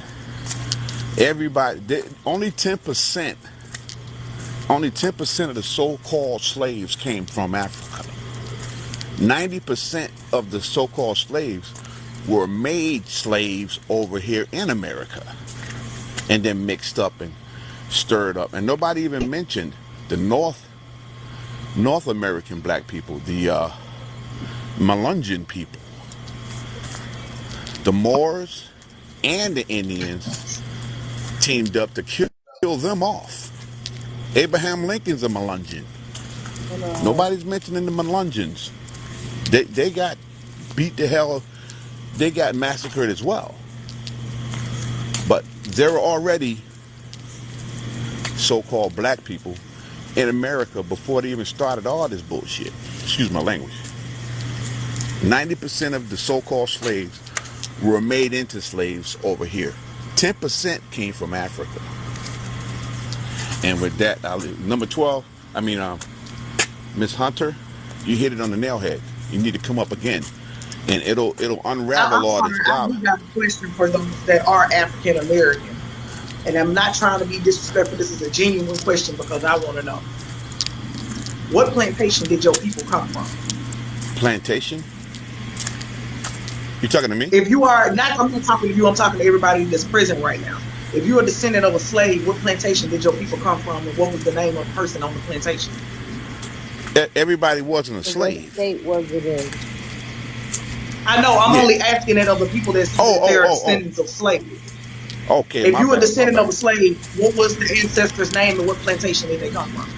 Only 10% of the so-called slaves came from Africa. 90% of the so-called slaves were made slaves over here in America and then mixed up and stirred up. And nobody even mentioned the North American black people, the Melungeon people, the Moors and the Indians teamed up to kill them off. Abraham Lincoln's a Melungeon. Nobody's mentioning the Melungeons. They got beat to hell. They got massacred as well. But there were already so-called black people in America before they even started all this bullshit. Excuse my language. 90% of the so-called slaves were made into slaves over here. 10% came from Africa. And with that, number 12, Miss Hunter, you hit it on the nail head. You need to come up again, and it'll unravel I'm all sorry, this I garbage. do got a question for those that are African American. And I'm not trying to be disrespectful. This is a genuine question because I want to know. What plantation did your people come from? Plantation? You talking to me? If you are not, I'm not talking to you, I'm talking to everybody that's prison right now. If you're a descendant of a slave, what plantation did your people come from, and what was the name of the person on the plantation? Everybody wasn't a What slave. state was it in? I know, I'm Yeah. only asking it of the people that say that they're descendants of slaves. Okay, If my you're a bad, my descendant of bad. a slave, what was the ancestor's name and what plantation did they come from?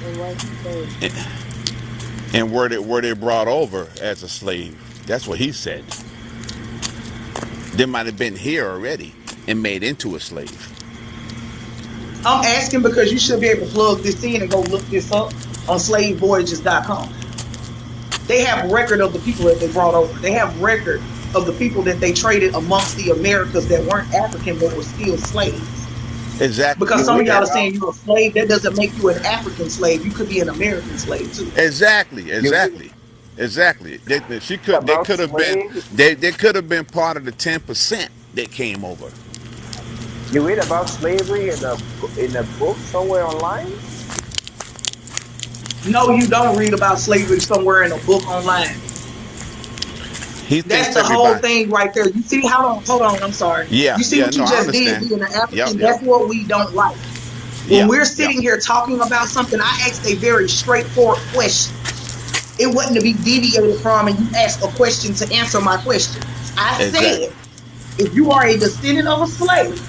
In what state? And were they brought over as a slave? That's what he said. They might have been here already and made into a slave. I'm asking because you should be able to plug this in and go look this up on slavevoyages.com. They have record of the people that they brought over. They have record of the people that they traded amongst the Americas that weren't African but were still slaves. Exactly. Because You some of with y'all that? are saying you're a slave, that doesn't make you an African slave. You could be an American slave too. Exactly. You read They about could have been slave. they could have been part of the 10% that came over. You read about slavery in a book somewhere online. No, you don't read about slavery somewhere in a book online. He That's thinks the whole everybody. thing right there. You see, hold on, I'm sorry. Yeah, You see yeah, what no, you I just did understand. being an Yep, African? yep, That's what we don't like. When yep, we're yep. sitting here talking about something, I asked a very straightforward question. It wasn't to be deviated from, and you asked a question to answer my question. I said, Exactly. if you are a descendant of a slave,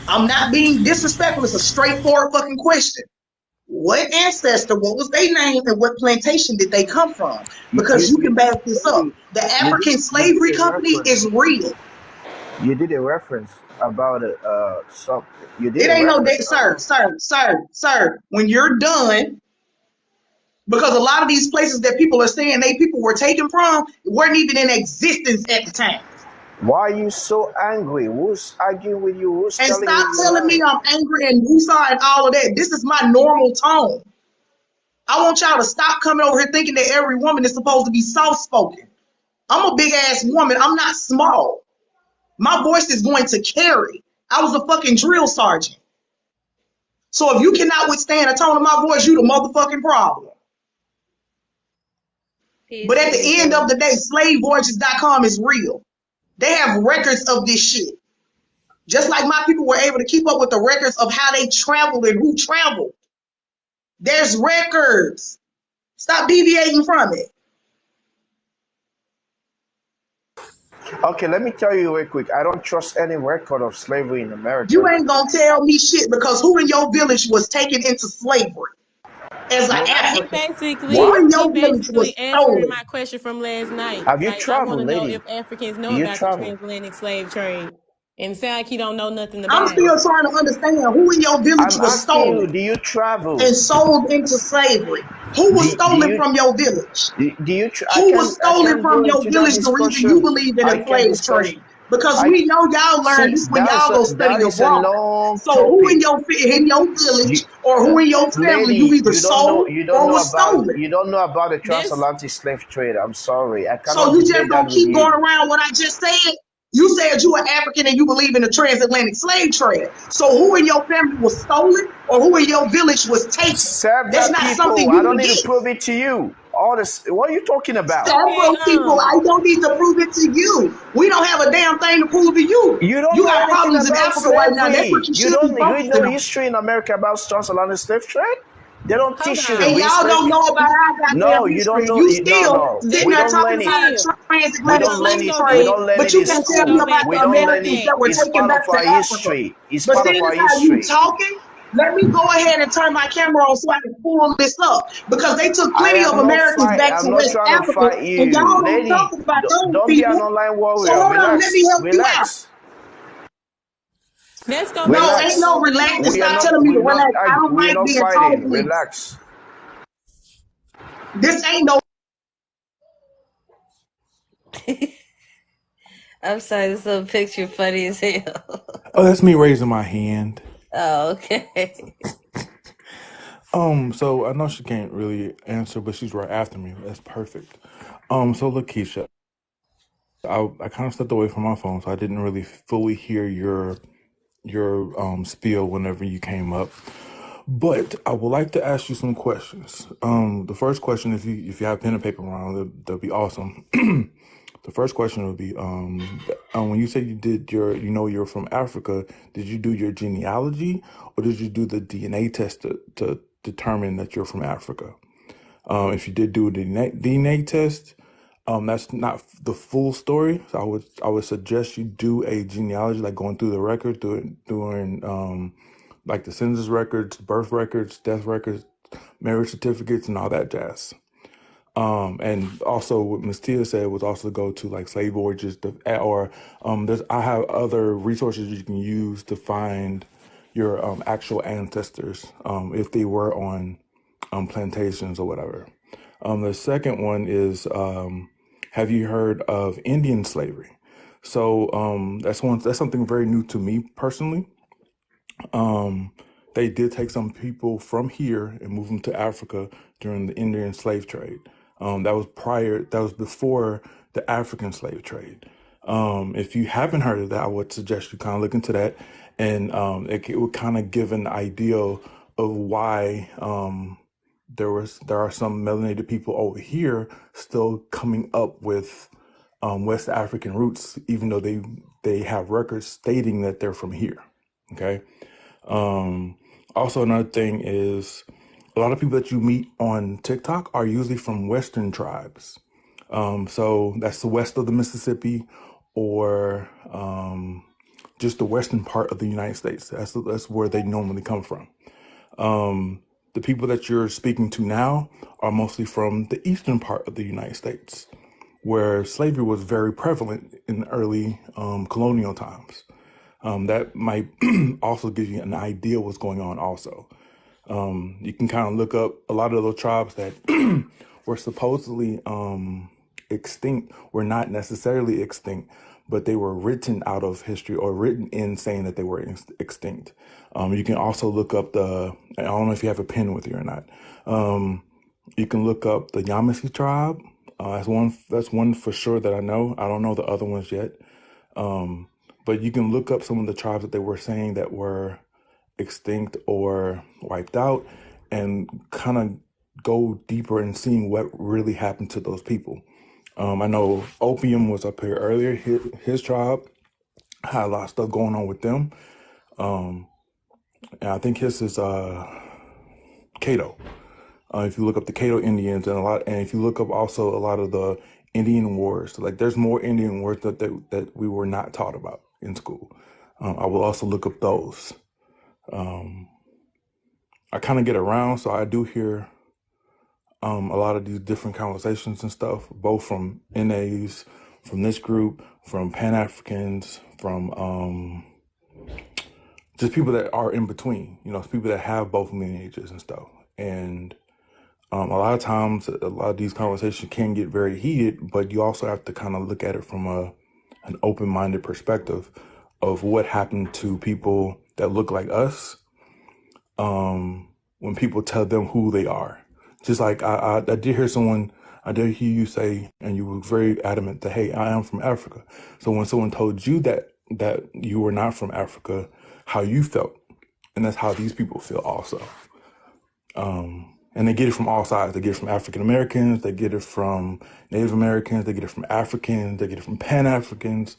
I'm not being disrespectful. It's a straightforward fucking question. What ancestor, what was their name, and what plantation did they come from? Because you You can did back this up. say The you African did Slavery a Company reference. is real. You did a reference about some. You did It a ain't no reference day, about. sir. When you're done, Because a lot of these places that people are saying people were taken from weren't even in existence at the time. Why are you so angry? Who's arguing with you? Who's And telling stop you you're telling me lying? I'm angry and woosah and all of that. This is my normal tone. I want y'all to stop coming over here thinking that every woman is supposed to be soft spoken. I'm a big ass woman. I'm not small. My voice is going to carry. I was a fucking drill sergeant. So if you cannot withstand the tone of my voice, you the motherfucking problem. But Peace, at the end Libra. of the day, slavevoyages.com is real. They have records of this shit. Just like my people were able to keep up with the records of how they traveled and who traveled. There's records. Stop deviating from it. Okay, let me tell you real quick. I don't trust any record of slavery in You America. ain't gonna tell me shit because who in your village was taken into slavery as an African? Who What? in He your village basically was answering stolen? my question from last night. Have you Like, I want traveled, to know lady? if Africans know Do you about the travel? transatlantic slave trade, and it sound like he don't know nothing I'm about still it. trying to understand who in your village I'm was asking you, stolen do you travel? and sold into slavery. Who was Do stolen you from your village? do you Who was I stolen can from go your into that village the reason you discussion. believe in I a can slave discuss. trade? Because I we know y'all learn see this when y'all go that study is a abroad. long So who topic. in your You, village or who in your family you lady, either sold or was stolen? you don't know about the This transatlantic slave trade. I'm sorry, I So cannot you just debate gonna that with keep going you. around what I just said? You said you are African and you believe in the transatlantic slave trade. So who in your family was stolen or who in your village was taken? That's Several not people. something I you don't need to forget. prove it to you. All this. What are you talking about? okay. Several people, I don't need to prove it to you. We don't have a damn thing to prove to you. You don't You know got anything problems in about Africa right now. That's slavery. what you You should be don't read no focusing on. history in America about transatlantic slave trade. They don't Hold teach you to And on. read y'all slave. don't know about our No, goddamn you history. don't And know. you No, still no. sitting We there don't talking learn it. about a Till. We transatlantic don't learn slave it. Let's go We trade, back. don't learn but it you in can't Let's tell me go school. about back the to We don't learn Americans it. that Melanated. were It's taken part back of to our Africa. history. It's But part seeing of our as how you history. talking, let me go ahead and turn my camera on so I can pull this up. Because they took I plenty of am not Americans fight. back to I'm not West trying to Africa, fight and y'all you, don't talk lady. about those Don't be an people. online So warrior. hold on, let Relax. me help you out. Relax. Let's go back No, to ain't Relax. no Melanated. relax and We are stop History. not. telling me to relax. I don't We are like not being told fighting. please. Relax. This ain't no I'm sorry, this little picture funny as hell. Oh, that's me raising my hand. Oh, okay. So I know she can't really answer, but she's right after me. That's perfect. So Lakeisha, I kind of stepped away from my phone, so I didn't really fully hear your spiel whenever you came up. But I would like to ask you some questions. The first question, if you have pen and paper around, that'd be awesome. The first question would be, when you said you're from Africa, did you do your genealogy or did you do the DNA test to determine that you're from Africa? If you did do the DNA test, that's not the full story. So I would suggest you do a genealogy, like going through the records, doing like the census records, birth records, death records, marriage certificates, and all that jazz. And also what Ms. Tia said was also go to like slave voyages or I have other resources you can use to find your actual ancestors if they were on plantations or whatever. The second one is have you heard of Indian slavery? So that's something very new to me personally. They did take some people from here and move them to Africa during the Indian slave trade. That was before the African slave trade. If you haven't heard of that, I would suggest you kind of look into that, and it would kind of give an idea of why there are some melanated people over here still coming up with West African roots, even though they have records stating that they're from here. Okay. Um, Also, another thing is a lot of people that you meet on TikTok are usually from Western tribes. So that's the west of the Mississippi or just the western part of the United States. That's where they normally come from. The people that you're speaking to now are mostly from the eastern part of the United States, where slavery was very prevalent in early colonial times. That might also give you an idea what's going on also. You can kind of look up a lot of those tribes that were supposedly extinct were not necessarily extinct, but they were written out of history or written in saying that they were extinct. You can also look up I don't know if you have a pen with you or not. You can look up the Yamasee tribe. That's one for sure that I know. I don't know the other ones yet. But you can look up some of the tribes that they were saying that were extinct or wiped out and kind of go deeper and seeing what really happened to those people. I know Opium was up here earlier. His tribe had a lot of stuff going on with them. And I think his is Cato. If you look up the Cato Indians and if you look up also a lot of the Indian wars, like there's more Indian wars that we were not taught about in school. I will also look up those. I kind of get around, so I do hear a lot of these different conversations and stuff, both from NAs, from this group, from Pan-Africans, from just people that are in between, people that have both lineages and stuff. And a lot of times, a lot of these conversations can get very heated, but you also have to kind of look at it from an open-minded perspective of what happened to people that look like us when people tell them who they are. Just like I did hear you say, and you were very adamant that, hey, I am from Africa. So when someone told you that you were not from Africa, how you felt, and that's how these people feel also. And they get it from all sides. They get it from African Americans, they get it from Native Americans, they get it from Africans, they get it from Pan-Africans.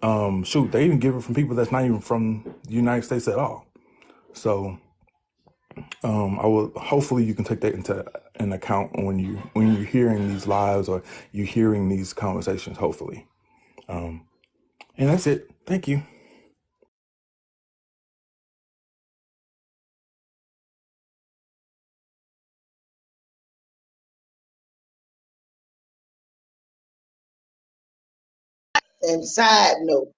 They even get it from people that's not even from the United States at all. So I will hopefully you can take that into an account when you're hearing these lives or you're hearing these conversations, hopefully. And that's it. Thank you. And side note,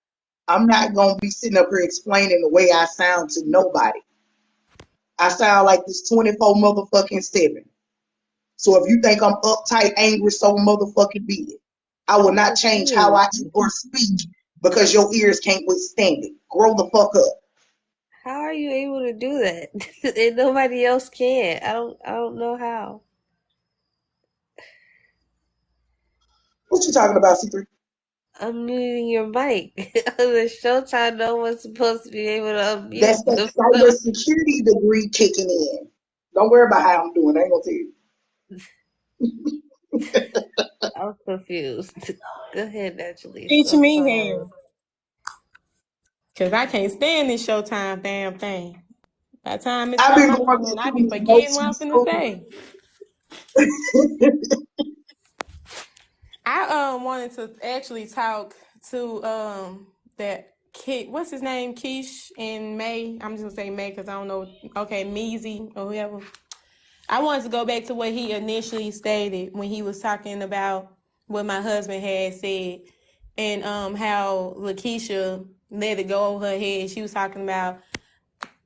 I'm not gonna be sitting up here explaining the way I sound to nobody. I sound like this 24 motherfucking 7. So if you think I'm uptight, angry, so motherfucking be it. I will not change how I eat or speak because your ears can't withstand it. Grow the fuck up. How are you able to do that? And nobody else can. I don't know how. What you talking about, C3? I'm muting your mic. On the showtime, no one's supposed to be able to That's unmute that themselves. cybersecurity degree kicking in. Don't worry about how I'm doing. I ain't gonna tell you. I'm confused. Go ahead, Naturalist. Teach I'm me sorry. how. Because I can't stand this Showtime damn thing. By the time it's I've something been I going come to in, I be student forgetting what I'm promotion finna school. say. I wanted to actually talk to that kid. What's his name? Keish and May. I'm just gonna say May because I don't know. Okay, Measy or whoever. I wanted to go back to what he initially stated when he was talking about what my husband had said and how Lakeisha let it go over her head. She was talking about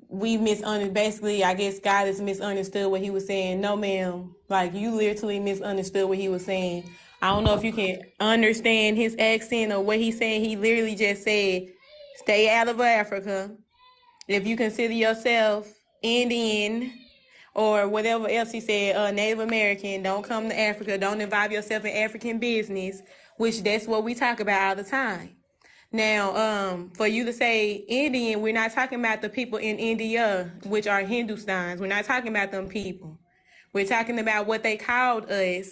we misunderstood. Basically, I guess God has misunderstood what he was saying. No, ma'am. Like, you literally misunderstood what he was saying. I don't know if you can understand his accent or what he's saying. He literally just said, stay out of Africa. If you consider yourself Indian or whatever else he said, Native American, don't come to Africa. Don't involve yourself in African business, which that's what we talk about all the time. Now, for you to say Indian, we're not talking about the people in India, which are Hindustans. We're not talking about them people. We're talking about what they called us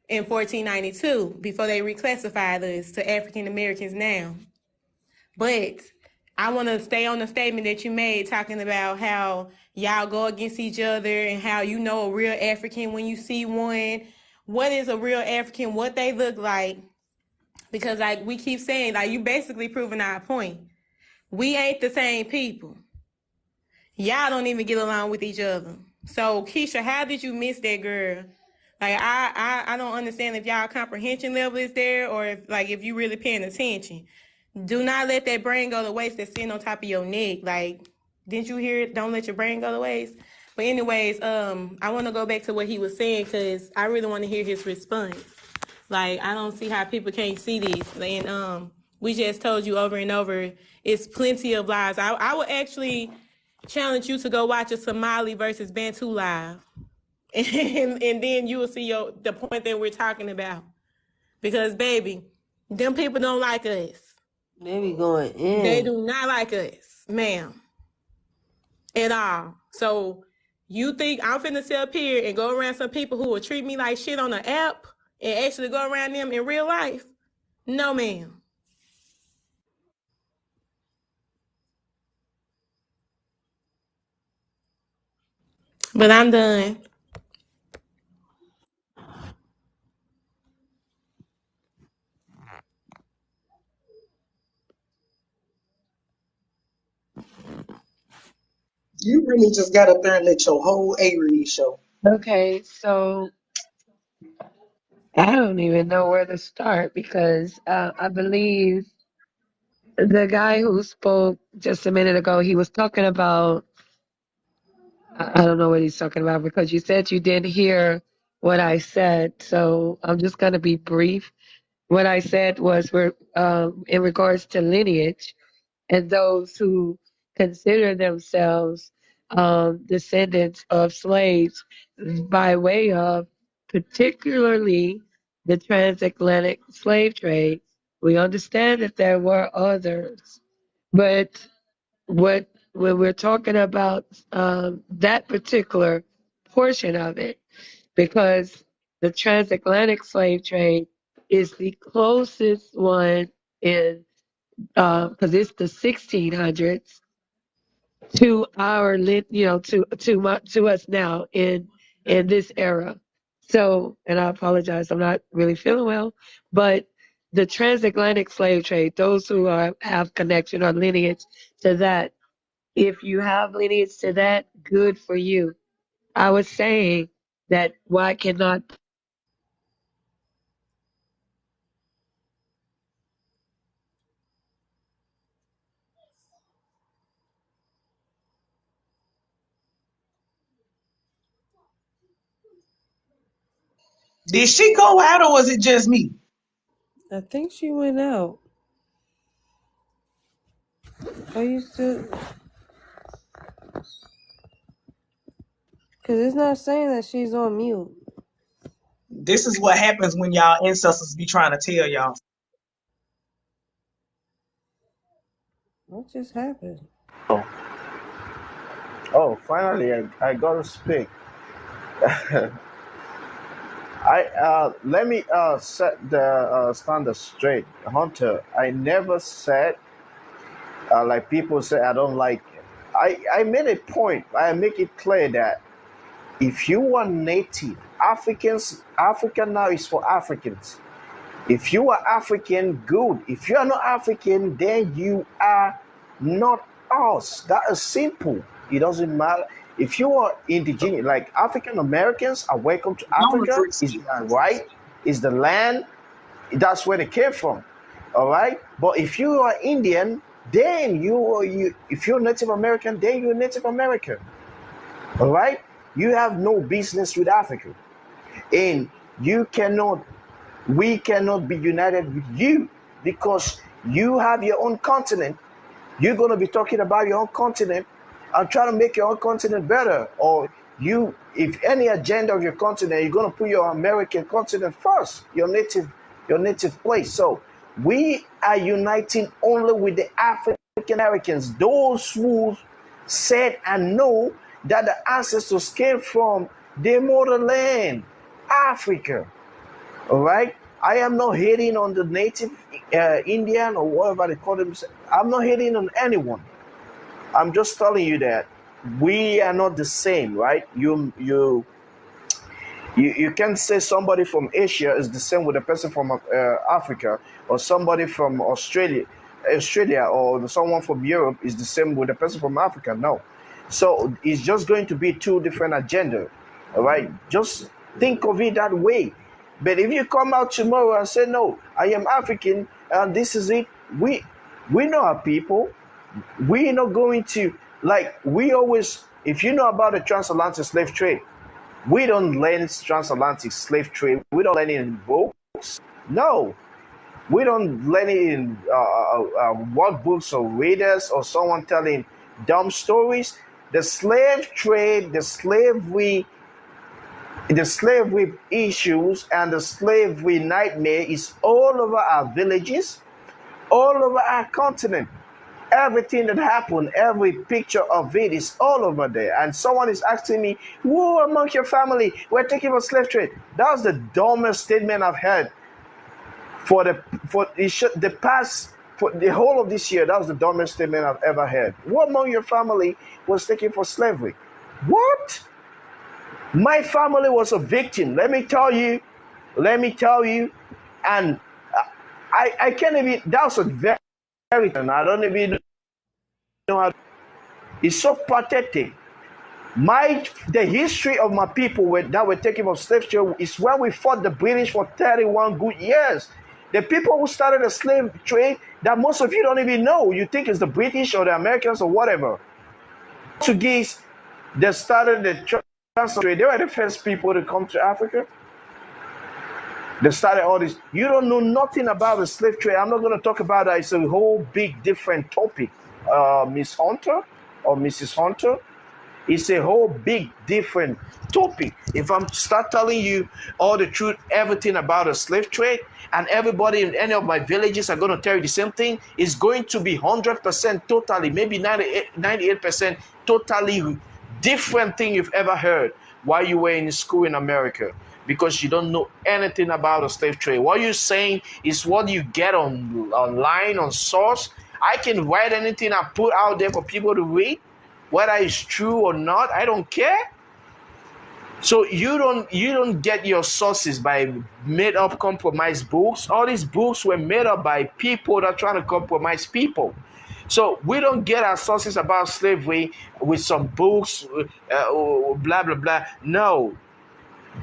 in 1492 before they reclassified us to African Americans now. But I want to stay on the statement that you made talking about how y'all go against each other and how you know a real African when you see one. What is a real African? What they look like? Because like we keep saying, like you basically proving our point. We ain't the same people. Y'all don't even get along with each other. So Keisha, how did you miss that girl? Like I don't understand if y'all comprehension level is there or if you really paying attention. Do not let that brain go to waste that's sitting on top of your neck. Like, didn't you hear it? Don't let your brain go to waste. But anyways, I want to go back to what he was saying because I really want to hear his response. Like, I don't see how people can't see this. And we just told you over and over, it's plenty of lives. I would actually challenge you to go watch a Somali versus Bantu live. And then you will see the point that we're talking about. Because, baby, them people don't like us. They be going They in. do not like us, ma'am, at all. So you think I'm finna sit up here and go around some people who will treat me like shit on the app and actually go around them in real life? No, ma'am. But I'm done. You really just got up there and let your whole A-Reed show. Okay, so I don't even know where to start because I believe the guy who spoke just a minute ago, he was talking about, I don't know what he's talking about because you said you didn't hear what I said. So I'm just going to be brief. What I said was we're in regards to lineage and those who consider themselves descendants of slaves by way of particularly the transatlantic slave trade. We understand that there were others, but when we're talking about that particular portion of it, because the transatlantic slave trade is the closest one in because it's the 1600s to our to us now in this era. So, and I apologize, I'm not really feeling well, but the transatlantic slave trade, those who have connection or lineage to that, if you have lineage to that, good for you. I was saying that why cannot Did she go out or was it just me? I think she went out. Are you still? Because it's not saying that she's on mute. This is what happens when y'all ancestors be trying to tell y'all. What just happened? Oh, finally, I got to speak. I Let me set the standard straight, Hunter. I never said like people say I don't like it. I made a point. I make it clear that if you are native Africans, Africa now is for Africans. If you are African, good. If you are not African, then you are not us. That is simple. It doesn't matter. If you are indigenous, like African Americans are welcome to Don't Africa, address is me. their right, is the land, that's where they came from. All right. But if you are Indian, then if you're Native American, then you're Native American. All right. You have no business with Africa. And you cannot we cannot be united with you because you have your own continent. You're going to be talking about your own continent and trying to make your own continent better. Or if any agenda of your continent, you're going to put your American continent first, your native place. So we are uniting only with the African Americans, those who said and know that the ancestors came from their motherland, Africa. All right. I am not hating on the native Indian or whatever they call themselves. I'm not hating on anyone. I'm just telling you that we are not the same, right? You can't say somebody from Asia is the same with a person from Africa, or somebody from Australia, or someone from Europe is the same with a person from Africa. No, so it's just going to be two different agendas. All right, just think of it that way. But if you come out tomorrow and say no, I am African and this is it, we know our people. We're not going to, like we always If you know about the transatlantic slave trade, we don't learn transatlantic slave trade. We don't learn it in books. No, we don't learn it in workbooks or readers or someone telling dumb stories. The slave trade, the slavery issues, and the slavery nightmare is all over our villages, all over our continent. Everything that happened, every picture of it is all over there. And someone is asking me, who among your family were taken for slave trade? That was the dumbest statement I've heard for the past for the whole of this year. That was the dumbest statement I've ever heard. Who among your family was taken for slavery? What? My family was a victim. Let me tell you. Let me tell you. And I can't even. That was a very. I don't even know how. It's so pathetic. The history of my people that were taken from slave trade is when we fought the British for 31 good years. The people who started the slave trade that most of you don't even know. You think it's the British or the Americans or whatever. Portuguese that started the transatlantic trade. They were the first people to come to Africa. They started all this. You don't know nothing about the slave trade. I'm not going to talk about that. It's a whole big different topic. Miss Hunter or Mrs. Hunter. It's a whole big different topic. If I'm start telling you all the truth, everything about the slave trade, and everybody in any of my villages are going to tell you the same thing, it's going to be 100% totally, maybe 98% totally different thing you've ever heard while you were in school in America, because you don't know anything about the slave trade. What you're saying is what you get online on source. I can write anything I put out there for people to read. Whether it's true or not, I don't care. So you don't get your sources by made up compromised books. All these books were made up by people that are trying to compromise people. So we don't get our sources about slavery with some books, blah blah blah. No.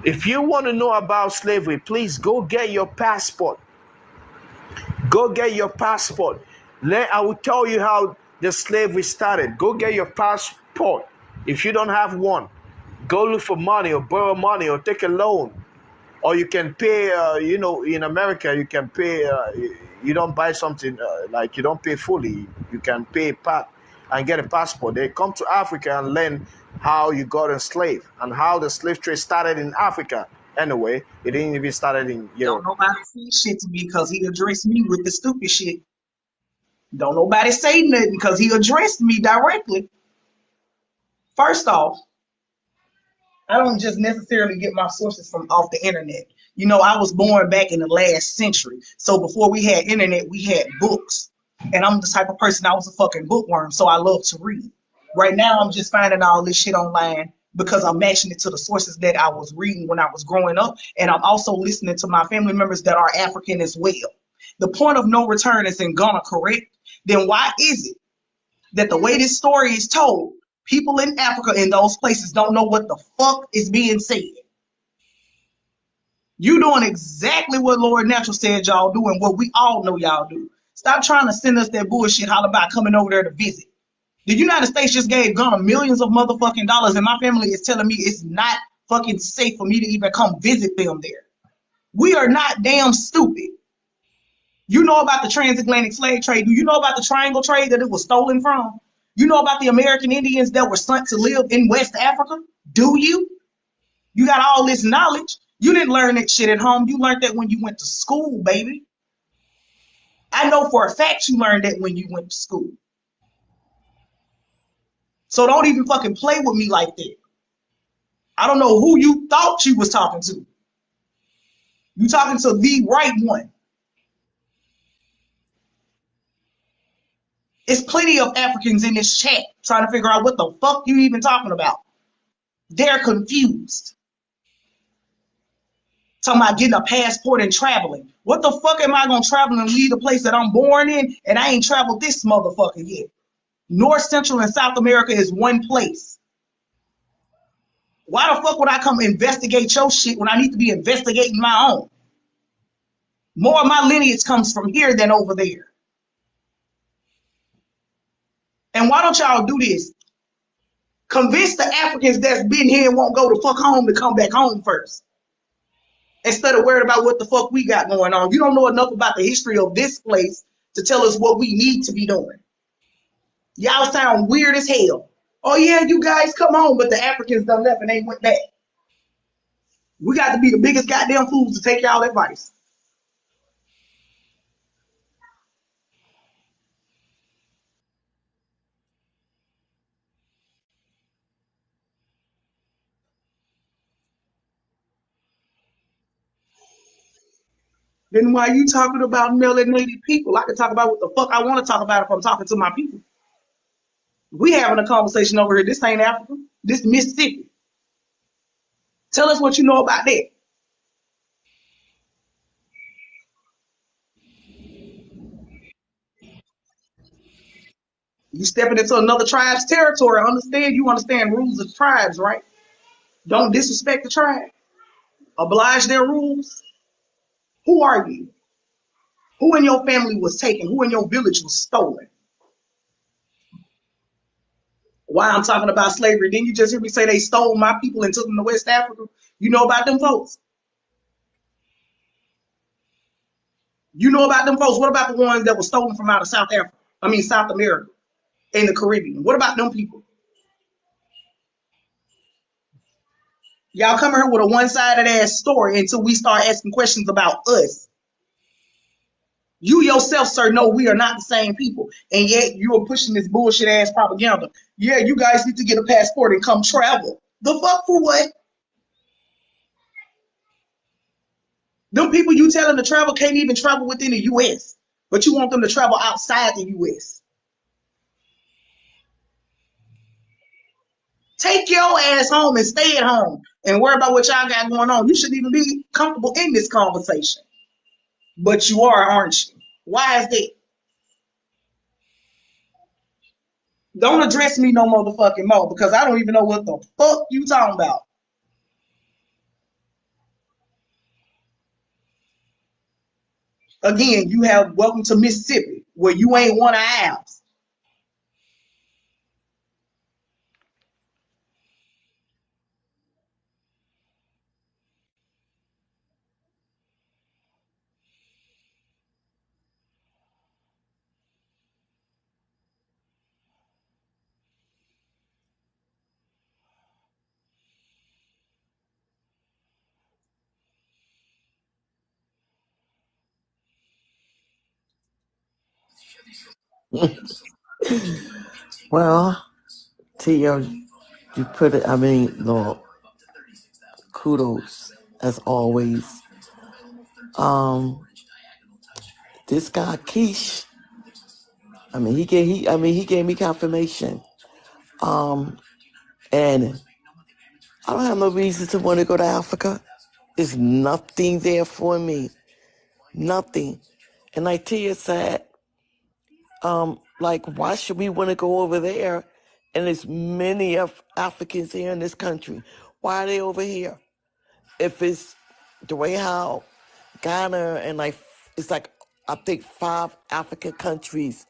If you want to know about slavery, please go get your passport. Go get your passport. I will tell you how the slavery started. Go get your passport. If you don't have one, go look for money or borrow money or take a loan. Or you can pay, in America, you can pay, you don't buy something, like you don't pay fully. You can pay part and get a passport. They come to Africa and learn how you got enslaved and how the slave trade started in Africa. Anyway, it didn't even started in Don't Europe. nobody say shit to me because he addressed me with the stupid shit. Don't nobody say nothing because he addressed me directly. First off, I don't just necessarily get my sources from off the internet. You know, I was born back in the last century. So before we had internet, we had books. And I'm the type of person, I was a fucking bookworm, so I love to read. Right now, I'm just finding all this shit online because I'm matching it to the sources that I was reading when I was growing up. And I'm also listening to my family members that are African as well. The point of no return is in Ghana, correct? Then why is it that the way this story is told, people in Africa in those places don't know what the fuck is being said? You doing exactly what Lord Natural said y'all do and what we all know y'all do. Stop trying to send us that bullshit holler about coming over there to visit. The United States just gave Ghana millions of motherfucking dollars, and my family is telling me it's not fucking safe for me to even come visit them there. We are not damn stupid. You know about the transatlantic slave trade. Do you know about the triangle trade that it was stolen from? You know about the American Indians that were sent to live in West Africa? Do you? You got all this knowledge. You didn't learn that shit at home. You learned that when you went to school, baby. I know for a fact you learned that when you went to school. So don't even fucking play with me like that. I don't know who you thought you was talking to. You talking to the right one. It's plenty of Africans in this chat trying to figure out what the fuck you even talking about. They're confused. Talking about getting a passport and traveling. What the fuck am I gonna travel and leave the place that I'm born in and I ain't traveled this motherfucker yet? North, Central, and South America is one place. Why the fuck would I come investigate your shit when I need to be investigating my own? More of my lineage comes from here than over there. And why don't y'all do this? Convince the Africans that's been here and won't go the fuck home to come back home first. Instead of worried about what the fuck we got going on. You don't know enough about the history of this place to tell us what we need to be doing. Y'all sound weird as hell. Oh yeah, you guys come home, but the Africans done left and they went back. We got to be the biggest goddamn fools to take y'all advice. Then why you talking about melanated people? I can talk about what the fuck I want to talk about if I'm talking to my people. We having a conversation over here. This ain't Africa. This Mississippi. Tell us what you know about that. You stepping into another tribe's territory. You understand rules of tribes, right? Don't disrespect the tribe. Oblige their rules. Who are you? Who in your family was taken? Who in your village was stolen? Why I'm talking about slavery? Didn't you just hear me say they stole my people and took them to West Africa? You know about them folks. You know about them folks. What about the ones that were stolen from out of South Africa? I mean South America and the Caribbean. What about them people? Y'all come here with a one-sided ass story until we start asking questions about us. You yourself, sir, know we are not the same people. And yet you are pushing this bullshit ass propaganda. Yeah, you guys need to get a passport and come travel. The fuck for what? Them people you telling to travel can't even travel within the US. But you want them to travel outside the US. Take your ass home and stay at home and worry about what y'all got going on. You shouldn't even be comfortable in this conversation. But you are, aren't you? Why is that? Don't address me no motherfucking more because I don't even know what the fuck you talking about. Again, you have welcome to Mississippi where you ain't one of ours. Well, Tio, you put it, I mean, Lord, kudos as always. This guy Keish, he gave me confirmation. And I don't have no reason to want to go to Africa. There's nothing there for me. Nothing. And like Tia said, like, why should we want to go over there? And there's many of Africans here in this country. Why are they over here? If it's the way how Ghana and it's like, I think 5 African countries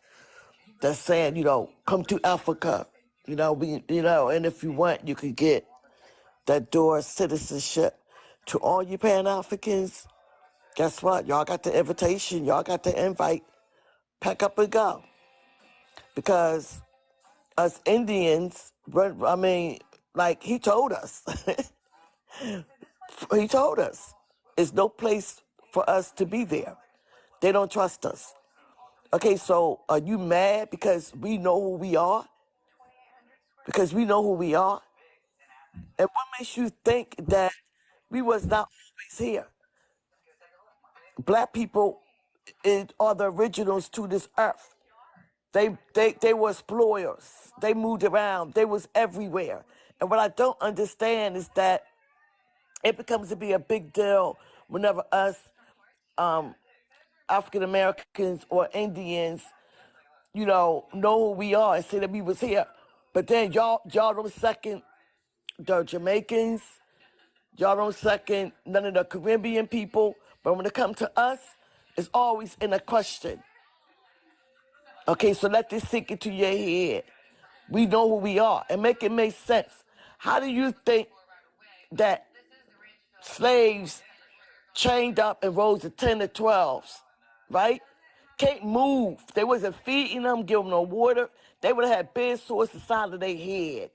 that's saying, come to Africa. And if you want, you could get that door citizenship. To all you Pan-Africans, guess what? Y'all got the invitation. Y'all got the invite. Pack up and go. Because us Indians, he told us. He told us. There's no place for us to be there. They don't trust us. Okay, so are you mad because we know who we are? Because we know who we are? And what makes you think that we was not always here? Black people are the originals to this earth. They were explorers. They moved around. They was everywhere. And what I don't understand is that it becomes to be a big deal whenever us African Americans or Indians, know who we are and say that we was here. But then y'all don't second the Jamaicans. Y'all don't second none of the Caribbean people. But when it comes to us, it's always in a question. Okay, so let this sink into your head. We know who we are and make it make sense. How do you think that slaves chained up and rose to 10 to 12s, right? Can't move. They wasn't feeding them, giving them no water. They would have had bed sores inside of their head.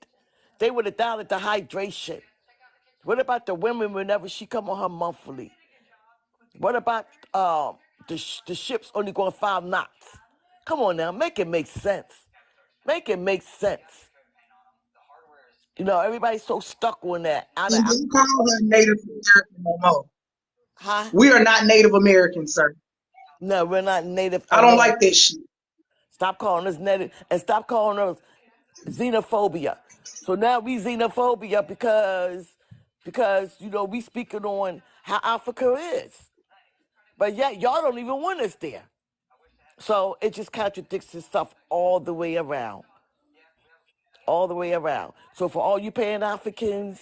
They would have died of dehydration. What about the women whenever she come on her monthly? What about the ships only going 5 knots? Come on now, make it make sense. Make it make sense. You know, everybody's so stuck on that. And don't call her Native American no more. Huh? We are not Native Americans, sir. No, we're not Native I don't American. like that shit. Stop calling us Native and stop calling us xenophobia. So now we xenophobia because you know we speaking on how Africa is. But yet y'all don't even want us there. So it just contradicts itself all the way around. All the way around. So for all you Pan Africans,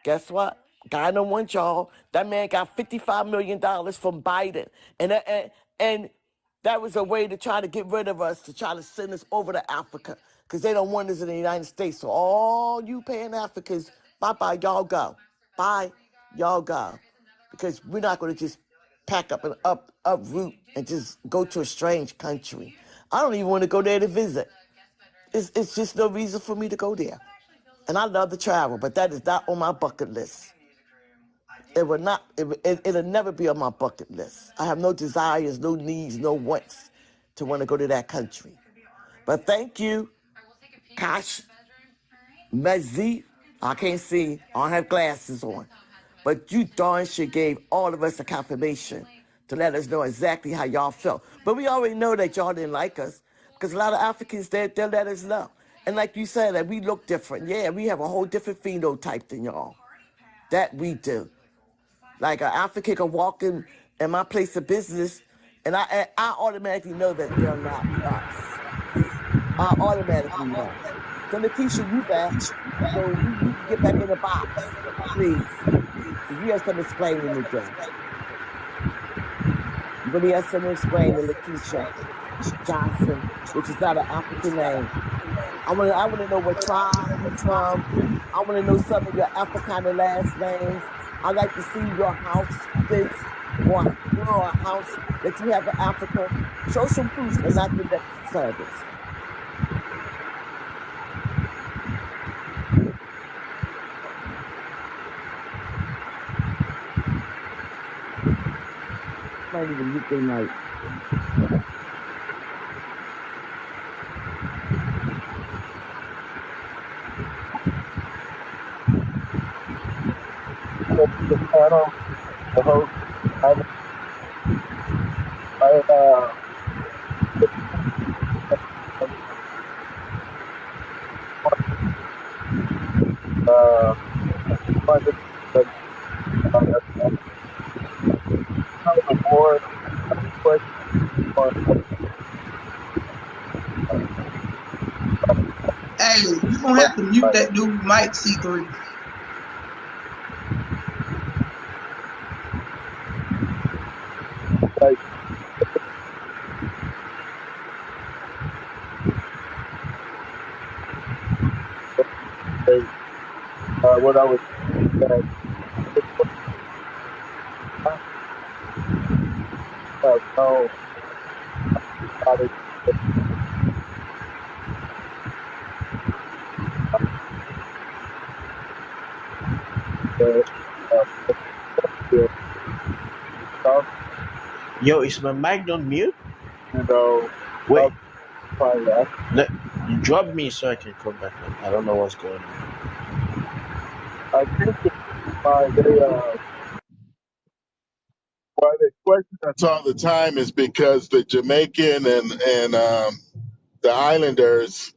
guess what? God don't want y'all. That man got $55 million from Biden. And that was a way to try to get rid of us, to try to send us over to Africa. Because they don't want us in the United States. So all you Pan Africans, bye-bye, y'all go. Bye, y'all go. Because we're not going to just pack up and uproot and just go to a strange country. I don't even want to go there to visit. It's just no reason for me to go there. And I love to travel, but that is not on my bucket list. It will not. It'll never be on my bucket list. I have no desires, no needs, no wants to want to go to that country. But thank you, Kash, Mezi. I can't see. I don't have glasses on. But you darn sure gave all of us a confirmation to let us know exactly how y'all felt. But we already know that y'all didn't like us because a lot of Africans, they'll let us know. And like you said, that we look different. Yeah, we have a whole different phenotype than y'all. That we do. Like an African can walk in my place of business, and I automatically know that they're not us. I automatically know. So Lakeisha, you back. So you can get back in the box, please. Because we have some explaining to do. Really has some explaining, Lakeisha Johnson, which is not an African name. I want to know what tribe you from. I want to know some of your Africana last names. I'd like to see your houses or a house that you have in Africa. Show some proof and not the lip service. Might even mute their mic. The panel, the host, I wanted to tell the board question on Hey, you gonna have to mute that dude, Mike C3. like what I was that I have known how to get the stuff, Yo, is my mic on mute? you know, Wait, of fire. let drop me so I can come back up. I don't know what's going on. I think it's why they question us all the time is because the Jamaican and the Islanders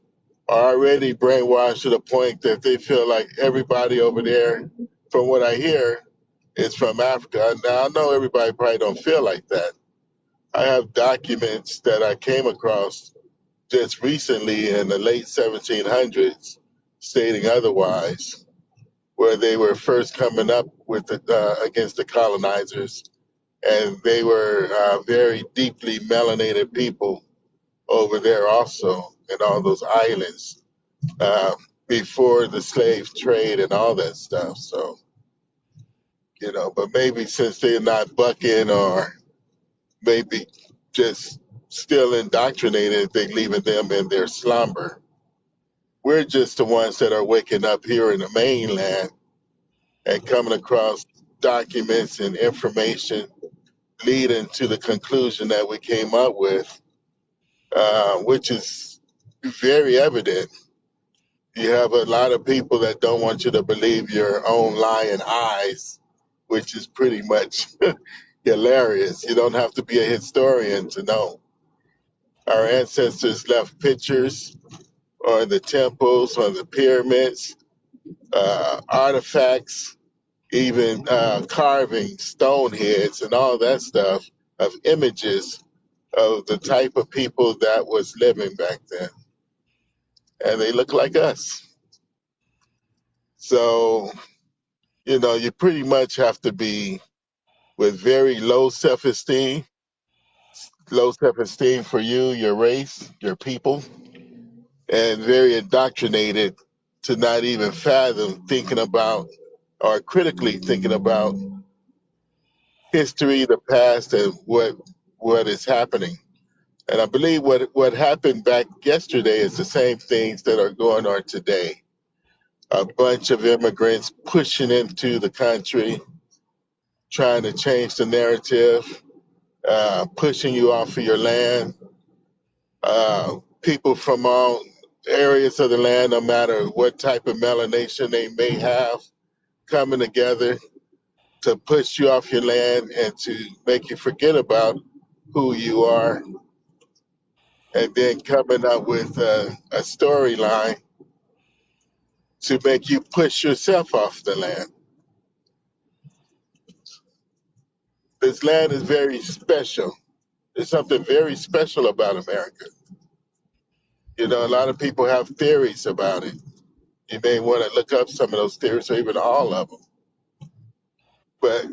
are already brainwashed to the point that they feel like everybody over there, from what I hear, is from Africa. Now I know everybody probably don't feel like that. I have documents that I came across just recently in the late 1700s stating otherwise, where they were first coming up with against the colonizers, and they were very deeply melanated people over there also in all those islands. uh, before the slave trade and all that stuff. So, but maybe since they're not bucking or maybe just still indoctrinated, they leaving them in their slumber. We're just the ones that are waking up here in the mainland and coming across documents and information leading to the conclusion that we came up with, which is very evident. You have a lot of people that don't want you to believe your own lying eyes, which is pretty much hilarious. You don't have to be a historian to know. Our ancestors left pictures on the temples, on the pyramids, artifacts, even carving stone heads and all that stuff of images of the type of people that was living back then. And they look like us. So, you pretty much have to be with very low self esteem for you, your race, your people, and very indoctrinated to not even fathom thinking about or critically thinking about history, the past, and what is happening. And I believe what happened back yesterday is the same things that are going on today. A bunch of immigrants pushing into the country, trying to change the narrative, pushing you off of your land. People from all areas of the land, no matter what type of melanation they may have, coming together to push you off your land and to make you forget about who you are, and then coming up with a storyline to make you push yourself off the land. This land is very special. There's something very special about America. A lot of people have theories about it. You may want to look up some of those theories or even all of them. But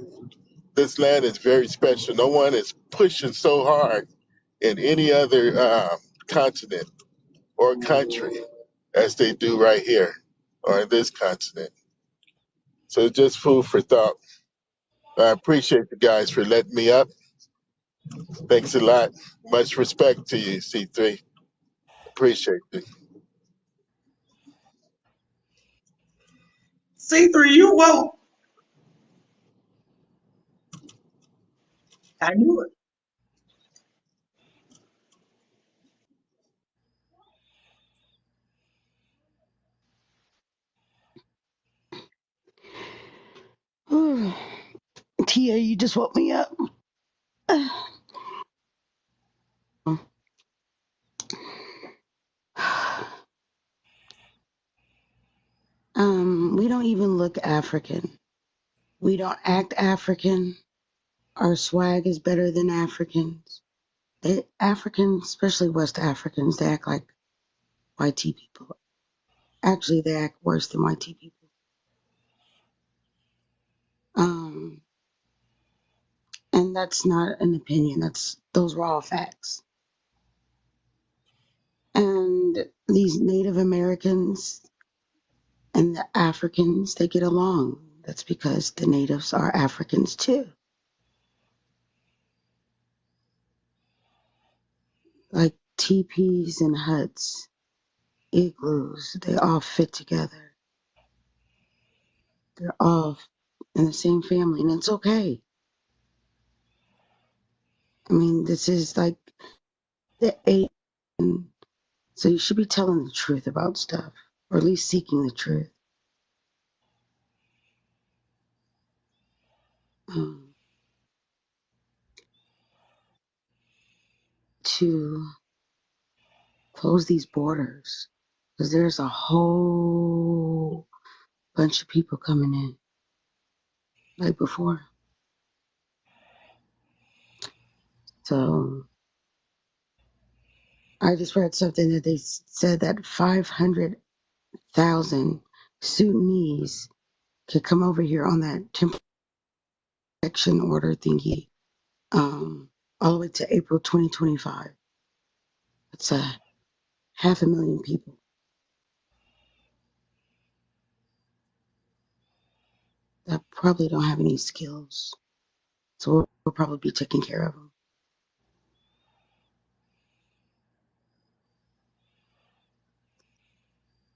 this land is very special. No one is pushing so hard in any other continent or country as they do right here or in this continent. So it's just food for thought. I appreciate you guys for letting me up. Thanks a lot. Much respect to you, C3. Appreciate it. C3, you woke. I knew it. Tia, you just woke me up. We don't even look African. We don't act African. Our swag is better than Africans. Africans, especially West Africans, they act like YT people. Actually, they act worse than YT people. And that's not an opinion. Those are all facts. And these Native Americans and the Africans, they get along. That's because the natives are Africans too. Like teepees and huts, igloos, they all fit together. They're all in the same family, and it's okay. I mean, this is like the eight, so you should be telling the truth about stuff, or at least seeking the truth. To close these borders, because there's a whole bunch of people coming in, like before. So I just read something that they said that 500,000 Sudanese could come over here on that temporary protection order thingy, all the way to April 2025. It's 500,000 people. probably don't have any skills. So we'll probably be taking care of them.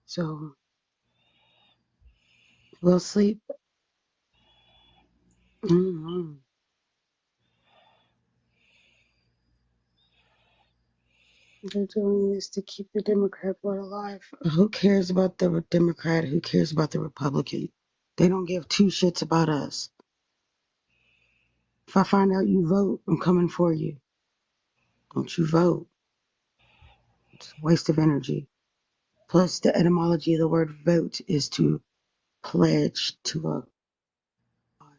So we'll sleep. Mm-hmm. They're doing this to keep the Democrat vote alive. Who cares about the Democrat? Who cares about the Republican? They don't give two shits about us. If I find out you vote, I'm coming for you. Don't you vote. It's a waste of energy. Plus, the etymology of the word vote is to pledge to a god.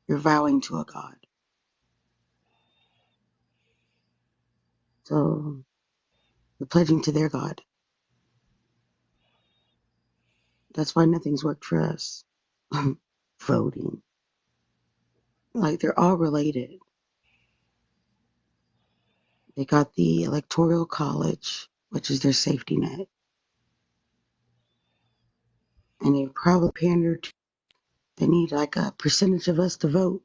You're vowing to a god. So you're pledging to their god. That's why nothing's worked for us. Voting. Like they're all related. They got the electoral college, which is their safety net. And they probably pander to, they need like a percentage of us to vote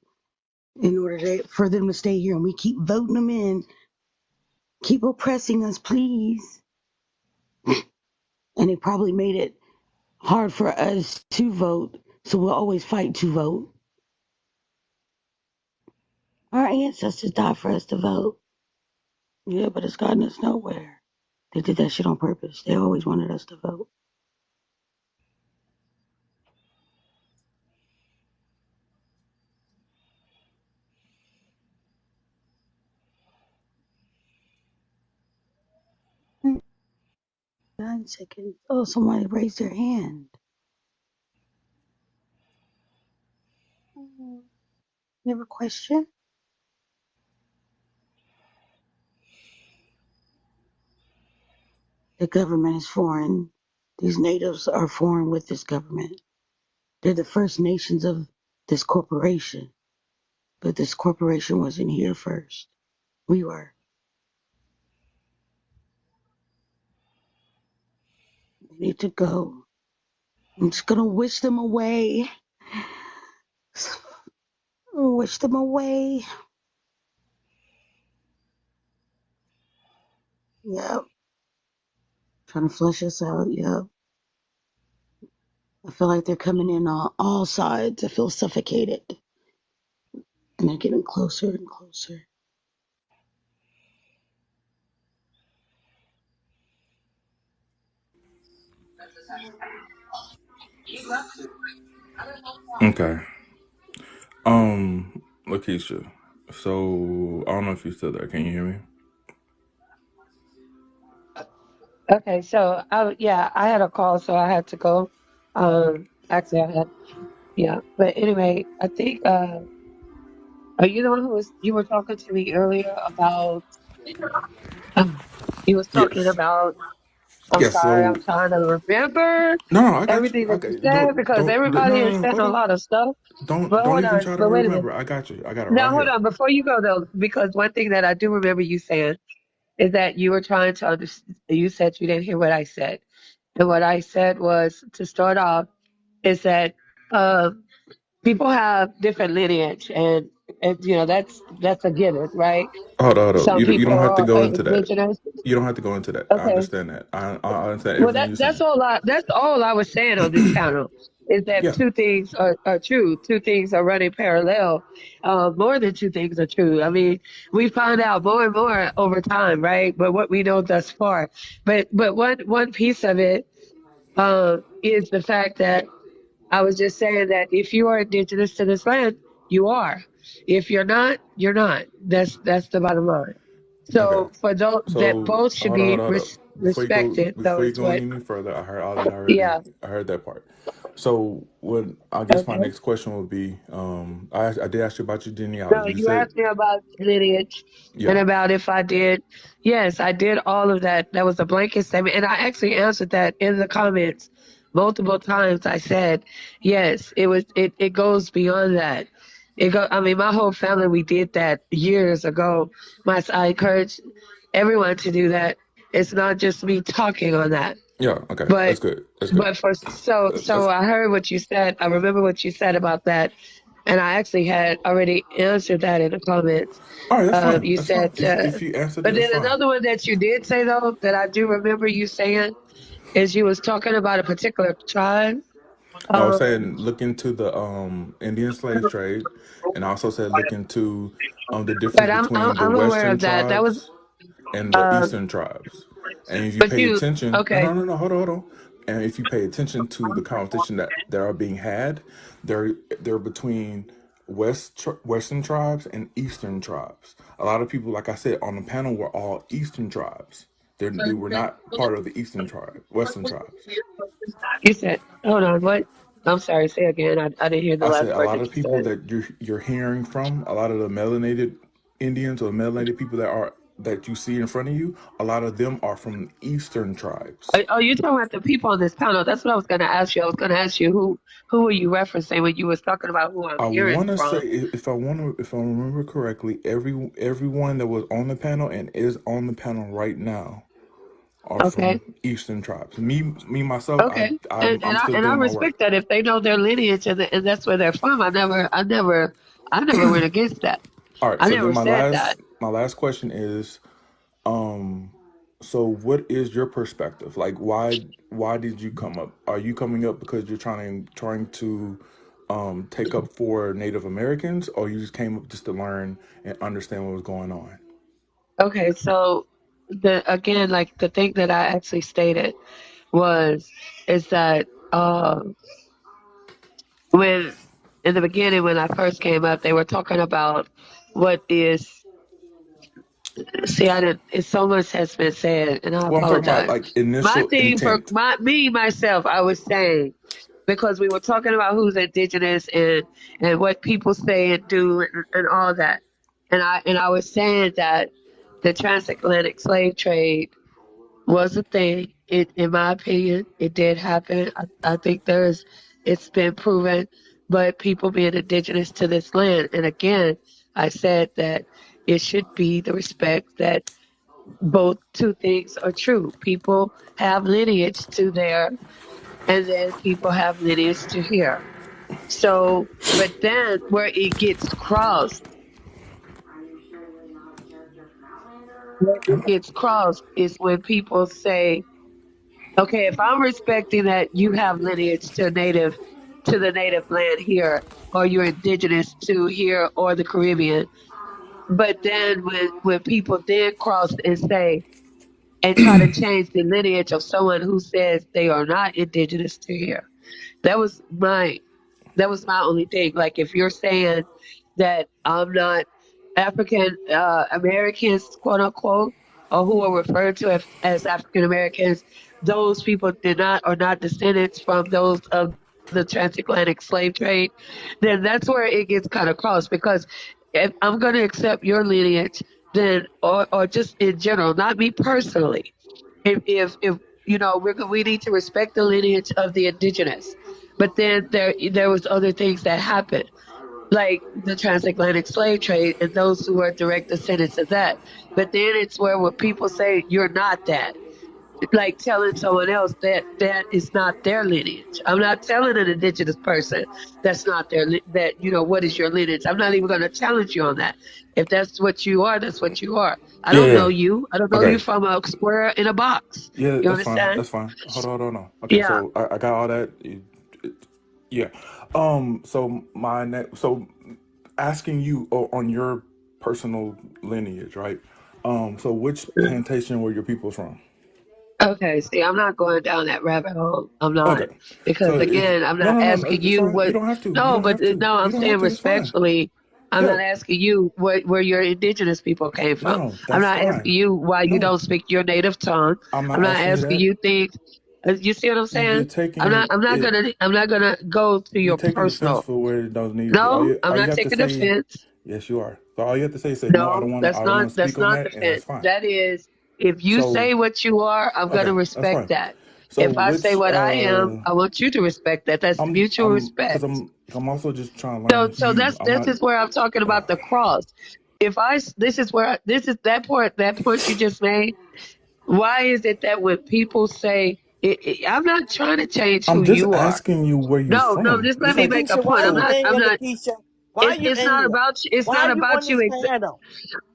in order for them to stay here. And we keep voting them in. Keep oppressing us, please. And they probably made it hard for us to vote. So we'll always fight to vote. Our ancestors died for us to vote. Yeah, but it's gotten us nowhere. They did that shit on purpose. They always wanted us to vote. Hmm, 9 seconds. Oh, somebody raised their hand. You have a question? The government is foreign. These natives are foreign with this government. They're the First Nations of this corporation. But this corporation wasn't here first. We were. They need to go. I'm just gonna wish them away. Wish them away. Yep. Trying to flush us out. Yep. I feel like they're coming in on all sides. I feel suffocated. And they're getting closer and closer. Okay. Lakeisha. So I don't know if you're still there. Can you hear me? Okay, so I had a call, so I had to go. Actually, I had but anyway, I think are you the one you were talking to me earlier about? You was talking Yes. about. I'm Yeah. sorry, So I'm trying to remember no, I got you. everything I that you got said because everybody no, is no. saying Hold a on. lot of stuff. But Don't hold even on, try to but wait a minute. remember. I got you. I got it Now right hold here. on before you go though, because one thing that I do remember you saying is that you were trying to understand. You said you didn't hear what I said, and what I said was to start off is that people have different lineage, and that's a given, right? Hold on. Some You people don't have to are go into that. indigenous. You don't have to go into that. I Okay, understand that. I understand well everything you're saying. that's all I was saying on this panel is that Yeah. two things are true. Two things are running parallel. More than two things are true. I mean, we find out more and more over time, right? But what we know thus far, but one piece of it is the fact that I was just saying that if you are indigenous to this land, you are. If you're not, you're not. That's the bottom line. Okay. So for those that So both should hold be on. respected, though Before you is go what. any further, I heard all that already. Yeah. I heard that part. So what I guess my Okay. next question would be, I did ask you about your No, genealogy. You you said, asked me about lineage and yeah. about if I did. Yes, I did all of that. That was a blanket statement. And I actually answered that in the comments multiple times. I said, yes, it goes beyond that. I mean, my whole family, we did that years ago. I encourage everyone to do that. It's not just me talking on that. Yeah. Okay. But That's good. That's good. but for so That's I heard what you said. I remember what you said about that, and I actually had already answered that in the comments. all right. That's fine. You That's fine. said, If you answered it, but that's then fine. another one that you did say though that I do remember you saying is you was talking about a particular tribe. No, I was Um, saying look into the Indian slave trade, and I also said look into the difference but I'm between the I'm aware Western of that. That was tribes and the Eastern tribes. And if you but pay you attention, no, okay. no, no, no, hold on. And if you pay attention to the competition that are being had, they're between Western tribes and Eastern tribes. A lot of people, like I said on the panel, were all Eastern tribes. They were not part of the Eastern tribe, Western tribes. You said hold on. What? I'm sorry. Say again. I didn't hear the I said last a part lot that of you people said. that you're hearing from, a lot of the melanated Indians or melanated people that you see in front of you, a lot of them are from Eastern tribes. Oh, you talking about the people on this panel? That's what I was going to ask you. I was going to ask you who were you referencing when you was talking about who I'm I hearing want to say, from? if I remember correctly, everyone that was on the panel and is on the panel right now are Okay, from Eastern tribes. Me myself, okay, I'm still and I doing my work. respect that if they know their lineage and that's where they're from. I never went against that. All right. I So then never said that. my last question is, um, so what is your perspective? Like, why did you come up? Are you coming up because you're trying to take up for Native Americans, or you just came up just to learn and understand what was going on? Okay, so the again, like the thing that I actually stated was is that when in the beginning when I first came up, they were talking about what is. See, I didn't. It's so much has been said, and I Well, I'm talking about apologize. like My initial thing for intent. myself, I was saying because we were talking about who's indigenous and what people say and do and all that, and I was saying that the transatlantic slave trade was a thing. It, in my opinion, it did happen. I think it's been proven, but people being indigenous to this land, and again, I said that it should be the respect that both two things are true. People have lineage to there, and then people have lineage to here. So, but then where it gets crossed is when people say, okay, if I'm respecting that you have lineage to the native land here, or you're indigenous to here or the Caribbean, but then when people then cross and say and try to change the lineage of someone who says they are not indigenous to here, that was my that was my only thing. Like if you're saying that I'm not African Americans, quote unquote, or who are referred to as African Americans, those people did not are not descendants from those of the transatlantic slave trade, then that's where it gets kind of cross because if I'm going to accept your lineage, then or just in general, not me personally, if we need to respect the lineage of the indigenous, but then there was other things that happened like the transatlantic slave trade and those who are direct descendants of that. But then it's where people say you're not that, like telling someone else that that is not their lineage. I'm not telling an indigenous person that's not that what is your lineage. I'm not even going to challenge you on that. If that's what you are, that's what you are. I Yeah, don't know yeah. you. I don't know you Okay. from a square in a box. Yeah, You that's fine. understand? That's fine. Hold on. Okay, Yeah. so I got all that. Yeah. So so asking you on your personal lineage, right? So which plantation were your people from? Okay, see, I'm not going down that rabbit hole. I'm not. Okay. Because So if again, I'm no, not no, no, no, asking it's you fine. You what, don't have to. You no, don't but have to. no, I'm You don't have saying to. It's fine. respectfully, I'm Yeah. not asking you where your indigenous people came from. No, I'm that's not asking fine. you why you No, don't speak your native tongue. I'm I'm not not asking you asking that. you things. You see what I'm You're saying? taking it. I'm not gonna go to You're your taking offense personal. for where it doesn't need to be. No, I'm All you not have to taking say, offense. yes, you are. So all you have to say no. I No, don't want to. I don't want to speak that's on not that, and that's defense. fine. That is, if you So say what you are, I'm gonna okay, that's respect fine. that. So If I say which what I am, I want you to respect that. That's mutual because respect. I'm also just trying to So learn so you. that's I'm this not. is where I'm talking about the cross. If this is where this is that point you just made. Why is it that when people say I'm not trying to change who I'm just you are. asking you where you No, no, from. just let It's me like make a Lakeisha, why point. are you I'm angry, not, Lakeisha? Why are you it's not angry? about you. It's Why not are you about on you. this panel?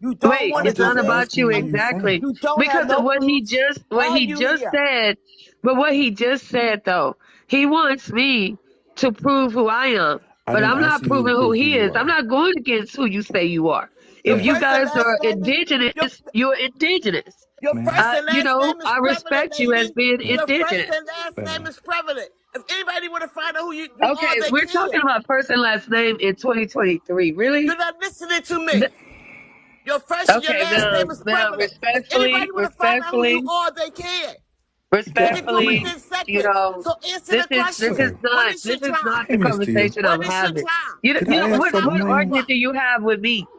You don't Wait, want I'm to it's not just defend about you asking where you yourself. exactly. from. You don't have Because of no what proofs. Why are he you just here? said, but what he just said though, he wants me to prove who I am. I But didn't I'm ask not you to proving who prove who he you is. I'm are, not going against who you say you are. Your If you ma'am. first and guys last are name is your indigenous, you're indigenous. your Ma'am. first and You last know, name is I prevalent, respect you as lady. being Ma'am. Your first indigenous. and last name Ma'am. is prevalent. If anybody want to find out who you are, Okay, they we're can. talking about first and last name in 2023. You're Really? not listening to Th- me. Your first and your Okay, last name is now, prevalent. If anybody want to find out who you are, they can. It's God going respectfully, within you seconds. know, So answer the this question. is sir. What not is your tribe? the Hey, Miss Tia. conversation What I'm is your having. tribe? You know, Could you I know ask What what tribe something, are you ma'am? argument from? do you have with me?